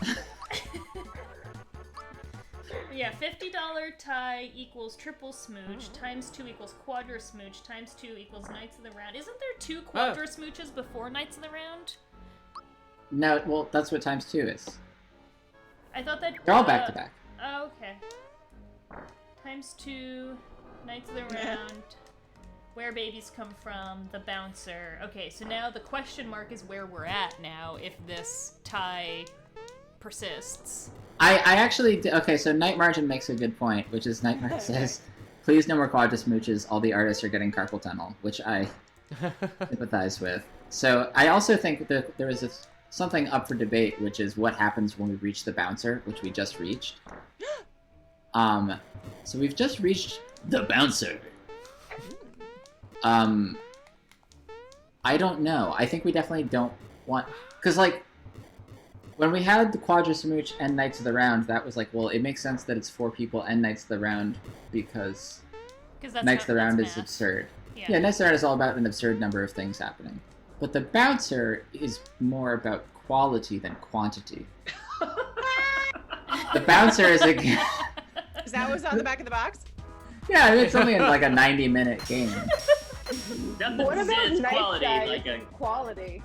Yeah, $50 tie equals triple smooch, times 2 equals quadra smooch, times 2 equals Knights of the Round. Isn't there 2 quadra smooches before Knights of the Round? No, well, that's what times 2 is. I thought that... They're all back to back. Oh, okay. Times 2, Knights of the Round, where babies come from, the bouncer. Okay, so now the question mark is where we're at now, if this tie persists. I actually... Okay, so Night Margin makes a good point, which is Night Margin says, please no more quadra smooches, all the artists are getting carpal tunnel, which I sympathize with. So I also think that there is something up for debate, which is what happens when we reach the bouncer, which we just reached. So we've just reached the bouncer. I don't know. I think we definitely don't want... Because, like, when we had the Quadra Smooch and Knights of the Round, that was like, well, it makes sense that it's 4 people and Knights of the Round because Knights of the Round is absurd. Yeah, Knights of the Round is all about an absurd number of things happening. But the Bouncer is more about quality than quantity. The Bouncer is a... Is that what's on the back of the box? Yeah, I mean, it's only like a 90-minute game. Nothing says quality like a quality.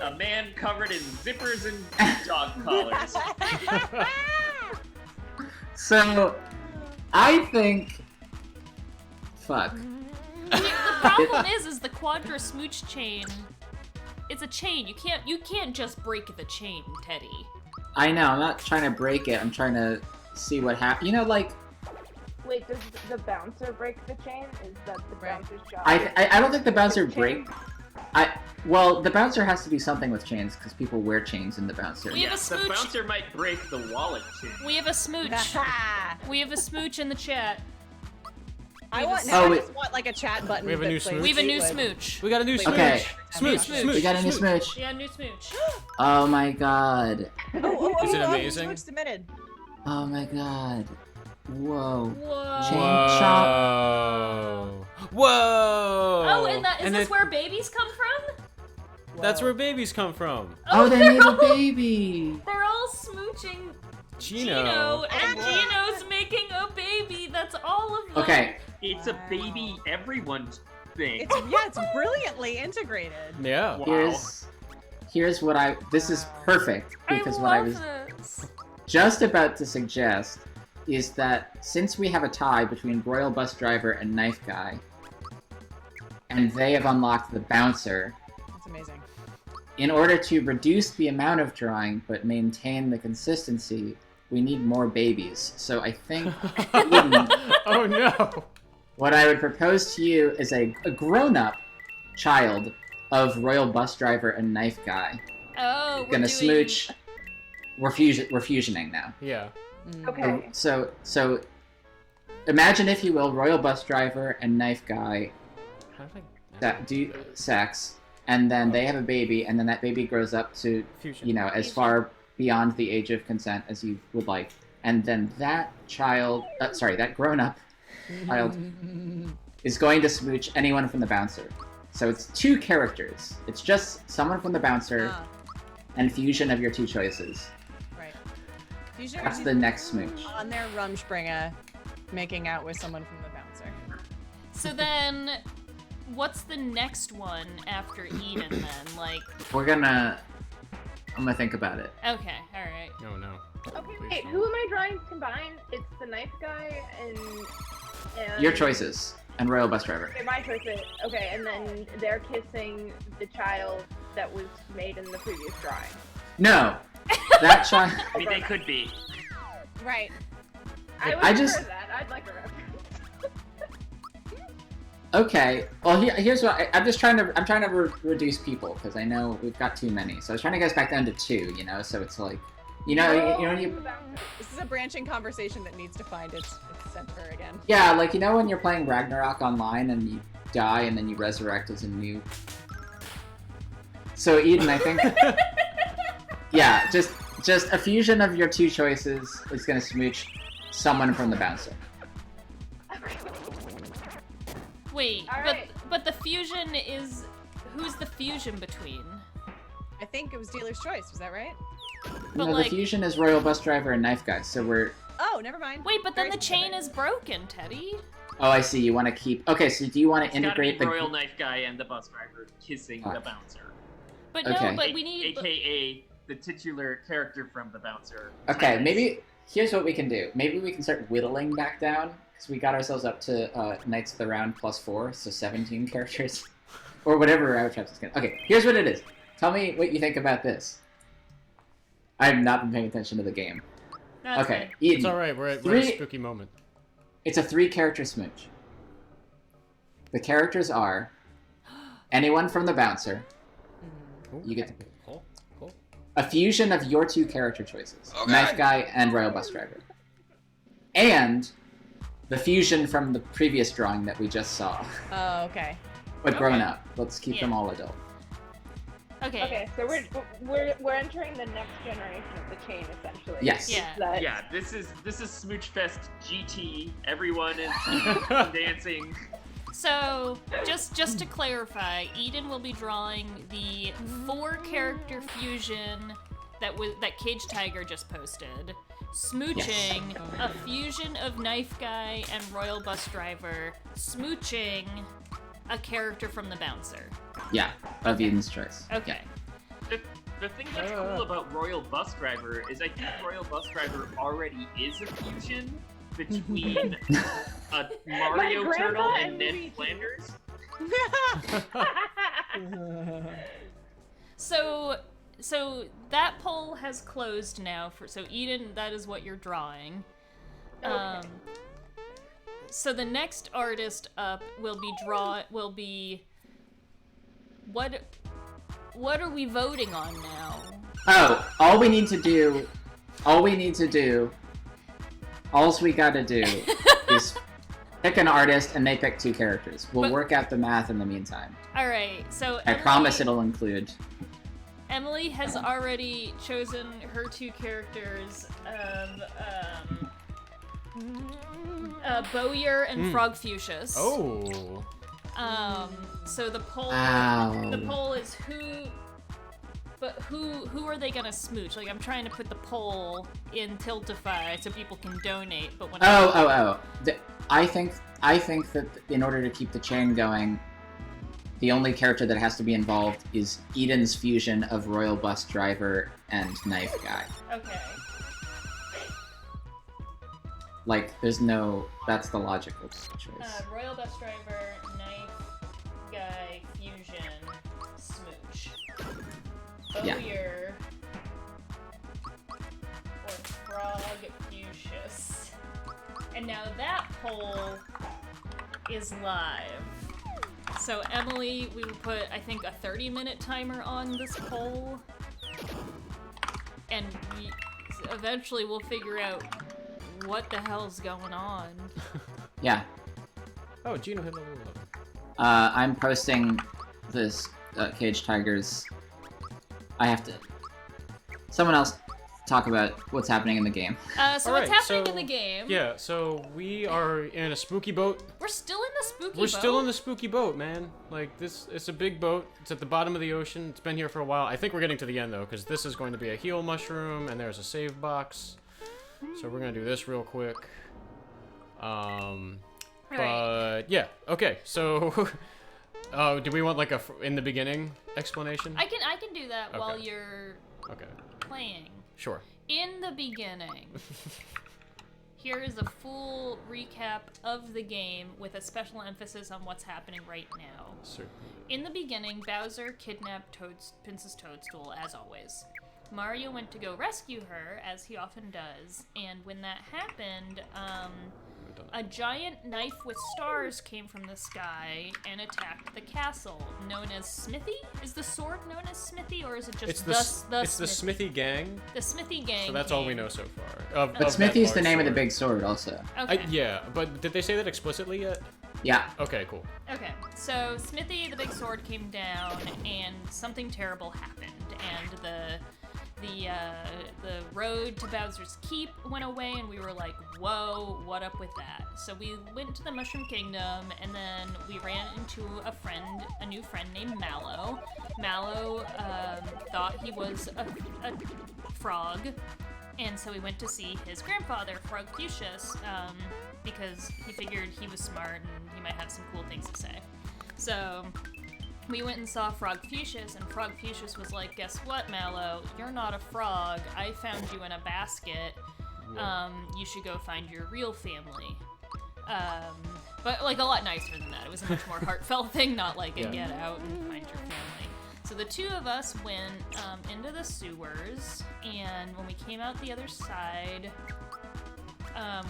A man covered in zippers and dog collars. So, I think... Fuck. The problem is the Quadra Smooch chain. It's a chain. You can't just break the chain, Teddy. I know. I'm not trying to break it. I'm trying to see what happens. You know, like. Wait, does the bouncer break the chain? Is that the bouncer's job? I don't think the bouncer break. Well, the bouncer has to do something with chains because people wear chains in the bouncer. We have a smooch. The bouncer might break the wallet chain. We have a smooch. We have a smooch in the chat. I just want like a chat button. We have a new smooch. We have a new smooch. We got a new smooch. Okay. Smooch. We got a new smooch. Yeah, new smooch. Oh my god. Is it amazing? Smooch submitted. Oh my god. Whoa. Whoa. Chain chomp. Whoa. Oh, and is this where babies come from? That's where babies come from. Oh, they made a baby. They're all smooching Gino. and Gino's making a baby. That's all of them. Okay. It's a baby everyone's thing. It's brilliantly integrated. Yeah. Wow. Here's what this is perfect because what I was just about to suggest is that since we have a tie between Royal Bus Driver and Knife Guy, and they have unlocked the Bouncer. That's amazing. In order to reduce the amount of drawing but maintain the consistency, we need more babies. So I think oh no. What I would propose to you is a grown-up child of Royal Bus Driver and Knife Guy. Oh, Gonna smooch. We're fusioning now. Yeah. Okay. So imagine, if you will, Royal Bus Driver and Knife Guy sex, and then they have a baby, and then that baby grows up to, Fusion. as far beyond the age of consent as you would like, and then that child, that grown-up child is going to smooch anyone from the bouncer. So it's 2 characters. It's just someone from the bouncer and fusion of your 2 choices. Right. Fusion That's the next smooch. on their Rumspringa, making out with someone from the bouncer. So then, what's the next one after Eden then? Like, I'm gonna think about it. okay, all right. No. Okay, wait, who am I drawing to combine? It's the knife guy and Your choices and Royal Bus Driver. Okay, my choices. Okay, and then they're kissing the child that was made in the previous drawing. No, that child. I mean, they could be. Right. I would I prefer just- that. I'd like a reference. Okay. Well, here's what I'm just trying to. I'm trying to reduce people because I know we've got too many. So I was trying to get us back down to 2. So it's like, you know. This is a branching conversation that needs to find its center again. Yeah, like when you're playing Ragnarok online and you die and then you resurrect as a new. So Eden, I think. Yeah, just a fusion of your 2 choices is gonna smooch someone from the bouncer. Wait, All right. but the fusion is... Who's the fusion between? I think it was dealer's choice. Was that right? But No, like... the fusion is Royal Bus Driver and Knife Guy. So we're. Oh, never mind. Wait, but then Very the chain specific. is broken, Teddy. Oh, I see. You want to keep. Okay, so do you want to It's gotta integrate be the Royal Knife Guy and the bus driver kissing the bouncer. But Okay. no, but we need... AKA the titular character from the bouncer. Okay, Tennis. maybe here's what we can do. Maybe we can start whittling back down because we got ourselves up to Knights of the Round +4, so 17 characters, or whatever our traps is gonna. Okay, here's what it is. Tell me what you think about this. I have not been paying attention to the game. No, that's Okay, fine. Eden. It's alright, we're at a 3 spooky moment. It's a 3-character smooch. The characters are anyone from the bouncer. You get to pick. Cool. A fusion of your 2 character choices, Knife Guy and Royal Bus Driver. And the fusion from the previous drawing that we just saw, Oh, okay. but grown Okay. up. Let's keep Yeah. them all adult. Okay. Okay, so we're entering the next generation of the chain essentially. Yes. Yeah. That- Yeah, this is Smooch Fest GT. Everyone is dancing. So, just to clarify, Eden will be drawing the 4-character fusion that Cage Tiger just posted. Smooching, a fusion of Knife Guy and Royal Bus Driver, smooching a character from the bouncer. Yeah, of Eden's choice. Okay. The thing that's cool about Royal Bus Driver is I think Royal Bus Driver already is a fusion between a Mario grandpa Turtle and and Ned Luigi. Flanders. So that poll has closed now so Eden, that is what you're drawing. Okay. So the next artist up will be what are we voting on now? Oh, all we gotta do is pick an artist and they pick 2 characters. We'll But- work out the math in the meantime. All right. So I promise it'll include. Emily has already chosen her 2 characters of Bowyer and Frogfucius. Oh. So the poll Wow. the poll is who are they gonna smooch? Like, I'm trying to put the poll in Tiltify so people can donate, but when I think that in order to keep the chain going, the only character that has to be involved is Eden's fusion of Royal Bus Driver and Knife Guy. Okay. Like, that's the logical choice. Royal Bus Driver, Knife Guy, Fusion, Smooch. Yeah. Bowyer or Frogfucius. And now that poll is live. So Emily, we will put, I think, a 30-minute timer on this poll. And eventually we'll figure out what the hell's going on. Yeah. Oh, Gino hit level I'm posting this Cage Tigers. I have to. Someone else talk about what's happening in the game. So what's happening in the game? Yeah, so we are in a spooky boat. We're still in the spooky boat? We're still in the spooky boat, man. Like, it's a big boat. It's at the bottom of the ocean. It's been here for a while. I think we're getting to the end, though, because this is going to be a heal mushroom, and there's a save box. So we're going to do this real quick. But, yeah. Okay, so... do we want, like, a in the beginning explanation? I can do that while you're playing. Sure. In the beginning, here is a full recap of the game with a special emphasis on what's happening right now. Certainly. In the beginning, Bowser kidnapped Princess Toadstool, as always. Mario went to go rescue her, as he often does, and when that happened, a giant knife with stars came from the sky and attacked the castle, known as Smithy? Is the sword known as Smithy, or is it just It's the Smithy gang. The Smithy gang. So that's all we know so far. But Smithy's the name of the big sword, also. Okay. Yeah, but did they say that explicitly yet? Yeah. Okay, cool. Okay, so Smithy, the big sword, came down, and something terrible happened, and the road to Bowser's Keep went away, and we were like, whoa, what up with that? So we went to the Mushroom Kingdom, and then we ran into a new friend named Mallow. Mallow thought he was a frog, and so we went to see his grandfather, Frog Fuchsius, because he figured he was smart and he might have some cool things to say. So we went and saw Frog Fuchsius, and Frog Fuchsius was like, guess what, Mallow? You're not a frog. I found you in a basket. You should go find your real family. But, like, a lot nicer than that. It was a much more heartfelt thing, not like a get out and find your family. So the two of us went into the sewers, and when we came out the other side,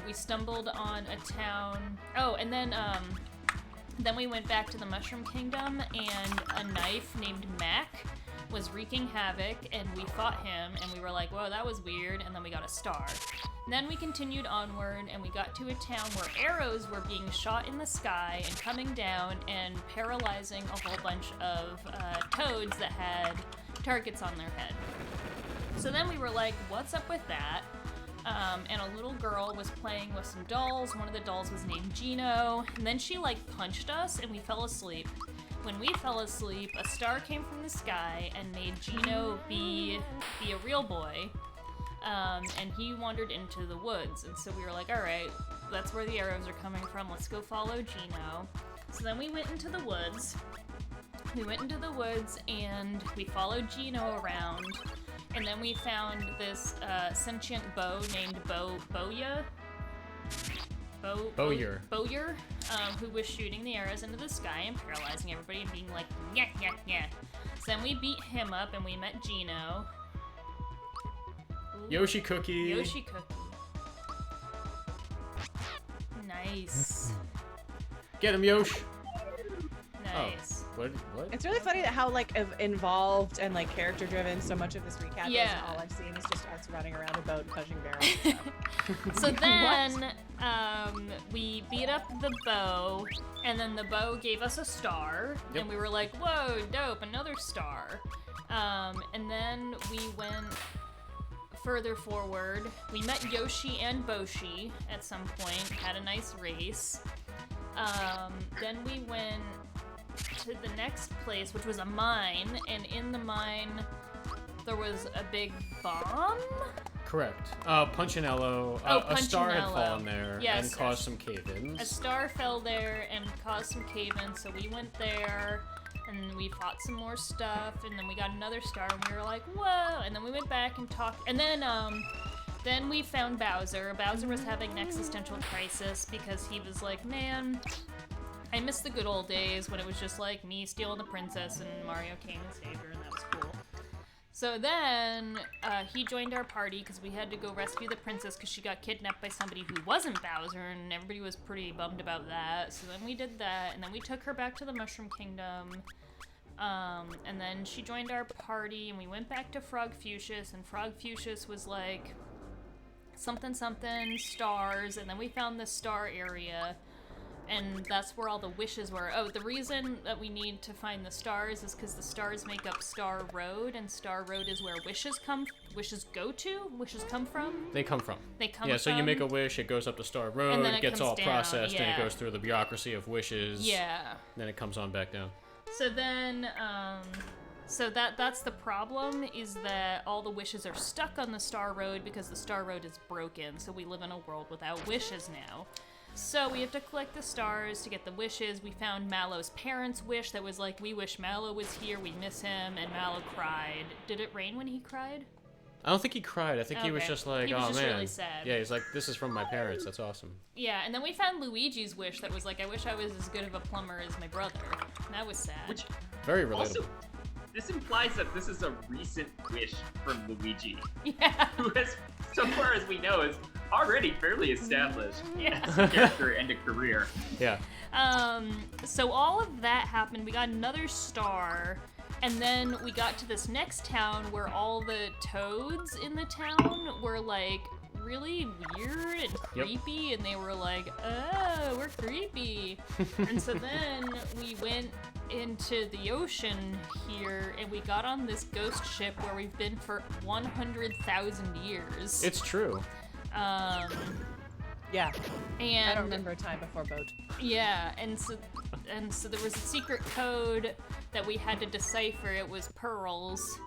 we stumbled on a town. Oh, and then we went back to the Mushroom Kingdom, and a knife named Mac was wreaking havoc, and we fought him, and we were like, whoa, that was weird, and then we got a star. And then we continued onward, and we got to a town where arrows were being shot in the sky and coming down and paralyzing a whole bunch of toads that had targets on their head. So then we were like, what's up with that? And a little girl was playing with some dolls. One of the dolls was named Gino, and then she like punched us, and we fell asleep. When we fell asleep, a star came from the sky and made Gino be a real boy, and he wandered into the woods. And so we were like, all right, that's where the arrows are coming from. Let's go follow Gino. So then we went into the woods. And we followed Gino around. And then we found this sentient bow named Bowyer, who was shooting the arrows into the sky and paralyzing everybody and being like, yeah, yeah, yeah. So then we beat him up and we met Gino. Yoshi Cookie. Nice. Get him, Yosh. Nice. Oh, what? It's really funny that how like involved and like character driven so much of this recap is. And all I've seen is just us running around a boat and punching barrels. So then we beat up the bow, and then the bow gave us a star, and we were like, whoa, dope, another star. And then we went further forward. We met Yoshi and Boshi at some point, had a nice race. Then we went to the next place, which was a mine, and in the mine there was a big bomb? Correct. Punchinello, a star had fallen there and caused some cave-ins. A star fell there and caused some cave-ins, so we went there, and we fought some more stuff, and then we got another star, and we were like, whoa! And then we went back and talked, and then we found Bowser. Bowser was having an existential crisis because he was like, man, I miss the good old days when it was just like me stealing the princess and Mario came and saved her, and that was cool. So then he joined our party because we had to go rescue the princess because she got kidnapped by somebody who wasn't Bowser, and everybody was pretty bummed about that. So then we did that, and then we took her back to the Mushroom Kingdom. And then she joined our party, and we went back to Frog Fuchsius, and Frog Fuchsius was like, something something stars, and then we found the star area, and that's where all the wishes were. Oh, the reason that we need to find the stars is because the stars make up Star Road, and Star Road is where wishes come from. They come from. Yeah, so you make a wish, it goes up to Star Road, and then it gets comes all down, processed, and it goes through the bureaucracy of wishes. Yeah. Then it comes on back down. So then, so that's the problem, is that all the wishes are stuck on the Star Road because the Star Road is broken, so we live in a world without wishes now. So we have to collect the stars to get the wishes. We found Mallow's parents' wish that was like, we wish Mallow was here, we miss him, and Mallow cried. Did it rain when he cried? I don't think he cried. I think he was just like, he was oh just man. really sad. Yeah, he's like, this is from my parents. That's awesome. Yeah, and then we found Luigi's wish that was like, I wish I was as good of a plumber as my brother. And that was sad. Which very relatable. Also, this implies that this is a recent wish from Luigi. Yeah. Who has, so far as we know, is already fairly established as a character and a career. Yeah. So all of that happened. We got another star. And then we got to this next town where all the toads in the town were like really weird and creepy, and they were like, oh, we're creepy. And so then we went into the ocean here, and we got on this ghost ship where we've been for 100,000 years. It's true. Yeah. And I don't remember a time before boat. Yeah, and so there was a secret code that we had to decipher. It was pearls.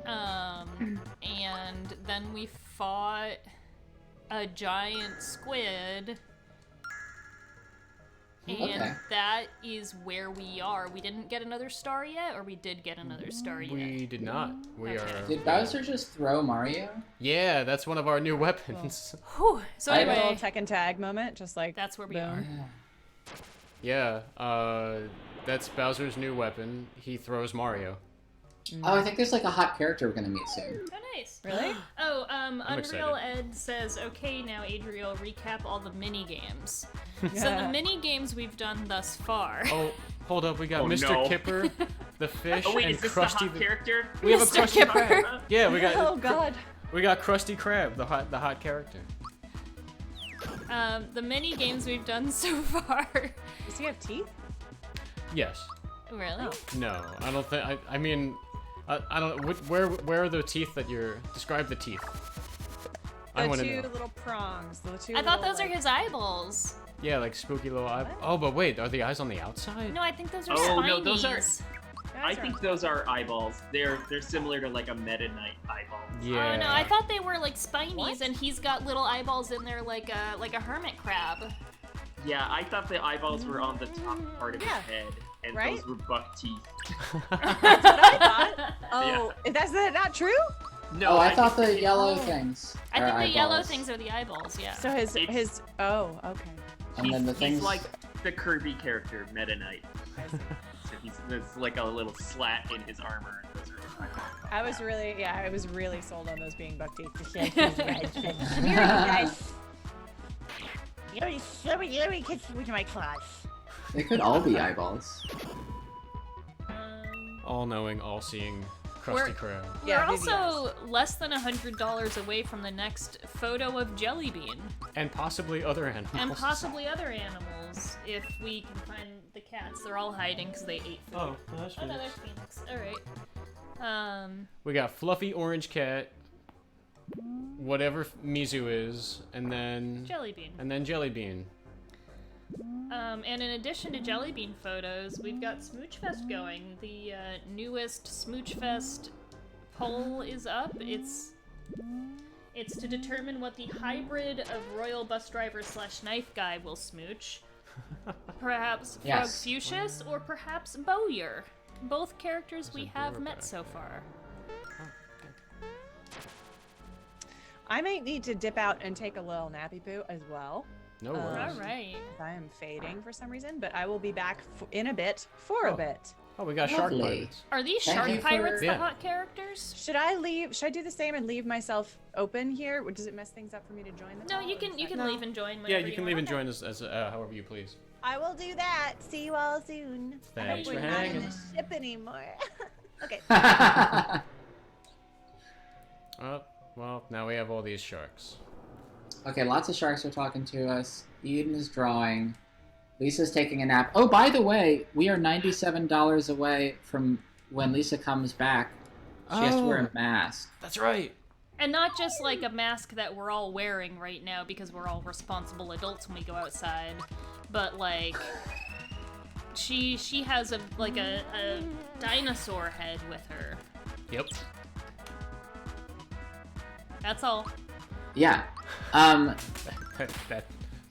And then we fought a giant squid. And that is where we are. We didn't get another star yet, or we did get another star yet? We did not. We are. Did Bowser just throw Mario? Yeah, that's one of our new weapons. Whew. So anyway, a little Tekken tag moment, just like that's where we are. Yeah, that's Bowser's new weapon. He throws Mario. Oh, I think there's like a hot character we're gonna meet soon. Oh, nice. Really? Oh, Unreal excited. Ed says, okay, now Adriel, recap all the mini games. So the mini games we've done thus far. Oh, hold up, we got Mr. Kipper, the fish, Oh wait, and is this Krusty the hot character? We have a Mr. Krusty Kipper. Krab. Yeah, we got. Oh God. We got Krusty Krab, the hot character. The mini games we've done so far. Does he have teeth? Yes. Really? No, I don't think. I mean, I don't. Where are the teeth that you're? Describe the teeth. I The want to two know. little prongs. The two I thought little, those are his eyeballs. Yeah, like spooky little eye. Oh, but wait, are the eyes on the outside? No, I think those are Oh spinies. no, those are. I think those are eyeballs. They're similar to like a Meta Knight eyeball. Yeah. Oh no, I thought they were like spinies, and he's got little eyeballs in there like a hermit crab. Yeah, I thought the eyeballs were on the top part of his head, and right? those were buck teeth. That's what I thought. Oh, that's not true? No, Oh, I thought the yellow things. I are think the yellow eyeballs. things are the eyeballs. Yeah. So his oh, okay. And then the he's things. like the Kirby character, Meta Knight. So there's like a little slat in his armor. And those are his eyeballs. I was really sold on those being buck teeth. Come here, you guys. Let me kiss with my claws. They could all be eyeballs. All-knowing, all-seeing Krusty Krab. We're also less than $100 away from the next photo of Jellybean. And possibly other animals. And possibly other animals, if we can find the cats. They're all hiding because they ate food. Oh, that's no, there's Phoenix. All right. We got Fluffy Orange Cat, whatever Mizu is, and then Jellybean. And then Jellybean. And in addition to Jellybean photos, we've got Smoochfest going. The newest Smoochfest poll is up. It's to determine what the hybrid of Royal Bus Driver / Knife Guy will smooch. Perhaps Yes. Frogfucius or perhaps Bowyer. Both characters we have met so far. I might need to dip out and take a little nappy poo as well. No worries. All right. I am fading for some reason, but I will be back in a bit for a bit. Oh, we got shark pirates. Are these Thank shark you for- pirates the Yeah. hot characters? Should I leave? Should I do the same and leave myself open here? Does it mess things up for me to join the No, call, you or can is that- leave and join Yeah, whenever you can leave and join us as however you please. I will do that. See you all soon. I Thanks hope for we're not in hanging. the ship anymore. Okay. Oh, well, now we have all these sharks. Okay, lots of sharks are talking to us. Eden is drawing. Lisa's taking a nap. Oh, by the way, we are $97 away from when Lisa comes back. She has to wear a mask. That's right. And not just like a mask that we're all wearing right now because we're all responsible adults when we go outside, but like she has a dinosaur head with her. Yep. That's all. Yeah.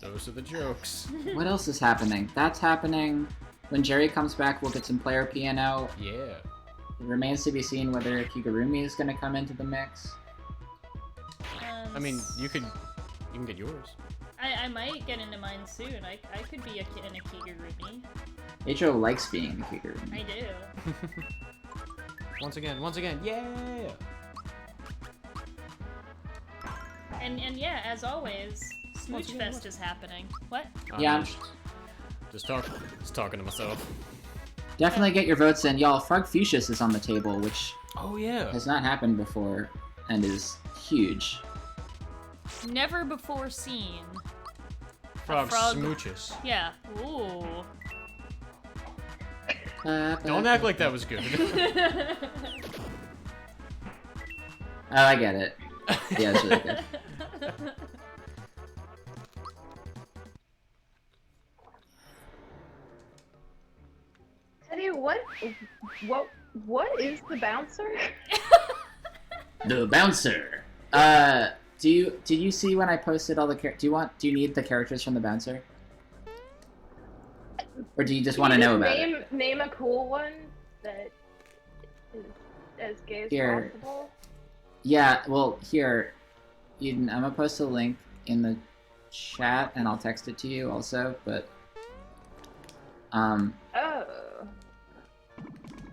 Those are the jokes. What else is happening? That's happening. When Jerry comes back, we'll get some player piano. Yeah. It remains to be seen whether Kigurumi is going to come into the mix. I mean, you can get yours. I might get into mine soon. I could be in a Kigurumi. Ichiro likes being a Kigurumi. I do. Once again, yeah! And yeah, as always, Smooch Fest is happening. What? Yeah. Just talking to myself. Definitely get your votes in. Y'all, Frogfucius is on the table, which has not happened before and is huge. Never before seen. Frog smooches. Yeah. Ooh. Don't act like that was good. Oh, I get it. Yeah, it's really good. Teddy, what is the bouncer? The bouncer. Did you see when I posted all the do you need the characters from the bouncer? Or do you just want to know about it? Name a cool one that is as gay as possible. Yeah, well, here, Eden, I'm gonna post a link in the chat, and I'll text it to you also, but... Oh.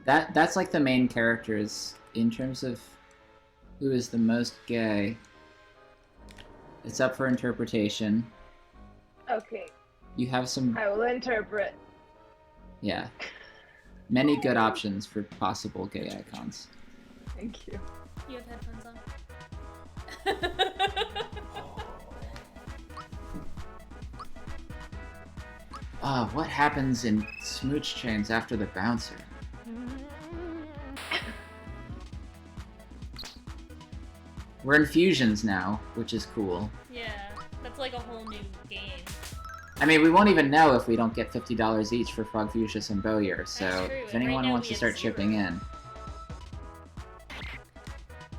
That's like the main characters. In terms of who is the most gay, it's up for interpretation. Okay. You have some... I will interpret. Yeah. Many good options for possible gay icons. Thank you. You have headphones on? What happens in Smooch Chains after the bouncer? We're in fusions now, which is cool. Yeah, that's like a whole new game. I mean, we won't even know if we don't get $50 each for Frogfucius and Bowyer, so if anyone wants to start chipping in.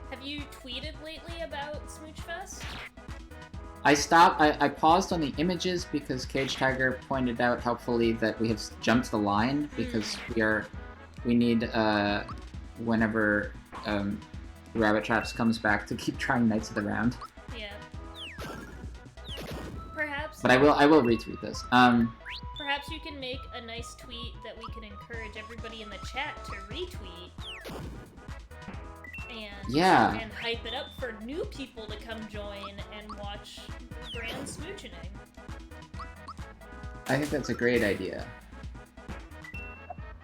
Have you tweeted lately about Smooch Fest? I paused on the images because Cage Tiger pointed out helpfully that we have jumped the line because we need whenever Rabbit Traps comes back to keep trying Knights of the Round. Yeah. Perhaps. But I will retweet this. Perhaps you can make a nice tweet that we can encourage everybody in the chat to retweet. And hype it up for new people to come join and watch Grand Smooching. I think that's a great idea.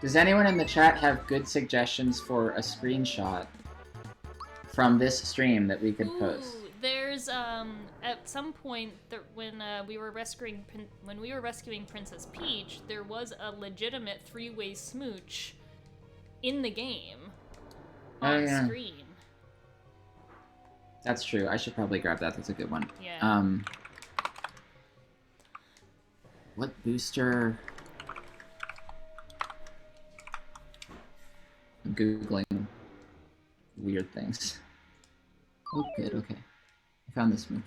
Does anyone in the chat have good suggestions for a screenshot from this stream that we could post? There's at some point when we were rescuing Princess Peach, there was a legitimate three-way smooch in the game on screen. That's true. I should probably grab that. That's a good one. Yeah. What booster? I'm Googling weird things. Oh, good. Okay. I found the smooch.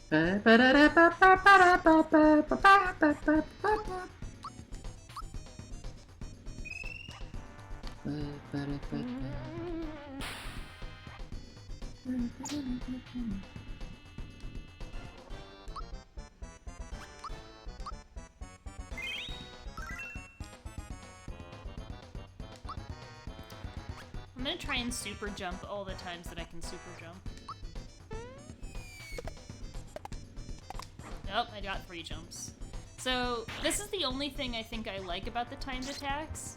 I'm gonna try and super jump all the times that I can super jump. Nope, I got 3 jumps. So, this is the only thing I think I like about the timed attacks,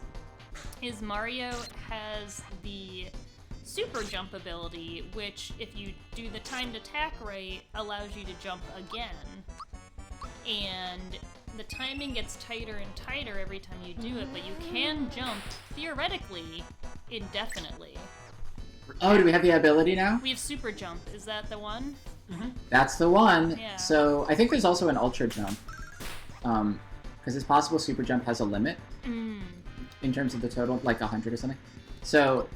is Mario has the super jump ability, which, if you do the timed attack right, allows you to jump again. And the timing gets tighter and tighter every time you do it, but you can jump, theoretically, indefinitely. Oh, do we have the ability now? We have super jump. Is that the one? That's the one. Yeah. So I think there's also an ultra jump. Because it's possible super jump has a limit in terms of the total, like 100 or something. So,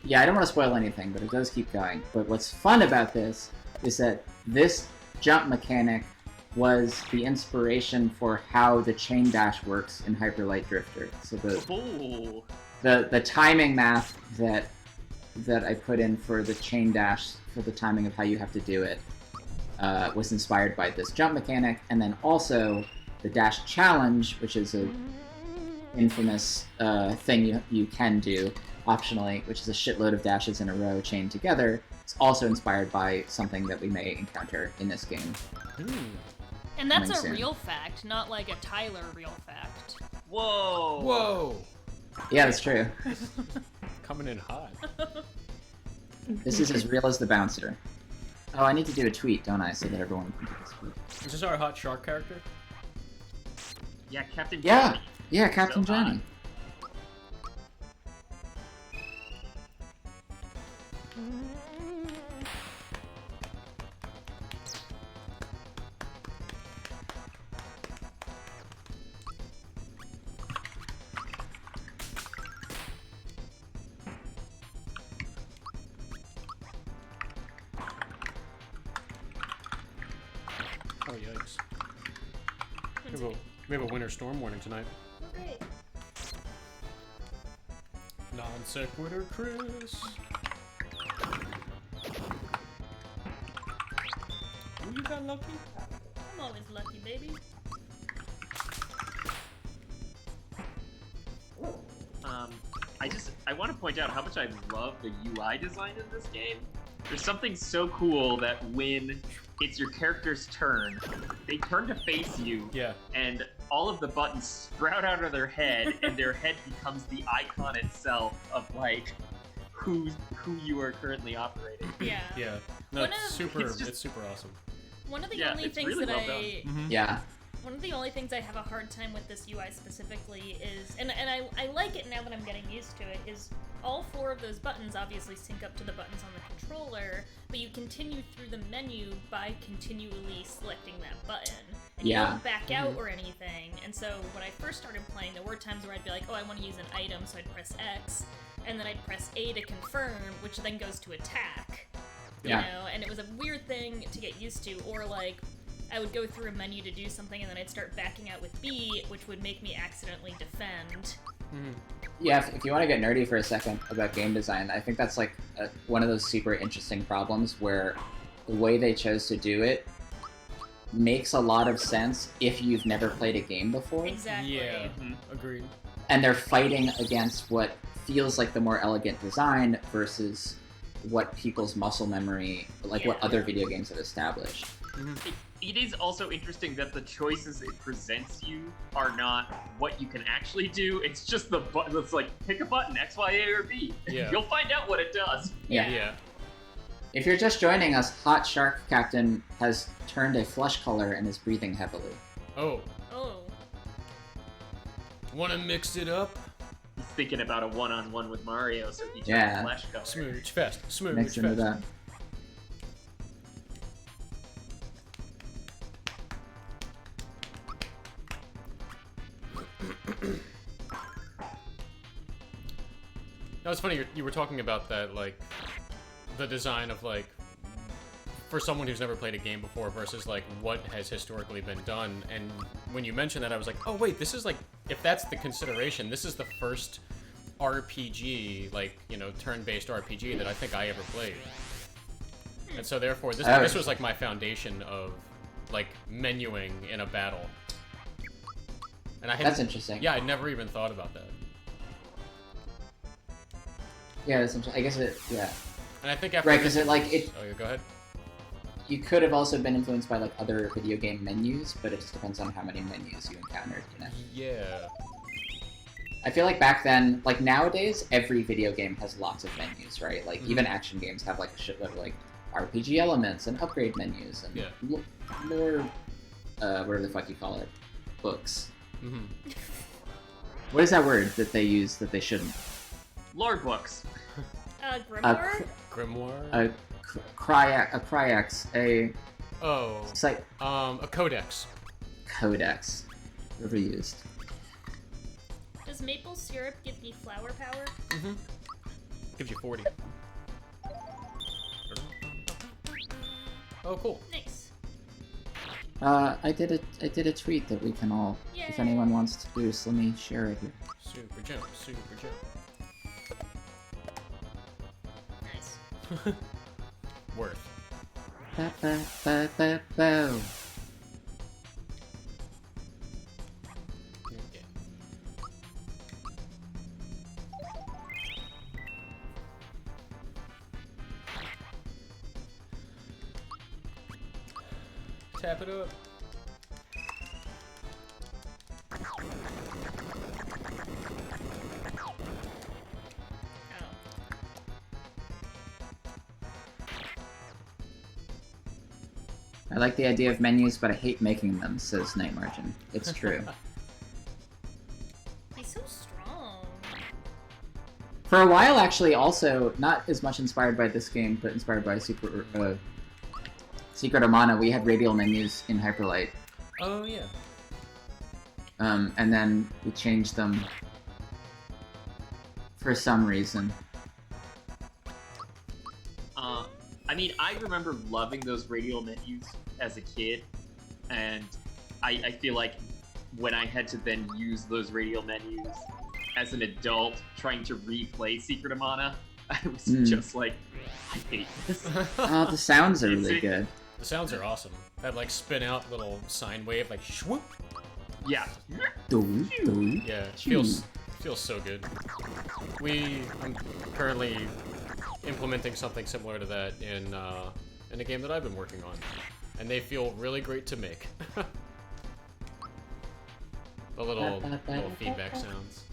yeah, I don't want to spoil anything, but it does keep going. But what's fun about this is that this jump mechanic was the inspiration for how the chain dash works in Hyper Light Drifter. So the timing math that I put in for the chain dash, for the timing of how you have to do it, was inspired by this jump mechanic, and then also the dash challenge, which is a infamous thing you can do optionally, which is a shitload of dashes in a row chained together. It's also inspired by something that we may encounter in this game. And that's Coming a soon. real fact, not like a Tyler real fact. Whoa! Whoa! Yeah, that's true. Coming in hot. This is as real as the bouncer. Oh, I need to do a tweet, don't I, so that everyone can do this tweet. Is this our hot shark character? Yeah, Captain Yeah, Johnny. yeah, Captain So hot. Johnny. Oh, yikes. We have a winter storm warning tonight. Great. Non sequitur, Chris. Ooh, you got lucky? I'm always lucky, baby. I want to point out how much I love the UI design in this game. There's something so cool that when it's your character's turn, they turn to face you, and all of the buttons sprout out of their head, and their head becomes the icon itself of like who you are currently operating. Yeah. Yeah. No, it's super awesome. One of the only things really that well Mm-hmm. Yeah. One of the only things I have a hard time with this UI specifically is, and I like it now that I'm getting used to it, is all four of those buttons obviously sync up to the buttons on the controller, but you continue through the menu by continually selecting that button. And you don't back out or anything. And so when I first started playing, there were times where I'd be like, oh, I want to use an item, so I'd press X, and then I'd press A to confirm, which then goes to attack. You know, and it was a weird thing to get used to, or like, I would go through a menu to do something and then I'd start backing out with B, which would make me accidentally defend. Yeah, if you want to get nerdy for a second about game design, I think that's like one of those super interesting problems where the way they chose to do it makes a lot of sense if you've never played a game before. Exactly. Yeah, agreed. And they're fighting against what feels like the more elegant design versus what people's muscle memory, like what other video games have established. It is also interesting that the choices it presents you are not what you can actually do. It's just the button. It's like, pick a button, X, Y, A, or B. Yeah. You'll find out what it does. Yeah. If you're just joining us, Hot Shark Captain has turned a flesh color and is breathing heavily. Oh. Oh. Wanna mix it up? He's thinking about a one-on-one with Mario, so he Yeah. turns flesh color. Smooch fest. Smooch Mix into fest. that. That was funny, you were talking about that, like, the design of, like, for someone who's never played a game before versus, like, what has historically been done, and when you mentioned that, I was like, oh, wait, this is, like, if that's the consideration, this is the first RPG, like, you know, turn-based RPG that I think I ever played. And so, therefore, this was, like, my foundation of, like, menuing in a battle. And I had, That's interesting. Yeah, I never even thought about that. Yeah, that's interesting. I guess yeah. And I think after right, because Oh, yeah, go ahead. You could have also been influenced by like other video game menus, but it just depends on how many menus you encountered, you know? Yeah. I feel like back then, like nowadays, every video game has lots of menus, right? Like even action games have like a shitload of like RPG elements and upgrade menus and lore, whatever the fuck you call it, books. What is that word that they use that they shouldn't? Lore books. Grimoire? Grimoire? A cryax, a codex. Codex. Overused. Does maple syrup give me flower power? Gives you 40. Oh, cool. Nice. I did a tweet that we can all, if anyone wants to boost, let me share it here. Super jump, super jump. Nice. Worth. Ba-ba-ba-ba-bo. Tap it up. I like the idea of menus, but I hate making them, says Night Margin. It's true. He's so strong. For a while, actually, also, not as much inspired by this game, but inspired by Secret of Mana, we had radial menus in Hyperlight. Oh, yeah. And then we changed them for some reason. I mean, I remember loving those radial menus as a kid, and I feel like when I had to then use those radial menus as an adult trying to replay Secret of Mana, I was just like, I hate this. Oh, the sounds are really good. The sounds are awesome. That like spin out little sine wave, like swoop. Yeah. Yeah, feels so good. I'm currently implementing something similar to that in a game that I've been working on, and they feel really great to make. The little feedback sounds.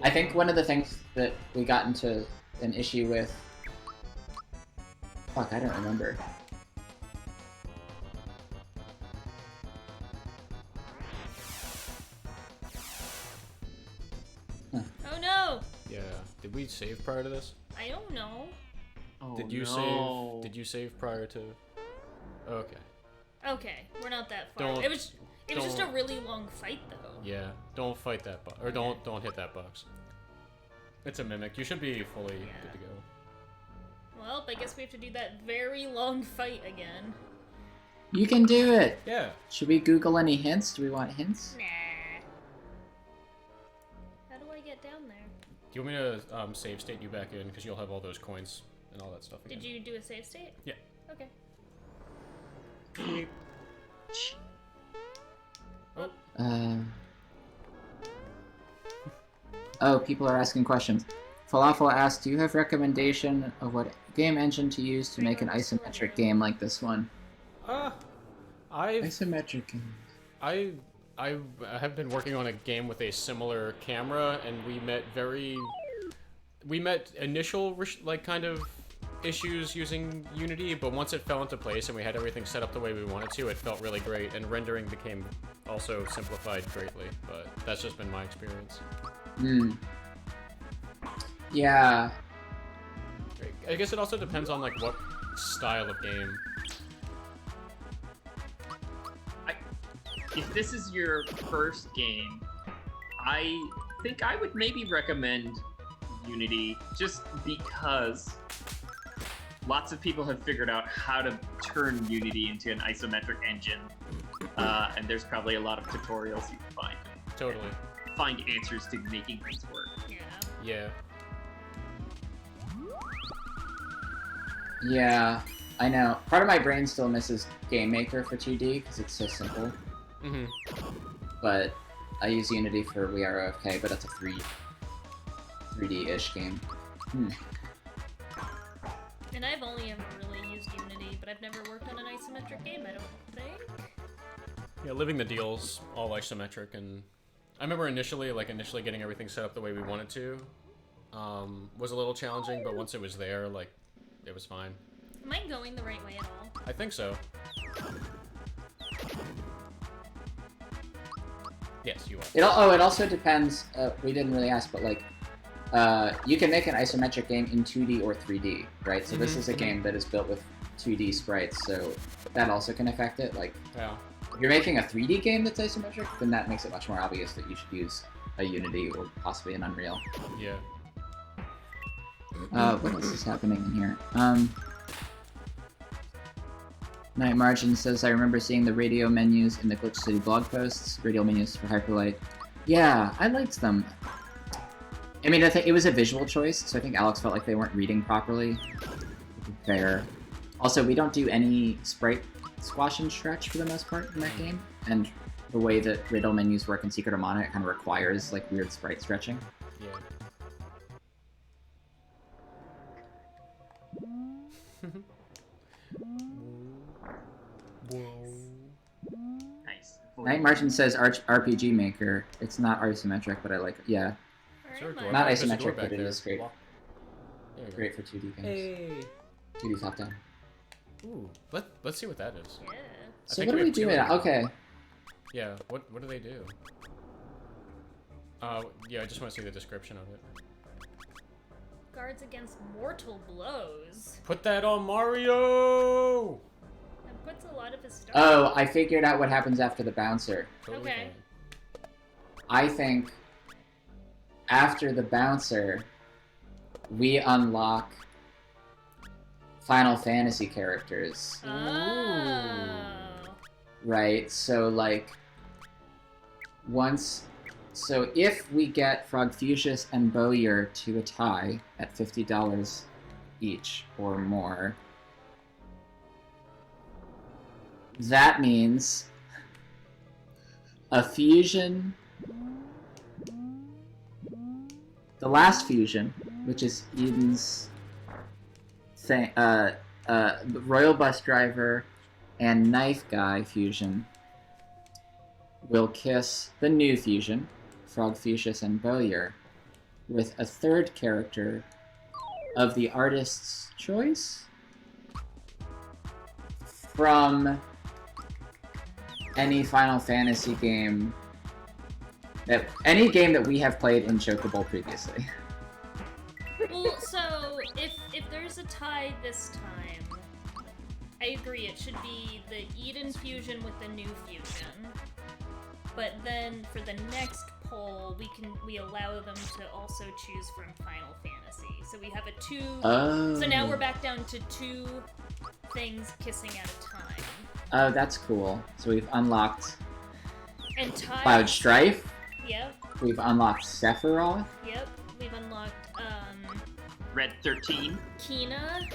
I think one of the things that we got into an issue with... Fuck, I don't remember. Oh no! Yeah. Did we save prior to this? I don't know. Oh, Did you save? Did you save prior to? Okay. Okay, we're not that far. Don't- It was just a really long fight though. Yeah. Don't fight that box, or don't hit that box. It's a mimic. You should be fully good to go. Well, I guess we have to do that very long fight again. You can do it! Yeah. Should we Google any hints? Do we want hints? Nah. How do I get down there? Do you want me to save state you back in, because you'll have all those coins and all that stuff again. Did you do a save state? Yeah. Okay. Oh, people are asking questions. Falafel asked, do you have recommendation of what game engine to use to make an isometric game like this one? Isometric game. I have been working on a game with a similar camera, and we met initial like kind of issues using Unity, but once it fell into place and we had everything set up the way we wanted to, it felt really great, and rendering became also simplified greatly, but that's just been my experience. Yeah. I guess it also depends on like what style of game. If this is your first game, I think I would maybe recommend Unity, just because lots of people have figured out how to turn Unity into an isometric engine, and there's probably a lot of tutorials you can find. Totally. Find answers to making things work. Yeah. Yeah, I know. Part of my brain still misses Game Maker for 2D because it's so simple. But I use Unity for We Are OFK, but that's a 3D-ish game. And I've only ever really used Unity, but I've never worked on an isometric game, I don't think. Yeah, Living the Deal's all isometric, and I remember initially getting everything set up the way we wanted to, was a little challenging, but once it was there, like, it was fine. Am I going the right way at all? I think so. Yes, you are. It also depends. We didn't really ask, but like, you can make an isometric game in 2D or 3D, right? So this is a game that is built with 2D sprites, so that also can affect it. Like, yeah. If you're making a 3D game that's isometric, then that makes it much more obvious that you should use a Unity or possibly an Unreal. Yeah. What else is happening in here? Night Margin says, I remember seeing the radio menus in the Glitch City blog posts. Radio menus for Hyperlight. Yeah, I liked them. I mean, I think it was a visual choice, so I think Alex felt like they weren't reading properly. Fair. Also, we don't do any sprite squash and stretch for the most part in that game, and the way that riddle menus work in Secret of Mana, it kind of requires like weird sprite stretching. Yeah. Nice. Night Margin says RPG Maker. It's not isometric, but I like it. Yeah. Not isometric, but it is great. Great for 2D games. Hey. 2D top down. Ooh, let's see what that is. Yeah. So what do we do? Okay. Yeah. What do they do? Yeah. I just want to see the description of it. Guards against mortal blows. Put that on Mario. That puts a lot of his stuff. Oh, I figured out what happens after the bouncer. Okay. I think after the bouncer, we unlock Final Fantasy characters. Oh. Right? So, like, so if we get Frogfucius and Bowyer to a tie at $50 each or more, that means a fusion, the last fusion, which is Eden's thing, Royal Bus Driver and Knife Guy fusion, will kiss the new fusion, Frogfucius and Bowyer, with a third character of the artist's choice from any Final Fantasy game any game that we have played in Chocobowl previously. Well, so if there's a tie this time, I agree. It should be the Eden fusion with the new fusion. But then for the next poll, we allow them to also choose from Final Fantasy. So we have a two. Oh. So now we're back down to 2 things kissing at a time. Oh, that's cool. So we've unlocked And ties. Cloud Strife. Yep. We've unlocked Sephiroth. Yep. We've unlocked Red 13. Kina.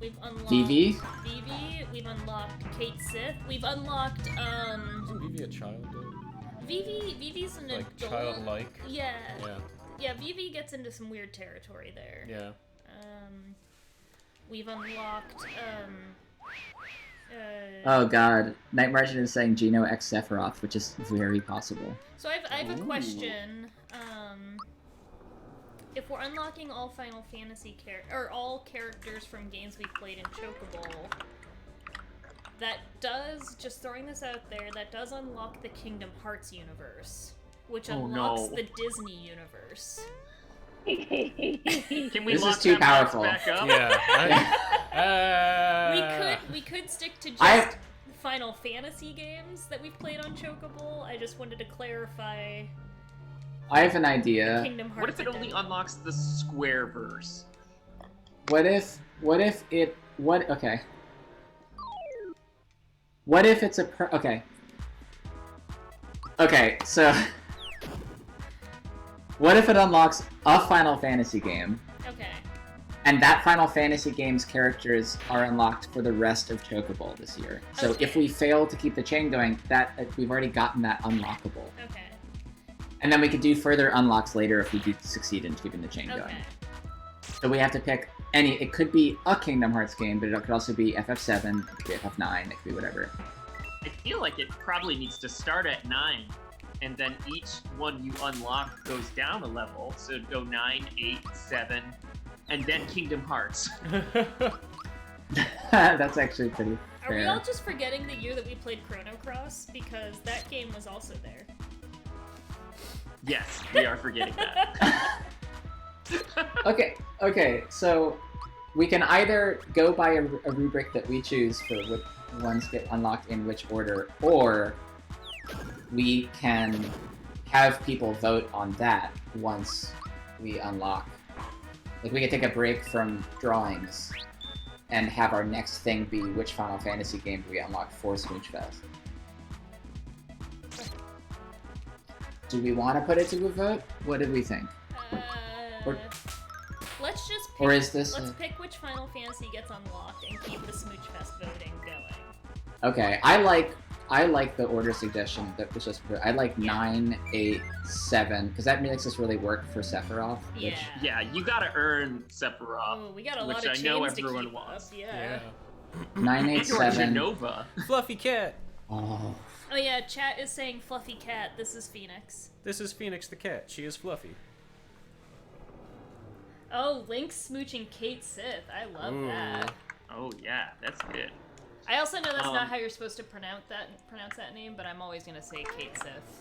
We've unlocked Vivi. Vivi. We've unlocked Kate Sith. We've unlocked Isn't Vivi a child? Vivi's an Like adult. childlike? Yeah. Yeah. Yeah, Vivi gets into some weird territory there. Yeah. We've unlocked Oh god, Night Margin is saying Geno X Sephiroth, which is very possible. So I have a question. If we're unlocking all Final Fantasy or all characters from games we played in Chocobowl, that does, just throwing this out there, that does unlock the Kingdom Hearts universe, which unlocks the Disney universe. Can we This lock is too that box powerful. back up? Yeah. We could stick to just Final Fantasy games that we've played on Chocobowl. I just wanted to clarify. I have an idea. Kingdom Hearts What if it only unlocks the Squareverse? What if it's a Okay, so what if it unlocks a Final Fantasy game? Okay. And that Final Fantasy game's characters are unlocked for the rest of Chocobowl this year. So if we fail to keep the chain going, we've already gotten that unlockable. Okay. And then we could do further unlocks later if we do succeed in keeping the chain going. So we have to pick it could be a Kingdom Hearts game, but it could also be FF7, it could be FF9, it could be whatever. I feel like it probably needs to start at 9, and then each one you unlock goes down a level. So go 9, 8, 7, and then Kingdom Hearts. That's actually pretty Are we fair. all just forgetting the year that we played Chrono Cross? Because that game was also there. Yes, we are forgetting that. Okay, so we can either go by a rubric that we choose for which ones get unlocked in which order, or we can have people vote on that once we unlock. Like, we can take a break from drawings and have our next thing be which Final Fantasy game do we unlock for Smooch Fest. Do we want to put it to a vote? What did we think? Or- Let's just pick, Or is this let's a- pick which Final Fantasy gets unlocked and keep the Smooch Fest voting going. Okay, I like the order suggestion that was just. I like 9, 8, 7 because that makes us really work for Sephiroth. Which, Yeah, you gotta earn Sephiroth, Oh, we got a which lot of I chains know to everyone keep wants. up. Yeah. 9, 8, Or 7. Genova. Fluffy cat. Oh. Oh yeah, chat is saying Fluffy Cat. This is Phoenix. This is Phoenix the cat. She is fluffy. Oh, Link's smooching Kate Sith. I love that. Oh yeah, that's good. I also know that's not how you're supposed to pronounce that name, but I'm always gonna say Kate Sith.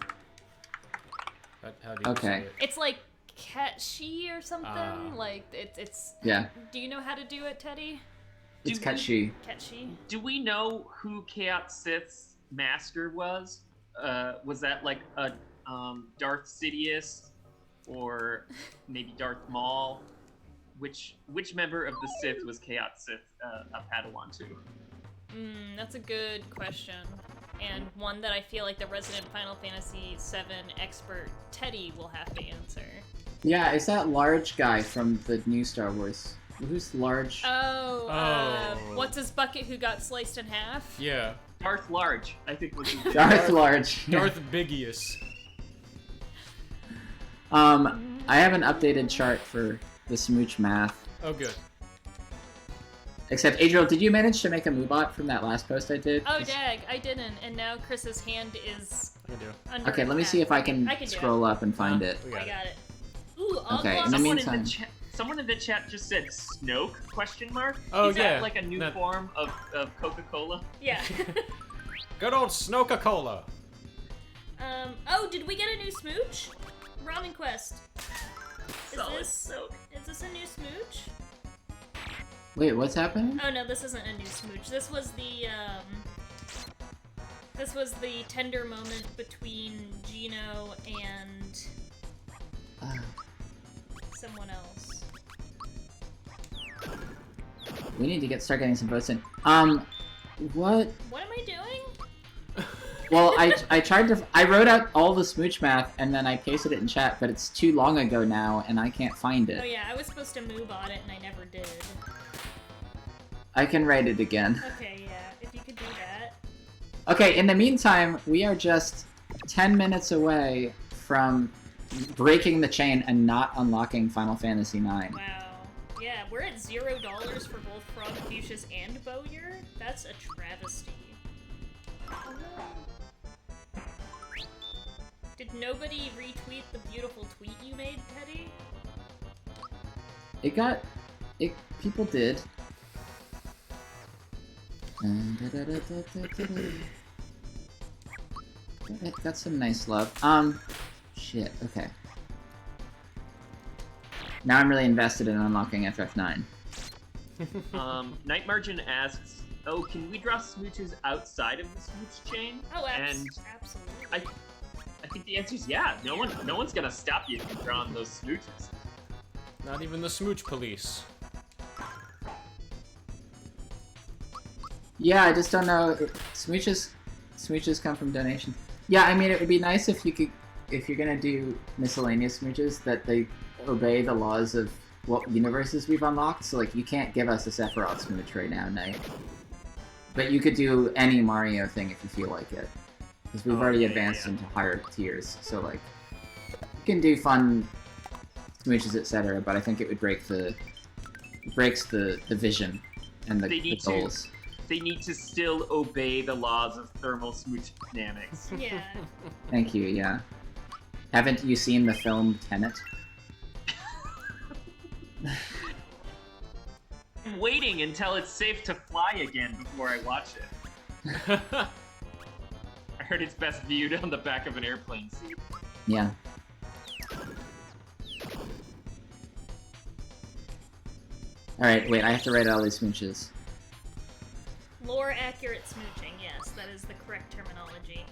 How do you say it? It's like Catchy or something. Like it's. Yeah. Do you know how to do it, Teddy? It's catchy. Catchy. Do we know who Chaos Sith's master was? Was that like a Darth Sidious or maybe Darth Maul? Which member of the Sith was Chaos Sith a Padawan to? That's a good question, and one that I feel like the resident Final Fantasy VII expert Teddy will have to answer. Yeah, it's that large guy from the new Star Wars. Who's large? What's his bucket who got sliced in half? Yeah. Darth Large, I think was his Darth Large. Darth Bigius. I have an updated chart for the Smooch math. Oh, good. Except, Adriel, did you manage to make a Moobot from that last post I did? Oh, dag, I didn't, and now Chris's hand is under Okay, let me attack. see if I can do scroll it. up and find it. I got it. Ooh, Okay, Oblong- in the meantime... Someone in the chat just said Snoke? Question mark? Oh, Is yeah. that like a new form of Coca-Cola? Yeah. Good old Snoka-Cola. Oh, did we get a new smooch? Ramen Quest. Solid Is this a new smooch? Wait, what's happening? Oh no, this isn't a new smooch. This was the tender moment between Gino and someone else. We need to start getting some votes in. What? What am I doing? Well, I wrote out all the Smooch math and then I pasted it in chat, but it's too long ago now and I can't find it. Oh yeah, I was supposed to move on it and I never did. I can write it again. Okay, yeah, if you could do that. Okay, in the meantime, we are just 10 minutes away from breaking the chain and not unlocking Final Fantasy IX. Wow. Yeah, we're at $0 for both Frog Fuchsias and Bowyer. That's a travesty. Did nobody retweet the beautiful tweet you made, Teddy? People did. Got some nice love. Shit, okay. Now I'm really invested in unlocking FF9. Night Margin asks, oh, can we draw smooches outside of the smooch chain? Oh, and absolutely. I think the answer is yeah. No one's gonna stop you from drawing those smooches. Not even the smooch police. Yeah, I just don't know. Smooches come from donations. Yeah, I mean, it would be nice if you're gonna do miscellaneous smooches, that they obey the laws of what universes we've unlocked. So, like, you can't give us a Sephiroth smooch right now, Night. But you could do any Mario thing if you feel like it. Because we've already advanced into higher tiers, so, like, you can do fun smooches, etc., but I think it would breaks the vision and the goals. they need to still obey the laws of thermal smooch dynamics. Yeah. Thank you, yeah. Haven't you seen the film Tenet? I'm waiting until it's safe to fly again before I watch it. I heard it's best viewed on the back of an airplane seat. Yeah. Alright, wait, I have to write all these smooches. Lore accurate smooching, yes, that is the correct terminology.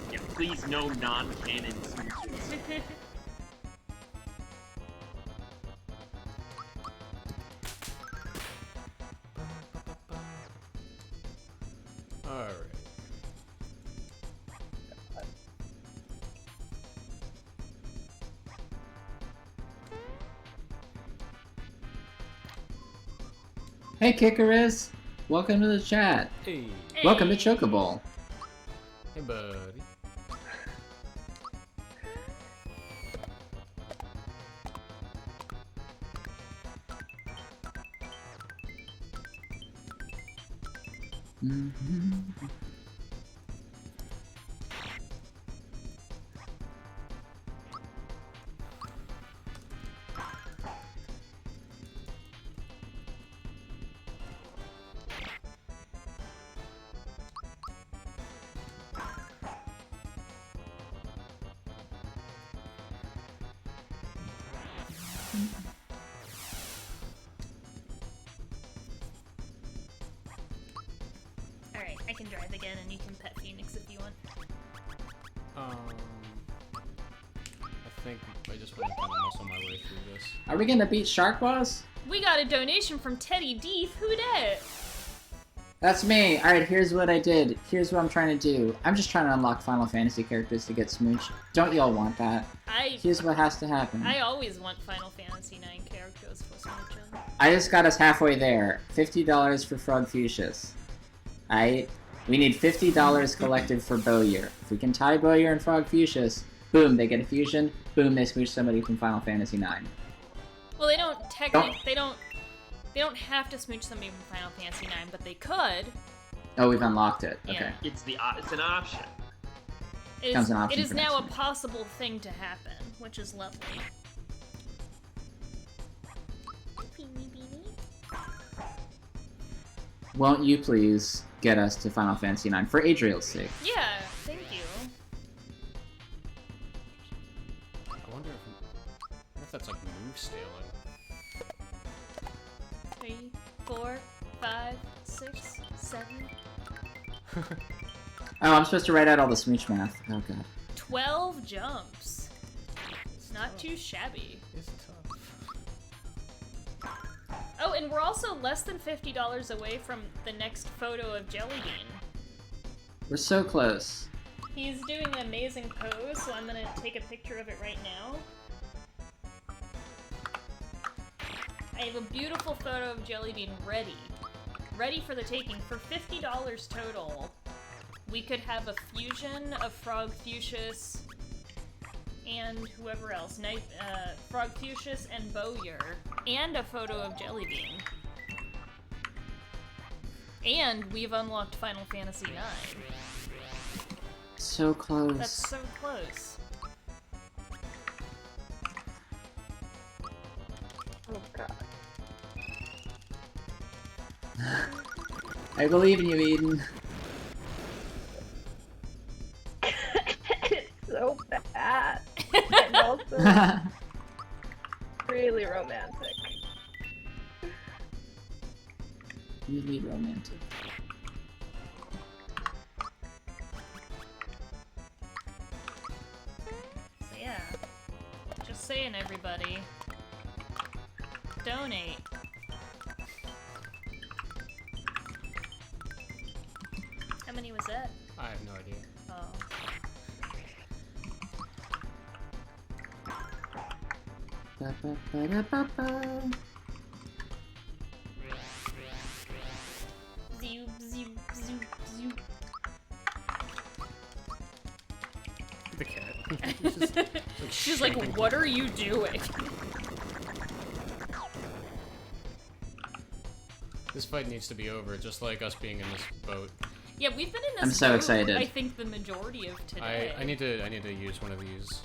Yeah, please no non-canon smooches. Alright. Hey, Kickerus! Welcome to the chat. Hey. Welcome to Chocobowl. Hey, buddy. Alright, I can drive again and you can pet Phoenix if you want. I think I just want to kind of muscle my way through this. Are we gonna beat Shark Boss? We got a donation from Teddy Deef. Who dat? That's me! Alright, here's what I did. Here's what I'm trying to do. I'm just trying to unlock Final Fantasy characters to get Smooch. Don't y'all want that? Here's what has to happen. I always want Final Fantasy IX characters for smooching. I just got us halfway there. $50 for Frog Fuchsius. Alright? We need $50 collected for Bowyer. If we can tie Bowyer and Frog Fuchsius, boom, they get a fusion. Boom, they smooch somebody from Final Fantasy IX. Well, they don't technically. They don't have to smooch somebody from Final Fantasy IX, but they could. Oh, we've unlocked it. Yeah. Okay. It's an option. It Comes is, an option it is for now a next possible thing to happen, which is lovely. Won't you please get us to Final Fantasy IX for Adriel's sake? Yeah, thank you. I wonder if that's like move stealing. 3, 4, 5, 6, 7. Oh, I'm supposed to write out all the smooch math. Oh god. 12 jumps. It's not too shabby. It's tough. Oh, and we're also less than $50 away from the next photo of Jellybean. We're so close. He's doing an amazing pose, so I'm gonna take a picture of it right now. I have a beautiful photo of Jellybean ready for the taking. For $50 total, we could have a fusion of Frog Fuchsius and whoever else, Frog Fuchsius and Bowyer, and a photo of Jellybean. And we've unlocked Final Fantasy IX. So close. That's so close. Oh god. I believe in you, Eden. It's so bad. And also really romantic. Really romantic. So yeah, just saying, everybody, donate. How many was that? I have no idea. Oh. Ba-ba-ba-da-ba-ba. Zoop, zoop, zoop, zoop. The cat. She's like, what are you doing? This fight needs to be over, just like us being in this boat. Yeah, we've been in this I'm so boat, excited. I think the majority of today. I need to use one of these.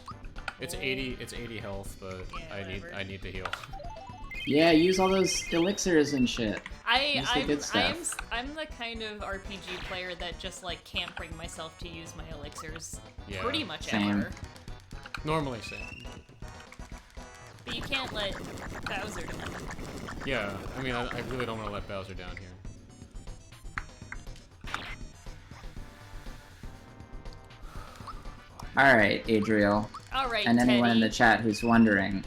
It's 80 health, but Yeah, I need to heal. Yeah, use all those elixirs and shit. Use the good stuff. I'm the kind of RPG player that just like can't bring myself to use my elixirs Yeah. pretty much Same. ever. Normally same. But you can't let Bowser down. Yeah, I mean, I really don't want to let Bowser down here. Alright, Adriel. Alright, And anyone in Teddy. the chat who's wondering.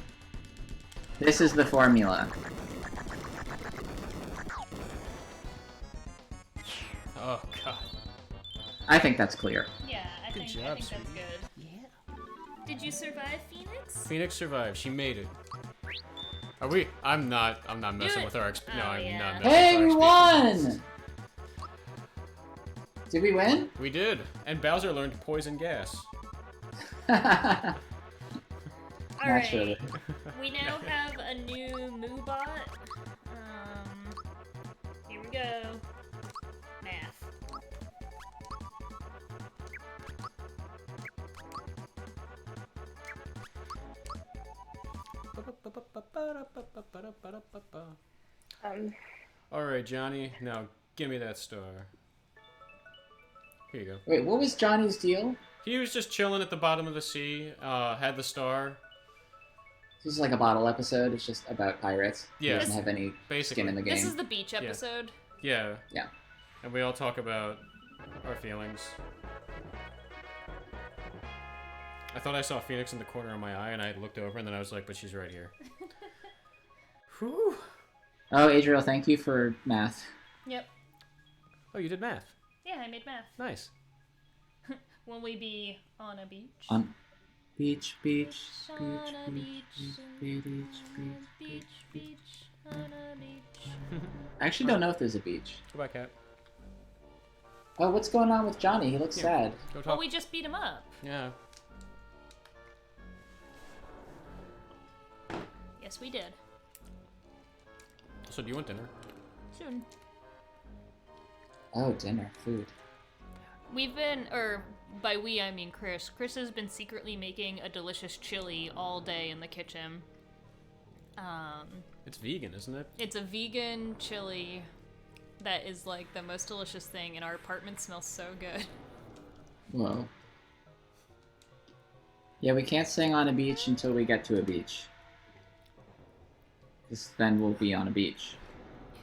This is the formula. Oh, God. I think that's clear. Yeah, I think job, that's sweetie. good. Yeah. Did you survive, Phoenix? Phoenix survived. She made it. Are we? I'm not messing with our no, Oh, I'm yeah. not messing Hey, with we our XP. won! Did we win? We did. And Bowser learned poison gas. Naturally. Alright. We now have a new Moobot. Here we go. Math. Alright, Johnny, now give me that star. Here you go. Wait, what was Johnny's deal? He was just chilling at the bottom of the sea, had the star. This is like a bottle episode. It's just about pirates. Yeah. He doesn't have any Basically. skin in the game. This is the beach episode. Yeah. Yeah. And we all talk about our feelings. I thought I saw Phoenix in the corner of my eye, and I looked over, and then I was like, but she's right here. Whew. Oh, Adriel, thank you for math. Yep. Oh, you did math. Yeah, I made math. Nice. Will we be on a beach? On beach, beach, beach, On a beach, beach, beach, beach, on a beach. I actually don't know if there's a beach. Goodbye, cat. Oh, what's going on with Johnny? He looks sad. Go talk. Well, we just beat him up. Yeah. Yes, we did. So do you want dinner? Soon. Oh, dinner, food. We've been, or by we I mean Chris. Chris has been secretly making a delicious chili all day in the kitchen. It's vegan, isn't it? It's a vegan chili that is like the most delicious thing, and our apartment smells so good. Whoa. Yeah, we can't sing on a beach until we get to a beach. Because then we'll be on a beach.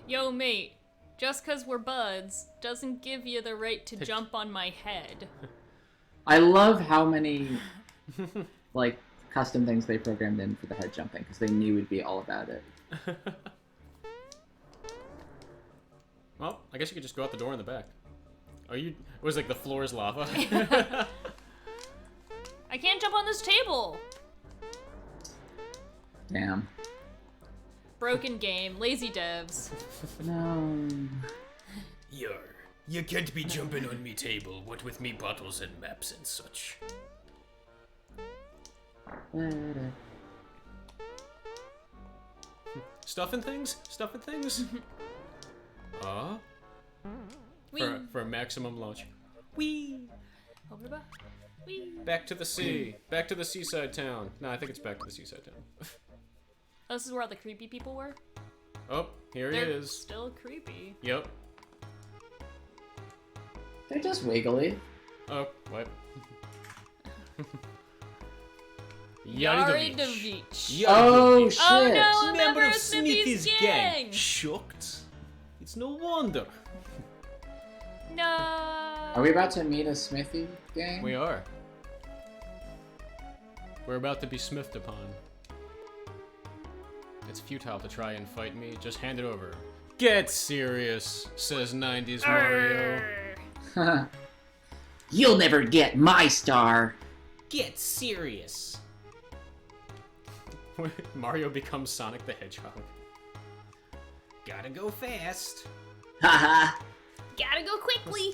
Yo, mate, just 'cause we're buds doesn't give you the right to jump on my head. I love how many, like, custom things they programmed in for the head jumping, because they knew we'd be all about it. Well, I guess you could just go out the door in the back. Oh, you... It was like the floor is lava. I can't jump on this table! Damn. Broken game, lazy devs. No. Yar, you can't be jumping on me table, what with me bottles and maps and such. Stuffing things? Stuffing things? For maximum launch. Whee! Whee! Back to the sea. Back to the seaside town. No, I think it's back to the seaside town. Oh, this is where all the creepy people were? Oh, here he They're is. still creepy. Yep. They're just wiggly. Oh, what? Yari the beach. Oh, shit! Oh no, a member of Smithy's gang! Shocked? It's no wonder. No! Are we about to meet a Smithy gang? We are. We're about to be smithed upon. It's futile to try and fight me. Just hand it over. Get serious, says 90s Mario. You'll never get my star. Get serious. Mario becomes Sonic the Hedgehog. Gotta go fast. Haha. Gotta go quickly!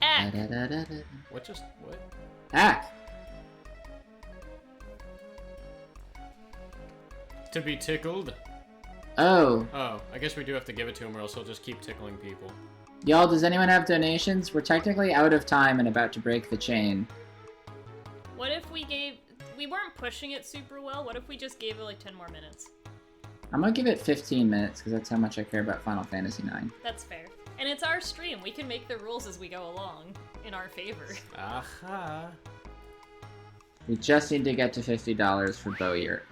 F. Hack. What? Hack. To be tickled? Oh. Oh, I guess we do have to give it to him or else he'll just keep tickling people. Y'all, does anyone have donations? We're technically out of time and about to break the chain. What if we gave... We weren't pushing it super well. What if we just gave it like 10 more minutes? I'm gonna give it 15 minutes because that's how much I care about Final Fantasy IX. That's fair. And it's our stream. We can make the rules as we go along in our favor. Aha. We just need to get to $50 for Bowyer.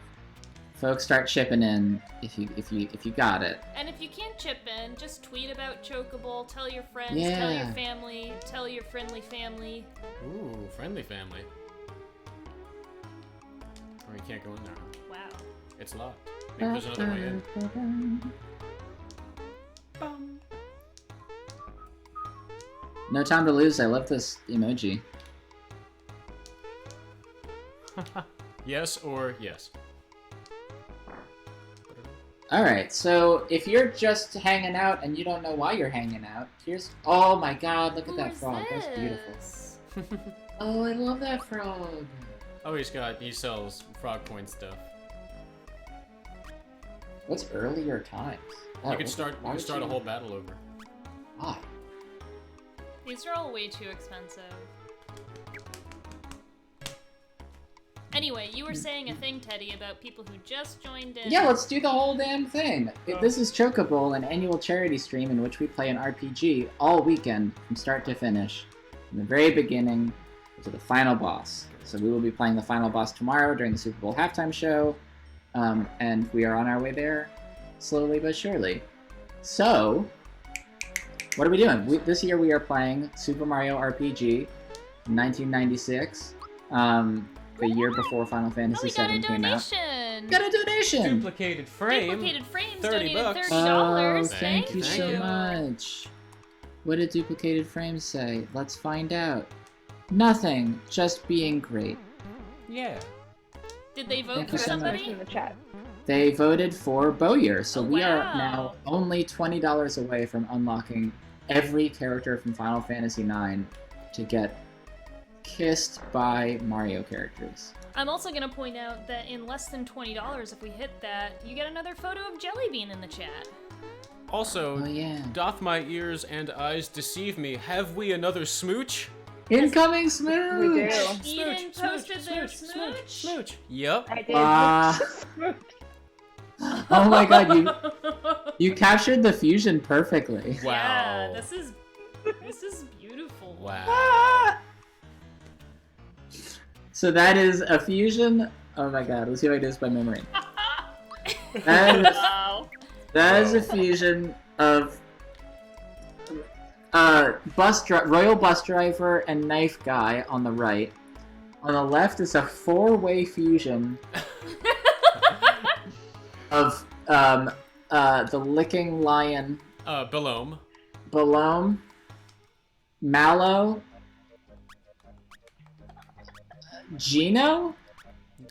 Folks, start chipping in if you got it. And if you can't chip in, just tweet about Chocobowl, tell your friends, tell Yeah. your family, tell your friendly family. Ooh, friendly family. Or you can't go in there. Wow. It's locked. Maybe there's another way in. No time to lose. I love this emoji. Yes or yes? Alright, so if you're just hanging out and you don't know why you're hanging out, here's... Oh my god, look at that frog. That's beautiful. Oh, I love that frog. Oh, he sells frog point stuff. What's earlier times? You could start a whole battle over. Why? These are all way too expensive. Anyway, you were saying a thing, Teddy, about people who just joined in. Yeah, let's do the whole damn thing. This is Chocobowl, an annual charity stream in which we play an RPG all weekend from start to finish. From the very beginning to the final boss. So we will be playing the final boss tomorrow during the Super Bowl halftime show. And we are on our way there slowly but surely. So, what are we doing? This year we are playing Super Mario RPG 1996. The year before Final Fantasy VII came out. Got a donation! Duplicated frame. Duplicated frames 30 donated bucks. $30. Oh, thank you so you. much. What did duplicated frames say? Let's find out. Nothing. Just being great. Yeah. Did they vote Thank for you so much. somebody? In the chat. They voted for Bowyer, so we are wow. now only $20 away from unlocking every character from Final Fantasy IX to get kissed by Mario characters. I'm also going to point out that in less than $20, if we hit that, you get another photo of Jellybean in the chat. Also, Oh yeah. doth my ears and eyes deceive me? Have we another smooch? Incoming smooch! We do. Eden posted their smooch. Yep. I did. Oh my god, you captured the fusion perfectly. Wow. Yeah, this is beautiful. Wow. So that is a fusion. Oh my god, let's see if I can do this by memory. That is a fusion of Royal Bus Driver and Knife Guy on the right. On the left is a four-way fusion of the Licking Lion, Belome. Balome, Mallow, Gino,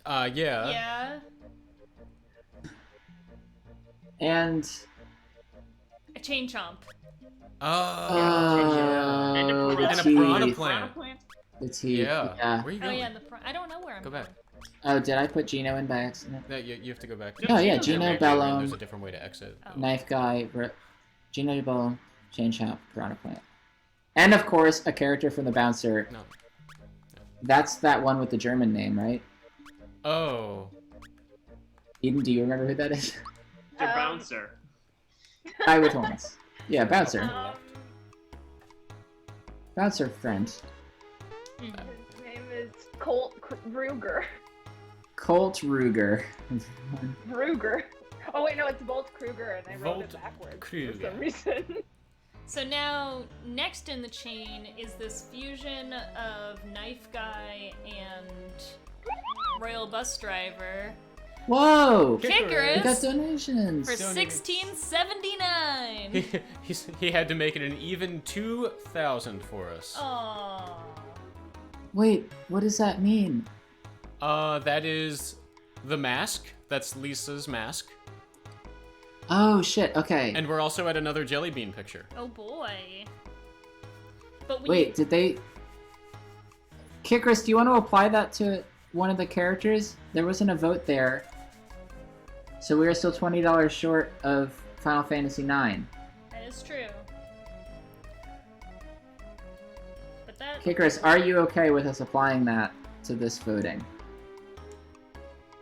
Yeah. Yeah. and A chain chomp. And a the piranha teeth. plant. The teeth. Yeah. Yeah. Where are you Oh going? yeah, I don't know where I'm Go back. Oh, did I put Gino in by accident? No, you have to go back. Oh yeah, There's Gino, a Bellum, There's a different way to exit. Knife Guy, Gino Bellum, Chain Chomp, Piranha Plant. And of course, a character from the Bouncer. No. That's that one with the German name, right? Oh. Eden, do you remember who that is? The bouncer. Guy with horns. Yeah, Bouncer. Um, Bouncer friend. His name is Colt Ruger. Colt Ruger. Ruger. Oh wait, no, it's Bolt Kruger, and I wrote it Volt backwards Kruger. for some reason. So now, next in the chain is this fusion of Knife Guy and Royal Bus Driver. Whoa! We got Kickers donations. for $16.79. He had to make it an even 2,000 for us. Aww. Wait, what does that mean? That is the mask. That's Lisa's mask. Oh shit, okay. And we're also at another Jellybean picture. Oh boy. But we... Wait, did they... Kikris, do you want to apply that to one of the characters? There wasn't a vote there. So we are still $20 short of Final Fantasy IX. That is true. But that... Kikris, are you okay with us applying that to this voting?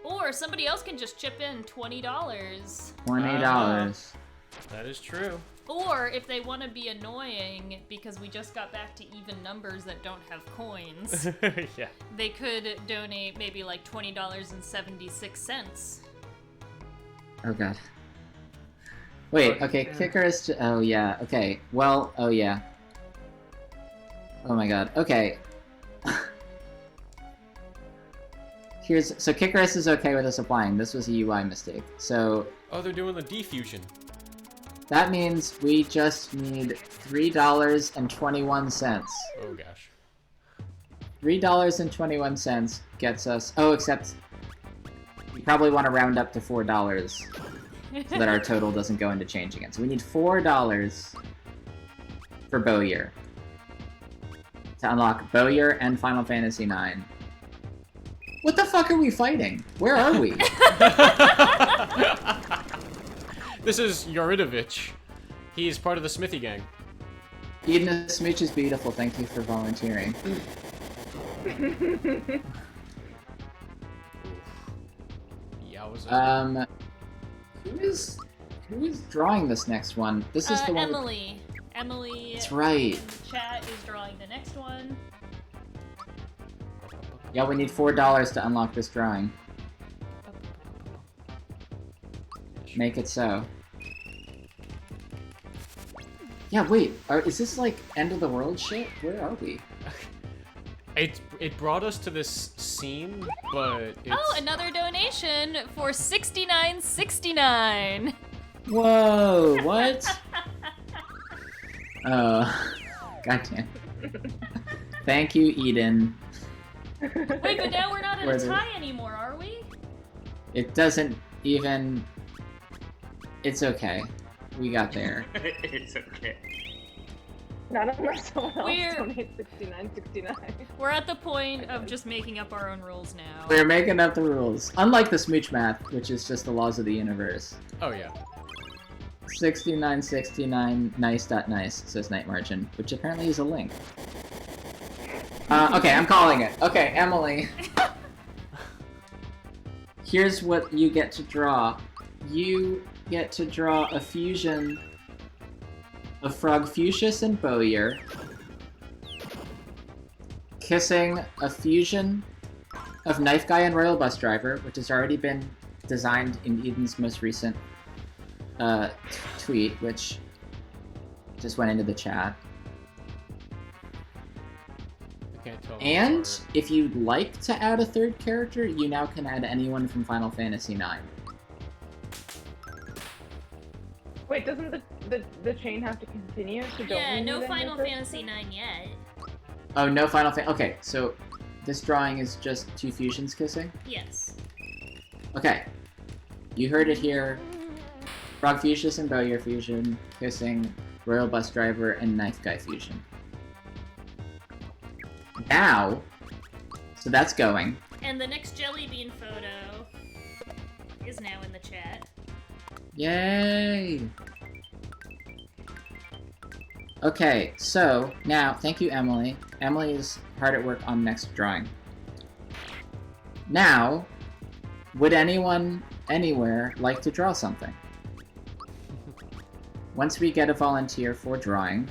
Or somebody else can just chip in $20. $20. That is true. Or if they want to be annoying because we just got back to even numbers that don't have coins, Yeah. they could donate maybe like $20.76. Oh god. Wait, okay, Kikris... Oh yeah, okay. Well, oh yeah. Oh my god, okay. So Kikris is okay with us applying. This was a UI mistake. So... Oh, they're doing the defusion. That means we just need $3.21. Oh gosh. $3.21 gets us... Oh, except... We probably want to round up to $4 so that our total doesn't go into change again. So we need $4 for Bowyer to unlock Bowyer and Final Fantasy IX. What the fuck are we fighting? Where are we? This is Yoridovich. He is part of the Smithy gang. Eden, a smooch is beautiful. Thank you for volunteering. Yowza. Who is drawing this next one? This is the one. Emily. Emily. That's right. In the chat is drawing the next one. Yeah, we need $4 to unlock this drawing. Make it so. Yeah, wait. Is this like end of the world shit? Where are we? It brought us to this scene, but it's... Oh, another donation for $69.69. Whoa! What? Goddamn. Thank you, Eden. Wait, but now we're not in Where a the- tie anymore, are we? It doesn't even... It's okay. We got there. It's okay. Not unless someone else We're- donates $69.69. We're at the point of just making up our own rules now. We're making up the rules. Unlike the smooch math, which is just the laws of the universe. Oh, yeah. 6969 nice.nice, says Night Margin, which apparently is a link. Okay, I'm calling it. Okay, Emily. Here's what you get to draw. You get to draw a fusion of Frogfucius and Bowyer, kissing a fusion of Knife Guy and Royal Bus Driver, which has already been designed in Eden's most recent tweet, which just went into the chat. I can't tell. And if you'd like to add a third character, you now can add anyone from Final Fantasy IX. Wait, doesn't the chain have to continue? So don't Yeah, we no need any Final first Fantasy one? 9 yet. Oh, no Final Fantasy. Okay, so this drawing is just two fusions kissing? Yes. Okay. You heard it here. Frogfucius and Bowyer fusion, kissing, Royal Bus Driver, and Knife Guy fusion. Now, so that's going. And the next Jelly Bean photo is now in the chat. Yay! Okay, so now, thank you, Emily. Emily is hard at work on next drawing. Now, would anyone, anywhere, like to draw something? Once we get a volunteer for drawing,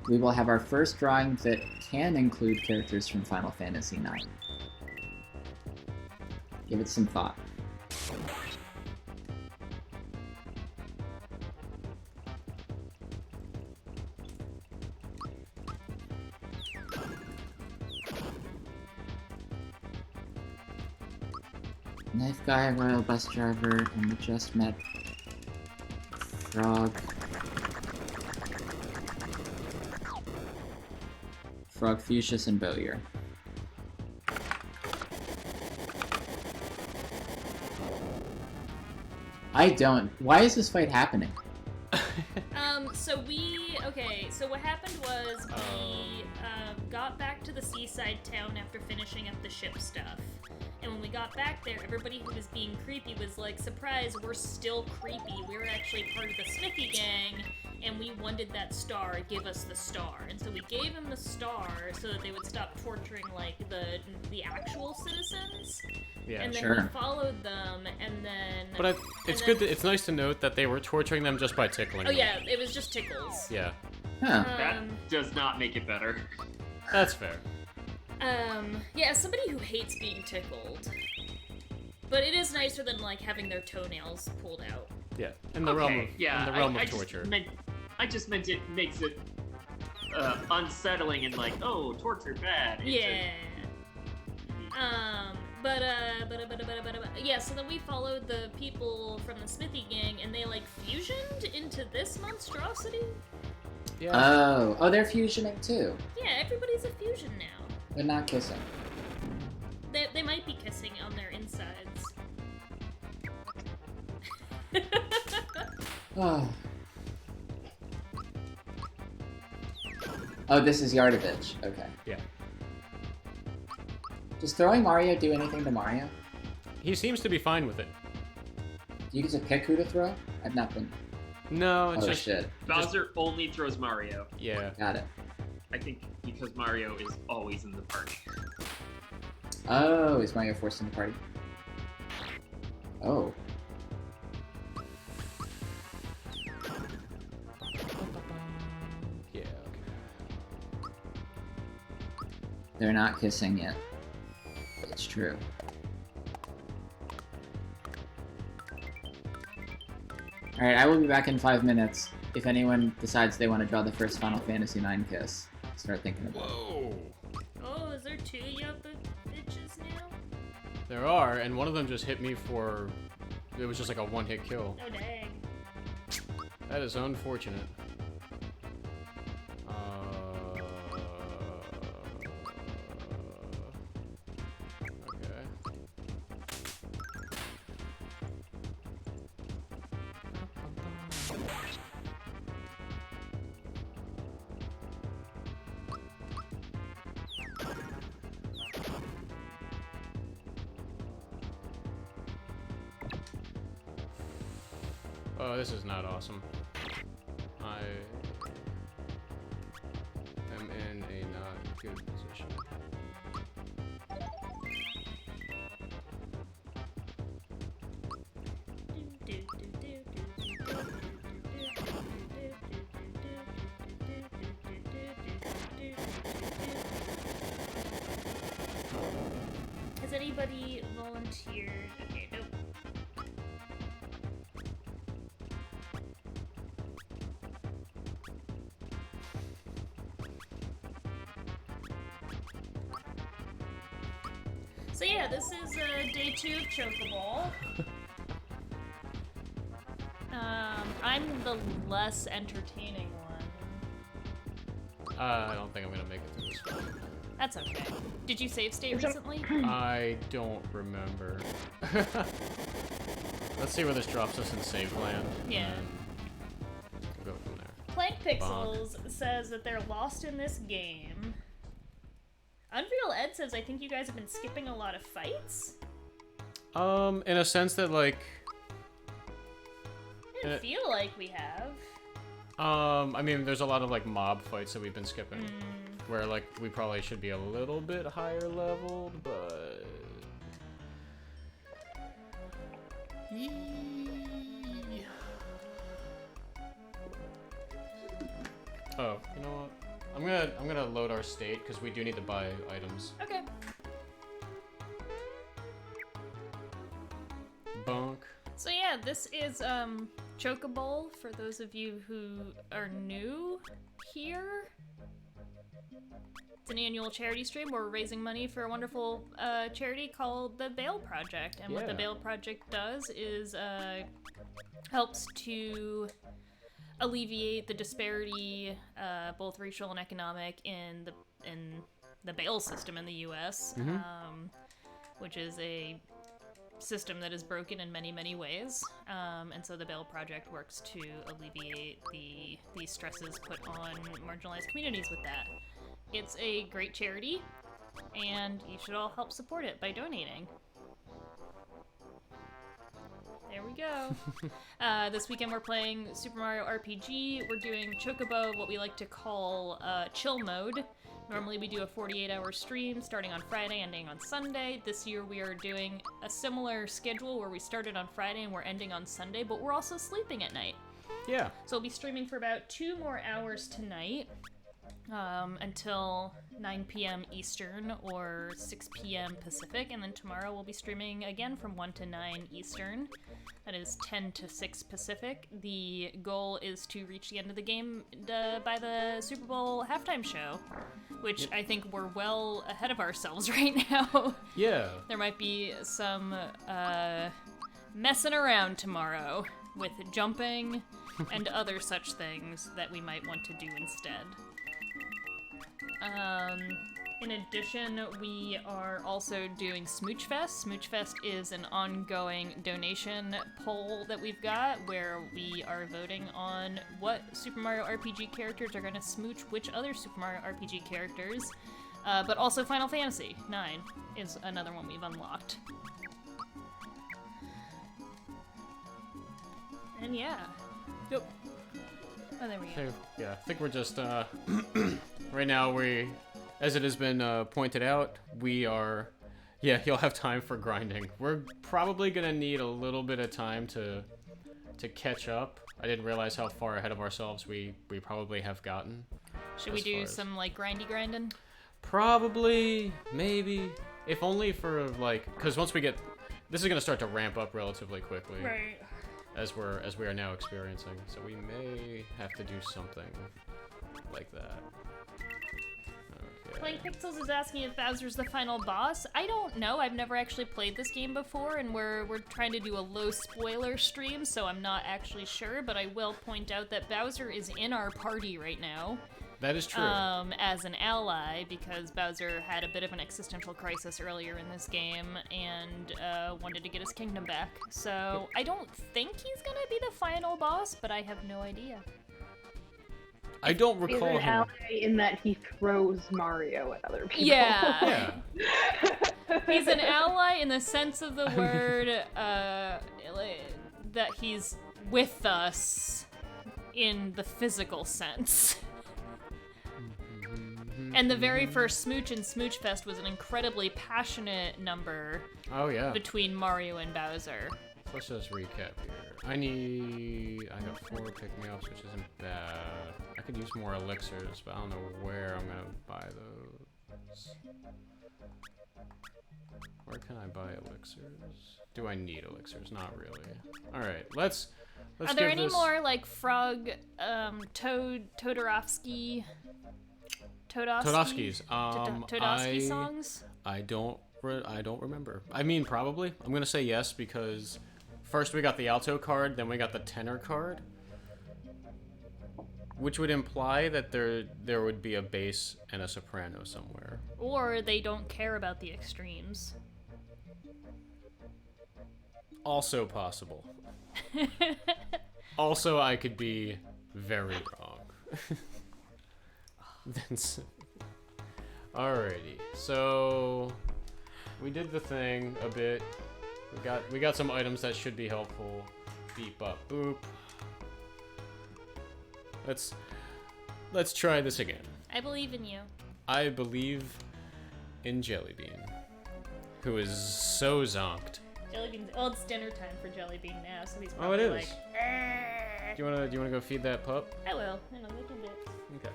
we will have our first drawing that can include characters from Final Fantasy IX. Give it some thought. Knife Guy, Royal Bus Driver, and we just met Frogfucius and Bowyer. I don't... Why is this fight happening? So what happened was we got back to the seaside town after finishing up the ship stuff. And when we got back there, everybody who was being creepy was like, surprise, we're still creepy. We're actually part of the Smithy gang, and we wanted that star, give us the star. And so we gave them the star so that they would stop torturing, like, the actual citizens. Yeah, and then sure. we followed them, and then... But it's nice to note that they were torturing them just by tickling Oh them. yeah, it was just tickles. Yeah. Huh. That does not make it better. That's fair. Yeah, as somebody who hates being tickled. But it is nicer than, like, having their toenails pulled out. Yeah, in the realm of, yeah, in the realm I of torture. I just meant it makes it unsettling and like, oh, torture bad. Yeah. Yeah, so then we followed the people from the Smithy gang, and they, like, fusioned into this monstrosity? Yeah. Oh, they're fusioning too. Yeah, everybody's a fusion now. They're not kissing. They might be kissing on their insides. Oh. Oh, this is Yardovich. Okay. Yeah. Does throwing Mario do anything to Mario? He seems to be fine with it. Do you get to pick who to throw? I've not been. No, it's Oh just... shit. Bowser only throws Mario. Yeah. Got it. I think because Mario is always in the party. Oh, is Mario forced in the party? Oh. Yeah, okay. They're not kissing yet. It's true. Alright, I will be back in 5 minutes. If anyone decides they want to draw the first Final Fantasy IX kiss, start thinking about it. Whoa! Oh, is there two Yopa bitches now? There are, and one of them just hit me for... It was just like a one-hit kill. Oh, dang. That is unfortunate. Okay. Oh, this is not awesome. I am in a not good position. Has anybody volunteered? Okay, nope. So yeah, this is day 2 of Chocobowl. I'm the less entertaining one. I don't think I'm gonna make it through this one. That's okay. Did you save state recently? I don't remember. Let's see where this drops us in save land. Yeah. And we'll go from there. Plank Pixels says that they're lost in this game. Unreal Ed says, I think you guys have been skipping a lot of fights. In a sense that, like... I didn't feel like we have. I mean, there's a lot of, like, mob fights that we've been skipping. Where, like, we probably should be a little bit higher leveled, but... Oh, you know what? I'm gonna load our state because we do need to buy items. Okay. Bunk. So yeah, this is Chocobowl for those of you who are new here. It's an annual charity stream where we're raising money for a wonderful charity called the Bail Project. And what the Bail Project does is helps to alleviate the disparity, both racial and economic, in the bail system in the U.S., which is a system that is broken in many, many ways. And so the Bail Project works to alleviate the stresses put on marginalized communities with that. It's a great charity, and you should all help support it by donating. There we go. This weekend we're playing Super Mario RPG. We're doing Chocobo, what we like to call chill mode. Normally we do a 48-hour stream starting on Friday, ending on Sunday. This year we are doing a similar schedule where we started on Friday and we're ending on Sunday, but we're also sleeping at night. Yeah. So we'll be streaming for about 2 more hours tonight, until 9 p.m. Eastern or 6 p.m. Pacific, and then tomorrow we'll be streaming again from 1 to 9 Eastern. That is 10 to 6 Pacific. The goal is to reach the end of the game by the Super Bowl halftime show, which I think we're well ahead of ourselves right now. Yeah. There might be some messing around tomorrow with jumping and other such things that we might want to do instead. In addition, we are also doing Smooch Fest. Smooch Fest is an ongoing donation poll that we've got where we are voting on what Super Mario RPG characters are going to smooch which other Super Mario RPG characters. But also Final Fantasy IX is another one we've unlocked. And yeah. Yep. Oh, there we go. So, yeah, I think we're just, right now as it has been pointed out, we are, yeah, you'll have time for grinding. We're probably gonna need a little bit of time to catch up. I didn't realize how far ahead of ourselves we probably have gotten. Should we do some, like, grinding? Probably, maybe. If only for, like, because once we get, this is gonna start to ramp up relatively quickly. Right. As we are now experiencing, so we may have to do something like that. Okay. Playing Pixels is asking if Bowser's the final boss. I don't know. I've never actually played this game before, and we're trying to do a low spoiler stream, so I'm not actually sure. But I will point out that Bowser is in our party right now. That is true. As an ally, because Bowser had a bit of an existential crisis earlier in this game and wanted to get his kingdom back. So I don't think he's gonna be the final boss, but I have no idea. I don't recall He's an him. ally in that he throws Mario at other people. Yeah. He's an ally in the sense of the word, that he's with us in the physical sense. And the very first Smooch and Smooch Fest was an incredibly passionate number. Oh yeah. Between Mario and Bowser. Let's just recap here. I got 4 pick-me-ups, which isn't bad. I could use more elixirs, but I don't know where I'm gonna buy those. Where can I buy elixirs? Do I need elixirs? Not really. All right, let's. Are there any more like Frog, Todorovsky? Todosky's. Todosky songs? I don't remember. I mean, probably. I'm gonna say yes because first we got the alto card, then we got the tenor card, which would imply that there would be a bass and a soprano somewhere. Or they don't care about the extremes. Also possible. Also, I could be very wrong. Alrighty, so we did the thing a bit. We got some items that should be helpful. Beep up boop. Let's try this again. I believe in you. I believe in Jellybean, who is so zonked. Jellybean's. Well, it's dinner time for Jellybean now, so he's Oh, probably it is. like. Do you wanna go feed that pup? I will. In a little bit. Okay.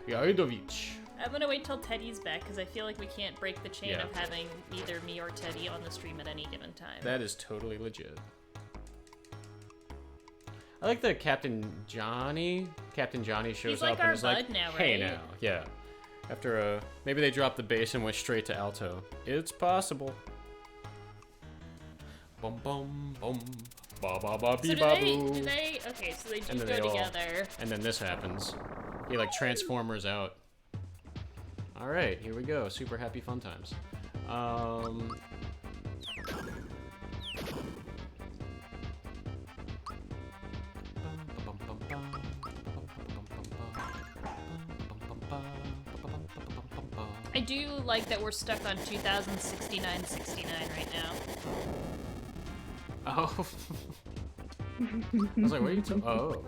Yaidovich. I'm gonna wait till Teddy's back because I feel like we can't break the chain Yeah. of having either me or Teddy on the stream at any given time. That is totally legit. I like that Captain Johnny shows He's up like and our is like, bud now, hey right? now, yeah. After maybe they dropped the bass and went straight to alto. It's possible. Bum bum bum, ba ba ba So bee do ba they? boo. Do they? Okay, so they do And then go they all- together. And then this happens. He like transformers out. All right, here we go. Super happy fun times. do like that we're stuck on 2069.69 right now. Oh. I was like, what are you talking? Oh.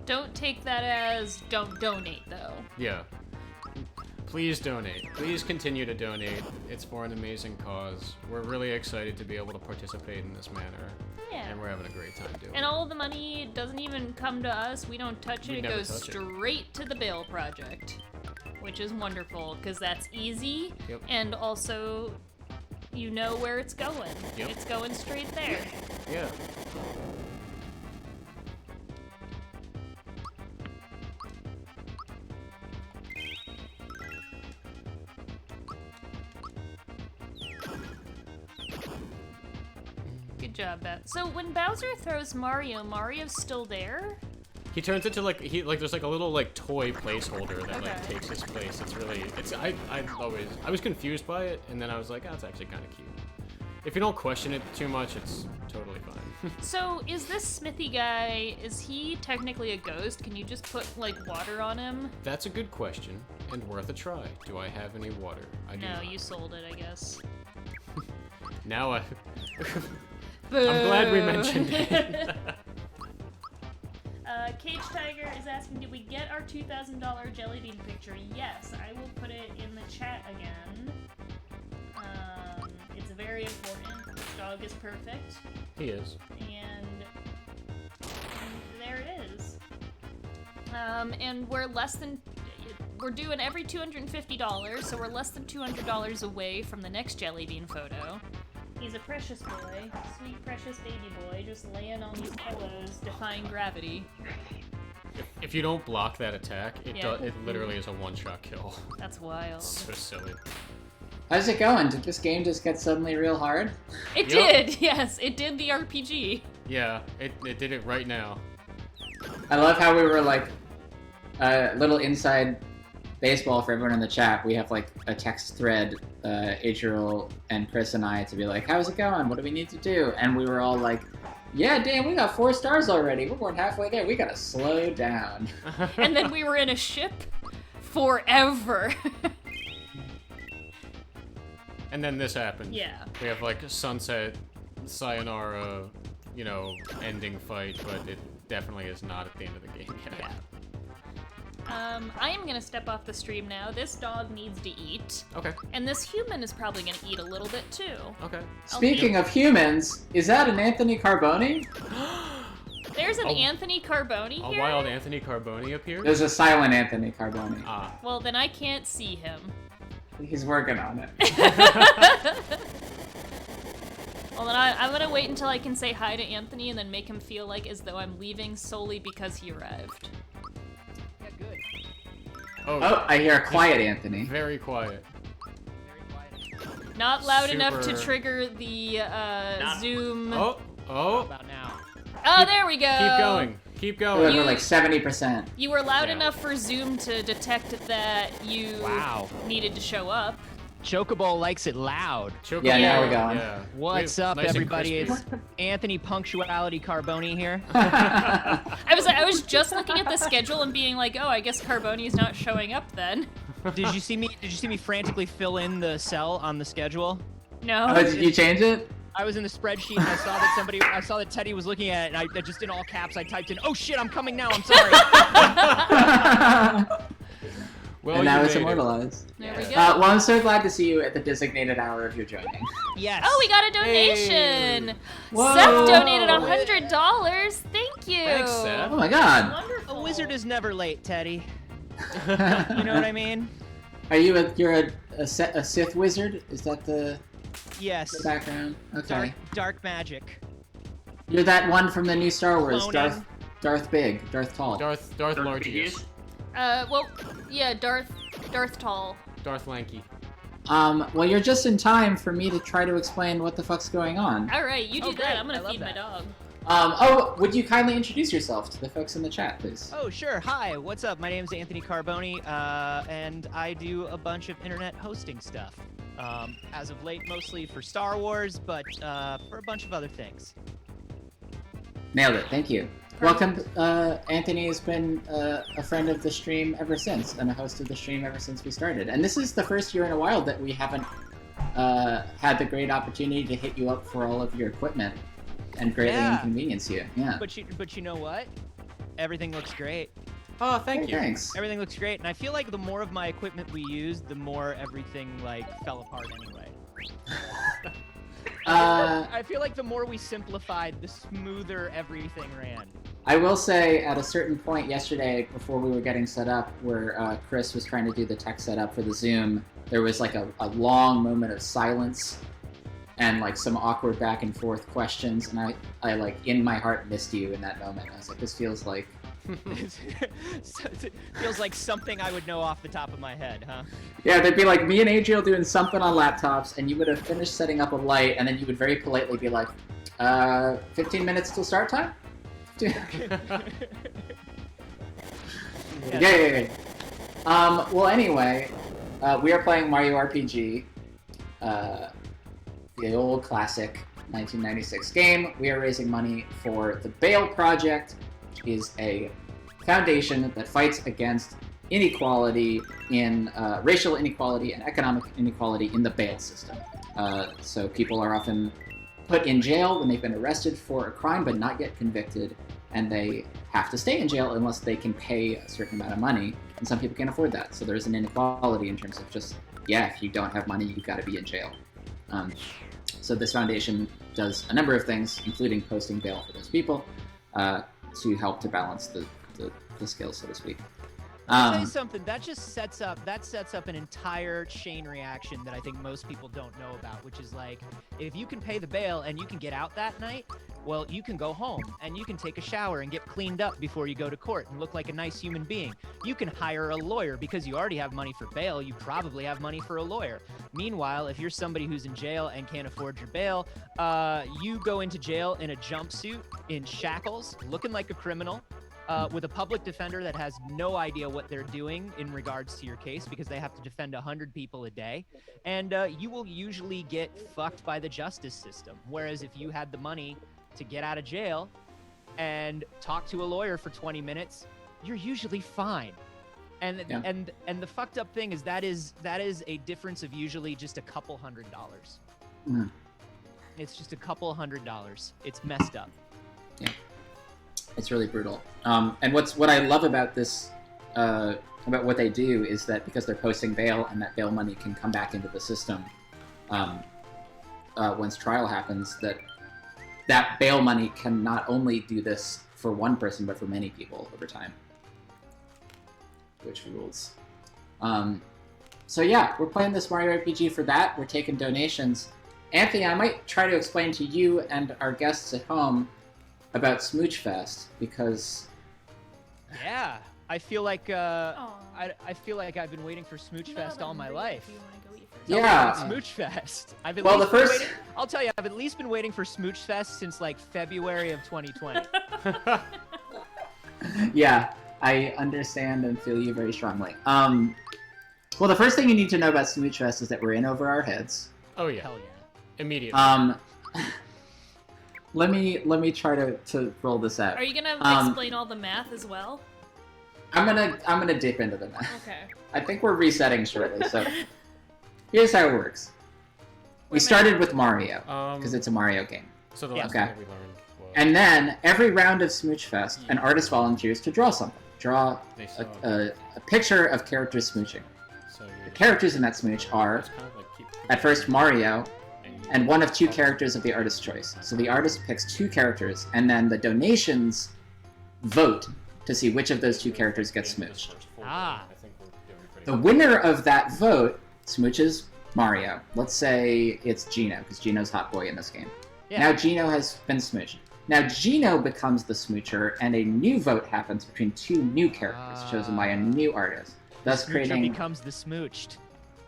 Don't take that as don't donate, though. Yeah. Please donate. Please continue to donate. It's for an amazing cause. We're really excited to be able to participate in this manner. Yeah. And we're having a great time doing it. And all of the money doesn't even come to us. We don't touch We it. It never goes touch it. straight to the Bail Project, which is wonderful because that's easy. Yep. And also, you know where it's going. Yep. It's going straight there. Yeah. Good job, Beth. So when Bowser throws Mario, Mario's still there? He turns into like there's like a little like toy placeholder that like Okay. takes his place. It's really I was confused by it, and then I was like, oh, it's actually kind of cute. If you don't question it too much, it's totally fine. So is this Smithy guy, is he technically a ghost? Can you just put like water on him? That's a good question and worth a try. Do I have any water? I do No, not. you sold it, I guess. Now I'm glad we mentioned it. Cage Tiger is asking, did we get our $2,000 jelly bean picture? Yes, I will put it in the chat again. It's very important. This dog is perfect. He is. And there it is. And we're doing every $250, so we're less than $200 away from the next jelly bean photo. He's a precious boy, sweet precious baby boy, just laying on these pillows, defying gravity. If you don't block that attack, it Yeah. it literally is a one-shot kill. That's wild. So silly. How's it going? Did this game just get suddenly real hard? It Yep. did, yes, it did the RPG. Yeah, it did it right now. I love how we were like a little inside baseball for everyone in the chat. We have like a text thread, Adriel and Chris and I, to be like, how's it going? What do we need to do? And we were all like, yeah, damn, we got 4 stars already. We're more than halfway there. We gotta slow down. And then we were in a ship forever. And then this happened. Yeah. We have like a sunset, sayonara, ending fight, but it definitely is not at the end of the game yet. Yeah. I am gonna step off the stream now. This dog needs to eat. Okay. And this human is probably gonna eat a little bit too. Okay. Speaking of humans, is that an Anthony Carboni? There's an Anthony Carboni A here? wild Anthony Carboni appeared? There's a silent Anthony Carboni. Ah. Well, then I can't see him. He's working on it. Well, then I'm gonna wait until I can say hi to Anthony and then make him feel like as though I'm leaving solely because he arrived. Yeah, good. Oh, I hear a quiet Anthony. Very quiet. Not loud enough to Super- trigger the Zoom. Oh. About now. Oh, there we go. Keep going. Keep going. We're like 70%. You were loud Yeah. enough for Zoom to detect that you Wow. needed to show up. Chocobowl likes it loud. Chocobowl, Yeah, now we're going. Yeah. What's We have up, nice and everybody? crispy. It's Anthony Punctuality Carboni here. I was just looking at the schedule and being like, oh, I guess Carboni's not showing up then. Did you see me frantically fill in the cell on the schedule? No. Oh, did you change it? I was in the spreadsheet and I saw that Teddy was looking at it, and I just in all caps I typed in, "Oh shit, I'm coming now. I'm sorry." Well, And now you it's made it. immortalized. There we go. Well, I'm so glad to see you at the designated hour of your joining. Yes. Oh, we got a donation! Whoa. Seth donated $100. Thank you. Thanks, Seth. Oh my god. Wonderful. A wizard is never late, Teddy. You know what I mean? Are you you're a Sith wizard? Is that the Yes. background? Okay. Dark magic. You're that one from the new Star Wars, Cloning. Darth Big, Darth Tall. Darth Largius. Well, yeah, Darth Tall. Darth Lanky. Well, you're just in time for me to try to explain what the fuck's going on. All right, you do Oh, that. great. I'm gonna I love feed my that. dog. Would you kindly introduce yourself to the folks in the chat, please? Oh, sure. Hi, what's up? My name is Anthony Carboni, and I do a bunch of internet hosting stuff. As of late, mostly for Star Wars, but for a bunch of other things. Nailed it. Thank you. Welcome. Anthony has been a friend of the stream ever since, and a host of the stream ever since we started. And this is the first year in a while that we haven't had the great opportunity to hit you up for all of your equipment and greatly inconvenience you. Yeah. But you know what? Everything looks great. Oh, thank you. Thanks. Everything looks great, and I feel like the more of my equipment we used, the more everything like fell apart anyway. I feel like the more we simplified, the smoother everything ran. I will say, at a certain point yesterday, before we were getting set up, where Chris was trying to do the tech setup for the Zoom, there was like a long moment of silence and like some awkward back and forth questions, and I like in my heart missed you in that moment. I was like, this feels like it feels like something I would know off the top of my head, huh? Yeah, there'd be like me and Adriel doing something on laptops, and you would have finished setting up a light, and then you would very politely be like, 15 minutes till start time? Yeah. Well, anyway, we are playing Mario RPG, the old classic 1996 game. We are raising money for the BALE Project, which is a foundation that fights against inequality in racial inequality and economic inequality in the bail system. So people are often put in jail when they've been arrested for a crime but not yet convicted, and they have to stay in jail unless they can pay a certain amount of money, and some people can't afford that. So there's an inequality in terms of just, if you don't have money, you've got to be in jail. So this foundation does a number of things, including posting bail for those people, to help to balance the scales, so to speak. I'll tell you something, that sets up an entire chain reaction that I think most people don't know about, which is like, if you can pay the bail and you can get out that night, well, you can go home and you can take a shower and get cleaned up before you go to court and look like a nice human being. You can hire a lawyer because you already have money for bail, you probably have money for a lawyer. Meanwhile, if you're somebody who's in jail and can't afford your bail, you go into jail in a jumpsuit, in shackles, looking like a criminal, with a public defender that has no idea what they're doing in regards to your case because they have to defend 100 people a day. And you will usually get fucked by the justice system. Whereas if you had the money to get out of jail and talk to a lawyer for 20 minutes, you're usually fine. And the fucked up thing is that is a difference of usually just a couple $100. Mm. It's just a couple $100. It's messed up. Yeah. It's really brutal. And what I love about this, about what they do, is that because they're posting bail and that bail money can come back into the system once trial happens, that bail money can not only do this for one person, but for many people over time. Which rules. So yeah, we're playing this Mario RPG for that. We're taking donations. Anthony, I might try to explain to you and our guests at home about Smooch Fest, because yeah, I feel like I feel like I've been waiting for Smooch Fest all my life. Yeah, Smooch Fest. I'll tell you, I've at least been waiting for Smooch Fest since like February of 2020. Yeah, I understand and feel you very strongly. Well, the first thing you need to know about Smooch Fest is that we're in over our heads. Oh yeah, hell yeah, immediately. Let me try to roll this out. Are you gonna explain all the math as well? I'm gonna dip into the math. Okay. I think we're resetting shortly, so here's how it works. We started with Mario because it's a Mario game. So the last thing that we learned was... And then every round of Smooch Fest, an artist volunteers to draw something. Draw a picture of characters smooching. So the characters in that smooch are, at first, Mario, and one of two characters of the artist's choice. So the artist picks two characters, and then the donations vote to see which of those two characters gets smooched. The winner of that vote smooches Mario. Let's say it's Gino, because Gino's hot boy in this game. Yeah. Now Gino has been smooched. Now Gino becomes the smoocher, and a new vote happens between two new characters chosen by a new artist, thus creating... becomes the smooched.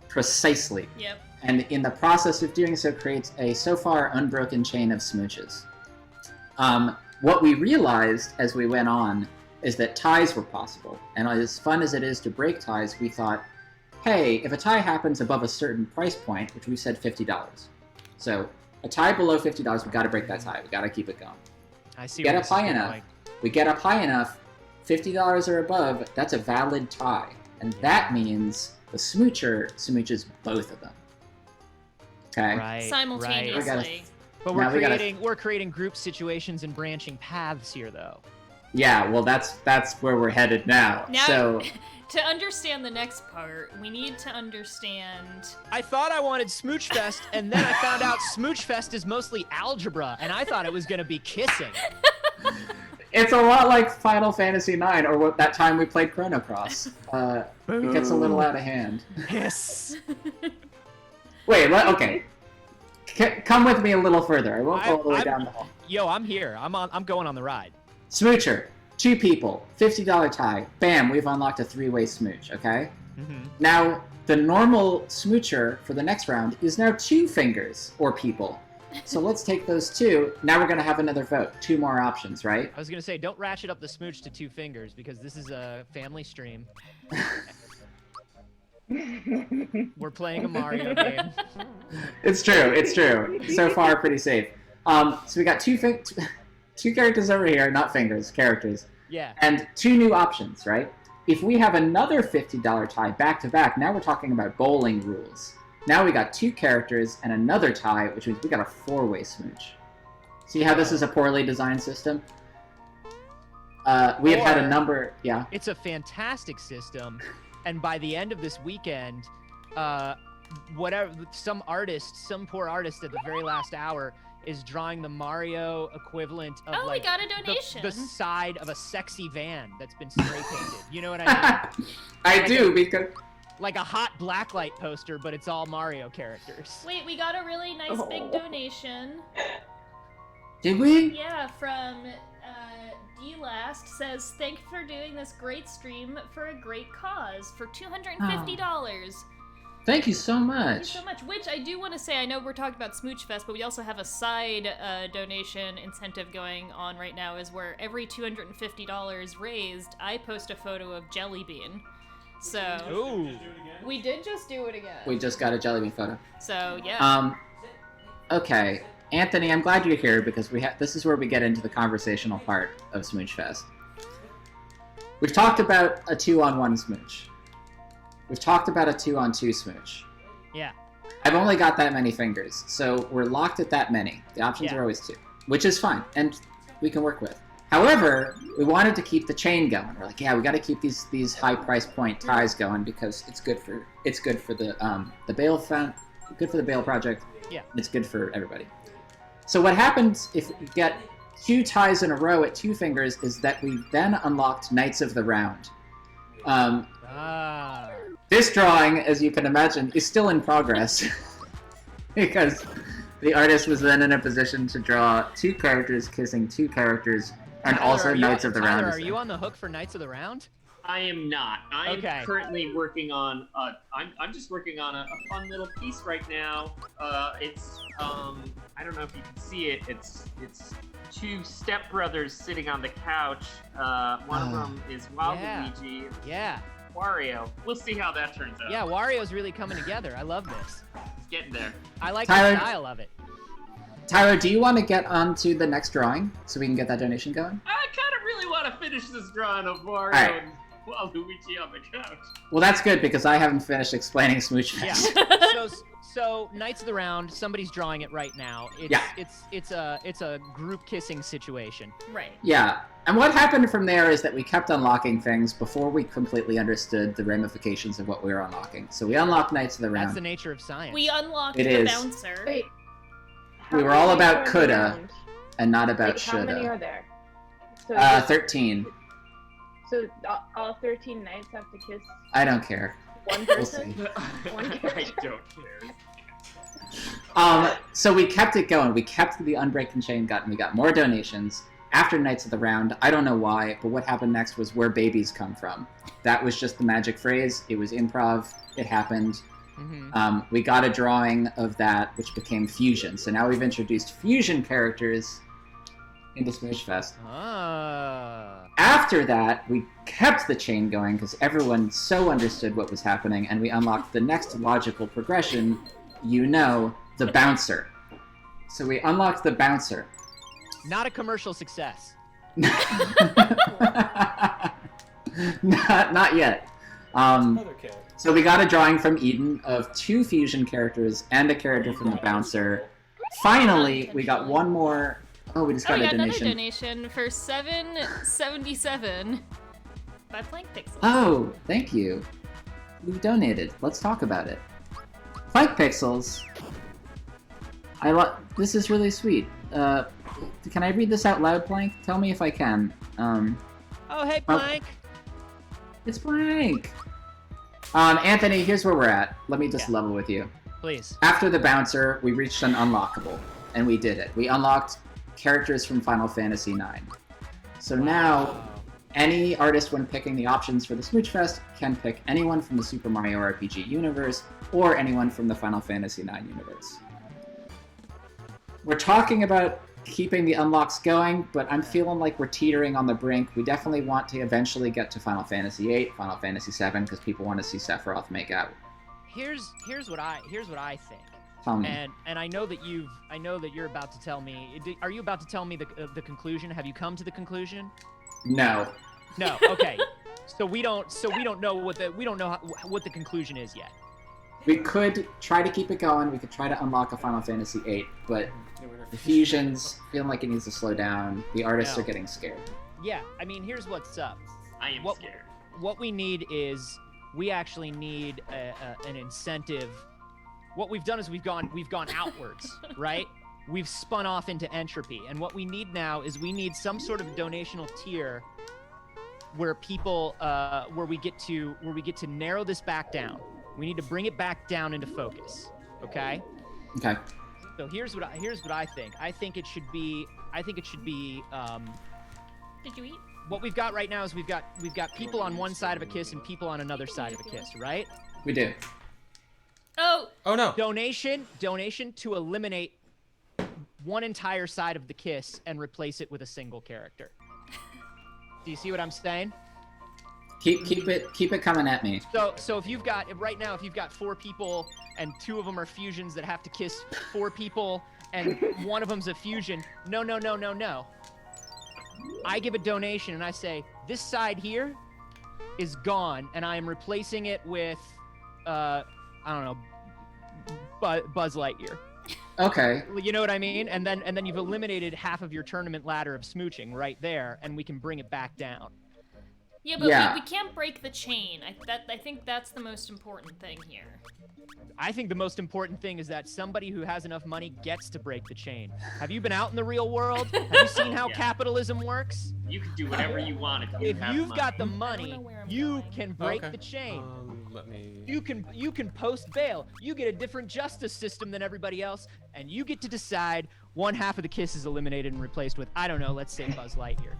Precisely. Yep. And in the process of doing so creates a so far unbroken chain of smooches. What we realized as we went on is that ties were possible. And as fun as it is to break ties, we thought, hey, if a tie happens above a certain price point, which we said $50. So a tie below $50, we got to break that tie. We got to keep it going. I see. Get up high enough. We get up high enough, $50 or above, that's a valid tie. And that means the smoocher smooches both of them. Okay? Right. Simultaneously. But we're creating group situations and branching paths here, though. Yeah, well, that's where we're headed now. So to understand the next part, we need to understand. I thought I wanted Smoochfest, and then I found out Smoochfest is mostly algebra, and I thought it was going to be kissing. it's a lot like Final Fantasy IX, or that time we played Chrono Cross. It gets a little out of hand. Yes. Wait, okay. Come with me a little further. I won't go all the way down the hall. Yo, I'm here. I'm going on the ride. Smoocher, 2 people, $50 tie. Bam, we've unlocked a 3-way smooch, okay? Mm-hmm. Now, the normal smoocher for the next round is now 2 fingers, or people. So let's take those 2. Now we're going to have another vote. 2 more options, right? I was going to say, don't ratchet up the smooch to 2 fingers, because this is a family stream. We're playing a Mario game. It's true. So far, pretty safe. So we got 2 characters over here, not fingers, characters. Yeah. And 2 new options, right? If we have another $50 tie back to back, now we're talking about bowling rules. Now we got 2 characters and another tie, which means we got a 4-way smooch. See how this is a poorly designed system? We have had a number, yeah. It's a fantastic system, and by the end of this weekend, some poor artist at the very last hour is drawing the Mario equivalent of we got a donation. The side of a sexy van that's been spray painted. You know what I mean? I do, because like a hot blacklight poster, but it's all Mario characters. Wait, we got a really nice big donation. Did we? Yeah, from D-Last says, "Thank you for doing this great stream for a great cause for $250. Thank you so much. Thank you so much. Which I do want to say, I know we're talking about Smoochfest, but we also have a side donation incentive going on right now, is where every $250 raised, I post a photo of Jelly Bean. So Ooh. We did just do it again. We just got a Jelly Bean photo. So yeah. Okay, Anthony, I'm glad you're here because this is where we get into the conversational part of Smoochfest. We've talked about a 2-on-1 smooch. We've talked about a 2-on-2 smooch. Yeah. I've only got that many fingers, so we're locked at that many. The options are always 2, which is fine, and we can work with. However, we wanted to keep the chain going. We're like, yeah, we got to keep these high price point ties going because it's good for the Bale good for the Bale project. Yeah. It's good for everybody. So what happens if we get 2 ties in a row at 2 fingers is that we then unlocked Knights of the Round. This drawing, as you can imagine, is still in progress because the artist was then in a position to draw 2 characters kissing 2 characters and also Knights of the Round. Are you on the hook for Knights of the Round? I am not. I am currently working on. I'm just working on a fun little piece right now. It's I don't know if you can see it. It's 2 stepbrothers sitting on the couch. One of them is Waluigi. Yeah. Wario. We'll see how that turns out. Yeah, Wario's really coming together. I love this. It's getting there. I like Tyler, the style of it. Tyler, do you want to get on to the next drawing so we can get that donation going? I kind of really want to finish this drawing of Wario and Waluigi on the couch. Well, that's good because I haven't finished explaining Smoochfest. Yeah. So Knights of the Round, somebody's drawing it right now. It's a group kissing situation. Right. Yeah. And what happened from there is that we kept unlocking things before we completely understood the ramifications of what we were unlocking. So we unlocked Knights of the Round. That's the nature of science. We unlocked the bouncer. Wait. We were all about coulda and not about How shoulda. many are there? So 13. So all 13 knights have to kiss I don't care. one We'll person? see. One I character? don't care. So we kept it going. We kept the unbreaking chain going. We got more donations. After Knights of the Round, I don't know why, but what happened next was Where Babies Come From. That was just the magic phrase. It was improv. It happened. Mm-hmm. We got a drawing of that, which became Fusion. So now we've introduced Fusion characters into Smoochfest. After that, we kept the chain going because everyone so understood what was happening, and we unlocked the next logical progression, the bouncer. So we unlocked the bouncer. Not a commercial success. Not yet. So we got a drawing from Eden of 2 fusion characters and a character from the bouncer. Finally, we got one more. Oh, we just got a donation. Another donation for $7.77 by Plank Pixels. Oh, thank you. You donated. Let's talk about it. Plank Pixels. This is really sweet. Can I read this out loud, Plank? Tell me if I can. Oh, hey, Plank. It's Plank. Anthony, here's where we're at. Let me just level with you. Please. After the bouncer, we reached an unlockable, and we did it. We unlocked characters from Final Fantasy IX. So now, any artist, when picking the options for the Smooch Fest, can pick anyone from the Super Mario RPG universe, or anyone from the Final Fantasy IX universe. We're talking about keeping the unlocks going, but I'm feeling like we're teetering on the brink. We definitely want to eventually get to Final Fantasy VIII, Final Fantasy VII, because people want to see Sephiroth make out. Here's what I think. Tell me. And I know that you're about to tell me. Are you about to tell me the conclusion? Have you come to the conclusion? No. No. Okay. So we don't know what the conclusion is yet. We could try to keep it going. We could try to unlock a Final Fantasy VIII, but the fusions feeling like it needs to slow down. The artists are getting scared. Yeah. I mean, here's what's up. I am scared. What we need is we actually need an incentive. What we've done is we've gone outwards, right? We've spun off into entropy, and what we need now is we need some sort of donational tier where people where we get to narrow this back down. We need to bring it back down into focus. Okay? Okay. So here's what I think. I think it should be Did you eat? What we've got right now is we've got people on one side of a kiss and people on another side of a kiss, right? We do. Oh no. Donation to eliminate one entire side of the kiss and replace it with a single character. Do you see what I'm saying? Keep it coming at me. So if you've got 4 people and 2 of them are fusions that have to kiss 4 people and one of them's a fusion, no. I give a donation and I say, this side here is gone and I am replacing it with I don't know, Buzz Lightyear. Okay. You know what I mean? And then you've eliminated half of your tournament ladder of smooching right there, and we can bring it back down. Yeah, but we can't break the chain. I think that's the most important thing here. I think the most important thing is that somebody who has enough money gets to break the chain. Have you been out in the real world? Have you seen how capitalism works? You can do whatever you want if you've got the money, you can break the chain. Let me... You can post bail. You get a different justice system than everybody else, and you get to decide one half of the kiss is eliminated and replaced with, I don't know, let's say Buzz Lightyear.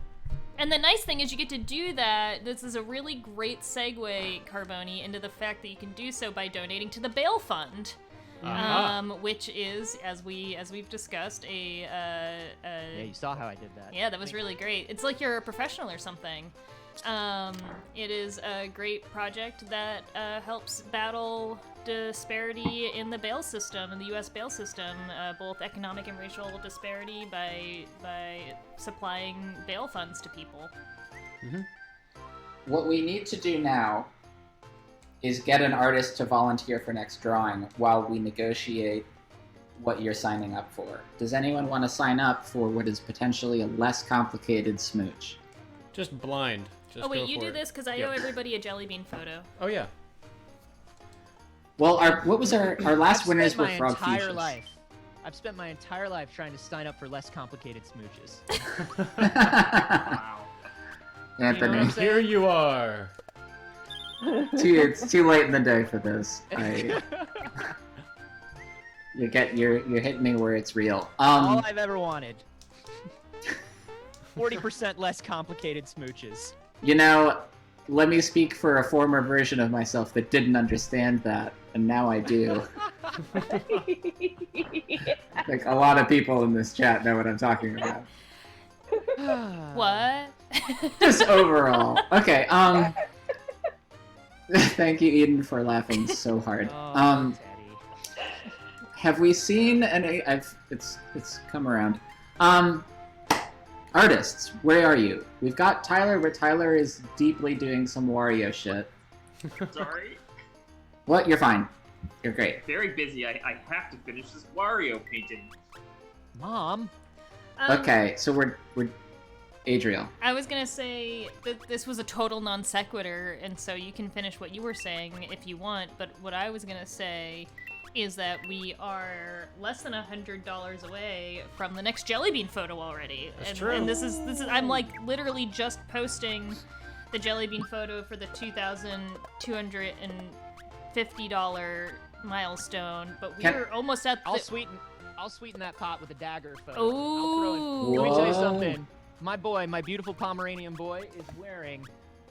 And the nice thing is you get to do that. This is a really great segue, Carboni, into the fact that you can do so by donating to the Bail Fund, which is, as we've discussed, yeah, you saw how I did that. Yeah, that was really great. It's like you're a professional or something. It is a great project that helps battle disparity in the bail system, in the U.S. bail system, both economic and racial disparity by supplying bail funds to people. Mm-hmm. What we need to do now is get an artist to volunteer for next drawing while we negotiate what you're signing up for. Does anyone want to sign up for what is potentially a less complicated smooch? Just blind. Just wait, you do this because I owe everybody a jelly bean photo. Oh yeah. Well, our last winners were Frog Fusions. I've spent my entire life trying to sign up for less complicated smooches. Wow. Anthony, here you are. It's too late in the day for this. You're hitting me where it's real. All I've ever wanted. 40% less complicated smooches. You know, let me speak for a former version of myself that didn't understand that, and now I do. Like, a lot of people in this chat know what I'm talking about. What? Just overall. Okay, thank you, Eden, for laughing so hard. Have we seen any... It's come around. Artists, where are you? We've got Tyler, but Tyler is deeply doing some Wario shit. Sorry. What? You're fine. You're great. Very busy. I have to finish this Wario painting. Mom. Okay, so we're Adriel. I was gonna say that this was a total non sequitur, and so you can finish what you were saying if you want, but what I was gonna say is that we are less than $100 away from the next Jellybean photo already. That's true. And this is I'm like literally just posting the Jellybean photo for the $2,250 milestone, but we're almost at the... I'll sweeten that pot with a dagger photo. Ooh. Let me tell you something. My boy, my beautiful Pomeranian boy, is wearing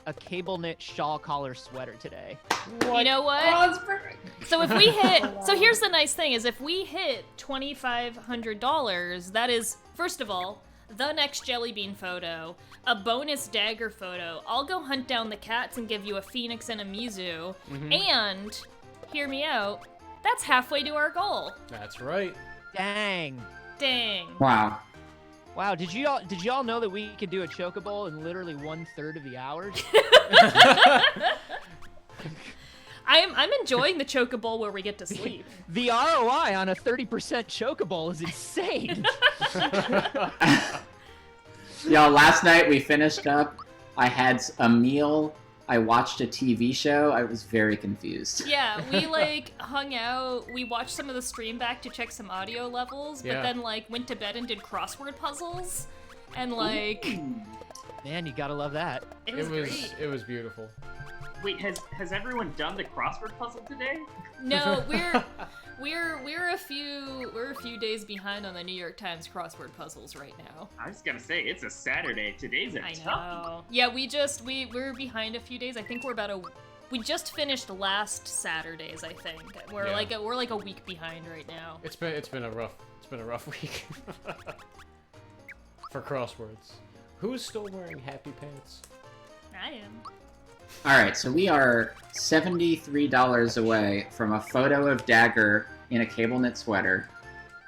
a cable knit shawl collar sweater today. You know what? Oh, that's perfect. So if we hit, so here's the nice thing is if we hit $2,500, that is, first of all, the next Jellybean photo, a bonus dagger photo. I'll go hunt down the cats and give you a Phoenix and a Mizu. And, hear me out, that's halfway to our goal. That's right. Dang. Wow. Wow, did y'all know that we could do a Chocobowl in literally 1/3 of the hours? I'm enjoying the Chocobowl where we get to sleep. The ROI on a 30% Chocobowl is insane. Y'all, last night we finished up. I had a meal. I watched a TV show. I was very confused. Yeah, we hung out. We watched some of the stream back to check some audio levels, but then went to bed and did crossword puzzles, and man, you gotta love that. It was great. It was beautiful. Wait, has everyone done the crossword puzzle today? No, we're a few days behind on the New York Times crossword puzzles right now. I was gonna say it's a Saturday. Today's a toughie. Know. Yeah, we're behind a few days. I think we just finished last Saturday's. I think we're like a week behind right now. It's been a rough week for crosswords. Who's still wearing happy pants? I am. Alright, so we are $73 away from a photo of Dagger in a cable knit sweater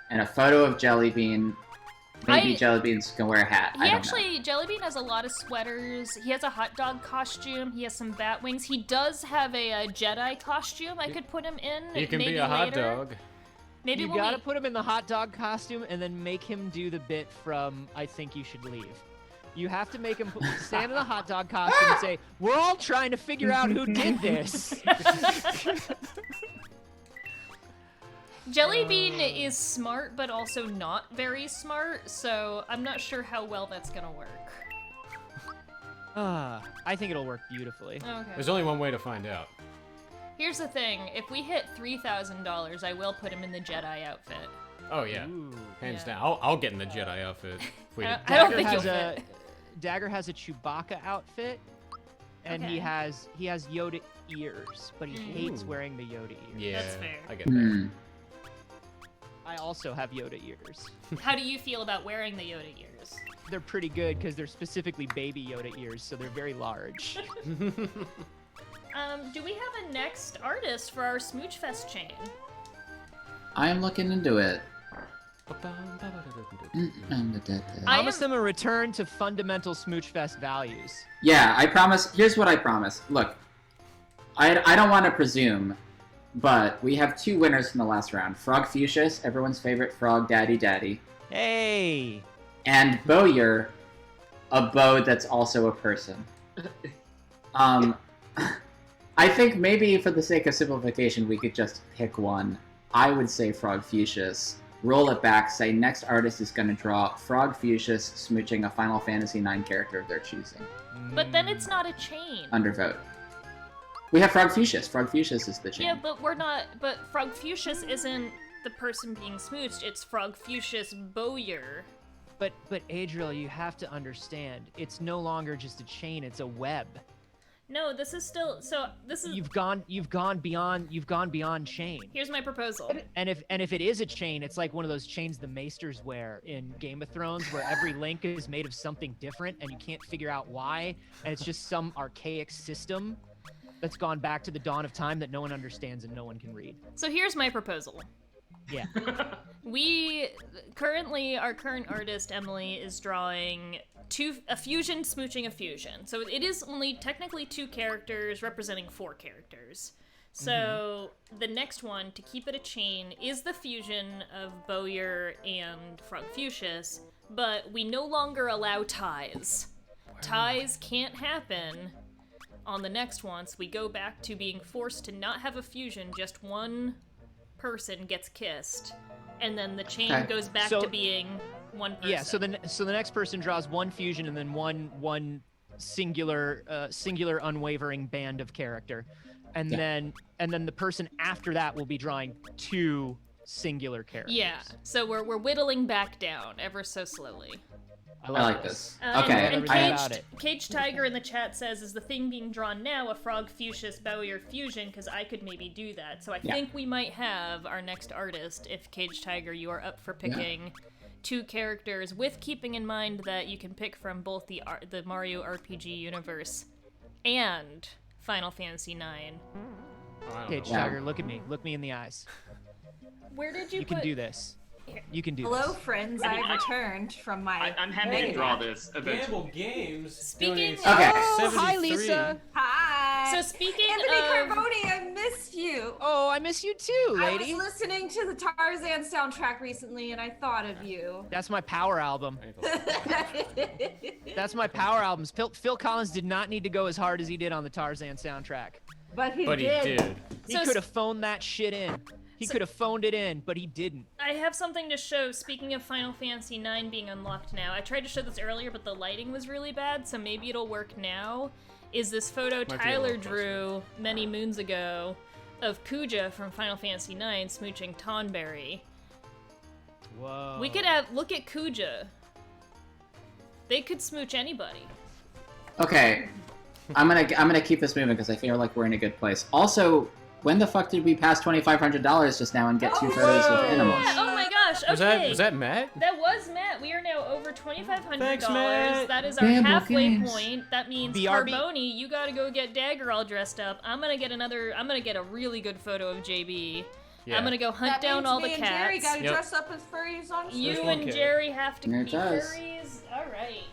and a photo of Jellybean. Maybe Jellybean's gonna wear a hat. I don't know. Jellybean has a lot of sweaters. He has a hot dog costume. He has some bat wings. He does have a Jedi costume. I could put him in. He can maybe be a hot later. dog. Maybe you gotta put him in the hot dog costume and then make him do the bit from I Think You Should Leave. You have to make him stand in the hot dog costume and say, "We're all trying to figure out who did this." Jellybean is smart, but also not very smart, so I'm not sure how well that's gonna work. I think it'll work beautifully. Okay. There's only one way to find out. Here's the thing: if we hit $3,000, I will put him in the Jedi outfit. Oh yeah, hands down. I'll get in the Jedi outfit. If we I don't think you'll fit. Dagger has a Chewbacca outfit, and he has Yoda ears, but he hates wearing the Yoda ears. Yeah, that's fair. I get that. I also have Yoda ears. How do you feel about wearing the Yoda ears? They're pretty good because they're specifically baby Yoda ears, so they're very large. Do we have a next artist for our Smooch Fest chain? I am looking into it. Promise them a return to fundamental Smooch Fest values. Yeah, I promise. Here's what I promise. Look, I don't want to presume, but we have two winners from the last round. Frog Fuchsius, everyone's favorite frog, Daddy. Hey! And Bowyer, a bow that's also a person. I think maybe for the sake of simplification, we could just pick one. I would say Frog Fuchsius. Roll it back, say next artist is going to draw Frog Fuchsius smooching a Final Fantasy IX character of their choosing. But then it's not a chain. Undervote. We have Frog Fuchsius. Frog Fuchsius is the chain. Yeah, but we're not. But Frog Fuchsius isn't the person being smooched. It's Frog Fuchsius Bowyer. But Adriel, you have to understand, it's no longer just a chain; it's a web. No, this is still. So this is. You've gone beyond chain. Here's my proposal. And if it is a chain, it's like one of those chains the Maesters wear in Game of Thrones, where every link is made of something different, and you can't figure out why, and it's just some archaic system that's gone back to the dawn of time that no one understands and no one can read. So here's my proposal. Yeah. Our current artist, Emily, is drawing a fusion smooching a fusion. So it is only technically 2 characters representing 4 characters. So the next one, to keep it a chain, is the fusion of Bowyer and Frogfucius, but we no longer allow ties. Ties can't happen on the next one, so we go back to being forced to not have a fusion, just one person gets kissed, and then the chain goes back to being one person. Yeah, so the next person draws 1 fusion and then one singular unwavering band of character. And then the person after that will be drawing 2 singular characters. Yeah, so we're whittling back down ever so slowly. I like this. Okay. And Caged Tiger in the chat says, is the thing being drawn now a Frogfucius Bowyer fusion? Because I could maybe do that. So I think we might have our next artist, if Caged Tiger, you are up for picking 2 characters, with keeping in mind that you can pick from both the Mario RPG universe and Final Fantasy IX. Caged Tiger, look at me. Look me in the eyes. Where did you You can do this. You can do Hello, this. friends. I've returned from my. I'm happy to draw this eventually. Gamble Games. Speaking. Hi, Lisa. Hi. So speaking Anthony of Carboni, I missed you. Oh, I miss you too, lady. I was listening to the Tarzan soundtrack recently, and I thought of you. That's my power album. That's my power albums. Phil Collins did not need to go as hard as he did on the Tarzan soundtrack. But he He did. He could have phoned that shit in. He could have phoned it in, but he didn't. I have something to show. Speaking of Final Fantasy IX being unlocked now, I tried to show this earlier, but the lighting was really bad, so maybe it'll work now. Is this photo Tyler drew many moons ago of Kuja from Final Fantasy IX smooching Tonberry. Whoa. We could look at Kuja. They could smooch anybody. Okay, I'm gonna keep this moving because I feel like we're in a good place. Also, when the fuck did we pass $2,500 just now and get 2 photos of animals? Yeah, oh my gosh, okay. Was that Matt? That was Matt. We are now over $2,500. Thanks, Matt. That is our Gamble halfway Games. point. That means BRB. Carboni, you gotta go get Dagger all dressed up. I'm gonna get a really good photo of JB. Yeah. I'm gonna go hunt down all the me cats. and Jerry gotta dress up as furries on You stream. and Jerry have to There be it does. furries. Alright.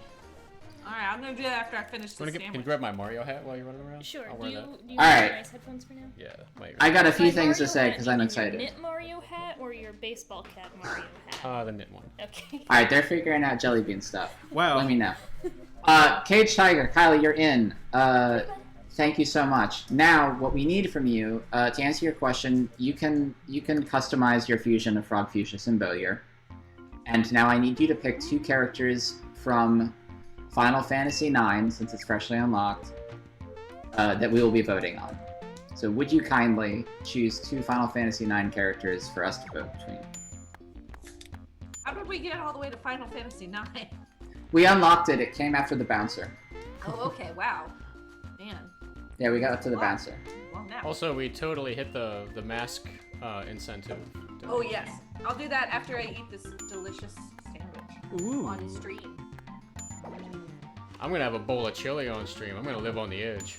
Alright, I'm gonna do that after I finish this Can you sandwich. grab my Mario hat while you're running around? Sure. I'll Do wear you that. have Alright. nice headphones for now? Yeah. I got a few By things to Mario say hat, because you I'm mean excited. Your knit Mario hat or your baseball cap Mario hat? The knit one. Okay. Alright, they're figuring out jelly bean stuff. Wow. Let me know. Caged Tiger, Kylie, you're in. Thank you so much. Now, what we need from you, to answer your question, you can customize your fusion of Frogfucius and Bowyer. And now I need you to pick 2 characters from Final Fantasy IX, since it's freshly unlocked, that we will be voting on. So would you kindly choose 2 Final Fantasy IX characters for us to vote between? How did we get all the way to Final Fantasy IX? We unlocked it. It came after the bouncer. Oh, okay. Wow. Man. Yeah, we got up to the bouncer. Well, now. Also, we totally hit the mask incentive. Oh, yes. I'll do that after I eat this delicious sandwich on stream. I'm gonna have a bowl of chili on stream. I'm gonna live on the edge.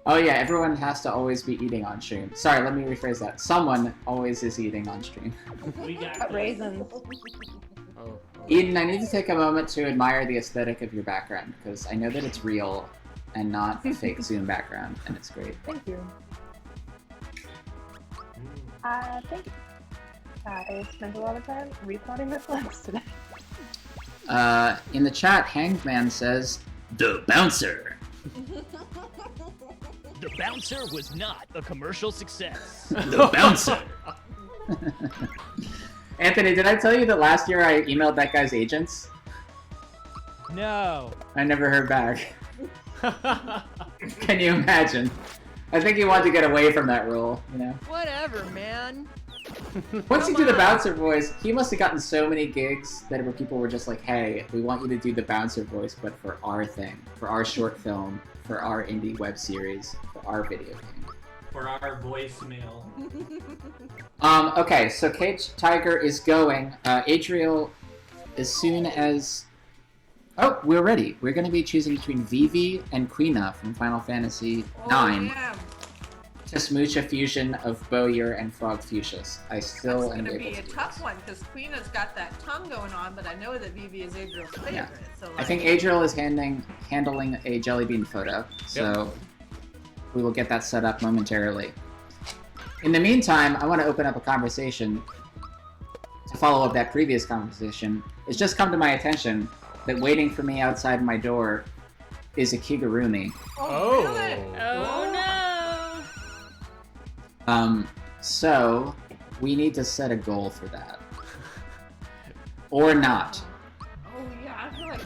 Oh yeah, everyone has to always be eating on stream. Sorry, let me rephrase that. Someone always is eating on stream. We got raisins. Oh. Eden, I need to take a moment to admire the aesthetic of your background, because I know that it's real and not a fake Zoom background, and it's great. Thank you. Thank you. I spent a lot of time replotting this list today. In the chat, Hangman says, "The bouncer." The bouncer was not a commercial success. The bouncer. Anthony, did I tell you that last year I emailed that guy's agents? No. I never heard back. Can you imagine? I think he wanted to get away from that role, you know? Whatever, man. Once you do the bouncer voice, he must have gotten so many gigs that where people were just like, hey, we want you to do the bouncer voice, but for our thing, for our short film, for our indie web series, for our video game. for our voicemail. Okay, so Caged Tiger is going. Adriel, as soon as... Oh, we're ready. We're going to be choosing between Vivi and Quina from Final Fantasy IX. Yeah. to smooch a fusion of Bowyer and Frog Fuchsias. I still That's am gonna able be a to do tough one because Queena's got that tongue going on, but I know that Vivi is Adriel's favorite. Yeah. So I think Adriel is handling a jelly bean photo, so we will get that set up momentarily. In the meantime, I want to open up a conversation to follow up that previous conversation. It's just come to my attention that waiting for me outside my door is a Kigurumi. Oh no! So we need to set a goal for that. Or not. Oh yeah, I feel like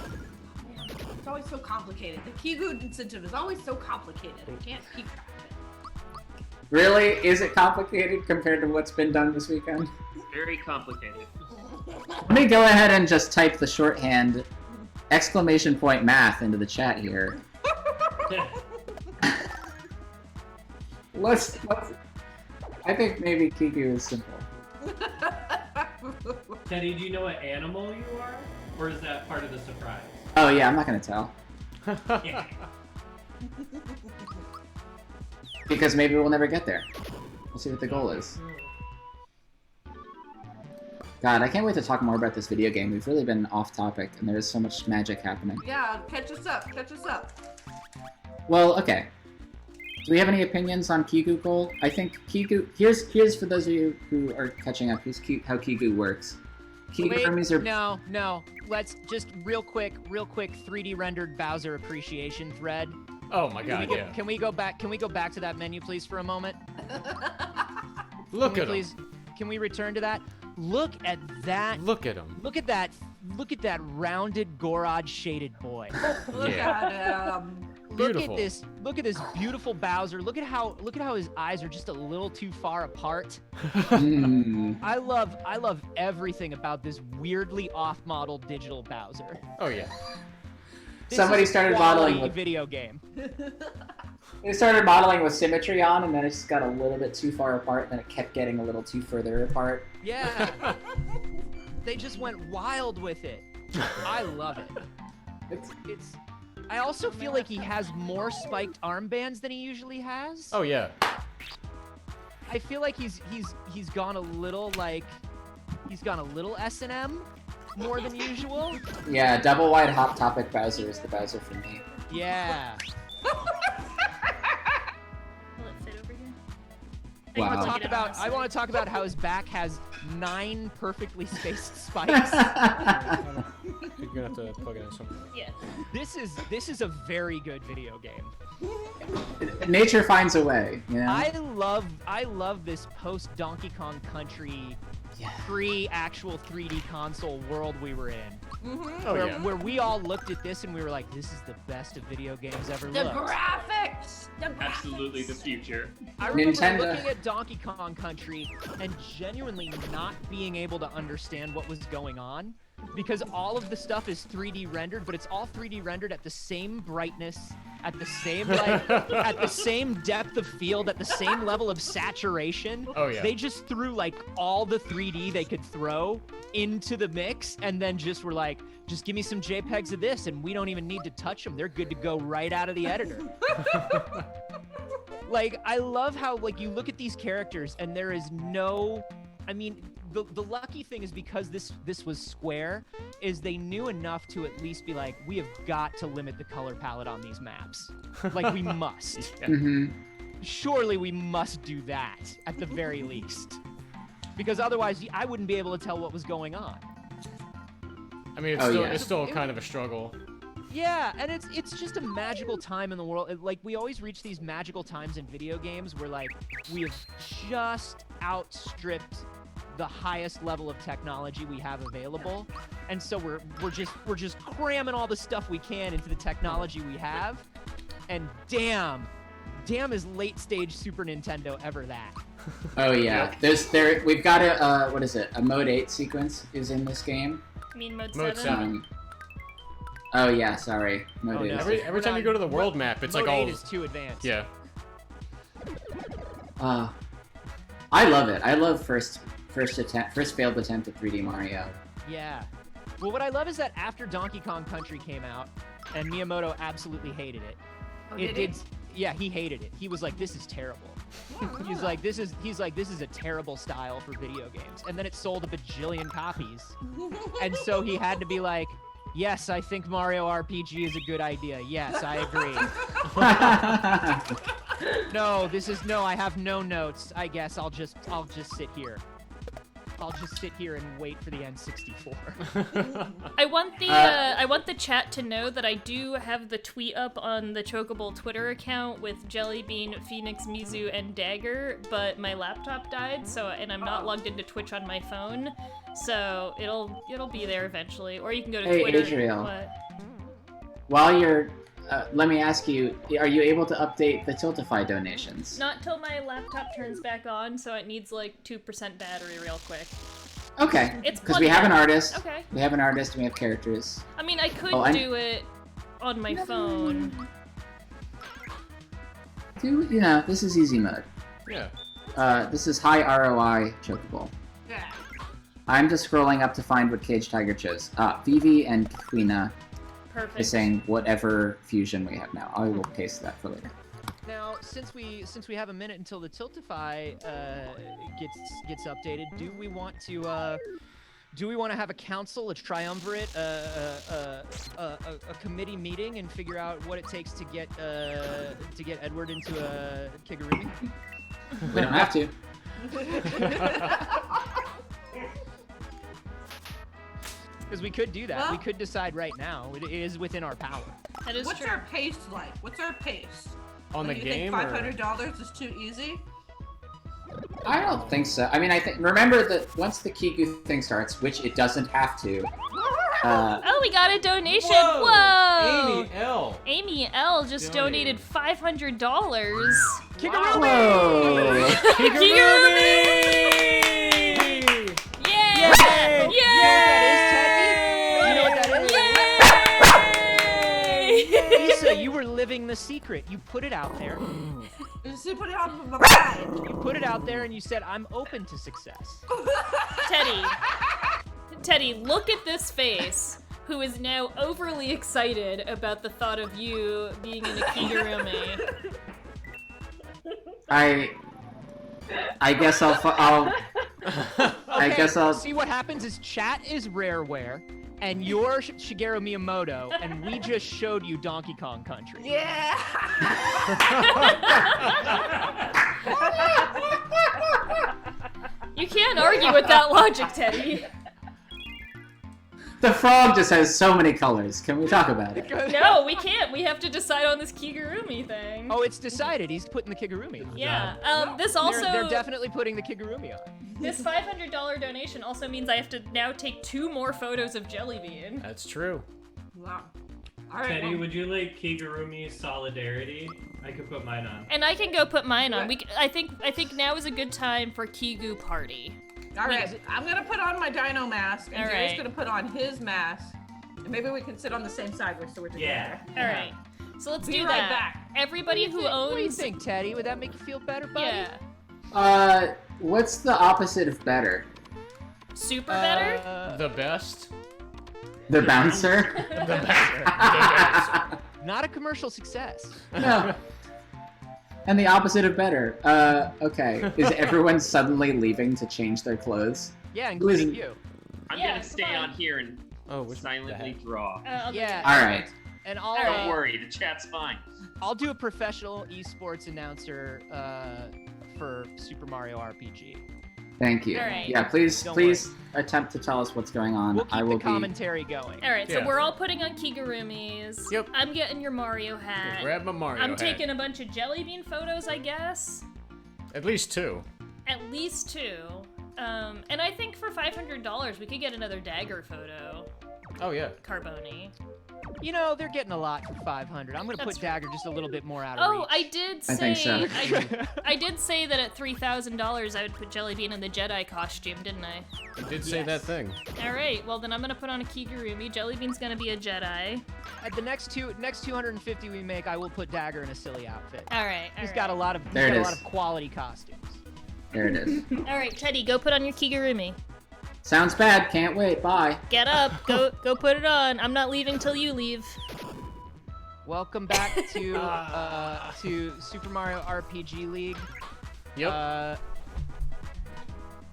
man, it's always so complicated. The Kigu incentive is always so complicated. I can't keep track of it. Really? Is it complicated compared to what's been done this weekend? Very complicated. Let me go ahead and just type the shorthand !math into the chat here. Let's I think maybe Kiku is simple. Teddy, do you know what animal you are? Or is that part of the surprise? Oh yeah, I'm not gonna tell. Because maybe we'll never get there. We'll see what the goal is. God, I can't wait to talk more about this video game. We've really been off topic, and there is so much magic happening. Yeah, catch us up. Catch us up. Well, okay. Do we have any opinions on Kigu goal? I think Kigu... Here's for those of you who are catching up, how Kigu works. Kigurumis are... No. Let's just real quick 3D rendered Bowser appreciation thread. Oh my god, yeah. Can we go back to that menu, please, for a moment? Look at him. Can we return to that? Look at that. Look at him. Look at that rounded Gorod shaded boy. Look at Beautiful. Look at this beautiful Bowser. Look at how his eyes are just a little too far apart. I love everything about this weirdly off-modeled digital Bowser. Oh yeah. Somebody started modeling with video game. They started modeling with symmetry on, and then it just got a little bit too far apart, and then it kept getting a little too further apart. Yeah. They just went wild with it. I love it. I also feel like he has more spiked armbands than he usually has. Oh yeah. I feel like he's gone a little S&M more than usual. Yeah, double wide Hot Topic Bowser is the Bowser for me. Yeah. Will it fit over here? Wow. I want to talk about how his back has 9 perfectly spaced spikes. You're gonna have to plug it in somewhere. Yeah. This is a very good video game. Nature finds a way, you know? I love this post Donkey Kong Country pre-actual 3D console world we were in. Where we all looked at this and we were like, this is the best of video games ever the looked. graphics. Absolutely the future. I remember Nintendo. looking at Donkey Kong Country and genuinely not being able to understand what was going on because all of the stuff is 3D rendered, but it's all 3D rendered at the same brightness, at the same at the same depth of field, at the same level of saturation. Oh yeah. They just threw like all the 3D they could throw into the mix and then just were like, just give me some JPEGs of this and we don't even need to touch them. They're good to go right out of the editor. Like, I love how, like, you look at these characters and there is no... I mean, the lucky thing is because this was Square, is they knew enough to at least be like, we have got to limit the color palette on these maps. Like, we must. Mm-hmm. Surely we must do that, at the very least. Because otherwise, I wouldn't be able to tell what was going on. I mean, it's still kind of a struggle. Yeah, and it's just a magical time in the world. Like, we always reach these magical times in video games where, like, we have just outstripped the highest level of technology we have available, and so we're just cramming all the stuff we can into the technology we have, and damn is late stage Super Nintendo ever that. Oh yeah, we've got a what is it? A Mode 8 sequence is in this game. You mean Mode 7? Mode 7. Oh yeah, sorry. Mode 8. No. Every time you go to the world map, it's like all... Mode 8 is too advanced. Yeah. I love it. I love first failed attempt at 3D Mario. Yeah. Well, what I love is that after Donkey Kong Country came out, and Miyamoto absolutely hated it, Oh, it did did. Yeah, he hated it. He was like, "This is terrible." He's like, "This is a terrible style for video games." And then it sold a bajillion copies, and so he had to be like, "Yes, I think Mario RPG is a good idea. Yes, I agree." No, I have no notes. I guess I'll just sit here. I'll just sit here and wait for the N64. I want the chat to know that I do have the tweet up on the Chocobowl Twitter account with Jellybean, Phoenix, Mizu, and Dagger, but my laptop died, and I'm not logged into Twitch on my phone, so it'll be there eventually. Or you can go to Twitter. Hey, Adriel. What? While you're, let me ask you, are you able to update the Tiltify donations? Not till my laptop turns back on, so it needs like 2% battery real quick. Okay. It's because we have an artist. Okay. We have an artist and we have characters. I mean, I could do it on my phone. This is easy mode. Yeah. This is high ROI Chocobowl. Yeah. I'm just scrolling up to find what Cage Tiger chose. Vivi and Quina Perfect. is saying whatever fusion we have now. I will paste that for later. Now, since we have a minute until the Tiltify gets updated, do we want to have a council, a triumvirate, a committee meeting, and figure out what it takes to get Edward into a Kigurumi? We don't have to. Because we could do that. Well, we could decide right now. It is within our power. That is What's true. our pace like? What's our pace? On the you game, think $500 is too easy? I don't think so. I mean, remember that once the Kiku thing starts, which it doesn't have to. Oh, we got a donation! Whoa! Whoa! Amy L. Amy L just donated $500. Kigurumi! Whoa! Yeah! Yay! You know what that is, Teddy? You know what that is? Lisa, you were living the secret. You put it out there. Just put it on my mind. You put it out there and you said, "I'm open to success." Teddy, look at this face, who is now overly excited about the thought of you being in a Kigurumi. I guess I'll I guess I'll See, what happens is chat is Rareware, and you're Shigeru Miyamoto, and we just showed you Donkey Kong Country. Yeah! You can't argue with that logic, Teddy. The frog just has so many colors. Can we talk about it? No, we can't. We have to decide on this Kigurumi thing. Oh, it's decided. He's putting the Kigurumi on. Yeah. This also... They're definitely putting the Kigurumi on. This $500 donation also means I have to now take 2 more photos of Jellybean. That's true. Wow. All right, Teddy, would you like Kigurumi Solidarity? I could put mine on. And I can go put mine on. I think now is a good time for Kigu Party. All right, I'm gonna put on my dino mask, and All Jerry's right. gonna put on his mask, and maybe we can sit on the same side so we're together. Yeah. All right. So let's Be do right that. back. Everybody who owns... What do you think, Teddy? Would that make you feel better, buddy? Yeah. What's the opposite of better? Super better? The best. The bouncer? The better. Not a commercial success. No. And the opposite of better. Okay. Is everyone suddenly leaving to change their clothes? Yeah, Who isn't- including you. I'm Yeah, gonna stay come on. on here and silently draw. Yeah. All right. And I'll Don't worry, the chat's fine. I'll do a professional esports announcer for Super Mario RPG. Thank you. All right. Yeah, please Don't attempt to tell us what's going on. We'll keep I will the commentary going. All right, so Yeah. we're all putting on Kigurumis. Yep. I'm getting your Mario hat. Grab my Mario I'm hat. taking a bunch of Jellybean photos, I guess. At least 2. At least 2. And I think for $500 we could get another Dagger photo. Oh yeah. Carboni. You know, they're getting a lot for 500. I'm gonna put Dagger just a little bit more out of Oh, reach. I did say I think so. I did say that at $3,000 I would put Jellybean in the Jedi costume, didn't I? You did say that thing. All right, well then I'm gonna put on a Kigurumi. Jellybean's gonna be a Jedi. At the next 250 we make, I will put Dagger in a silly outfit. All right. He's got a lot of There it a lot is. of quality costumes. There it is. All right, Teddy, go put on your Kigurumi. Sounds bad. Can't wait. Bye. Get up, go put it on. I'm not leaving till you leave. Welcome back to Super Mario RPG League. Yep.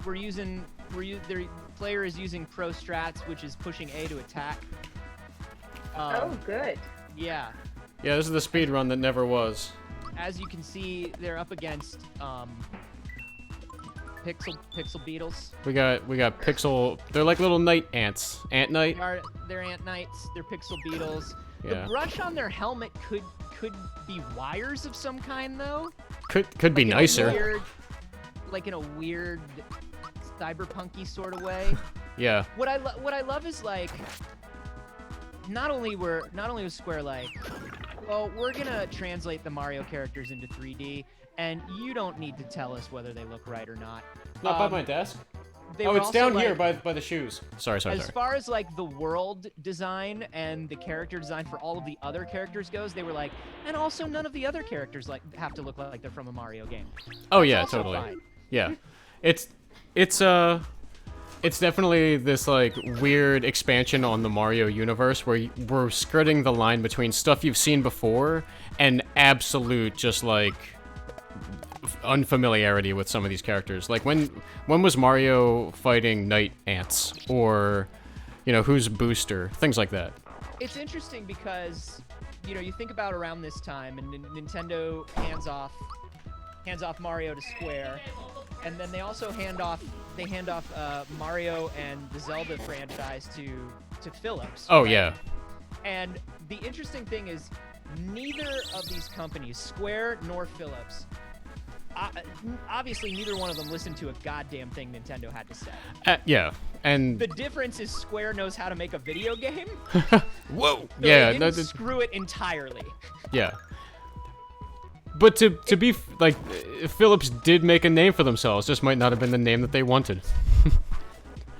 The player is using Pro Strats, which is pushing A to attack. Oh, good. Yeah. Yeah, this is the speed run that never was. As you can see, they're up against pixel beetles. We got pixel. They're like little night ants. Ant night. They're ant knights. They're pixel beetles. Yeah. The brush on their helmet could be wires of some kind, though. Could be nicer. Like in a weird cyberpunky sort of way. Yeah. What I love is like not only was Square like, well, we're gonna translate the Mario characters into 3D, and you don't need to tell us whether they look right or not. Not by my desk. Oh, it's down here by the shoes. Sorry. As far as like the world design and the character design for all of the other characters goes, they were like, and also none of the other characters like have to look like they're from a Mario game. Oh That's yeah, also totally. fine. Yeah, it's definitely this like weird expansion on the Mario universe where we're skirting the line between stuff you've seen before and absolute just like unfamiliarity with some of these characters. Like when was Mario fighting night ants, or who's Booster, things like that. It's interesting because you think about around this time and Nintendo hands off Mario to Square, and then they also hand off Mario and the Zelda franchise to Philips. Oh right? yeah. And the interesting thing is neither of these companies, Square nor Philips, obviously neither one of them listened to a goddamn thing Nintendo had to say. Yeah, and the difference is Square knows how to make a video game. Whoa. So Yeah. they didn't screw it entirely. Yeah. But to be like, Philips did make a name for themselves. Just might not have been the name that they wanted.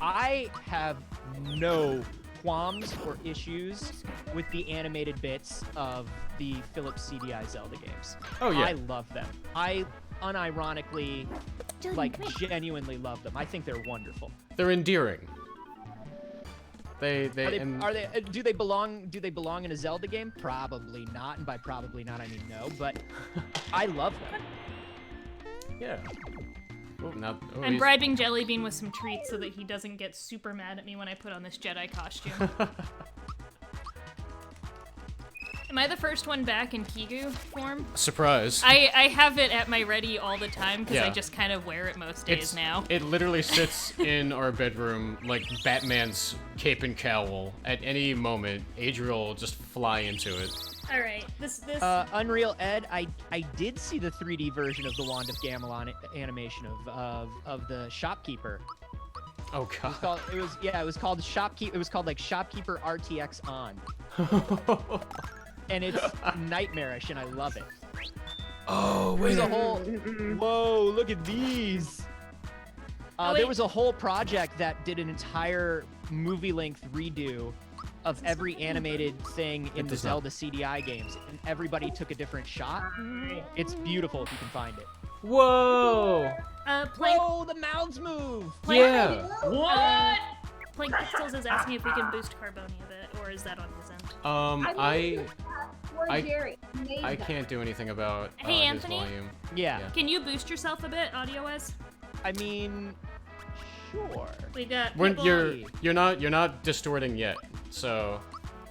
I have no qualms or issues with the animated bits of the Philips CDI Zelda games. Oh, yeah. I love them. I unironically, genuinely love them. I think they're wonderful. They're endearing. Do they belong in a Zelda game? Probably not, and by probably not I mean no, but I love them. Yeah. I'm bribing Jellybean with some treats so that he doesn't get super mad at me when I put on this Jedi costume. Am I the first one back in Kigu form? Surprise. I have it at my ready all the time because I Yeah. just kind of wear it most days now. It literally sits in our bedroom like Batman's cape and cowl. At any moment, Adriel will just fly into it. All right, this. Unreal Ed, I did see the 3D version of the Wand of Gamelon animation of the shopkeeper. Oh god. It was called Shopkeeper. It was called like Shopkeeper RTX on. And it's nightmarish, and I love it. Oh, There's a whole. Whoa! Look at these. There was a whole project that did an entire movie-length redo of every animated thing in the Zelda CDI games, and everybody took a different shot. It's beautiful if you can find it. Whoa! Whoa! The mouths move. Yeah. What? Plank Pixels is asking if we can boost Carbonia a bit, or is that on his end? I can't do anything about Hey, his Anthony? volume. Yeah. Can you boost yourself a bit, audio-wise? I mean, sure. We got When people- you're not distorting yet, so,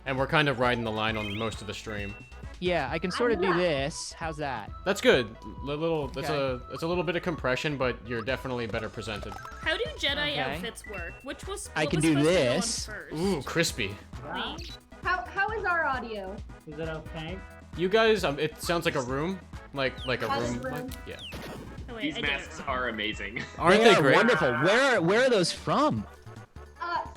and we're kind of riding the line on most of the stream. Yeah, I can sort of do this. How's that? That's good. It's Okay. a little bit of compression, but you're definitely better presented. How do Jedi Okay. outfits work? Which was I what can was do supposed to go on this. first? Ooh, crispy. Wait. How is our audio? Is it okay? You guys, it sounds like a room, like a How's room. the room? Yeah. Oh, wait, These I did it masks wrong. are amazing. Aren't they great? Wonderful. Where are those from?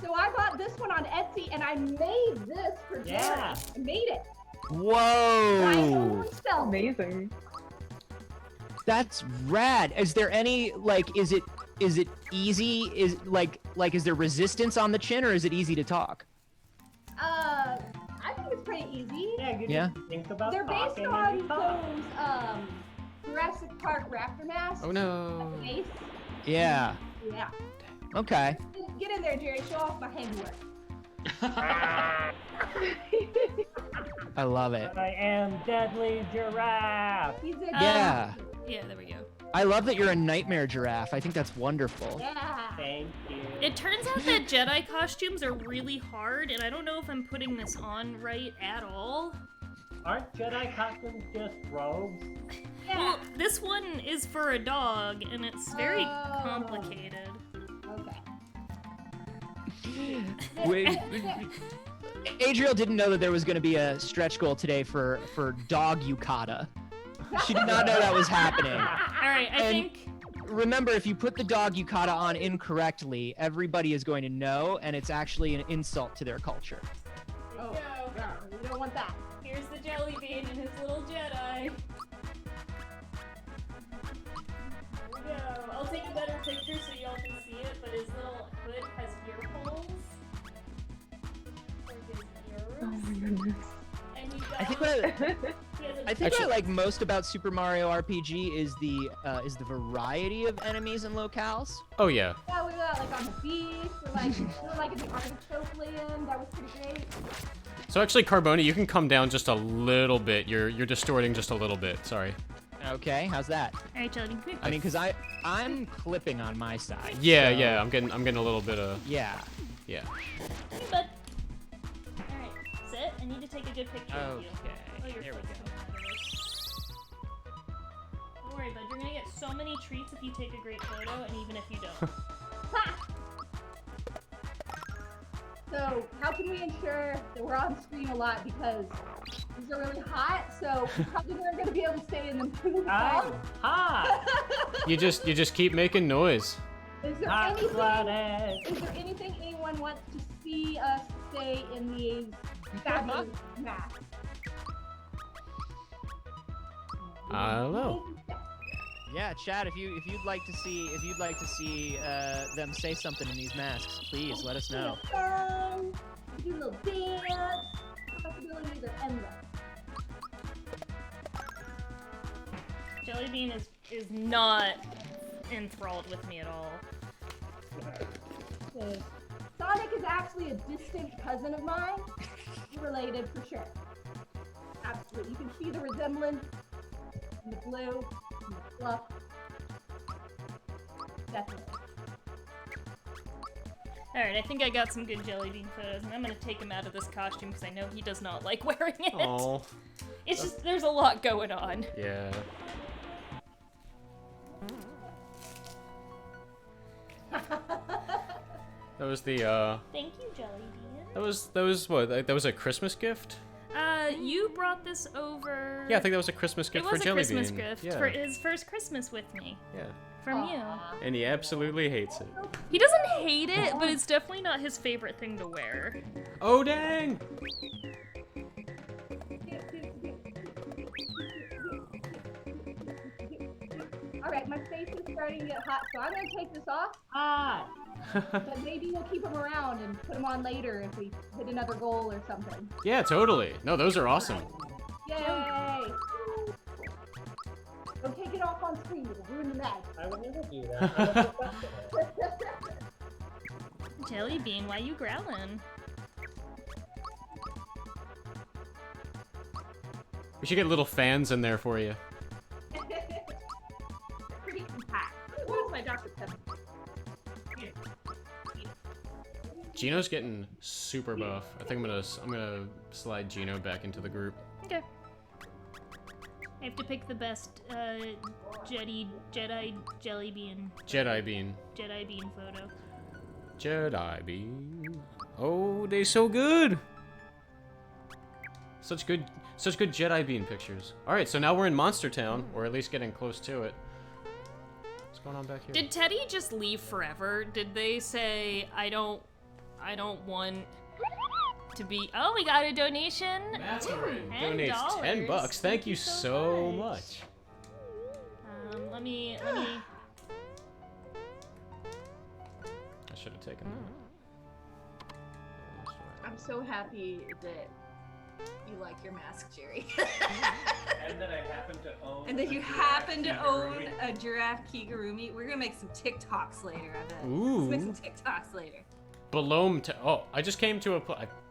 So I bought this one on Etsy, and I made this for Jerry. Yeah. I made it. Whoa! Amazing. That's rad. Is there any is it easy? Is there resistance on the chin, or is it easy to talk? I think it's pretty easy. Yeah, you Yeah. didn't think about They're based talking on and talk. those Jurassic Park raptor masks. Oh no. At the base. Yeah. Yeah. Okay. Get in there, Jerry. Show off my handiwork. I love it. I am Deadly Giraffe. He's a Yeah. Yeah, there we go. I love that you're a nightmare giraffe. I think that's wonderful. Yeah. Thank you. It turns out that Jedi costumes are really hard, and I don't know if I'm putting this on right at all. Aren't Jedi costumes just robes? Yeah. Well, this one is for a dog, and it's very complicated. Okay. Adriel didn't know that there was going to be a stretch goal today for dog yukata. She did not know that was happening. All right, I think. Remember, if you put the dog yukata on incorrectly, everybody is going to know, and it's actually an insult to their culture. Oh, yeah, we don't want that. Here's the jelly bean and his little Jedi. There we go. I'll take a better picture so y'all can see it, but his little hood has ear holes. For his ears. Oh my goodness. And he got, I think what I like most about Super Mario RPG is the variety of enemies and locales. Oh yeah. Yeah, we were like on the beach, we're like in the artichoke land. That was pretty great. So actually, Carboni, you can come down just a little bit. You're distorting just a little bit. Sorry. Okay, how's that? All right, Jelly Bean, come here. I mean, because I'm clipping on my side. Yeah, so- yeah. I'm getting a little bit of. Yeah. Yeah. Hey, bud. All right, sit. I need to take a good picture of you. Okay. Oh, you're Here we focusing on this. Don't worry, bud. You're gonna get so many treats if you take a great photo, and even if you don't. So, how can we ensure that we're on screen a lot because these are really hot? So, we probably weren't going to be able to stay in them too long. I'm hot. You just keep making noise. Is there Hot anything? blooded. Is there anything anyone wants to see us say in these fabulous masks? I don't know. Yeah, chat. If you'd like to see them say something in these masks, please let us know. Do a little dance. Possibilities are endless. Jelly Bean is not enthralled with me at all. Okay. Sonic is actually a distant cousin of mine. We're related for sure. Absolutely. You can see the resemblance in the blue, in the fluff. Definitely. Alright, I think I got some good Jelly Bean photos, and I'm gonna take him out of this costume because I know he does not like wearing it. Oh. It's just, there's a lot going on. Yeah. That was the Thank you, Jelly Bean. That was what? That was a Christmas gift? You brought this over. Yeah, I think that was a Christmas gift for Jelly Bean. It was a Christmas gift Yeah. for his first Christmas with me. Yeah. From you. And he absolutely hates it. He doesn't hate it, but it's definitely not his favorite thing to wear. Oh dang! Alright, my face is starting to get hot, so I'm gonna take this off. Hot. But maybe we'll keep them around and put them on later if we hit another goal or something. Yeah, totally. No, those are awesome. Yay! Don't take it off on screen, it'll ruin the magic. I would never do that. Jelly Bean, why you growling? We should get little fans in there for you. Pretty compact. Where's my Dr. Pepper? Gino's getting super buff. I think I'm gonna slide Gino back into the group. Okay. I have to pick the best Jedi Jelly Bean. Jedi Bean. Jedi Bean photo. Jedi Bean. Oh, they so good. Such good Jedi Bean pictures. All right, so now we're in Monster Town, or at least getting close to it. What's going on back here? Did Teddy just leave forever? Did they say I don't want to be? Oh, we got a donation. Donates $10. Thank you so much. Let me. I should have taken that. I'm so happy that you like your mask, Jerry. And that I happen to own. And that you happen to own a giraffe kigurumi. We're gonna make some TikToks later, I bet. Ooh. Let's make some TikToks later. Belome. Oh, I just came to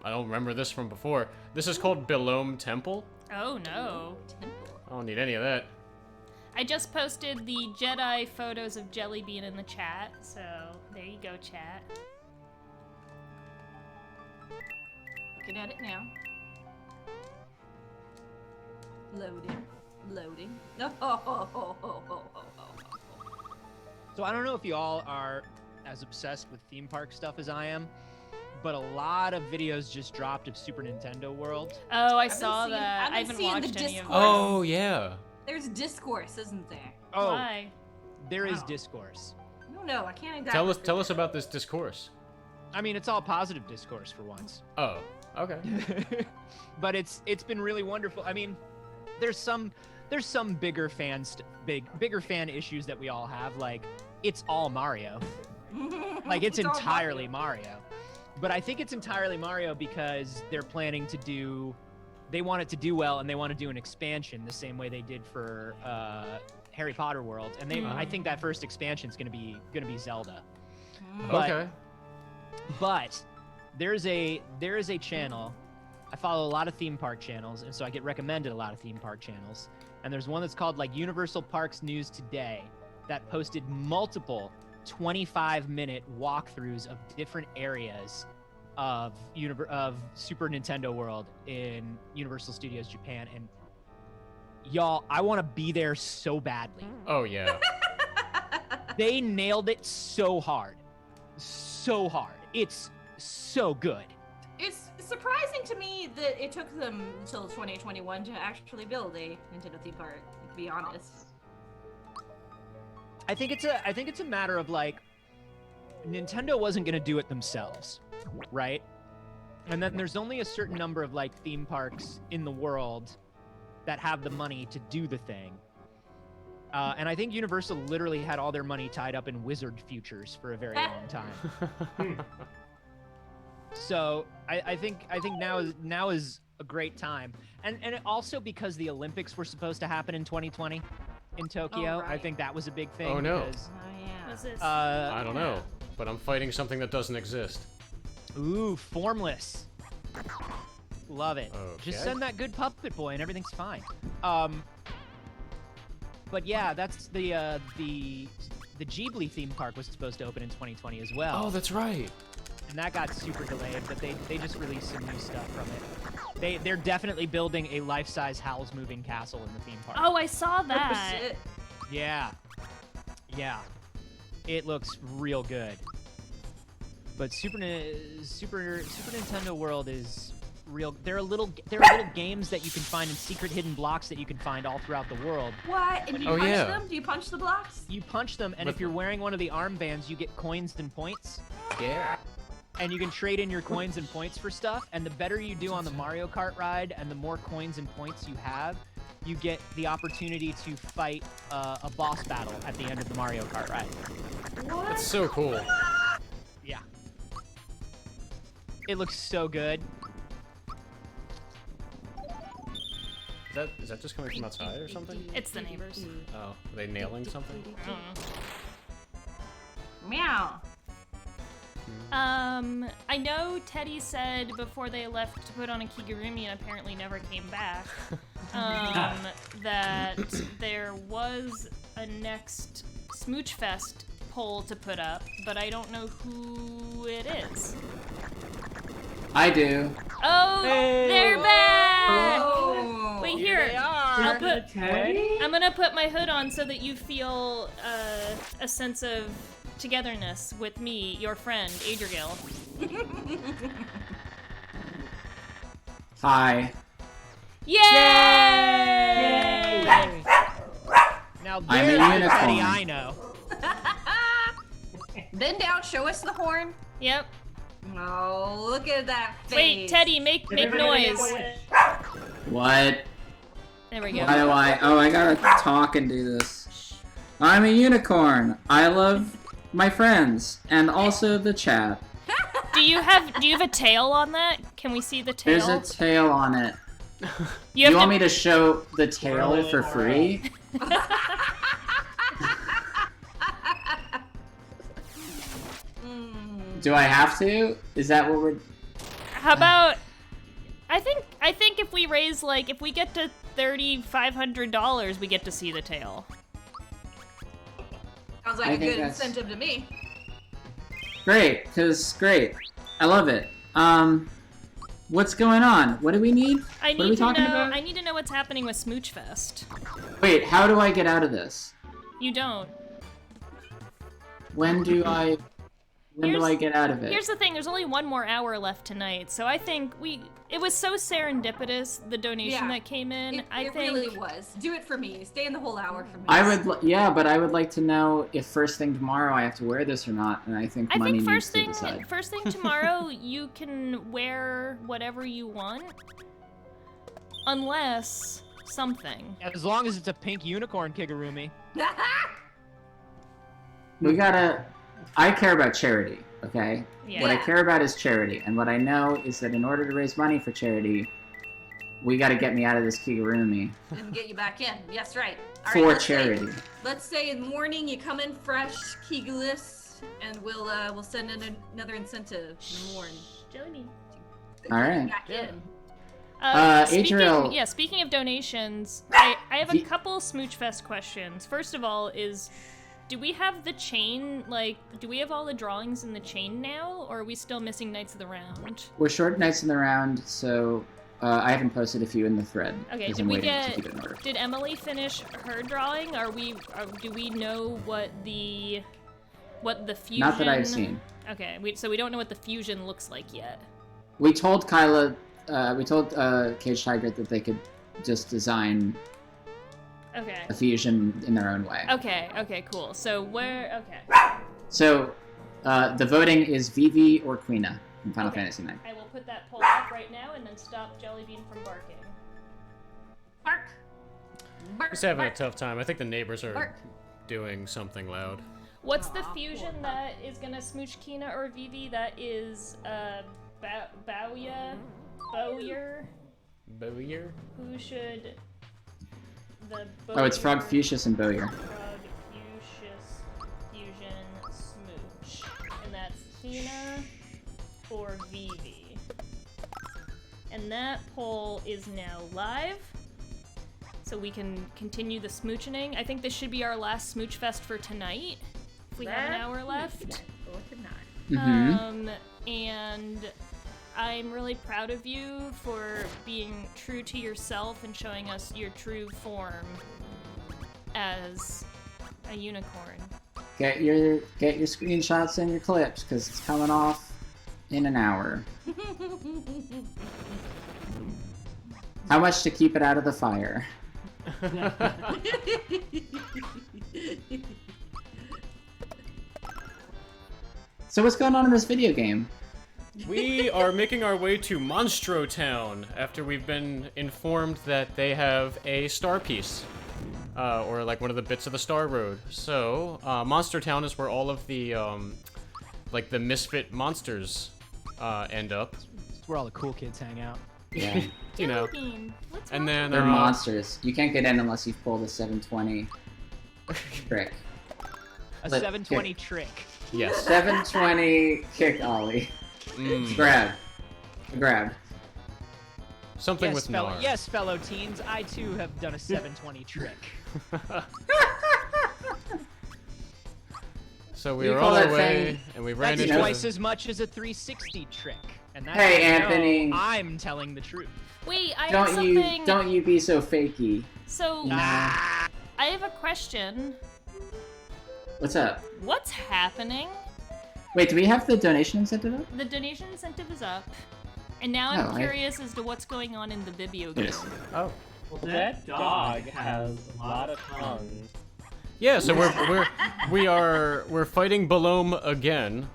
I don't remember this from before. This is called Belome Temple. Oh no. I don't need any of that. I just posted the Jedi photos of Jellybean in the chat, so there you go, chat. Looking at it now. Loading. Loading. So I don't know if you all are as obsessed with theme park stuff as I am, but a lot of videos just dropped of Super Nintendo World. Oh, I saw that. I haven't watched any of them. Oh, yeah. There's discourse, isn't there? Oh, Why? there is discourse. I don't know. I can't exactly. Tell us about this discourse. I mean, it's all positive discourse for once. Oh, okay. But it's been really wonderful. I mean, there's some bigger fan issues that we all have. Like, it's all Mario. Like, it's entirely Mario. But I think it's entirely Mario because they're planning to do. They want it to do well, and they want to do an expansion the same way they did for Harry Potter World. And I think that first expansion is gonna be Zelda. Okay. But there's a channel. I follow a lot of theme park channels, and so I get recommended a lot of theme park channels. And there's one that's called like Universal Parks News Today that posted multiple 25-minute walkthroughs of different areas of Super Nintendo World in Universal Studios Japan. And y'all, I want to be there so badly. Oh yeah. They nailed it so hard. So hard. It's so good. It's surprising to me that it took them until 2021 to actually build a Nintendo theme park, to be honest. I think it's a matter of like Nintendo wasn't going to do it themselves, right? And then there's only a certain number of like theme parks in the world that have the money to do the thing. And I think Universal literally had all their money tied up in Wizard futures for a very long time. So I think now is a great time, and it also because the Olympics were supposed to happen in 2020 in Tokyo. I think that was a big thing. Oh no. Because, What's this? I don't know, but I'm fighting something that doesn't exist. Ooh, formless. Love it. Okay. Just send that good puppet boy and everything's fine. But yeah, that's the Ghibli theme park was supposed to open in 2020 as well. Oh, that's right. And that got super delayed, but they just released some new stuff from it. They're definitely building a life-size Howl's Moving Castle in the theme park. Oh, I saw that. Yeah. Yeah. It looks real good. But Super Nintendo World is real. There are little games that you can find in secret hidden blocks that you can find all throughout the world. What? And do you punch them? Do you punch the blocks? You punch them, and if you're wearing one of the armbands, you get coins and points. Yeah. And you can trade in your coins and points for stuff, and the better you do on the Mario Kart ride and the more coins and points you have, you get the opportunity to fight a boss battle at the end of the Mario Kart ride. What? That's so cool. Yeah. It looks so good. Is that just coming from outside or something? It's the neighbors. Oh, are they nailing something? I don't know. Meow. I know Teddy said before they left to put on a Kigurumi and apparently never came back, that there was a next Smooch Fest poll to put up, but I don't know who it is. I do. Oh, they're back! Oh, wait, here. they are. I'm gonna put my hood on so that you feel a sense of togetherness with me, your friend, Adriel. Hi. Yay! Now I'm a there's the unicorn. Teddy I know. Bend down, show us the horn. Yep. Oh, look at that face. Wait, Teddy, make noise. What? There we go. Why do I gotta talk and do this. I'm a unicorn. I love my friends and also the chat. Do you have a tail on that? Can we see the tail? There's a tail on it. You want me to show the tail for free? Do I have to? Is that what we're... How about... I think if we raise, like, if we get to $3,500, we get to see the tail. Sounds I like a think good that's- incentive to me. Great, great. I love it. What's going on? What do we need? What are we talking about? I need to know what's happening with Smooch Fest. Wait, how do I get out of this? You don't. When do I get out of it? Here's the thing, there's only one more hour left tonight, so I think it was so serendipitous, the donation that came in. I It think really was. Do it for me. Stay in the whole hour for me. But I would like to know if first thing tomorrow I have to wear this or not, and I think money needs to decide. first thing tomorrow you can wear whatever you want, unless something. As long as it's a pink unicorn kigurumi. I care about charity, okay? Yeah. What I care about is charity, and what I know is that in order to raise money for charity, we gotta get me out of this kigurumi. And get you back in. Yes, right. All For let's say- charity. let's say in the morning you come in fresh, Kegulous, and we'll send in another incentive in the morning. Jelly bean. All right. Back in. Adriel. Speaking of donations, I have a couple Smooch Fest questions. First of all is, do we have the chain, do we have all the drawings in the chain now, or are we still missing Knights of the Round? We're short nights in the round, so I haven't posted a few in the thread. Okay, because did I'm we waiting to get, keep it in order. did Emily finish her drawing? Do we know what the fusion... Not that I've seen. Okay, so we don't know what the fusion looks like yet. We told Kyla, Cage Tiger that they could just design a fusion in their own way. Okay, cool. So okay. So, the voting is Vivi or Queena in Final Fantasy IX. I will put that poll up right now and then stop Jellybean from barking. Bark! Just having a tough time. I think the neighbors are Bark. doing something loud. What's the fusion that is gonna smooch Kina or Vivi? That is, Bowyer? Bowyer? Who should... Oh, it's Frog Fuchsius and Bowyer. Frog Fuchsius Fusion Smooch. And that's Kina or Vivi. And that poll is now live. So we can continue the smooching. I think this should be our last Smooch Fest for tonight. If we have an hour left. And I'm really proud of you for being true to yourself and showing us your true form as a unicorn. Get your screenshots and your clips, because it's coming off in an hour. How much to keep it out of the fire? So what's going on in this video game? We are making our way to Monstro Town after we've been informed that they have a star piece. Or like one of the bits of the Star Road. So, Monster Town is where all of the, like the misfit monsters, end up. It's where all the cool kids hang out. Yeah. You know. And then They're monsters. You can't get in unless you've pulled a 720 trick. A 720 trick. Yes. 720 kick ollie. Grab. Something yes, with Nar. Yes, fellow teens, I too have done a 720 trick. So we were on our way, and we ran That's into twice as much as a 360 trick. And that's Hey, how you know Anthony. I'm telling the truth. Wait, I have something... Don't you be so fakey. So, I have a question. What's up? What's happening? Wait, do we have the donation incentive up? The donation incentive is up, and now Oh, I'm curious as to what's going on in the Vibio game. Oh. Well, that dog has a lot of tongues. Yeah, so we're fighting Balome again,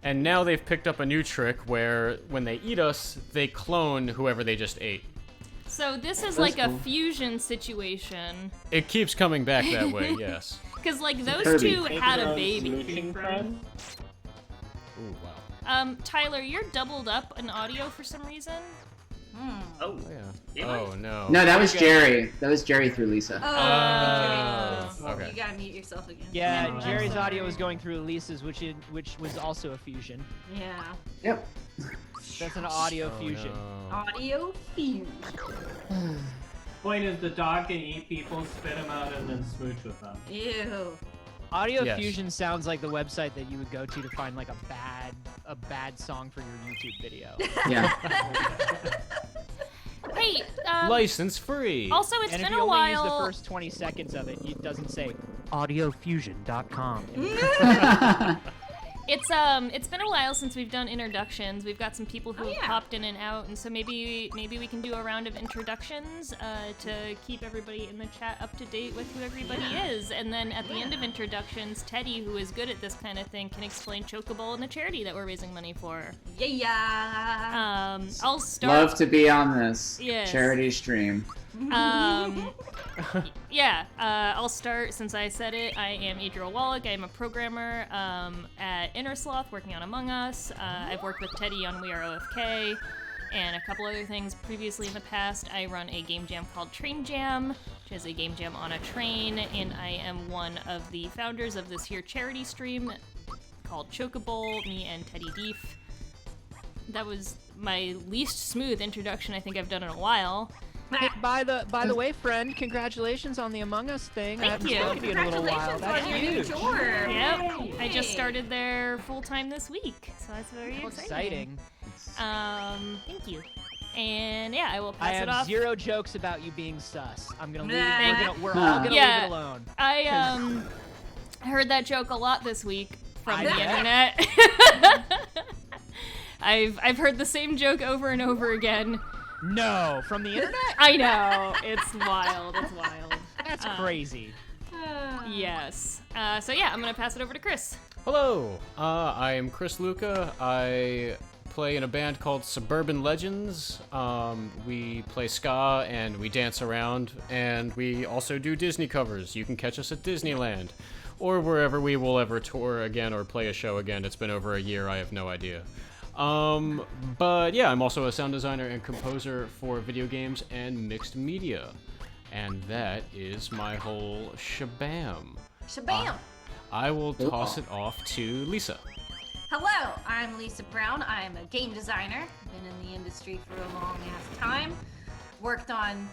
and now they've picked up a new trick where when they eat us, they clone whoever they just ate. So this is That's like a cool. fusion situation. It keeps coming back that way, yes. Because like those Kirby. two had a baby. Ooh, wow. Tyler, you're doubled up in audio for some reason. Oh. Yeah. Oh no. No, that was Jerry. That was Jerry through Lisa. Okay. You gotta mute yourself again. Yeah, Oh, Jerry's sorry. audio was going through Lisa's, which was also a fusion. Yeah. Yep. That's an audio fusion. Audio fusion. Point is, the dog can eat people, spit them out, and then smooch with them. Ew. Audio Yes. Fusion sounds like the website that you would go to find like a bad song for your YouTube video. Yeah. Hey, License free. Also, it's And been if you a only use while. the first 20 seconds of it, it doesn't say audiofusion.com. It's been a while since we've done introductions. We've got some people who have popped in and out, and so maybe we can do a round of introductions to keep everybody in the chat up to date with who everybody is. And then at the end of introductions, Teddy, who is good at this kind of thing, can explain Chocobowl and the charity that we're raising money for. Yeah. I'll start. Love to be on this Yes. charity stream. I'll start since I said it. I am Adriel Wallach. I am a programmer at Innersloth working on Among Us. I've worked with Teddy on We Are OFK and a couple other things previously in the past. I run a game jam called Train Jam, which is a game jam on a train, and I am one of the founders of this here charity stream called Chocobowl, me and Teddy Deef. That was my least smooth introduction I think I've done in a while. Hey, by the way, friend, congratulations on the Among Us thing. I haven't you. spoken to you in a little while. Congratulations That's on your new huge. job. Yep, I just started there full time this week, so that's very Exciting. Thank you. And yeah, I will I pass it have off. zero jokes about you being sus. I'm gonna leave. Nah. We're all gonna leave Yeah, it alone. I heard that joke a lot this week from the bet. internet. I've heard the same joke over and over again. No, from the internet? I know. It's wild. It's wild. That's crazy. Yes. So yeah, I'm gonna pass it over to Chris. Hello, I am Chris Luca. I play in a band called Suburban Legends. We play ska and we dance around, and we also do Disney covers. You can catch us at Disneyland or wherever we will ever tour again or play a show again. It's been over a year, I have no idea. But yeah, I'm also a sound designer and composer for video games and mixed media. And that is my whole shabam. Shabam! I will toss it off to Lisa. Hello, I'm Lisa Brown. I'm a game designer. Been in the industry for a long ass time. Worked on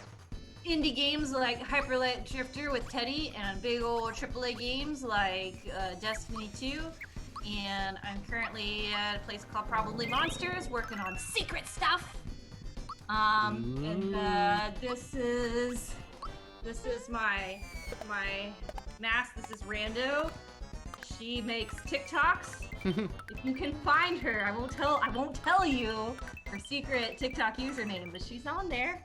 indie games like Hyper Light Drifter with Teddy and big old AAA games like Destiny 2. And I'm currently at a place called Probably Monsters, working on secret stuff. This is my mask. This is Rando. She makes TikToks. If you can find her, I won't tell you her secret TikTok username, but she's on there.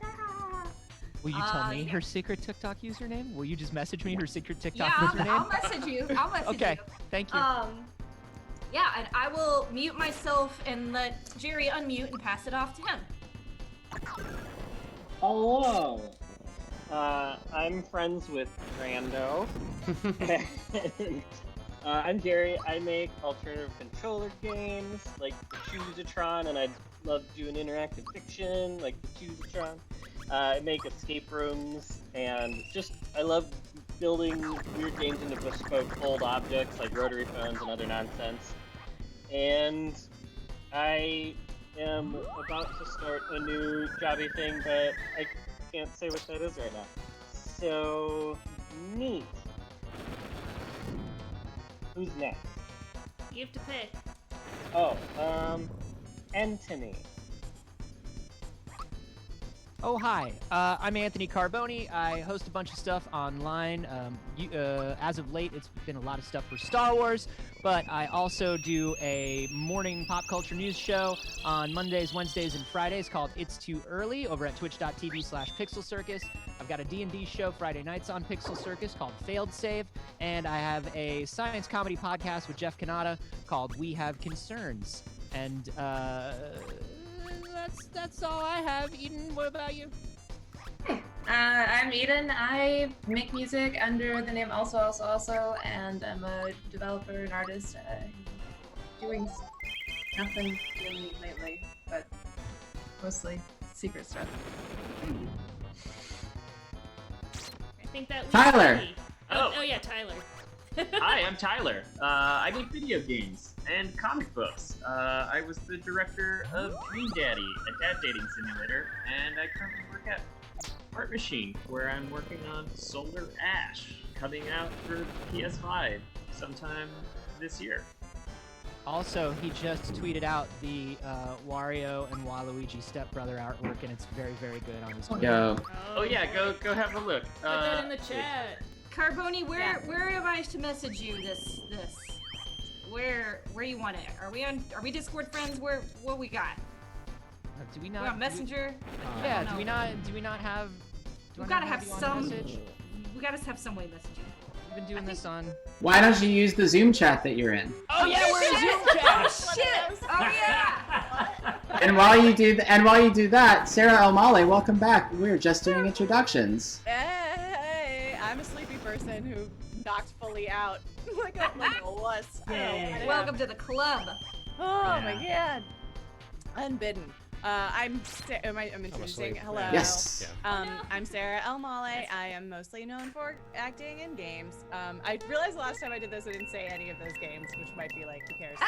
Will you tell me her secret TikTok username? Will you just message me her secret TikTok Yeah, username? I'll message you. Okay, thank you. Yeah, and I will mute myself and let Jerry unmute and pass it off to him. Hello. I'm friends with Rando. And, I'm Jerry. I make alternative controller games like the Choosatron, and I love doing interactive fiction like the Choosatron. I make escape rooms, and I love building weird games into bespoke old objects like rotary phones and other nonsense. And I am about to start a new jobby thing, but I can't say what that is right now. So, neat. Who's next? You have to pick. Oh, Anthony. Oh, hi. I'm Anthony Carboni. I host a bunch of stuff online. As of late, it's been a lot of stuff for Star Wars, but I also do a morning pop culture news show on Mondays, Wednesdays, and Fridays called It's Too Early over at twitch.tv/Pixel Circus. I've got a D&D show Friday nights on Pixel Circus called Failed Save, and I have a science comedy podcast with Jeff Kanata called We Have Concerns. And, that's all I have. Eden, what about you? I'm Eden. I make music under the name Also, and I'm a developer and artist. Doing nothing really lately, but mostly secret stuff. I think that leaves Tyler. me. Oh. Oh yeah, Tyler. Hi, I'm Tyler. I make video games and comic books. I was the director of Dream Daddy, a dad dating simulator, and I currently work at Art Machine, where I'm working on Solar Ash, coming out for PS5 sometime this year. Also, he just tweeted out the Wario and Waluigi stepbrother artwork, and it's very, very good on his Twitter. Yo. Oh yeah, go have a look. Put that in the chat. Carboni, where am I to message you this? Where you want it? Are we Discord friends? What we got? Do we We not? got Messenger? Yeah. Do we not have? We gotta have you on some. message? We gotta have some way messaging. We've been doing this on. Why don't you use the Zoom chat that you're in? Oh yeah, we're in Zoom chat. Shit! Oh yeah! And while you do that, Sarah Elmale, welcome back. We're just doing introductions. Hey, I'm a sleepy person who knocked fully out like a wuss. Yay. Welcome to the club. Oh my god. Unbidden. I'm introducing. asleep. Hello. Yes. I'm Sarah Elmale. I am mostly known for acting in games. I realized last time I did this, I didn't say any of those games, which might be like, who cares?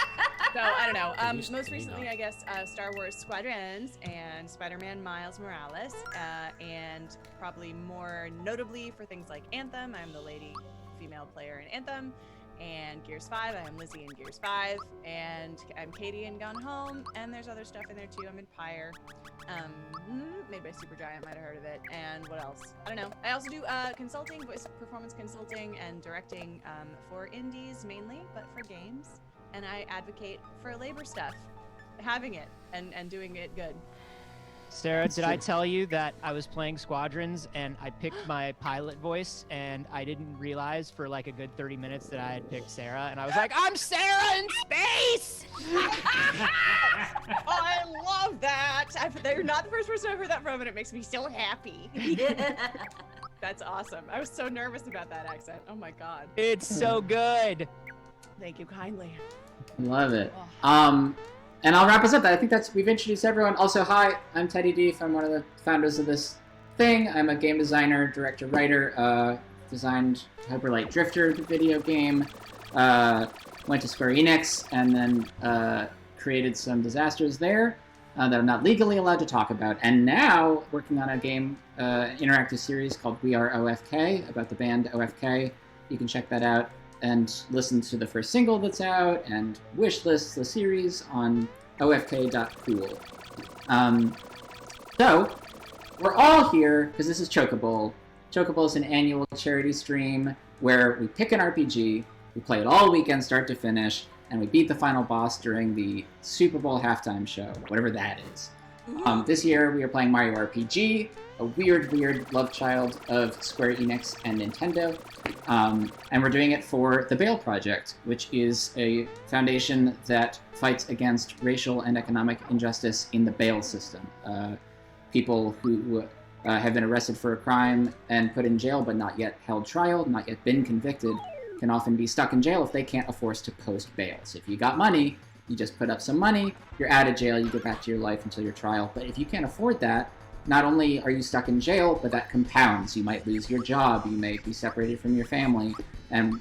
So I don't know. Most recently, I guess, Star Wars Squadrons and Spider-Man Miles Morales, and probably more notably for things like Anthem. I'm the lady female player in Anthem. And Gears 5, I am Lizzie in Gears 5, and I'm Katie in Gone Home, and there's other stuff in there too. I'm in Pyre, made by Supergiant, might have heard of it, and what else? I don't know. I also do consulting, voice performance consulting, and directing for indies mainly, but for games, and I advocate for labor stuff, having it, and doing it good. Sarah, did I tell you that I was playing Squadrons and I picked my pilot voice and I didn't realize for like a good 30 minutes that I had picked Sarah and I was like, I'm Sarah in space! I love that! You're not the first person I've heard that from and it makes me so happy. That's awesome. I was so nervous about that accent. Oh my god. It's so good! Thank you kindly. Love it. And I'll wrap us up. I think we've introduced everyone. Also, hi, I'm Teddy Deef. I'm one of the founders of this thing. I'm a game designer, director, writer. Designed Hyper Light Drifter, the video game. Went to Square Enix and then created some disasters there that I'm not legally allowed to talk about. And now working on a game interactive series called We Are OFK about the band OFK. You can check that out and listen to the first single that's out and wishlist the series on ofk.cool. So, we're all here because this is Chocobowl. Chocobowl is an annual charity stream where we pick an RPG, we play it all weekend start to finish, and we beat the final boss during the Super Bowl halftime show, whatever that is. This year we are playing Mario RPG, a weird love child of Square Enix and Nintendo. And we're doing it for the Bail Project, which is a foundation that fights against racial and economic injustice in the bail system. People who have been arrested for a crime and put in jail but not yet held trial, not yet been convicted, can often be stuck in jail if they can't afford to post bail. So if you got money, you just put up some money, you're out of jail, you go back to your life until your trial. But if you can't afford that, not only are you stuck in jail, but that compounds. You might lose your job, you may be separated from your family, and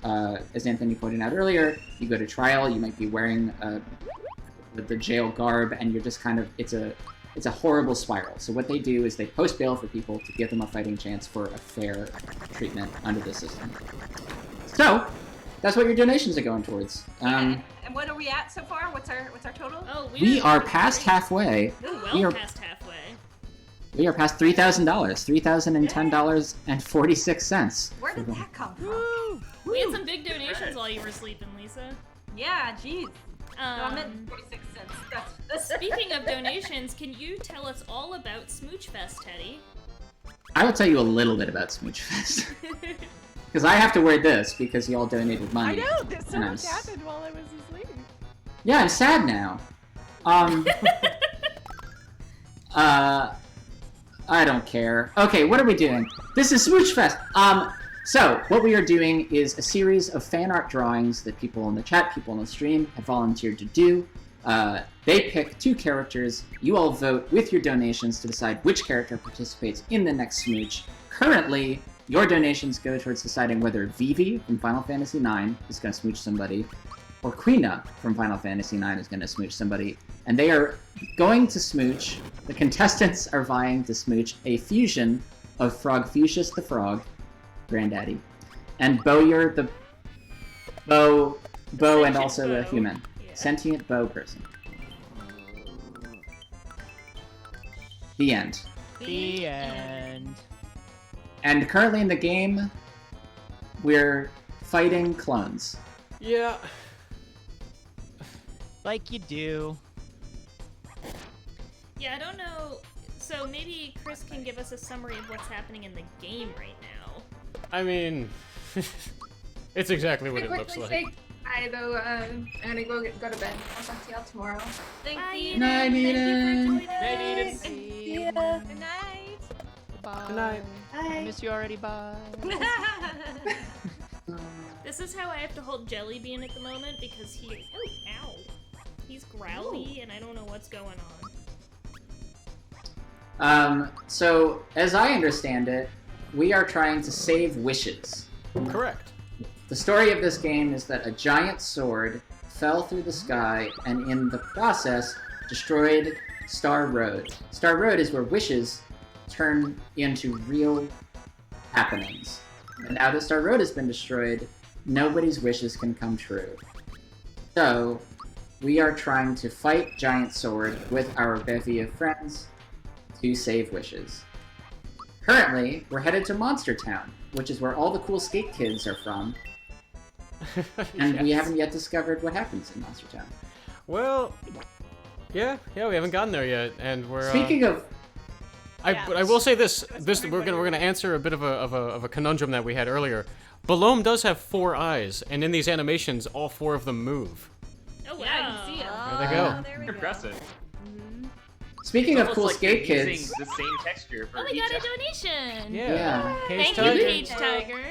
as Anthony pointed out earlier, you go to trial, you might be wearing the jail garb, and you're just kind of, it's a horrible spiral. So what they do is they post bail for people to give them a fighting chance for a fair treatment under the system. So, that's what your donations are going towards. And what are we at so far? What's our total? Oh, We are past halfway. Ooh, We well are past halfway. We are past $3,000, $3,010.46. Where did that come from? We had some big donations while you were sleeping, Lisa. Yeah, jeez. No, I meant 46 cents. That's Speaking of donations, can you tell us all about Smooch Fest, Teddy? I will tell you a little bit about Smooch Fest. Because I have to wear this because y'all donated money. I know, there's so and much happened while I was asleep. Yeah, I'm sad now. I don't care. Okay, what are we doing? This is Smooch Fest. So what we are doing is a series of fan art drawings that people in the chat, people on the stream have volunteered to do. They pick 2 characters. You all vote with your donations to decide which character participates in the next smooch. Currently, your donations go towards deciding whether Vivi from Final Fantasy IX is going to smooch somebody, or Quina from Final Fantasy IX is going to smooch somebody. And they are going to smooch, the contestants are vying to smooch a fusion of Frogfucius the Frog, Granddaddy, and Bowyer the Bow and also a human. Yeah. Sentient bow person. The end. The end. And currently in the game, we're fighting clones. Yeah. Like you do. Yeah, I don't know. So maybe Chris can give us a summary of what's happening in the game right now. I mean, it's exactly what it looks quickly like. say hi, though. I'm gonna go to bed. I'll talk to y'all tomorrow. Thank you. Night, Eden. Good night. Bye. Good night. I miss you already. Bye. This is how I have to hold Jellybean at the moment because he. Oh, ow. He's growly and I don't know what's going on. So, as I understand it, we are trying to save wishes. Correct. The story of this game is that a giant sword fell through the sky and in the process destroyed Star Road. Star Road is where wishes turn into real happenings. And now that Star Road has been destroyed, nobody's wishes can come true. So, we are trying to fight Giant Sword with our bevy of friends to save wishes. Currently, we're headed to Monster Town, which is where all the cool skate kids are from. And we haven't yet discovered what happens in Monster Town. Well, yeah, we haven't gotten there yet, and we're. Speaking of, I will say this: we're gonna answer a bit of a conundrum that we had earlier. Balome does have 4 eyes, and in these animations, all 4 of them move. Oh wow! Yeah, I can see it. There they go. There we Impressive. speaking of cool like skate you're kids, using the same texture for Oh, we each got a donation! Yeah. Thank Tiger. you, Cage Tiger.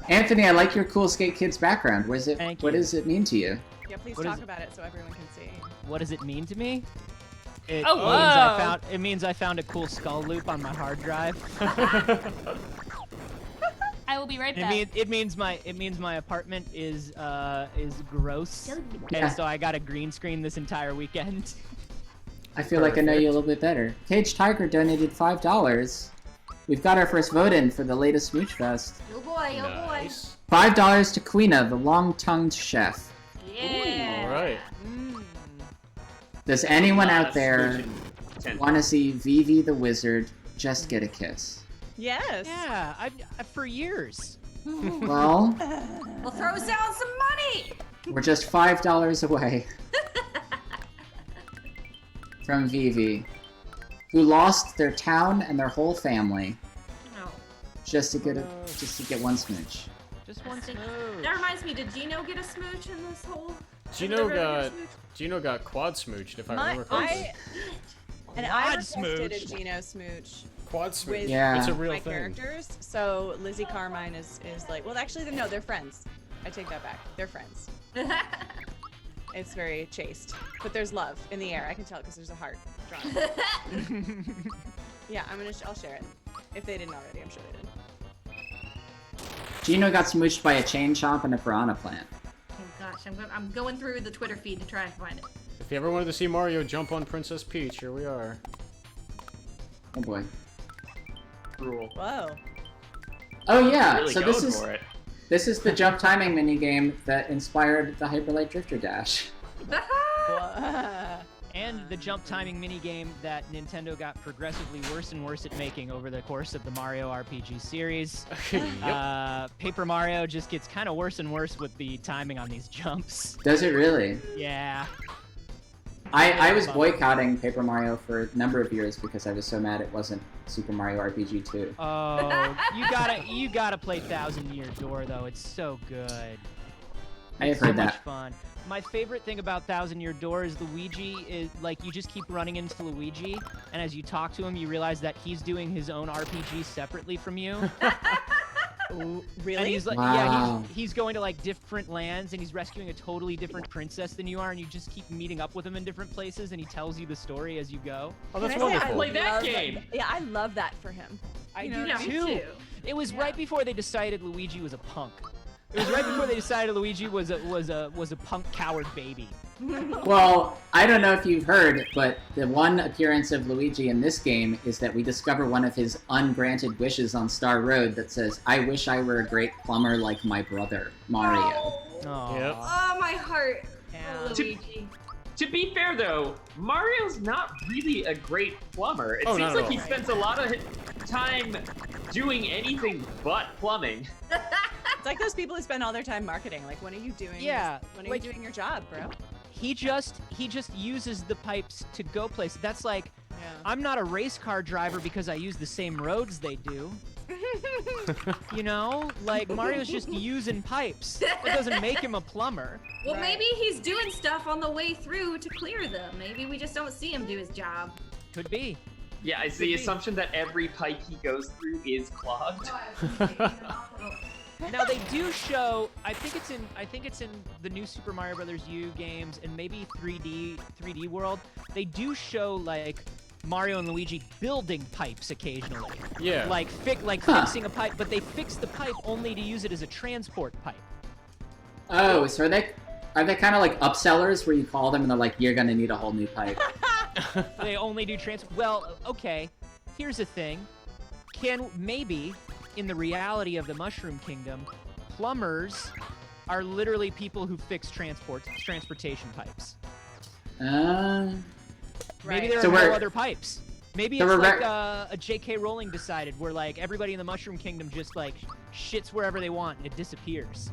Anthony, I like your cool skate kids background. What does it mean to you? Yeah, please What talk is- about it so everyone can see. What does it mean to me? It Oh, means whoa. it means I found a cool skull loop on my hard drive. I will be right back. It means my apartment is gross, Yeah. and so I got a green screen this entire weekend. I feel like I know you a little bit better. Cage Tiger donated $5. We've got our first vote in for the latest Smooch Fest. Oh boy, oh boy. $5 to Quina, the long-tongued chef. Yeah. All right. Does anyone out there smooching want to see Vivi the Wizard just get a kiss? Yes. Yeah, I for years. Well, We'll throw down some money. we're just $5 away from Vivi, who lost their town and their whole family No. just to get one smooch. Just one smooch. That reminds me, did Gino get a smooch in this whole? Gino got quad smooched, if I My, remember correctly. I Quad requested a smooch. Gino smooch Quad smooch. with Yeah. It's a real my thing. characters. So Lizzie Carmine is like, well, actually, no, they're friends. I take that back. They're friends. It's very chaste, but there's love in the air. I can tell because there's a heart drawn. Yeah, I'll share it. If they didn't already, I'm sure they did. Gino got smooched by a chain chomp and a piranha plant. Oh gosh, I'm going through the Twitter feed to try and find it. If you ever wanted to see Mario jump on Princess Peach, here we are. Oh boy. Rule. Whoa. Oh yeah, Really so going for it. this is the jump timing minigame that inspired the Hyperlight Drifter Dash. And the jump timing minigame that Nintendo got progressively worse and worse at making over the course of the Mario RPG series. Paper Mario just gets kind of worse and worse with the timing on these jumps. Does it really? Yeah. I was boycotting Paper Mario for a number of years because I was so mad it wasn't Super Mario RPG 2. Oh, you gotta play Thousand Year Door though. It's so good. I have It's so heard much that. fun. My favorite thing about Thousand Year Door is Luigi is like you just keep running into Luigi, and as you talk to him, you realize that he's doing his own RPG separately from you. Ooh, really? And he's like, Wow. yeah, he's going to like different lands, and he's rescuing a totally different princess than you are, and you just keep meeting up with him in different places, and he tells you the story as you go. Oh, that's Can I say wonderful. I Play that love game. Yeah, I love that for him. I You do know, too. It was right before they decided Luigi was a punk. It was right before they decided Luigi was a punk coward baby. Well, I don't know if you've heard, but the one appearance of Luigi in this game is that we discover one of his ungranted wishes on Star Road that says, "I wish I were a great plumber like my brother, Mario." Aw. Yep. Oh, my heart. Yeah. Oh, Luigi. To be fair, though, Mario's not really a great plumber. It Oh, seems not at like all. he spends a lot of time doing anything but plumbing. It's like those people who spend all their time marketing. Like, when are you doing? Yeah, When are like- you doing your job, bro? He just uses the pipes to go places. That's like, Yeah. I'm not a race car driver because I use the same roads they do. You know, like Mario's just using pipes. That doesn't make him a plumber. Well, maybe he's doing stuff on the way through to clear them. Maybe we just don't see him do his job. Could be. Yeah, it's the assumption that every pipe he goes through is clogged. Now they do show. I think it's in the new Super Mario Brothers U games and maybe 3D World. They do show like Mario and Luigi building pipes occasionally. Yeah. Like fixing a pipe, but they fix the pipe only to use it as a transport pipe. Oh, so are they kind of like upsellers where you call them and they're like, "You're gonna need a whole new pipe." They only do Well, okay. Here's the thing. Maybe in the reality of the Mushroom Kingdom, plumbers are literally people who fix transportation pipes. Maybe there So are no we're- other pipes. Maybe so it's we're like a J.K. Rowling decided, where like everybody in the Mushroom Kingdom just like shits wherever they want and it disappears.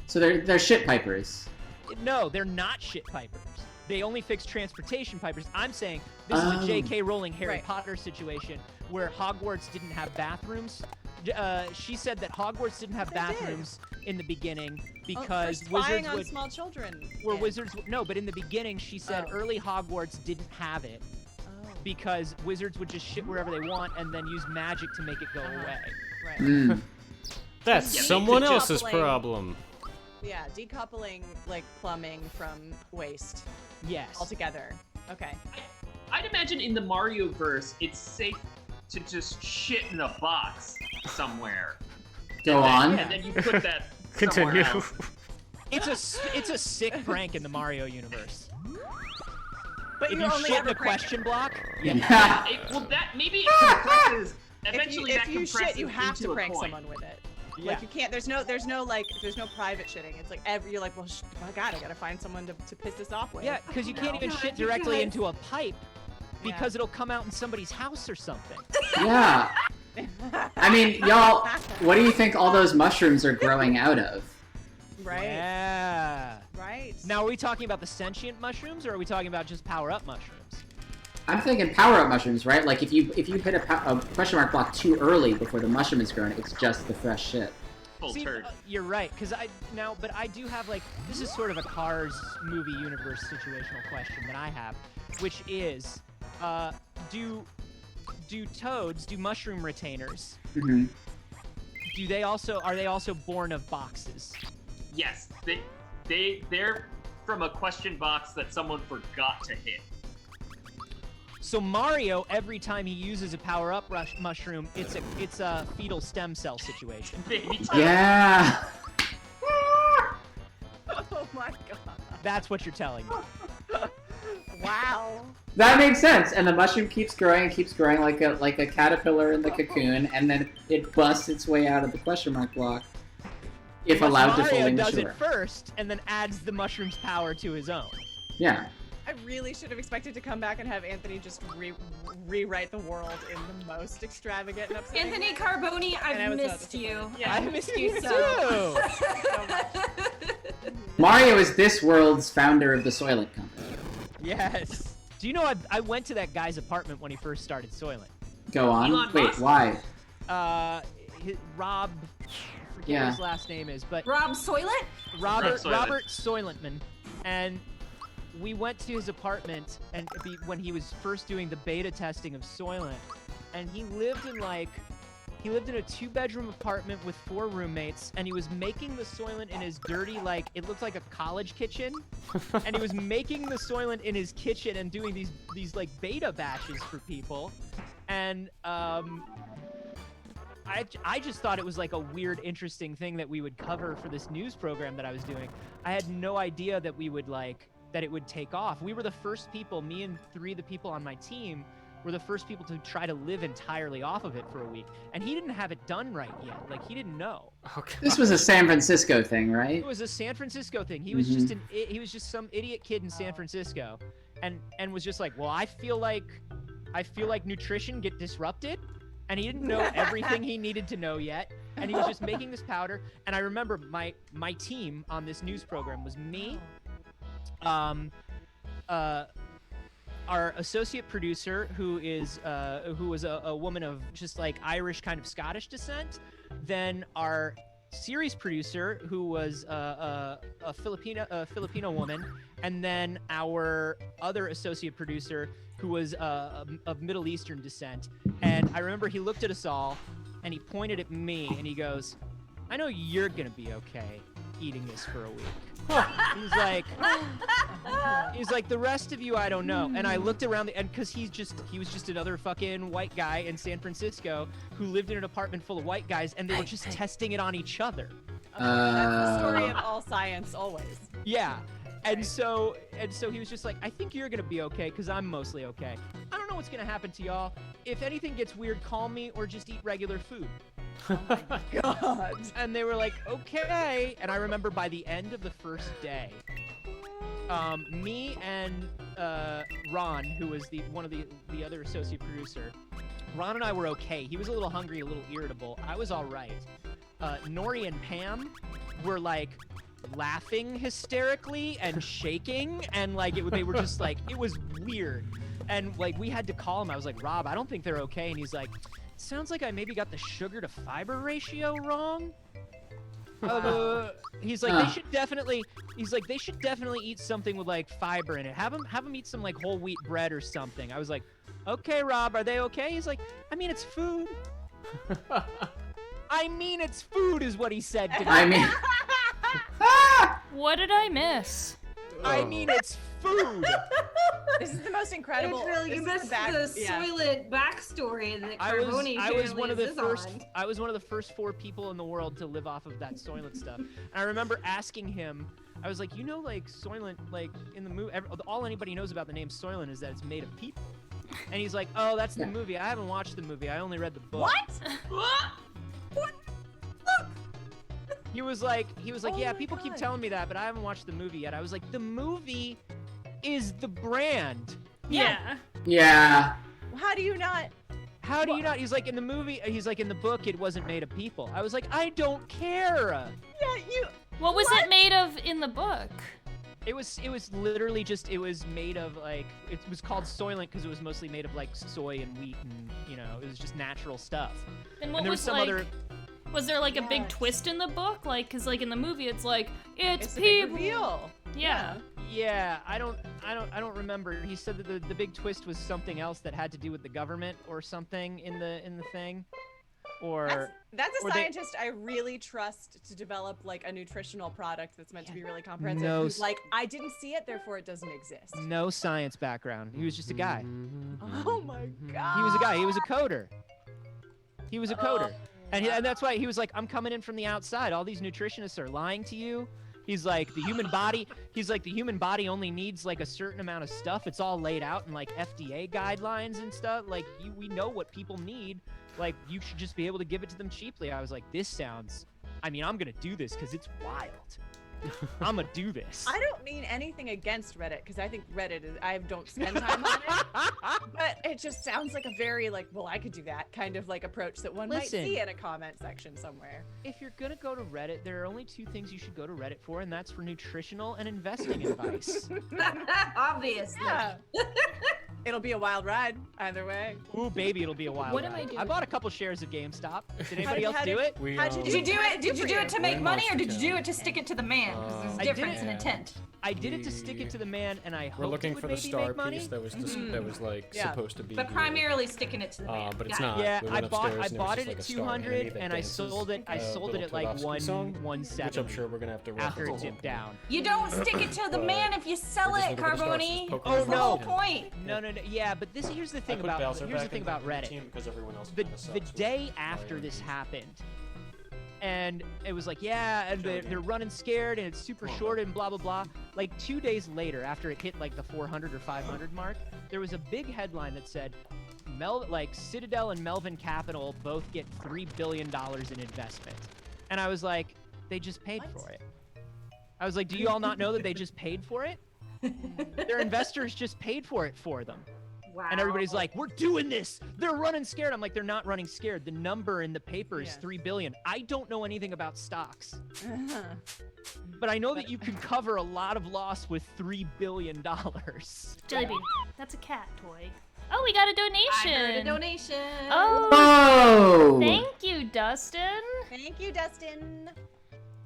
So they're shit pipers. No, they're not shit pipers. They only fix transportation pipers. I'm saying this is Oh. a J.K. Rowling Harry Right. Potter situation where Hogwarts didn't have bathrooms. She said that Hogwarts didn't have They bathrooms in the beginning For because spying wizards on would. small children. Were Yeah. wizards no, but in the beginning she said Oh. early Hogwarts didn't have it Oh. because wizards would just shit wherever they want and then use magic to make it go away. Right. Mm. That's Yeah, someone decoupling. else's problem. Yeah, decoupling like plumbing from waste Yes. altogether. Okay. I'd imagine in the Mario verse, it's safe to just shit in a box somewhere. Go on. And then you put that Continue. somewhere else. It's a sick prank in the Mario universe. But If you you only shit ever in a prank- question block, Well, that maybe it compresses. Eventually, if that you compresses shit, you have into to a prank coin. someone with it. Yeah. Like you can't. There's no private shitting. It's like you're like, well, my God, I gotta find someone to piss this off with. yeah, because you can't even shit directly into a pipe because it'll come out in somebody's house or something. Yeah. I mean, y'all, what do you think all those mushrooms are growing out of? Right. Yeah. Right. Now, are we talking about the sentient mushrooms, or are we talking about just power-up mushrooms? I'm thinking power-up mushrooms, right? Like if you hit a question mark block too early before the mushroom is grown, it's just the fresh shit. Full See, turd. you're right, because but I do have like this is sort of a Cars movie universe situational question that I have, which is, do mushroom retainers? Mm-hmm. Are they also born of boxes? Yes, they're from a question box that someone forgot to hit. So Mario, every time he uses a power-up mushroom, it's a fetal stem cell situation. Yeah. Oh my God. That's what you're telling me. Wow. That makes sense. And the mushroom keeps growing like a caterpillar in the cocoon, and then it busts its way out of the question mark block. If But allowed to Mario fully does mature. it first, and then adds the mushroom's power to his own. Yeah. I really should have expected to come back and have Anthony just rewrite the world in the most extravagant and upsetting Anthony way. Carboni, And I I've was not missed you. Yeah, I missed you Me so. too. Mario is this world's founder of the Soylent Company. Yes. Do you know I went to that guy's apartment when he first started Soylent? Go on. Elon Wait, Musk? why? Rob, I forget Yeah. what his last name is, but Rob Soylent? Robert Soylent. Soylentman, and we went to his apartment when he was first doing the beta testing of Soylent, and he lived in a 2-bedroom apartment with 4 roommates, and he was making the Soylent in his dirty, like, it looked like a college kitchen, and he was making the Soylent in his kitchen and doing these like beta batches for people, and I just thought it was like a weird, interesting thing that we would cover for this news program that I was doing. I had no idea that we would that it would take off. We were the first people, me and 3 of the people on my team, were the first people to try to live entirely off of it for a week. And he didn't have it done right yet. Like, he didn't know. Okay. This was a San Francisco thing, right? It was a San Francisco thing. He was just some idiot kid in San Francisco, and was just like, well, I feel like nutrition get disrupted, and he didn't know everything he needed to know yet, and he was just making this powder. And I remember my team on this news program was me, our associate producer, who was a woman of just like Irish kind of Scottish descent, then our series producer, who was a Filipino woman, and then our other associate producer, who was of Middle Eastern descent. And I remember he looked at us all, and he pointed at me, and he goes, "I know you're gonna be okay eating this for a week." He's like, the rest of you, I don't know. And I looked around, and because he was just another fucking white guy in San Francisco who lived in an apartment full of white guys, and they were just testing it on each other. That's the story of all science, always. Yeah. And so he was just like, I think you're gonna be okay, because I'm mostly okay. I don't know what's gonna happen to y'all. If anything gets weird, call me, or just eat regular food. Oh my God. And they were like, okay. And I remember by the end of the first day, me and Ron, who was one of the other associate producer, Ron and I were okay. He was a little hungry, a little irritable. I was all right. Nori and Pam were like laughing hysterically and shaking, and like they were just like, it was weird. And like we had to call him. I was like, Rob, I don't think they're okay. And he's like, sounds like I maybe got the sugar to fiber ratio wrong. He's like, they should definitely eat something with like fiber in it. Have them eat some like whole wheat bread or something. I was like, okay, Rob, are they okay? He's like, I mean, it's food. I mean, it's food is what he said to me. I mean, What did I miss? I mean, it's food. This is the most incredible. April, you missed the Soylent backstory that Carboni I was one of the is first. on. I was one of the first 4 people in the world to live off of that Soylent stuff. And I remember asking him. I was like, you know, like Soylent, like in the movie, all anybody knows about the name Soylent is that it's made of people. And he's like, oh, that's the movie. I haven't watched the movie. I only read the book. What? He was like, yeah, people keep telling me that, but I haven't watched the movie yet. I was like, the movie is the brand. Yeah. Yeah. How do you not? How do you not? He's like, in the movie, he's like, in the book, it wasn't made of people. I was like, I don't care. Yeah, you. What was it made of in the book? It was literally just, it was made of like, it was called Soylent because it was mostly made of like soy and wheat and, you know, it was just natural stuff. And what there was some like, other... was there like a big twist in the book? Like, cause like in the movie, it's like, it's a big people. reveal. Yeah. Yeah, I don't remember. He said that the big twist was something else that had to do with the government or something in the thing. Or that's a scientist I really trust to develop like a nutritional product that's meant to be really comprehensive. No, who's like, I didn't see it, therefore it doesn't exist. No science background. He was just a guy. Oh my God. He was a guy. He was a coder. He was a coder. And that's why he was like, I'm coming in from the outside. All these nutritionists are lying to you. He's like, the human body only needs like a certain amount of stuff. It's all laid out in like FDA guidelines and stuff. Like we know what people need. Like you should just be able to give it to them cheaply. I was like, this sounds, I mean, I'm going to do this because it's wild. I'm going to do this. I don't mean anything against Reddit because I think Reddit is, I don't spend time on it. But it just sounds like a very like, well, I could do that kind of like approach that one might see in a comment section somewhere. If you're going to go to Reddit, there are only 2 things you should go to Reddit for, and that's for nutritional and investing advice. Obviously. Yeah. It'll be a wild ride either way. Ooh, baby, it'll be a wild What ride. am I doing? I bought a couple shares of GameStop. Did anybody else do it? Did you do it to make money or did you do it to stick it to the man? Because there's a difference in intent. I did it to stick it to the man, and I We're hoped looking it would for the maybe star make money. piece that was that was like Yeah. supposed to be. But here. primarily sticking it to the man. But it's Got not. Yeah, We I went bought upstairs and there was it just, at like, a star 200, enemy that and I dances sold it. I a sold it little at like Tchaikovsky song, 170. which I'm sure we're gonna have to after it reference. dipped down. You don't stick it to the man if you sell We're just it, looking for the stars, Carboni. just poking That's the the no. whole point. No. Yeah, but here's the thing about Reddit. Because everyone else The kinda sucks with day after this happened, and it was like, yeah, and they're running scared, and it's super short, and blah blah blah. Like 2 days later, after it hit like the 400 or 500 mark, there was a big headline that said, Citadel and Melvin Capital both get $3 billion in investment, and I was like, they just paid for it. I was like, do you all not know that they just paid for it? Their investors just paid for it for them. Wow. And everybody's like, we're doing this. They're running scared. I'm like, they're not running scared. The number in the paper is 3 billion. I don't know anything about stocks. But I know that you can cover a lot of loss with $3 billion. Jellybean, that's a cat toy. Oh, we got a donation. I heard a donation. Oh. Thank you, Dustin. Thank you, Dustin.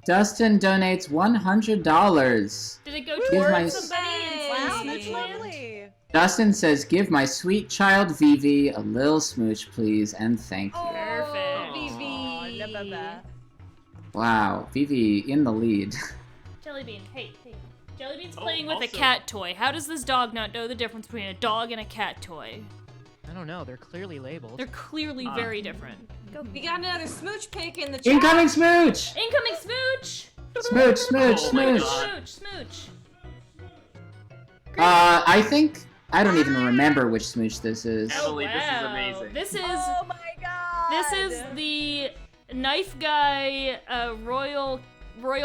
Dustin donates $100. Did it go Give towards my- somebody? Wow, that's lovely. Dustin says, "Give my sweet child Vivi a little smooch, please, and thank you." Perfect. Vivi. Wow, Vivi in the lead. Jellybean, hey. Jellybean's playing with a cat toy. How does this dog not know the difference between a dog and a cat toy? I don't know. They're clearly labeled. They're clearly very different. We got another smooch pick in the chat. Incoming smooch! Incoming smooch! Smooch, smooch, Oh my smooch. God. Smooch. I think I don't even remember which smooch this is. Emily, this is Wow. amazing. This is. Oh my god. This is the knife guy, royal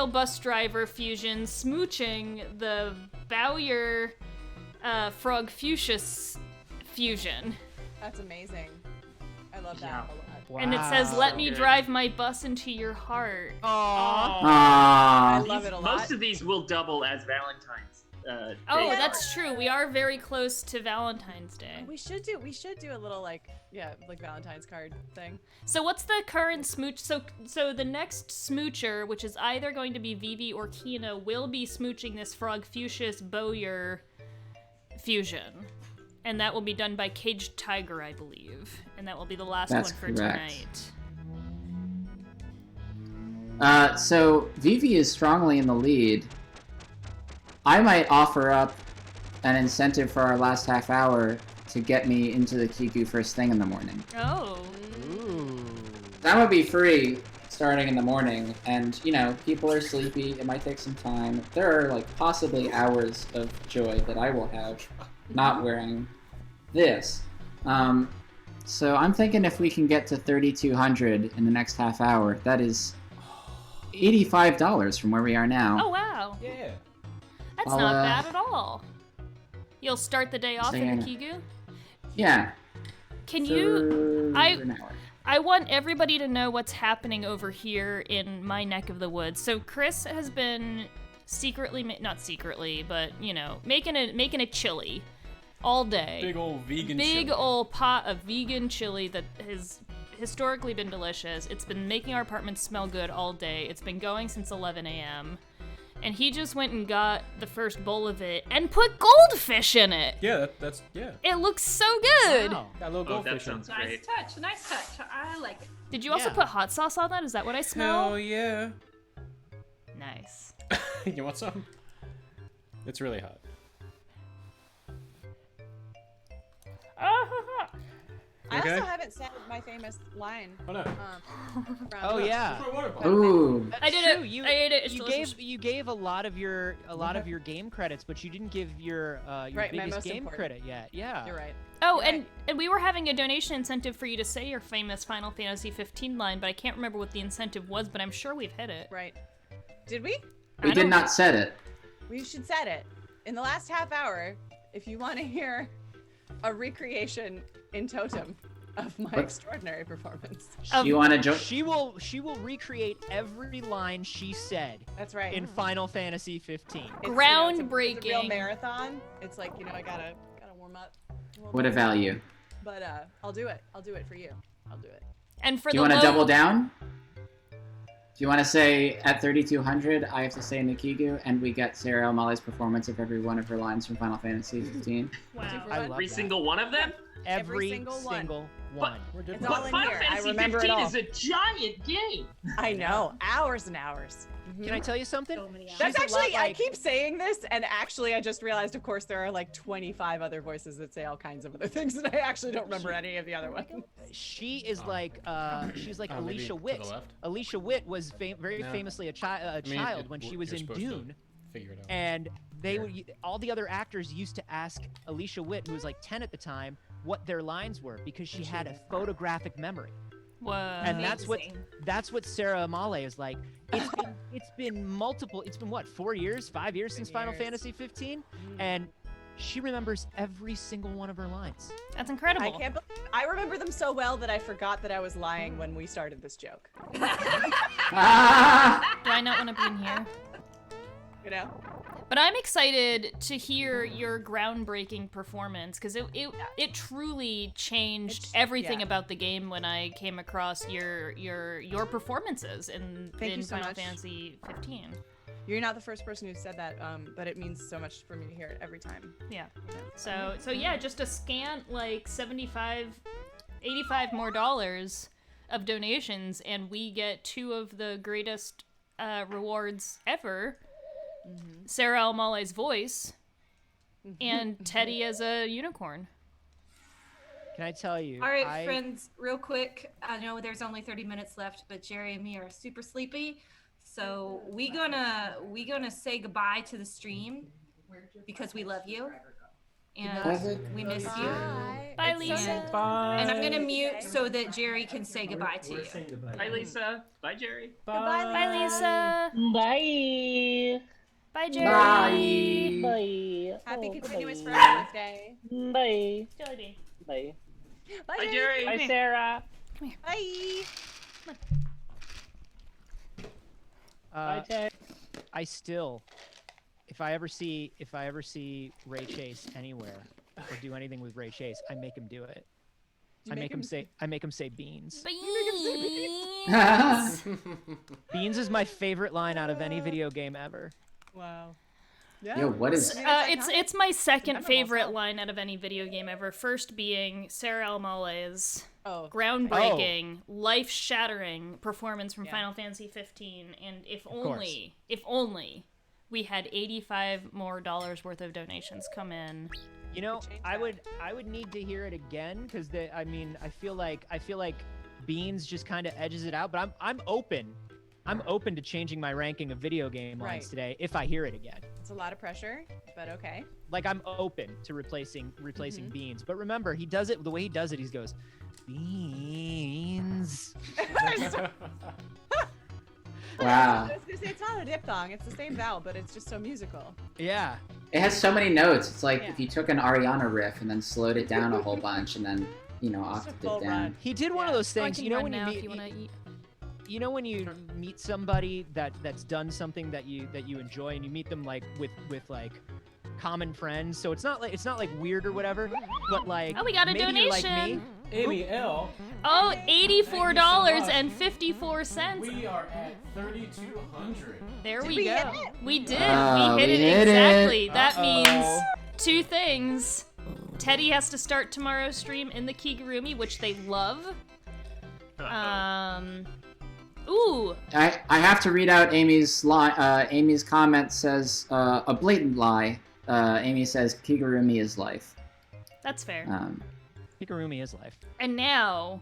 bus driver fusion smooching the Bowyer, frog fuchsius fusion. That's amazing. I love that a lot. Wow. And it says, "Let me Good. drive my bus into your heart." Aww. I love it a lot. Most of these will double as Valentine's. Oh, Day that's true. We are very close to Valentine's Day. We should do a little like Valentine's card thing. So what's the current smooch? So the next smoocher, which is either going to be Vivi or Kina, will be smooching this frog fuchsius Bowyer fusion. And that will be done by Caged Tiger, I believe. And that will be the last That's one for correct. tonight. So Vivi is strongly in the lead. I might offer up an incentive for our last half hour to get me into the Kiku first thing in the morning. Oh. Ooh. That would be free starting in the morning, and people are sleepy, it might take some time. There are like possibly hours of joy that I will have not wearing this. So I'm thinking if we can get to 3,200 in the next half hour, that is $85 from where we are now. Oh, wow. Yeah. That's I'll, not bad at all. You'll start the day off in the Kigu? Yeah. Can for you... an hour. I want everybody to know what's happening over here in my neck of the woods. So Chris has been secretly, not secretly, but, making a chili all day. Big old vegan Big chili. old pot of vegan chili that has historically been delicious. It's been making our apartment smell good all day. It's been going since 11 a.m. And he just went and got the first bowl of it and put goldfish in it. Yeah, that's. It looks so good. Wow. Got a little Oh, that goldfish in sounds it. great. Nice touch. I like it. Did you also Yeah. put hot sauce on that? Is that what I smell? Hell yeah. Nice. You want some? It's really hot. I Okay. also haven't said my famous line. Oh no. From, Oh yeah. Ooh. I did True. it. You, I ate it. It's you delicious. gave a lot of your game credits, but you didn't give your Right, my biggest most game important. credit yet. Yeah. You're right. Oh, You're and we were having a donation incentive for you to say your famous Final Fantasy 15 line, but I can't remember what the incentive was, but I'm sure we've hit it. Right. Did we? We did not set it. We should set it. In the last half hour, if you want to hear a recreation in Totem of my What? extraordinary performance. You want to join? She will recreate every line she said That's right. in Final Fantasy 15. It's, it's a real Groundbreaking. marathon. It's like, I gotta warm up. What a value. But I'll do it. I'll do it for you. I'll do it. And for Do the you want to low- double down? If you want to say at 3,200, I have to say Nikigu, and we get Sarah O'Malley's performance of every one of her lines from Final Fantasy 15. Wow. I love Every that. single one of them? Every single single one. one. It's But all in Final here. I Fantasy remember it 15 all. is a giant game. I know. Hours and hours. Can I tell you something? That's She's a lot actually, I like- keep saying this, and actually I just realized, of course, there are like 25 other voices that say all kinds of other things, and I actually don't remember any of the other ones. She is like, she's like maybe Alicia to Witt. the left? Alicia Witt was very No. famously a I mean, child when she was you're in supposed to Dune. Figure it out. And they would, all the other actors used to ask Alicia Witt, who was like 10 at the time, what their lines were because she had a photographic memory. Whoa. And that's what Sarah Amale is like. It's been what, 4 years, 5 years since Final Fantasy 15, and she remembers every single one of her lines. That's incredible. I can't believe I remember them so well that I forgot that I was lying when we started this joke. Do I not want to be in here? You know? But I'm excited to hear your groundbreaking performance because it truly changed everything about the game when I came across your performances in Thank you so Final much. Fantasy 15. You're not the first person who said that, but it means so much for me to hear it every time. Yeah. So yeah, just a scant like 85 more dollars of donations, and we get two of the greatest rewards ever. Sarah Almale's voice, and Teddy as a unicorn. Can I tell you? All right, friends, real quick. I know there's only 30 minutes left, but Jerry and me are super sleepy, so we gonna say goodbye to the stream because we love you and we miss you. Bye, Lisa. Bye. And I'm gonna mute so that Jerry can say goodbye to you. Bye, Lisa. Bye, Jerry. Bye, Lisa. Bye. Bye, Jerry. Bye. Happy Oh, continuous bye. Friends Day. Bye. Jellybean. Bye. Bye, Jerry. Bye, Sarah. Come here. Bye. Bye, Ted. I still, if I ever see Ray Chase anywhere or do anything with Ray Chase, I make him do it. I make him say beans. Beans. Beans is my favorite line out of any video game ever. Wow. Yo, what is? It's my second favorite line out of any video game ever. First being Sarah Almale's groundbreaking, life-shattering performance from Final Fantasy 15, and if only we had $85 more worth of donations come in. You know, I would need to hear it again because I feel like Beans just kind of edges it out, but I'm open to changing my ranking of video game lines today if I hear it again. It's a lot of pressure, but okay. Like I'm open to replacing Beans, but remember he does it the way he does it. He goes Beans. Wow. I was gonna say it's not a diphthong. It's the same vowel, but it's just so musical. Yeah. It has so many notes. It's like if you took an Ariana riff and then slowed it down a whole bunch and then, octaved it down. He did one of those I things. can You know run when you now if meet. you wanna eat. You know when you meet somebody that's done something that you enjoy, and you meet them like with like common friends. So it's not like weird or whatever, but like Oh, we got a maybe you're like donation. me. Amy L. Oh, $84.54. We are at 3,200. There Did we we go. hit it? We did. Oh, we hit we it hit exactly. it. That means Uh-oh. two things. Teddy has to start tomorrow's stream in the Kigurumi, which they love. Ooh. I have to read out Amy's line. Amy's comment says a blatant lie. Amy says Kigurumi is life. That's fair. Kigurumi is life. And now,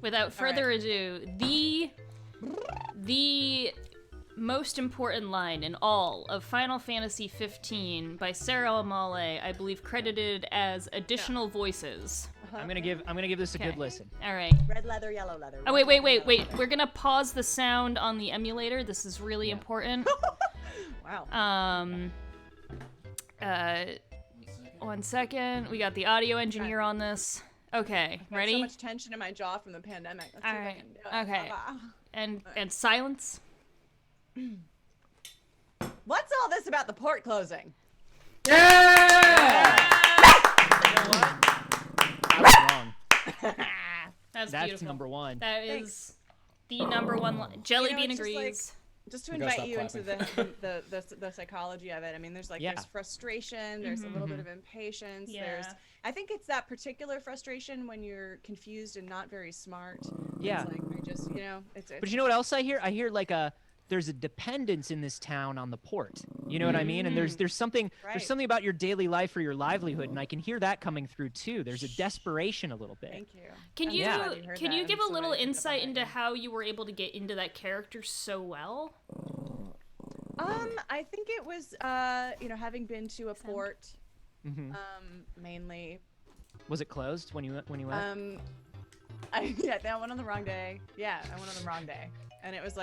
without further ado, the most important line in all of Final Fantasy 15 by Sarah Amale, I believe credited as additional voices. I'm gonna give this a good listen. All right. Red leather, yellow leather. Oh wait. We're gonna pause the sound on the emulator. This is really important. Wow. 1 second. We got the audio engineer on this. Okay, I ready? have so much tension in my jaw from the pandemic. Let's see if I Alright, can do it. okay. Ah. And silence. What's all this about the port closing? Yeah! I was wrong. That's That's beautiful. number one. That is The number one Jelly Bean it's just agrees. Just to We gotta invite you into stop the psychology of it. I mean, there's like Yeah. there's frustration, there's a little bit of impatience. Yeah. I think it's that particular frustration when you're confused and not very smart. Yeah. It's like I just it's But you know what else I hear? I hear like there's a dependence in this town on the port. You know what I mean? And there's something about your daily life or your livelihood, and I can hear that coming through too. There's a desperation a little bit. Thank you. Can you heard can that. you give I'm a so little glad you picked up insight on into that. how you were able to get into that character so well? I think it was having been to a port, mainly. Was it closed when you went? I went on the wrong day. Yeah, I went on the wrong day. And it was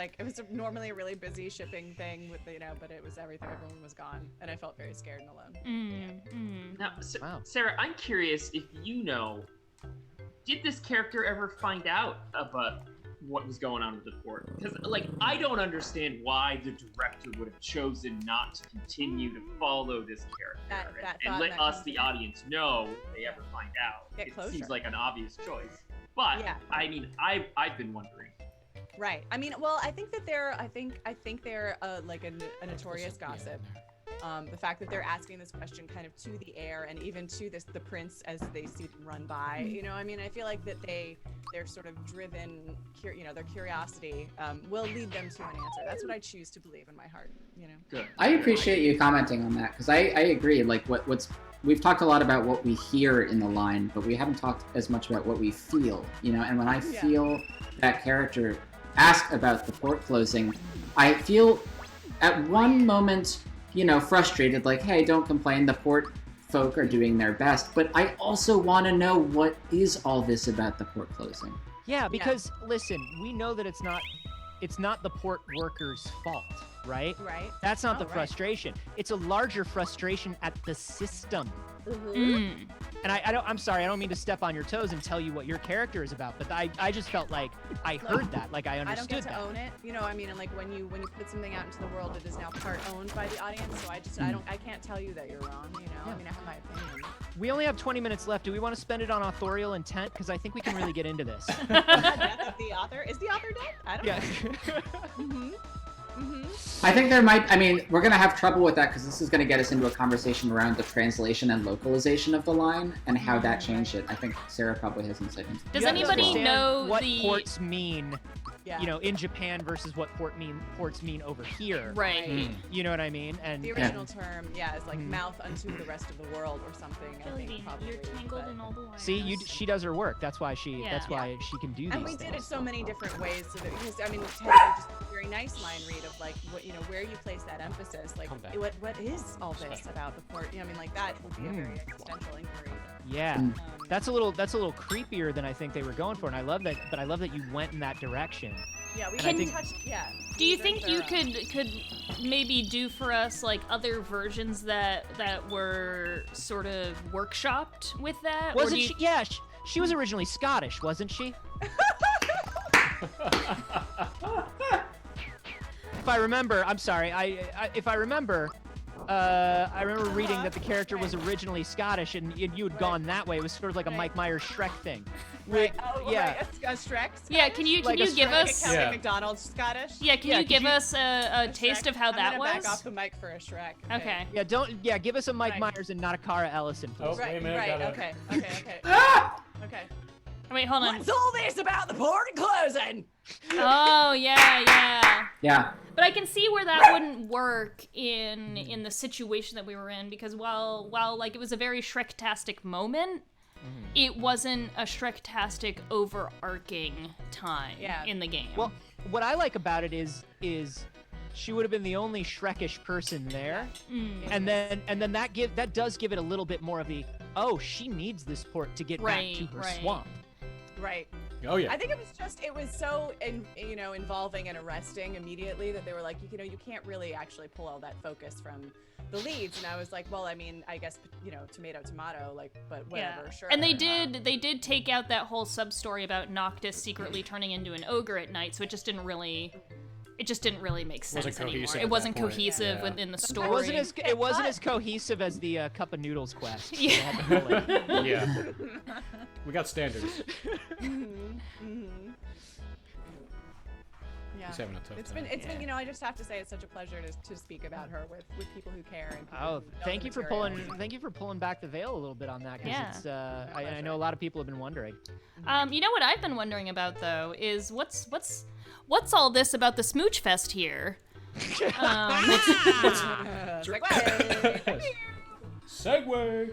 normally a really busy shipping thing with but it was everyone was gone, and I felt very scared and alone. Now, Sarah, I'm curious if you know, did this character ever find out about what was going on with the port? Because, I don't understand why the director would have chosen not to continue to follow this character and let us, the audience, know if they ever find out. Get It closure. seems like an obvious choice. But, Yeah. I mean, I've been wondering. Right. I mean, well, I think that they're like a notorious gossip. The fact that they're asking this question kind of to the air and even to the prince as they see them run by. You know, I mean, I feel like that they're sort of driven, their curiosity will lead them to an answer. That's what I choose to believe in my heart. You know. Good. I appreciate you commenting on that because I agree. Like we've talked a lot about what we hear in the line, but we haven't talked as much about what we feel. You know, and when I feel that character ask about the port closing, I feel at one moment, frustrated, like, hey, don't complain, the port folk are doing their best, but I also want to know what is all this about the port closing. Yeah, because listen, we know that it's not the port workers' fault, right? Right. That's not the frustration. It's a larger frustration at the system. And I'm sorry, I don't mean to step on your toes and tell you what your character is about, but I just felt like I heard that, like I understood I don't get that. to own it, I mean, and like when you put something out into the world, it is now part owned by the audience. So I can't tell you that you're wrong. I mean, I have my opinion. We only have 20 minutes left. Do we want to spend it on authorial intent? Because I think we can really get into this. Death of the author? Is the author dead? I don't know. I think we're going to have trouble with that because this is going to get us into a conversation around the translation and localization of the line and how that changed it. I think Sarah probably has insight into that. Does anybody know what ports mean? Yeah. In Japan versus what ports mean over here. Right. You know what I mean? And the original term, is like mouth unto the rest of the world or something. I think probably. You're tangled in all the wires. See, she does her work. That's why she she can do these And we things. did it so many different ways. So that, because I mean, Teddy just a very nice line read of like what where you place that emphasis. Like what is all this about the port? I mean, like that would be a very existential inquiry. Yeah, that's a little creepier than I think they were going for, and I love that. But I love that you went in that direction. Yeah, we can touch. Yeah. Do you think you could maybe do for us like other versions that were sort of workshopped with that? Wasn't she? Yeah, she was originally Scottish, wasn't she? If I remember, I'm sorry. If I remember reading that the character was originally Scottish, and you had gone that way. It was sort of like a Mike Myers Shrek thing. Right. Oh, yeah. Right. A Shrek. Yeah. Can you give us? Kelly McDonald Scottish. Yeah. Can you give us a taste of how that was? I'm gonna back off the mic for a Shrek. Okay. Yeah. Give us a Mike Myers and not a Cara Ellison, please. Oh, wait a minute. Right. Okay. Okay. Wait, hold on. What's all this about the port closing? Oh, yeah. Yeah. But I can see where that wouldn't work in the situation that we were in, because while like it was a very Shrek-tastic moment, it wasn't a Shrek-tastic overarching time in the game. Well, what I like about it is she would have been the only Shrekish person there, and then that does give it a little bit more of the she needs this port to get back to her swamp. Right. Oh yeah. I think it was so involving and arresting immediately that they were like, you can't really actually pull all that focus from the leads. And I was like, well, I mean, I guess tomato, like, but whatever, sure. And they did take out that whole sub story about Noctis secretly turning into an ogre at night, so it just didn't really make sense anymore. It wasn't cohesive within the story. It wasn't as cohesive as the cup of noodles quest. Yeah. We got standards. She's having a tough It's time. been, you know, I just have to say it's such a pleasure to speak about her with people who care. And people Oh, who know thank the you for material. thank you for pulling back the veil a little bit on that, because Yeah. it's I know a lot of people have been wondering. You know what I've been wondering about though is what's all this about the Smooch Fest here? Segway.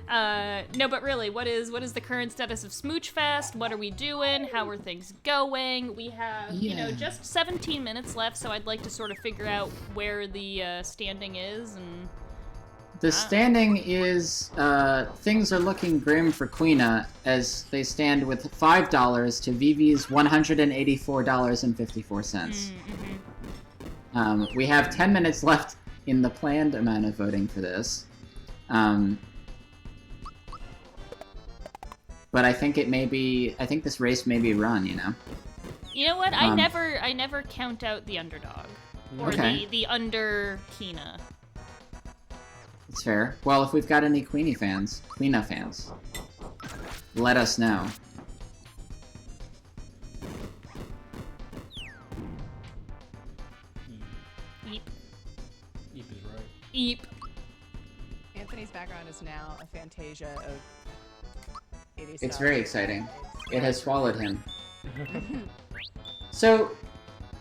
No, but really, what is the current status of Smooch Fest? What are we doing? How are things going? We have, you know, just 17 minutes left, so I'd like to sort of figure out where the standing is and. The standing is, things are looking grim for Queena as they stand with $5 to Vivi's $184.54. We have 10 minutes left in the planned amount of voting for this. But I think I think this race may be run, you know? You know what? I never count out the underdog. Or Okay. the under Keena. It's fair. Well, if we've got any Queena fans, let us know. Eep. Eep is right. Eep. Anthony's background is now a Fantasia of 80s It's stuff. very exciting. It has swallowed him. So,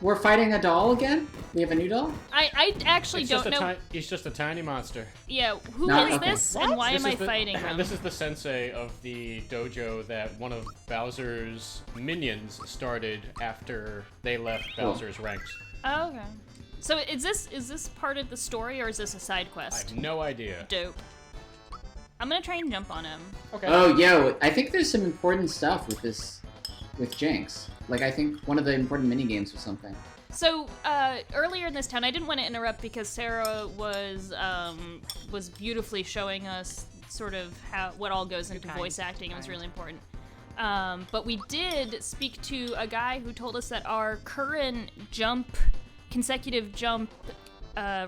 we're fighting a doll again? We have a new doll? I actually It's don't just know. he's just a tiny monster. Yeah, who is No, okay. this and why This am I is the- fighting him? This is the sensei of the dojo that one of Bowser's minions started after they left Cool. Bowser's ranks. Oh, okay. So is this part of the story or is this a side I quest? have no idea. Dope. I'm gonna try and jump on him. Okay. Oh, yo, I think there's some important stuff with Jinx. Like, I think one of the important minigames or something. So earlier in this town, I didn't want to interrupt because Sarah was beautifully showing us sort of what all goes into voice acting. It was really important. But we did speak to a guy who told us that our current consecutive jump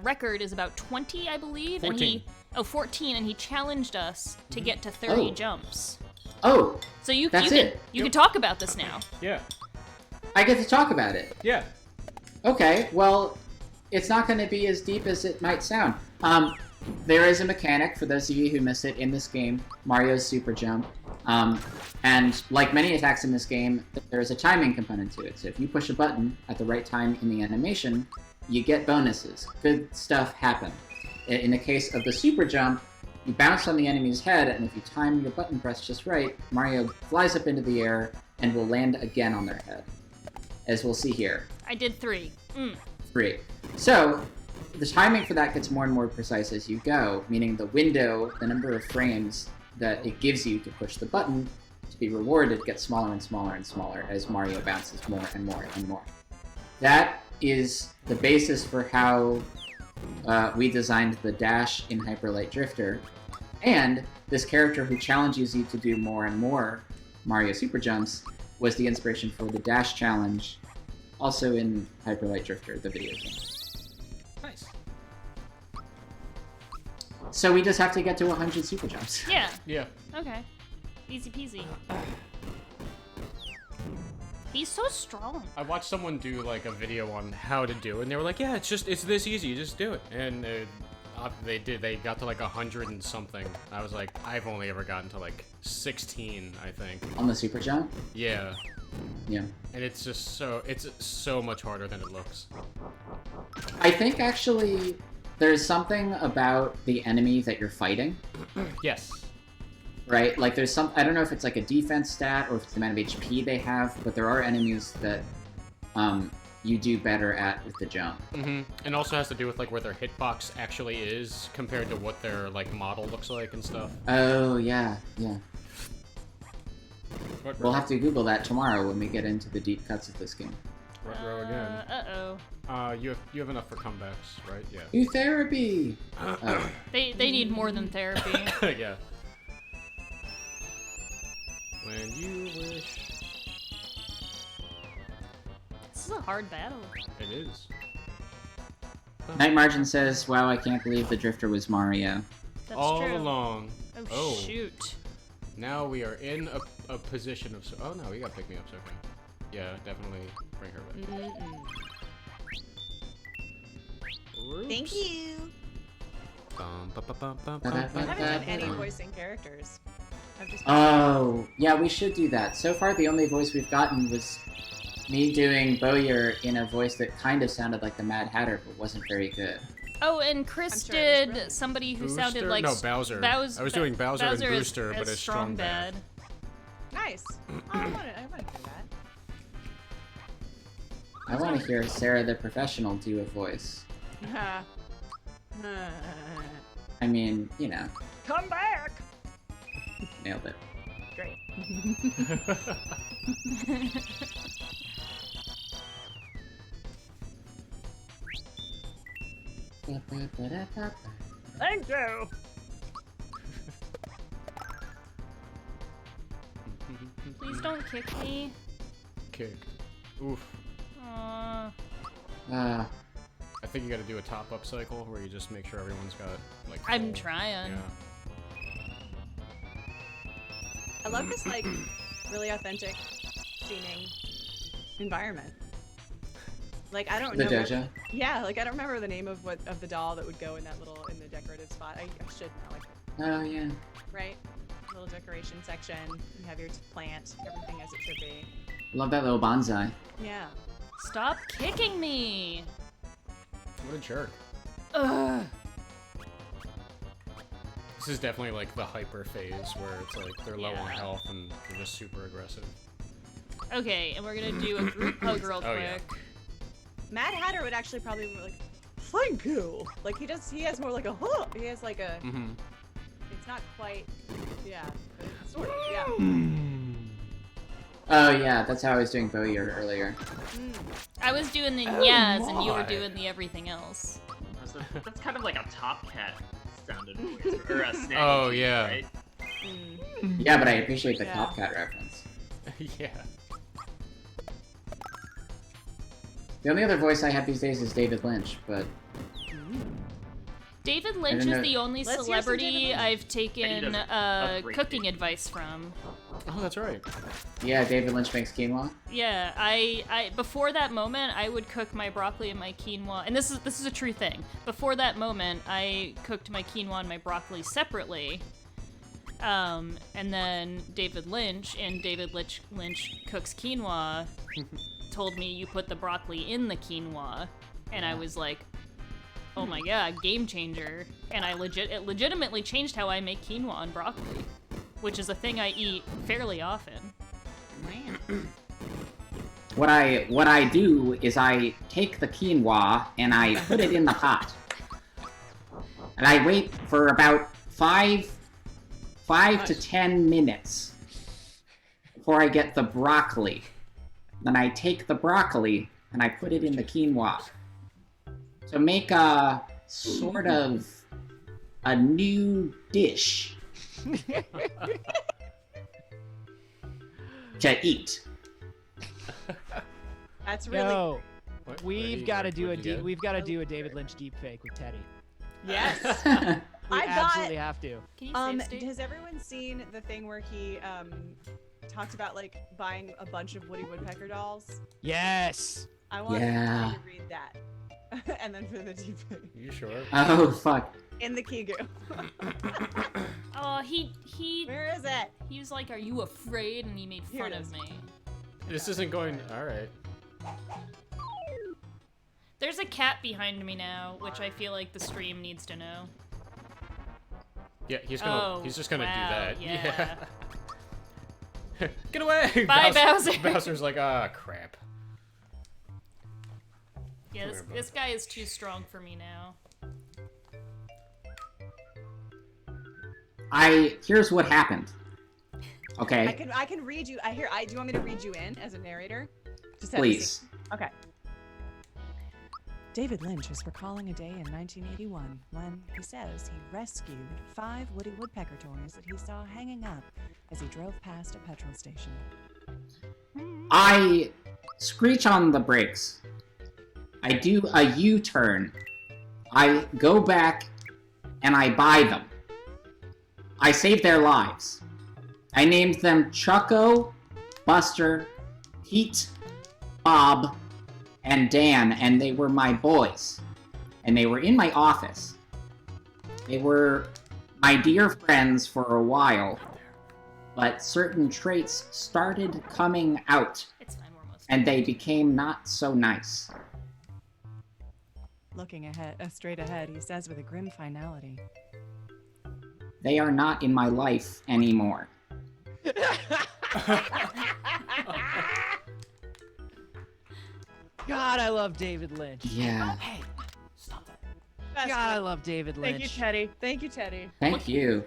record is about 20, I believe. 14. 14, and he challenged us to get to 30 Oh. jumps. Oh, So you that's can it. you can talk about this now. Yeah. I get to talk about it. Yeah. Okay, well, it's not going to be as deep as it might sound. There is a mechanic, for those of you who missed it, in this game, Mario's Super Jump. And like many attacks in this game, there is a timing component to it. So if you push a button at the right time in the animation, you get bonuses. Good stuff happen. In the case of the Super Jump, you bounce on the enemy's head, and if you time your button press just right, Mario flies up into the air and will land again on their head, as we'll see here. I did 3. 3. So, the timing for that gets more and more precise as you go, meaning the window, the number of frames that it gives you to push the button to be rewarded gets smaller and smaller and smaller as Mario bounces more and more and more. That is the basis for how we designed the dash in Hyper Light Drifter, and this character who challenges you to do more and more Mario Super Jumps was the inspiration for the dash challenge, also in Hyper Light Drifter, the video game. Nice. So we just have to get to 100 Super Jumps. Yeah. Yeah. Okay. Easy peasy. He's so strong. I watched someone do like a video on how to do it, and they were like, "Yeah, it's this easy. You just do it." And they did. They got to like 100 and something. I was like, I've only ever gotten to like 16, I think. On the Super Jump? Yeah. Yeah. And it's just so much harder than it looks. I think actually there's something about the enemy that you're fighting. Yes. Right? Like there's I don't know if it's like a defense stat or if it's the amount of HP they have, but there are enemies that you do better at with the jump. Mm-hmm. And also has to do with like where their hitbox actually is compared to what their like model looks like and stuff. Oh yeah, yeah. We'll have to Google that tomorrow when we get into the deep cuts of this game. Row again. Uh-oh. You have enough for comebacks, right? Yeah. Do therapy! Oh. They need more than therapy. Yeah. When you wish. This is a hard battle. It is. Night Margin says, "Wow, I can't believe the Drifter was Mario." That's all true. along. Oh, shoot. Now we are in a position of... Oh, no, we gotta pick me up, so okay. Yeah, definitely bring her back. Thank you. Bum, I haven't done any voicing characters. I've just Oh, yeah, we should do that. So far, the only voice we've gotten was me doing Bowyer in a voice that kind of sounded like the Mad Hatter, but wasn't very good. Oh, and Chris did somebody who sounded like Bowser. I was doing Bowser and Booster, but it's Strong Bad. Nice. Oh, I want to hear that. I want to hear Sarah the Professional do a voice. I mean, you know, Come back. nailed it. Great. Thank you. Please don't kick me. Kicked. Oof. Aww. Ah. I think you gotta do a top-up cycle where you just make sure everyone's got, like, I'm full- trying. Yeah. I love this like really authentic seeming environment. Like I don't The know. dojo? Yeah, like I don't remember the name of the doll that would go in that in the decorative spot. I should know. Like, Oh, yeah. right? Little decoration section. You have your plant, everything as it should be. Love that little bonsai. Yeah. Stop kicking me! What a jerk. Ugh. This is definitely like the hyper phase where it's like they're low on health and they're just super aggressive. Okay, and we're gonna do a group hug real quick. Oh, yeah. Mad Hatter would actually probably be like, thank you. Like he has more like a huh. He has like a. Mm-hmm. It's not quite. Yeah. But it's sort of. Yeah. Oh, yeah, that's how I was doing Bowyer earlier. I was doing the Oh yes, and you were my. doing the everything else. That's kind of like a Top Cat sounded voice, or a snake. Oh, yeah. Right? Yeah, but I appreciate the Yeah. Top Cat reference. Yeah. The only other voice I have these days is David Lynch, but David Lynch don't is know. the only Let's hear some celebrity David Lynch. I've taken doesn't upgrade cooking advice from. Oh, that's right. yeah, David Lynch makes quinoa. Yeah, I before that moment I would cook my broccoli and my quinoa, and this is a true thing. Before that moment, I cooked my quinoa and my broccoli separately. And then David Lynch cooks quinoa told me you put the broccoli in the quinoa, and I was like, oh my god, game changer. And it legitimately changed how I make quinoa and broccoli, which is a thing I eat fairly often. Man. What I do is I take the quinoa and I put it in the pot. And I wait for about 5 to 10 minutes before I get the broccoli. Then I take the broccoli and I put it in the quinoa. To make a sort of a new dish to eat. That's really. Yo, What- we've got to do what'd you get? we've got to do a David Lynch deep fake with Teddy. Yes. We I got. absolutely have to. Can you save state? Has everyone seen the thing where he talked about like buying a bunch of Woody Woodpecker dolls? Yes. I want Yeah. you to read that, and then for the deep fake You sure? Oh, fuck. in the Kigu. Oh, he Where is it? he was like, "Are you afraid?" And he made Here fun it of is. me. This isn't going. All right. There's a cat behind me now, which I feel like the stream needs to know. Yeah, he's gonna. Oh, he's just gonna wow, do that. yeah. Get away! Bye, Bowser. Bowser's like, ah, crap. Yeah, Come here, bud. this guy is too strong for me now. Here's what happened. Okay, I can read you. Do you want me to read you in as a narrator? Just have a please. seat. Okay. David Lynch is recalling a day in 1981 when he says he rescued 5 Woody Woodpecker toys that he saw hanging up as he drove past a petrol station. I screech on the brakes. I do a U-turn. I go back and I buy them. I save their lives. I named them Choco, Buster, Pete, Bob, and Dan, and they were my boys. and they were in my office. They were my dear friends for a while, but certain traits started coming out, and they became not so nice. Looking ahead, straight ahead, he says with a grim finality. They are not in my life anymore. God, I love David Lynch. Yeah. Hey, stop that. God, I love David Lynch. Thank you, Teddy. Thank you, Teddy. Thank you.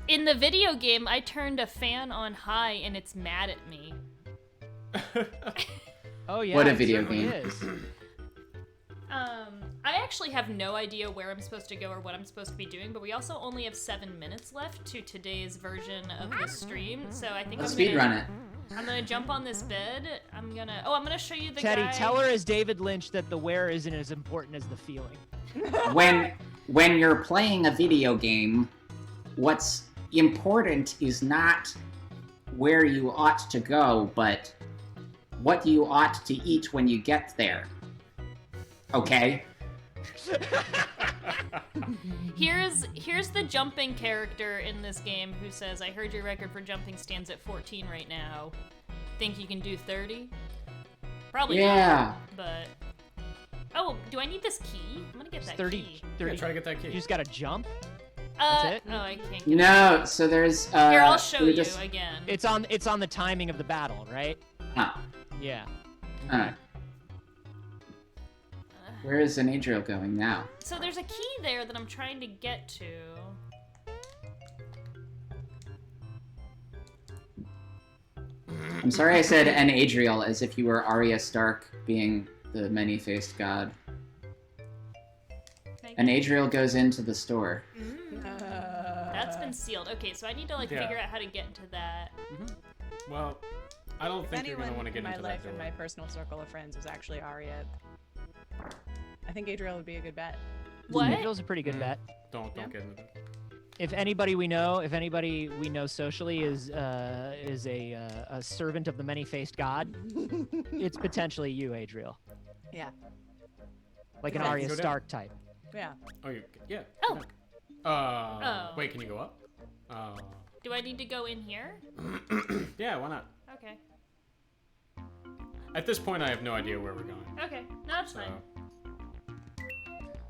In the video game, I turned a fan on high and it's mad at me. Oh yeah. What a it video certainly game. is. I actually have no idea where I'm supposed to go or what I'm supposed to be doing, but we also only have 7 minutes left to today's version of the stream, so I think Let's I'm gonna speedrun it. I'm gonna jump on this bed. I'm gonna show you the Teddy, guy. tell her as David Lynch that the where isn't as important as the feeling. When you're playing a video game, what's important is not where you ought to go, but what you ought to eat when you get there. Okay? Here's the jumping character in this game who says, I heard your record for jumping stands at 14 right now. Think you can do 30? Probably Yeah. not, but... Oh, do I need this key? I'm gonna get that 30, key. 30. Yeah, try to get that key. You just gotta jump. That's it? Oh, I can't get No, so there's Here, I'll show you again. It's on the timing of the battle, right? Yeah. Where is an Adriel going now? So there's a key there that I'm trying to get to. I'm sorry I said an Adriel as if you were Arya Stark being the many-faced god. An Adriel goes into the store. That's been sealed. Okay, so I need to figure out how to get into that. Well, I don't If think you're anyone gonna want to get in my into life that and door. my personal circle of friends was actually Arya, I think Adriel would be a good bet. What? Adriel's a pretty good bet. Don't get into it. If anybody we know socially is a servant of the many-faced god, it's potentially you, Adriel. Yeah. Like an Okay. Arya Go down. Stark type. Yeah. Oh, yeah. Oh. Oh. Wait, can you go up? Do I need to go in here? Yeah, why not? Okay. At this point, I have no idea where we're going. Okay. No, that's fine.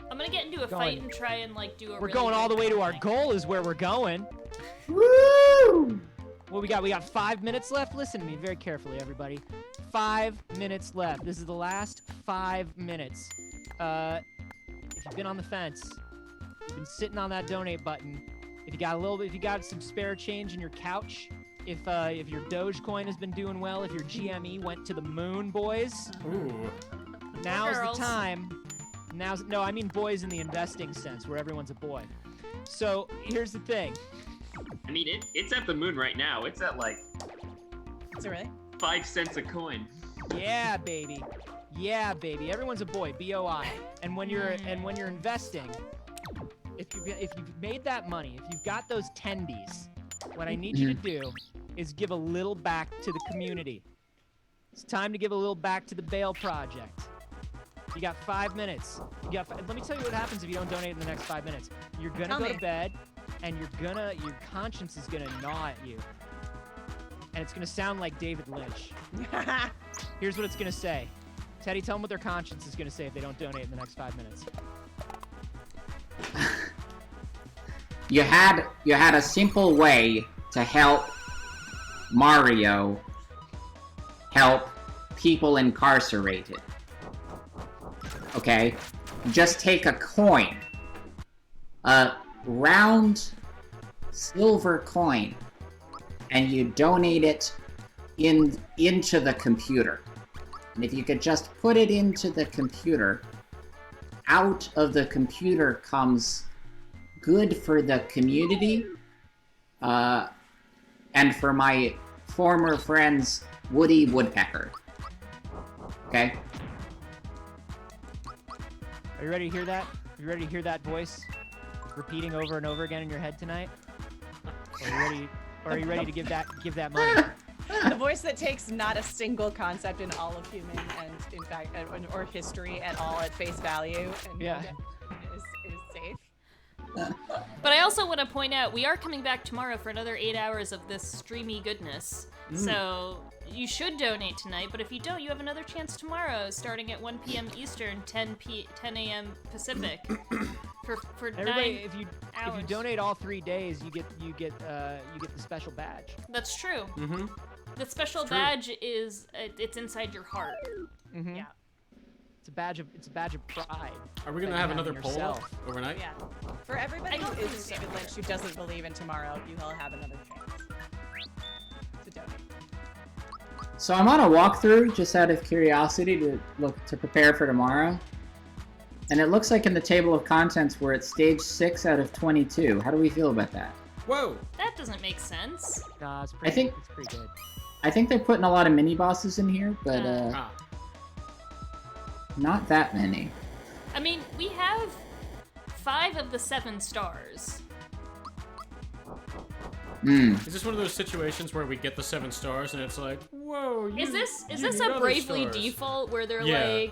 I'm gonna get into a Going. fight and try and do a We're really going all the good way to our thing. goal is where we're going. Woo! What we got? We got 5 minutes left. Listen to me very carefully, everybody. 5 minutes left. This is the last 5 minutes. If you've been on the fence, you've been sitting on that donate button. If you got some spare change in your couch, if your Dogecoin has been doing well, if your GME went to the moon, boys. Ooh. Now's the Girls. time. No, I mean boys in the investing sense, where everyone's a boy. So here's the thing. I mean, it's at the moon right now. It's at like Is it really? 5 cents a coin. Yeah, baby. Yeah, baby. Everyone's a boy. BOI. And when you're investing, if you've made that money, if you've got those tendies, what I need you to do is give a little back to the community. It's time to give a little back to the Bail Project. You got 5 minutes. Let me tell you what happens if you don't donate in the next 5 minutes. You're gonna Tell go me. to bed, and your conscience is gonna gnaw at you, and it's gonna sound like David Lynch. Here's what it's gonna say. Teddy, tell them what their conscience is gonna say if they don't donate in the next 5 minutes. You had a simple way to help Mario help people incarcerated. Okay? Just take a coin. A round silver coin. And you donate it into the computer. And if you could just put it into the computer, out of the computer comes good for the community, and for my former friends, Woody Woodpecker. Okay? Are you ready to hear that? Are you ready to hear that voice repeating over and over again in your head tonight? Are you ready to give that money? The voice that takes not a single concept in all of human and in fact or history at all at face value. And Yeah. But I also want to point out, we are coming back tomorrow for another 8 hours of this streamy goodness. So you should donate tonight, but if you don't, you have another chance tomorrow, starting at 1 p.m. Eastern, 10 a.m. Pacific. For Everybody, 9 if you hours. donate all 3 days, you get the special badge. That's true. Mm-hmm. The special It's true. badge is it's inside your heart. Mm-hmm. Yeah. It's a badge of pride. Are we gonna that have you another in poll yourself. up overnight? Yeah. For everybody I don't who think isn't so. David Lynch, who doesn't believe in tomorrow, you will have another chance to donate. So I'm on a walkthrough just out of curiosity to prepare for tomorrow. And it looks like in the table of contents we're at stage 6 out of 22. How do we feel about that? Whoa! That doesn't make sense. Nah, it's I think it's pretty good. I think they're putting a lot of mini bosses in here, but not that many. I mean, we have 5 of the 7 stars. Is this one of those situations where we get the 7 stars and it's like, whoa? Is this you a need other Bravely stars. default where they're Yeah.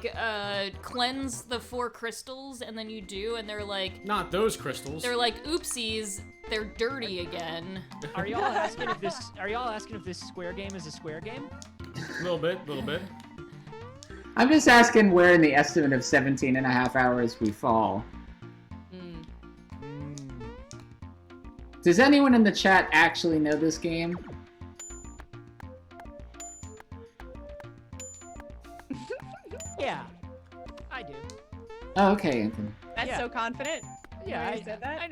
like cleanse the 4 crystals and then you do and they're like Not those crystals. they're like oopsies, they're dirty again. Are y'all asking if this? Are y'all asking if this square game is a square game? A little bit. I'm just asking where in the estimate of 17 and a half hours we fall. Does anyone in the chat actually know this game? Yeah, I do. Oh, okay, Anthony. That's Yeah. so confident. Yeah, You already said that? I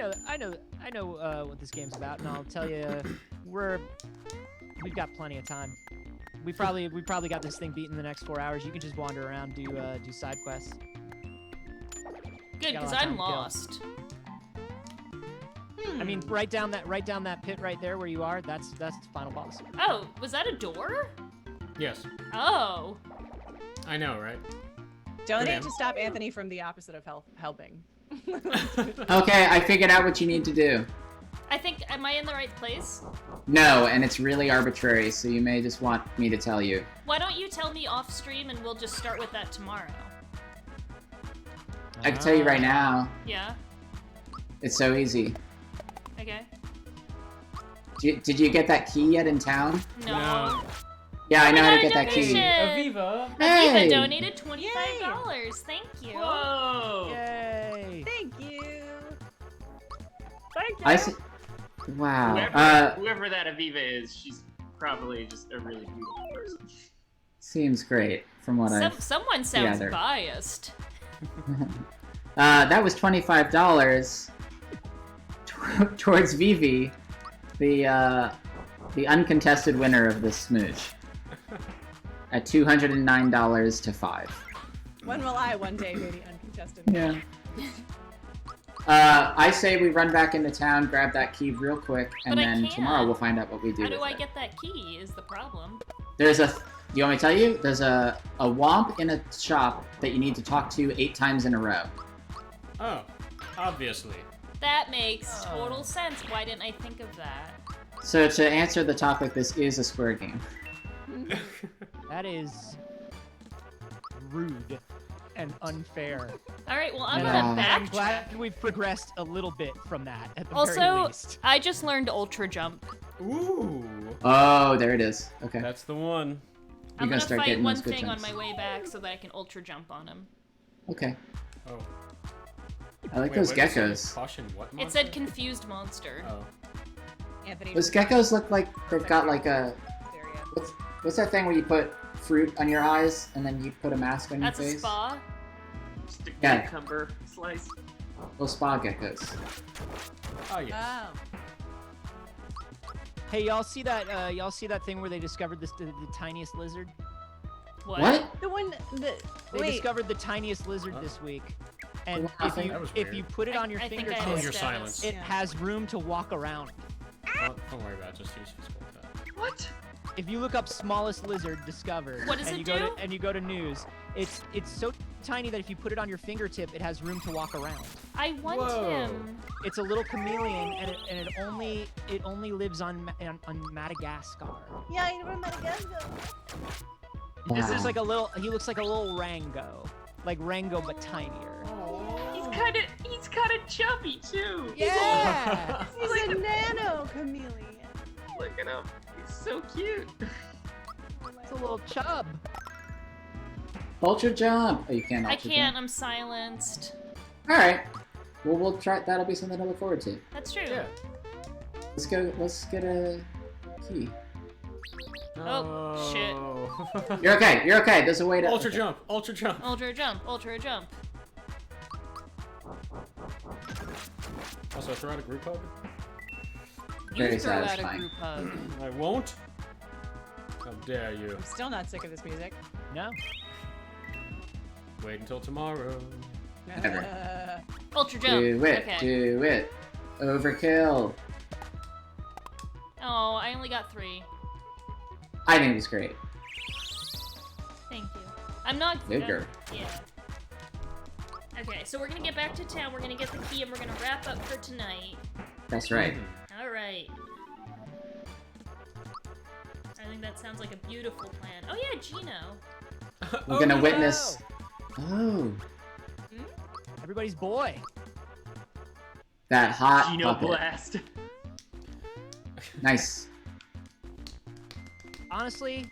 know what this game's about, and I'll tell you, we've got plenty of time. We probably got this thing beat in the next 4 hours. You can just wander around, do side quests. Good, Got a because lot of time I'm to kill. lost. I mean, right down that pit right there where you are. That's the final boss. Oh, was that a door? Yes. Oh. I know, right? Donate Okay. to stop Anthony from the opposite of helping. Okay, I figured out what you need to do. I think, am I in the right place? No, and it's really arbitrary, so you may just want me to tell you. Why don't you tell me off stream and we'll just start with that tomorrow? I can tell you right now. Yeah? It's so easy. Okay. Did you get that key yet in town? No. Yeah, I know how to Another get that key. donation! Aviva. Hey! Aviva donated $25. Thank you. Whoa! Yay! Thank you. Thank you. I see. Wow. Whoever that Aviva is, she's probably just a really beautiful person. Seems great from what I've Someone sounds gathered. biased. That was $25 towards Vivi, the uncontested winner of this smooch. At $209 to 5. When will I one day be the uncontested? Yeah. I say we run back into town, grab that key real quick, and But I then can't. tomorrow we'll find out what we do How with do I it. get that key is the problem. There's a... You want me to tell you? There's a womp in a shop that you need to talk to 8 times in a row. Oh, obviously. That makes total sense. Why didn't I think of that? So to answer the topic, this is a square game. That is rude and unfair. All right, well, I'm Yeah. gonna I'm backtrack. glad we've progressed a little bit from that at the very Also, least. I just learned Ultra Jump. Ooh. Oh, there it is. Okay. That's the one. I'm gonna gonna start fight getting one those good thing on jumps. my way back so that I can Ultra Jump on him. Okay. Oh. I like Wait, those what did it say? geckos. Caution, what It monster? said Confused Monster. Oh. Anthony. Those geckos look like they've got like a... What's that thing where you put fruit on your eyes and then you put a mask on That's your a face? spa. Just a Yeah. cucumber slice. Those spa geckos. Oh, yes. Oh. Hey, y'all see that? Y'all see that thing where they discovered the tiniest lizard? What? The one that. They Wait. discovered the tiniest lizard this week, and if That you was if weird. you put it on your I think I fingertips, Oh, missed your that. silence. it has room to walk around. Don't worry about it. Just use physical attack. What? If you look up smallest lizard discovered, What does and it you go do? to, and you go to news, it's so tiny that if you put it on your fingertip, it has room to walk around. I want Whoa. him. It's a little chameleon, and it only lives on Madagascar. Yeah, you know Madagascar. This Wow. is like he looks like a little Rango, like Rango but tinier. He's He's kind of chubby too. Yeah. He's a nano chameleon. Look at him. He's so cute. It's a little chub. Ultra jump. Oh, you can't. I Ultra can't. Jump. I'm silenced. All right. Well, we'll try. That'll be something to look forward to. That's true. Yeah. Let's go. Let's get a key. Oh, shit. You're okay. You're okay. There's a way to. Ultra jump. Ultra jump. Ultra jump. Ultra jump. Also, throw out a group hug. Very You throw out a satisfying. group hug. I won't. How dare you? I'm still not sick of this music. No. Wait until tomorrow. Never. Ultra jump. Do it. Okay. Do it. Overkill. Oh, I only got 3. I think it was great. Thank you. I'm not Good girl. Yeah. Okay, so we're gonna get back to town. We're gonna get the key, and we're gonna wrap up for tonight. That's right. All right. I think that sounds like a beautiful plan. Oh yeah, Gino. We're gonna witness. Oh. Everybody's boy. That hot Geno puppet. Blast. Nice. Honestly,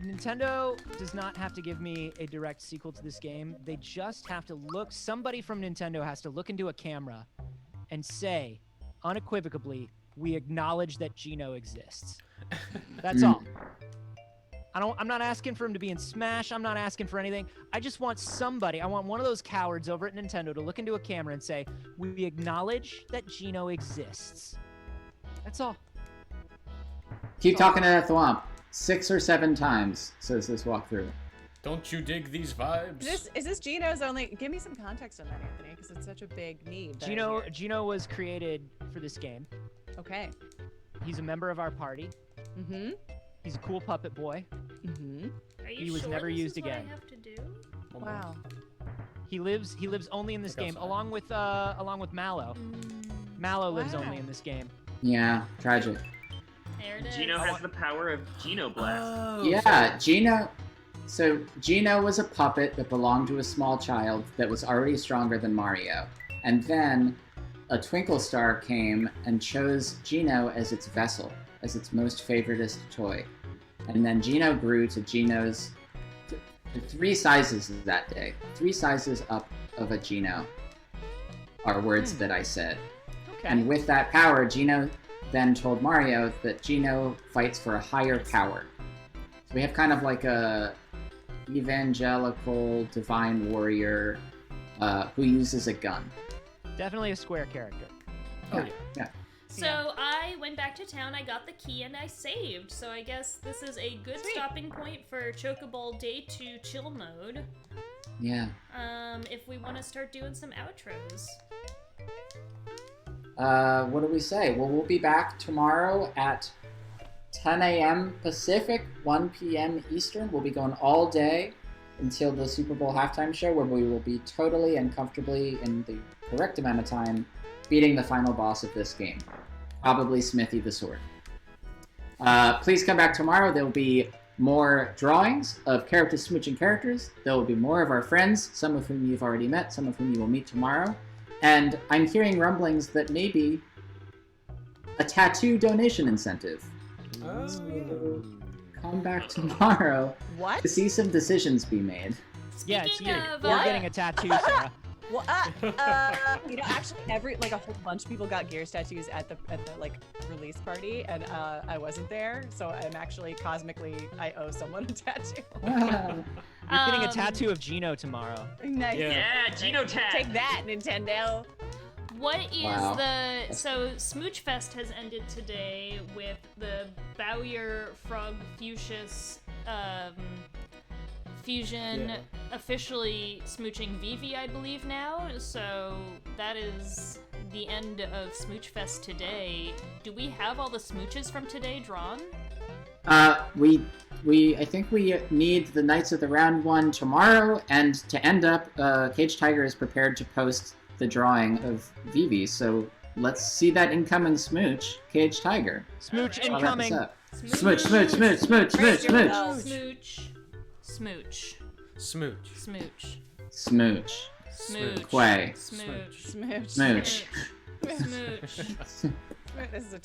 Nintendo does not have to give me a direct sequel to this game. They just have to look. Somebody from Nintendo has to look into a camera and say, unequivocally, we acknowledge that Geno exists. That's all. I'm not asking for him to be in Smash. I'm not asking for anything. I just want somebody. I want one of those cowards over at Nintendo to look into a camera and say, we acknowledge that Geno exists. That's all. Keep talking to that thwomp. 6 or 7 times, says this walkthrough. Don't you dig these vibes? Is this Geno's only? Give me some context on that, Anthony, because it's such a big need. that I hear. Geno was created for this game. Okay. He's a member of our party. Mm-hmm. He's a cool puppet boy. Mm-hmm. Are you He was sure never this used is what again. I have to do? Wow. He lives only in this Look game, outside. along with Mallow. Mallow lives Wow. only in this game. Yeah, tragic. There it is. Geno has the power of Geno Blast. Yeah, Geno. So Geno was a puppet that belonged to a small child that was already stronger than Mario, and then a Twinkle Star came and chose Geno as its vessel, as its most favoritist toy, and then Geno grew to Geno's to 3 sizes that day. 3 sizes up of a Geno are words that I said. Okay. And with that power, Geno then told Mario that Geno fights for a higher power. So we have kind of like a evangelical divine warrior who uses a gun. Definitely a square character. Oh, yeah. So I went back to town, I got the key, and I saved. So I guess this is a good stopping point for Chocobowl Day 2 chill mode. Yeah. If we want to start doing some outros. What do we say? Well, we'll be back tomorrow at 10 a.m. Pacific, 1 p.m. Eastern. We'll be going all day until the Super Bowl halftime show, where we will be totally and comfortably, in the correct amount of time, beating the final boss of this game. Probably Smithy the Sword. Please come back tomorrow. There will be more drawings of characters smooching characters. There will be more of our friends, some of whom you've already met, some of whom you will meet tomorrow. And I'm hearing rumblings that maybe a tattoo donation incentive. So come back tomorrow to see some decisions be made. Yeah, it's you. of, You're getting a tattoo, Sarah. Well, actually, a whole bunch of people got Gears tattoos at the release party, and I wasn't there, so I'm actually cosmically I owe someone a tattoo. You're getting a tattoo of Geno tomorrow. Nice. Yeah, Geno tat. Take that, Nintendo. What is Wow. so Smooch Fest has ended today with the Bowyer Frog Fuchsius fusion officially smooching Vivi, I believe now. So that is the end of Smooch Fest today. Do we have all the smooches from today drawn? I think we need the Knights of the Round one tomorrow, and to end up, Cage Tiger is prepared to post the drawing of Vivi, so let's see that incoming smooch, Cage Tiger. Smooch I'll wrap this incoming. up. Smooch, smooch, smooch, smooch, smooch, smooch. Smooch. Smooch. Smooch. Smooch. Smooch. Smooch. Quay. Smooch. Smooch. Smooch. Smooch. This is a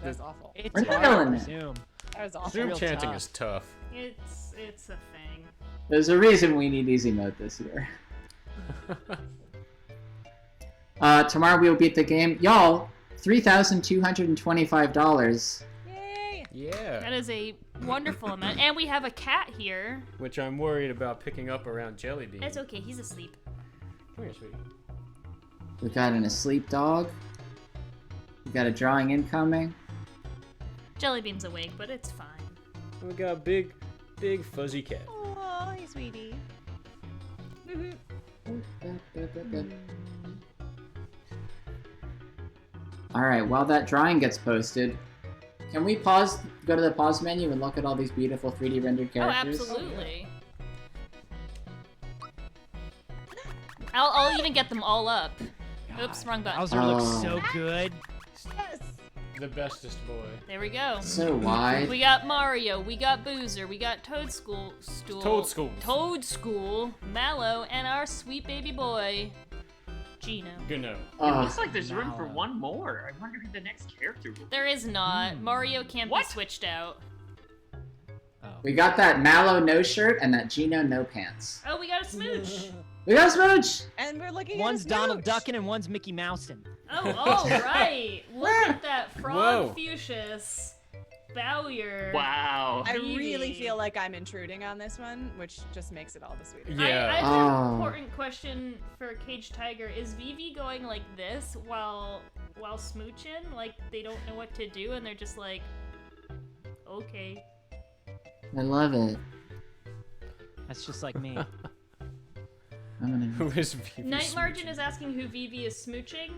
that's awful. It's We're hard killing to it. Zoom. That was awful. Zoom Real chanting tough. is tough. It's a thing. There's a reason we need easy mode this year. Tomorrow we'll beat the game. Y'all, $3,225. Yay! Yeah. That is a wonderful amount. And we have a cat here. Which I'm worried about picking up around Jellybean. That's okay, he's asleep. Come here, sweetie. We got an asleep dog. We got a drawing incoming. Jellybean's awake, but it's fine. We got a big fuzzy cat. Oh, hey, sweetie. Alright, while that drawing gets posted, can we go to the pause menu and look at all these beautiful 3D rendered characters? Oh, absolutely. I'll even get them all up. Oops, wrong button. Bowser looks so good. Yes. The bestest boy. There we go. So wide. We got Mario, we got Boozer, we got Toadstool, Mallow, and our sweet baby boy, Gino. It looks like there's room for one more. I wonder who the next character will be. There is not. Mario can't be switched out. We got that Mallow no shirt and that Gino no pants. Oh, we got a smooch. We got a smooch! And we're looking One's at a Donald smooch. Ducking and one's Mickey Mousin'. Oh, all right. Look at that frog Whoa. Fuchsius. Bowyer. Wow. I really Vivi. feel like I'm intruding on this one, which just makes it all the sweeter. I have an important question for Cage Tiger. Is Vivi going like this while smooching? Like they don't know what to do and they're just like, okay. I love it. That's just like me. Who is Vivi? Night Margin is asking who Vivi is smooching.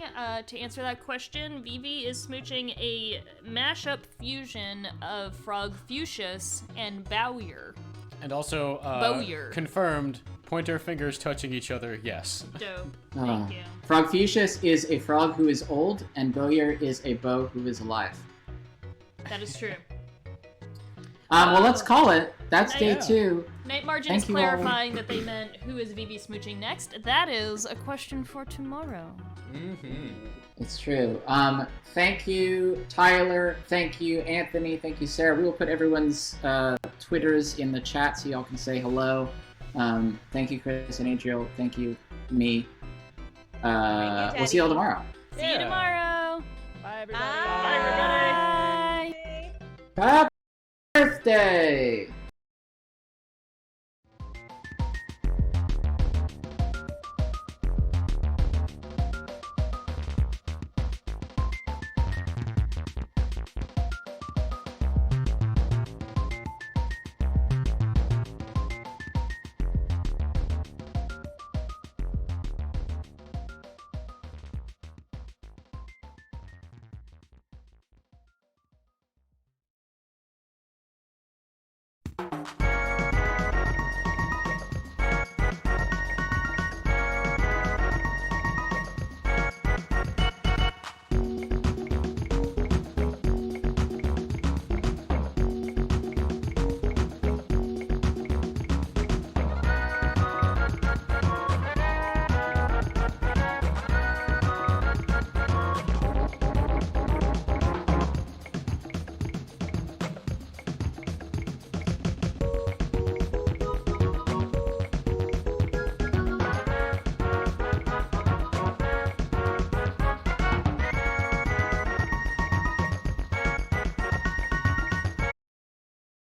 To answer that question, Vivi is smooching a mashup fusion of Frog Fuchsius and Bowyer. And also, Bowyer. confirmed, pointer fingers touching each other, yes. Dope. Oh. Frog Fuchsius is a frog who is old, and Bowyer is a bow who is alive. That is true. Well, let's call it. That's day Yeah. 2. Night Margin Thank is you all. clarifying that they meant who is Vivi smooching next. That is a question for tomorrow. Mm-hmm. It's true. Thank you, Tyler. Thank you, Anthony. Thank you, Sarah. We will put everyone's Twitters in the chat so y'all can say hello. Thank you, Chris and Adriel. Thank you, me. We'll see y'all tomorrow. See you tomorrow. Bye, everybody. Bye. Happy birthday!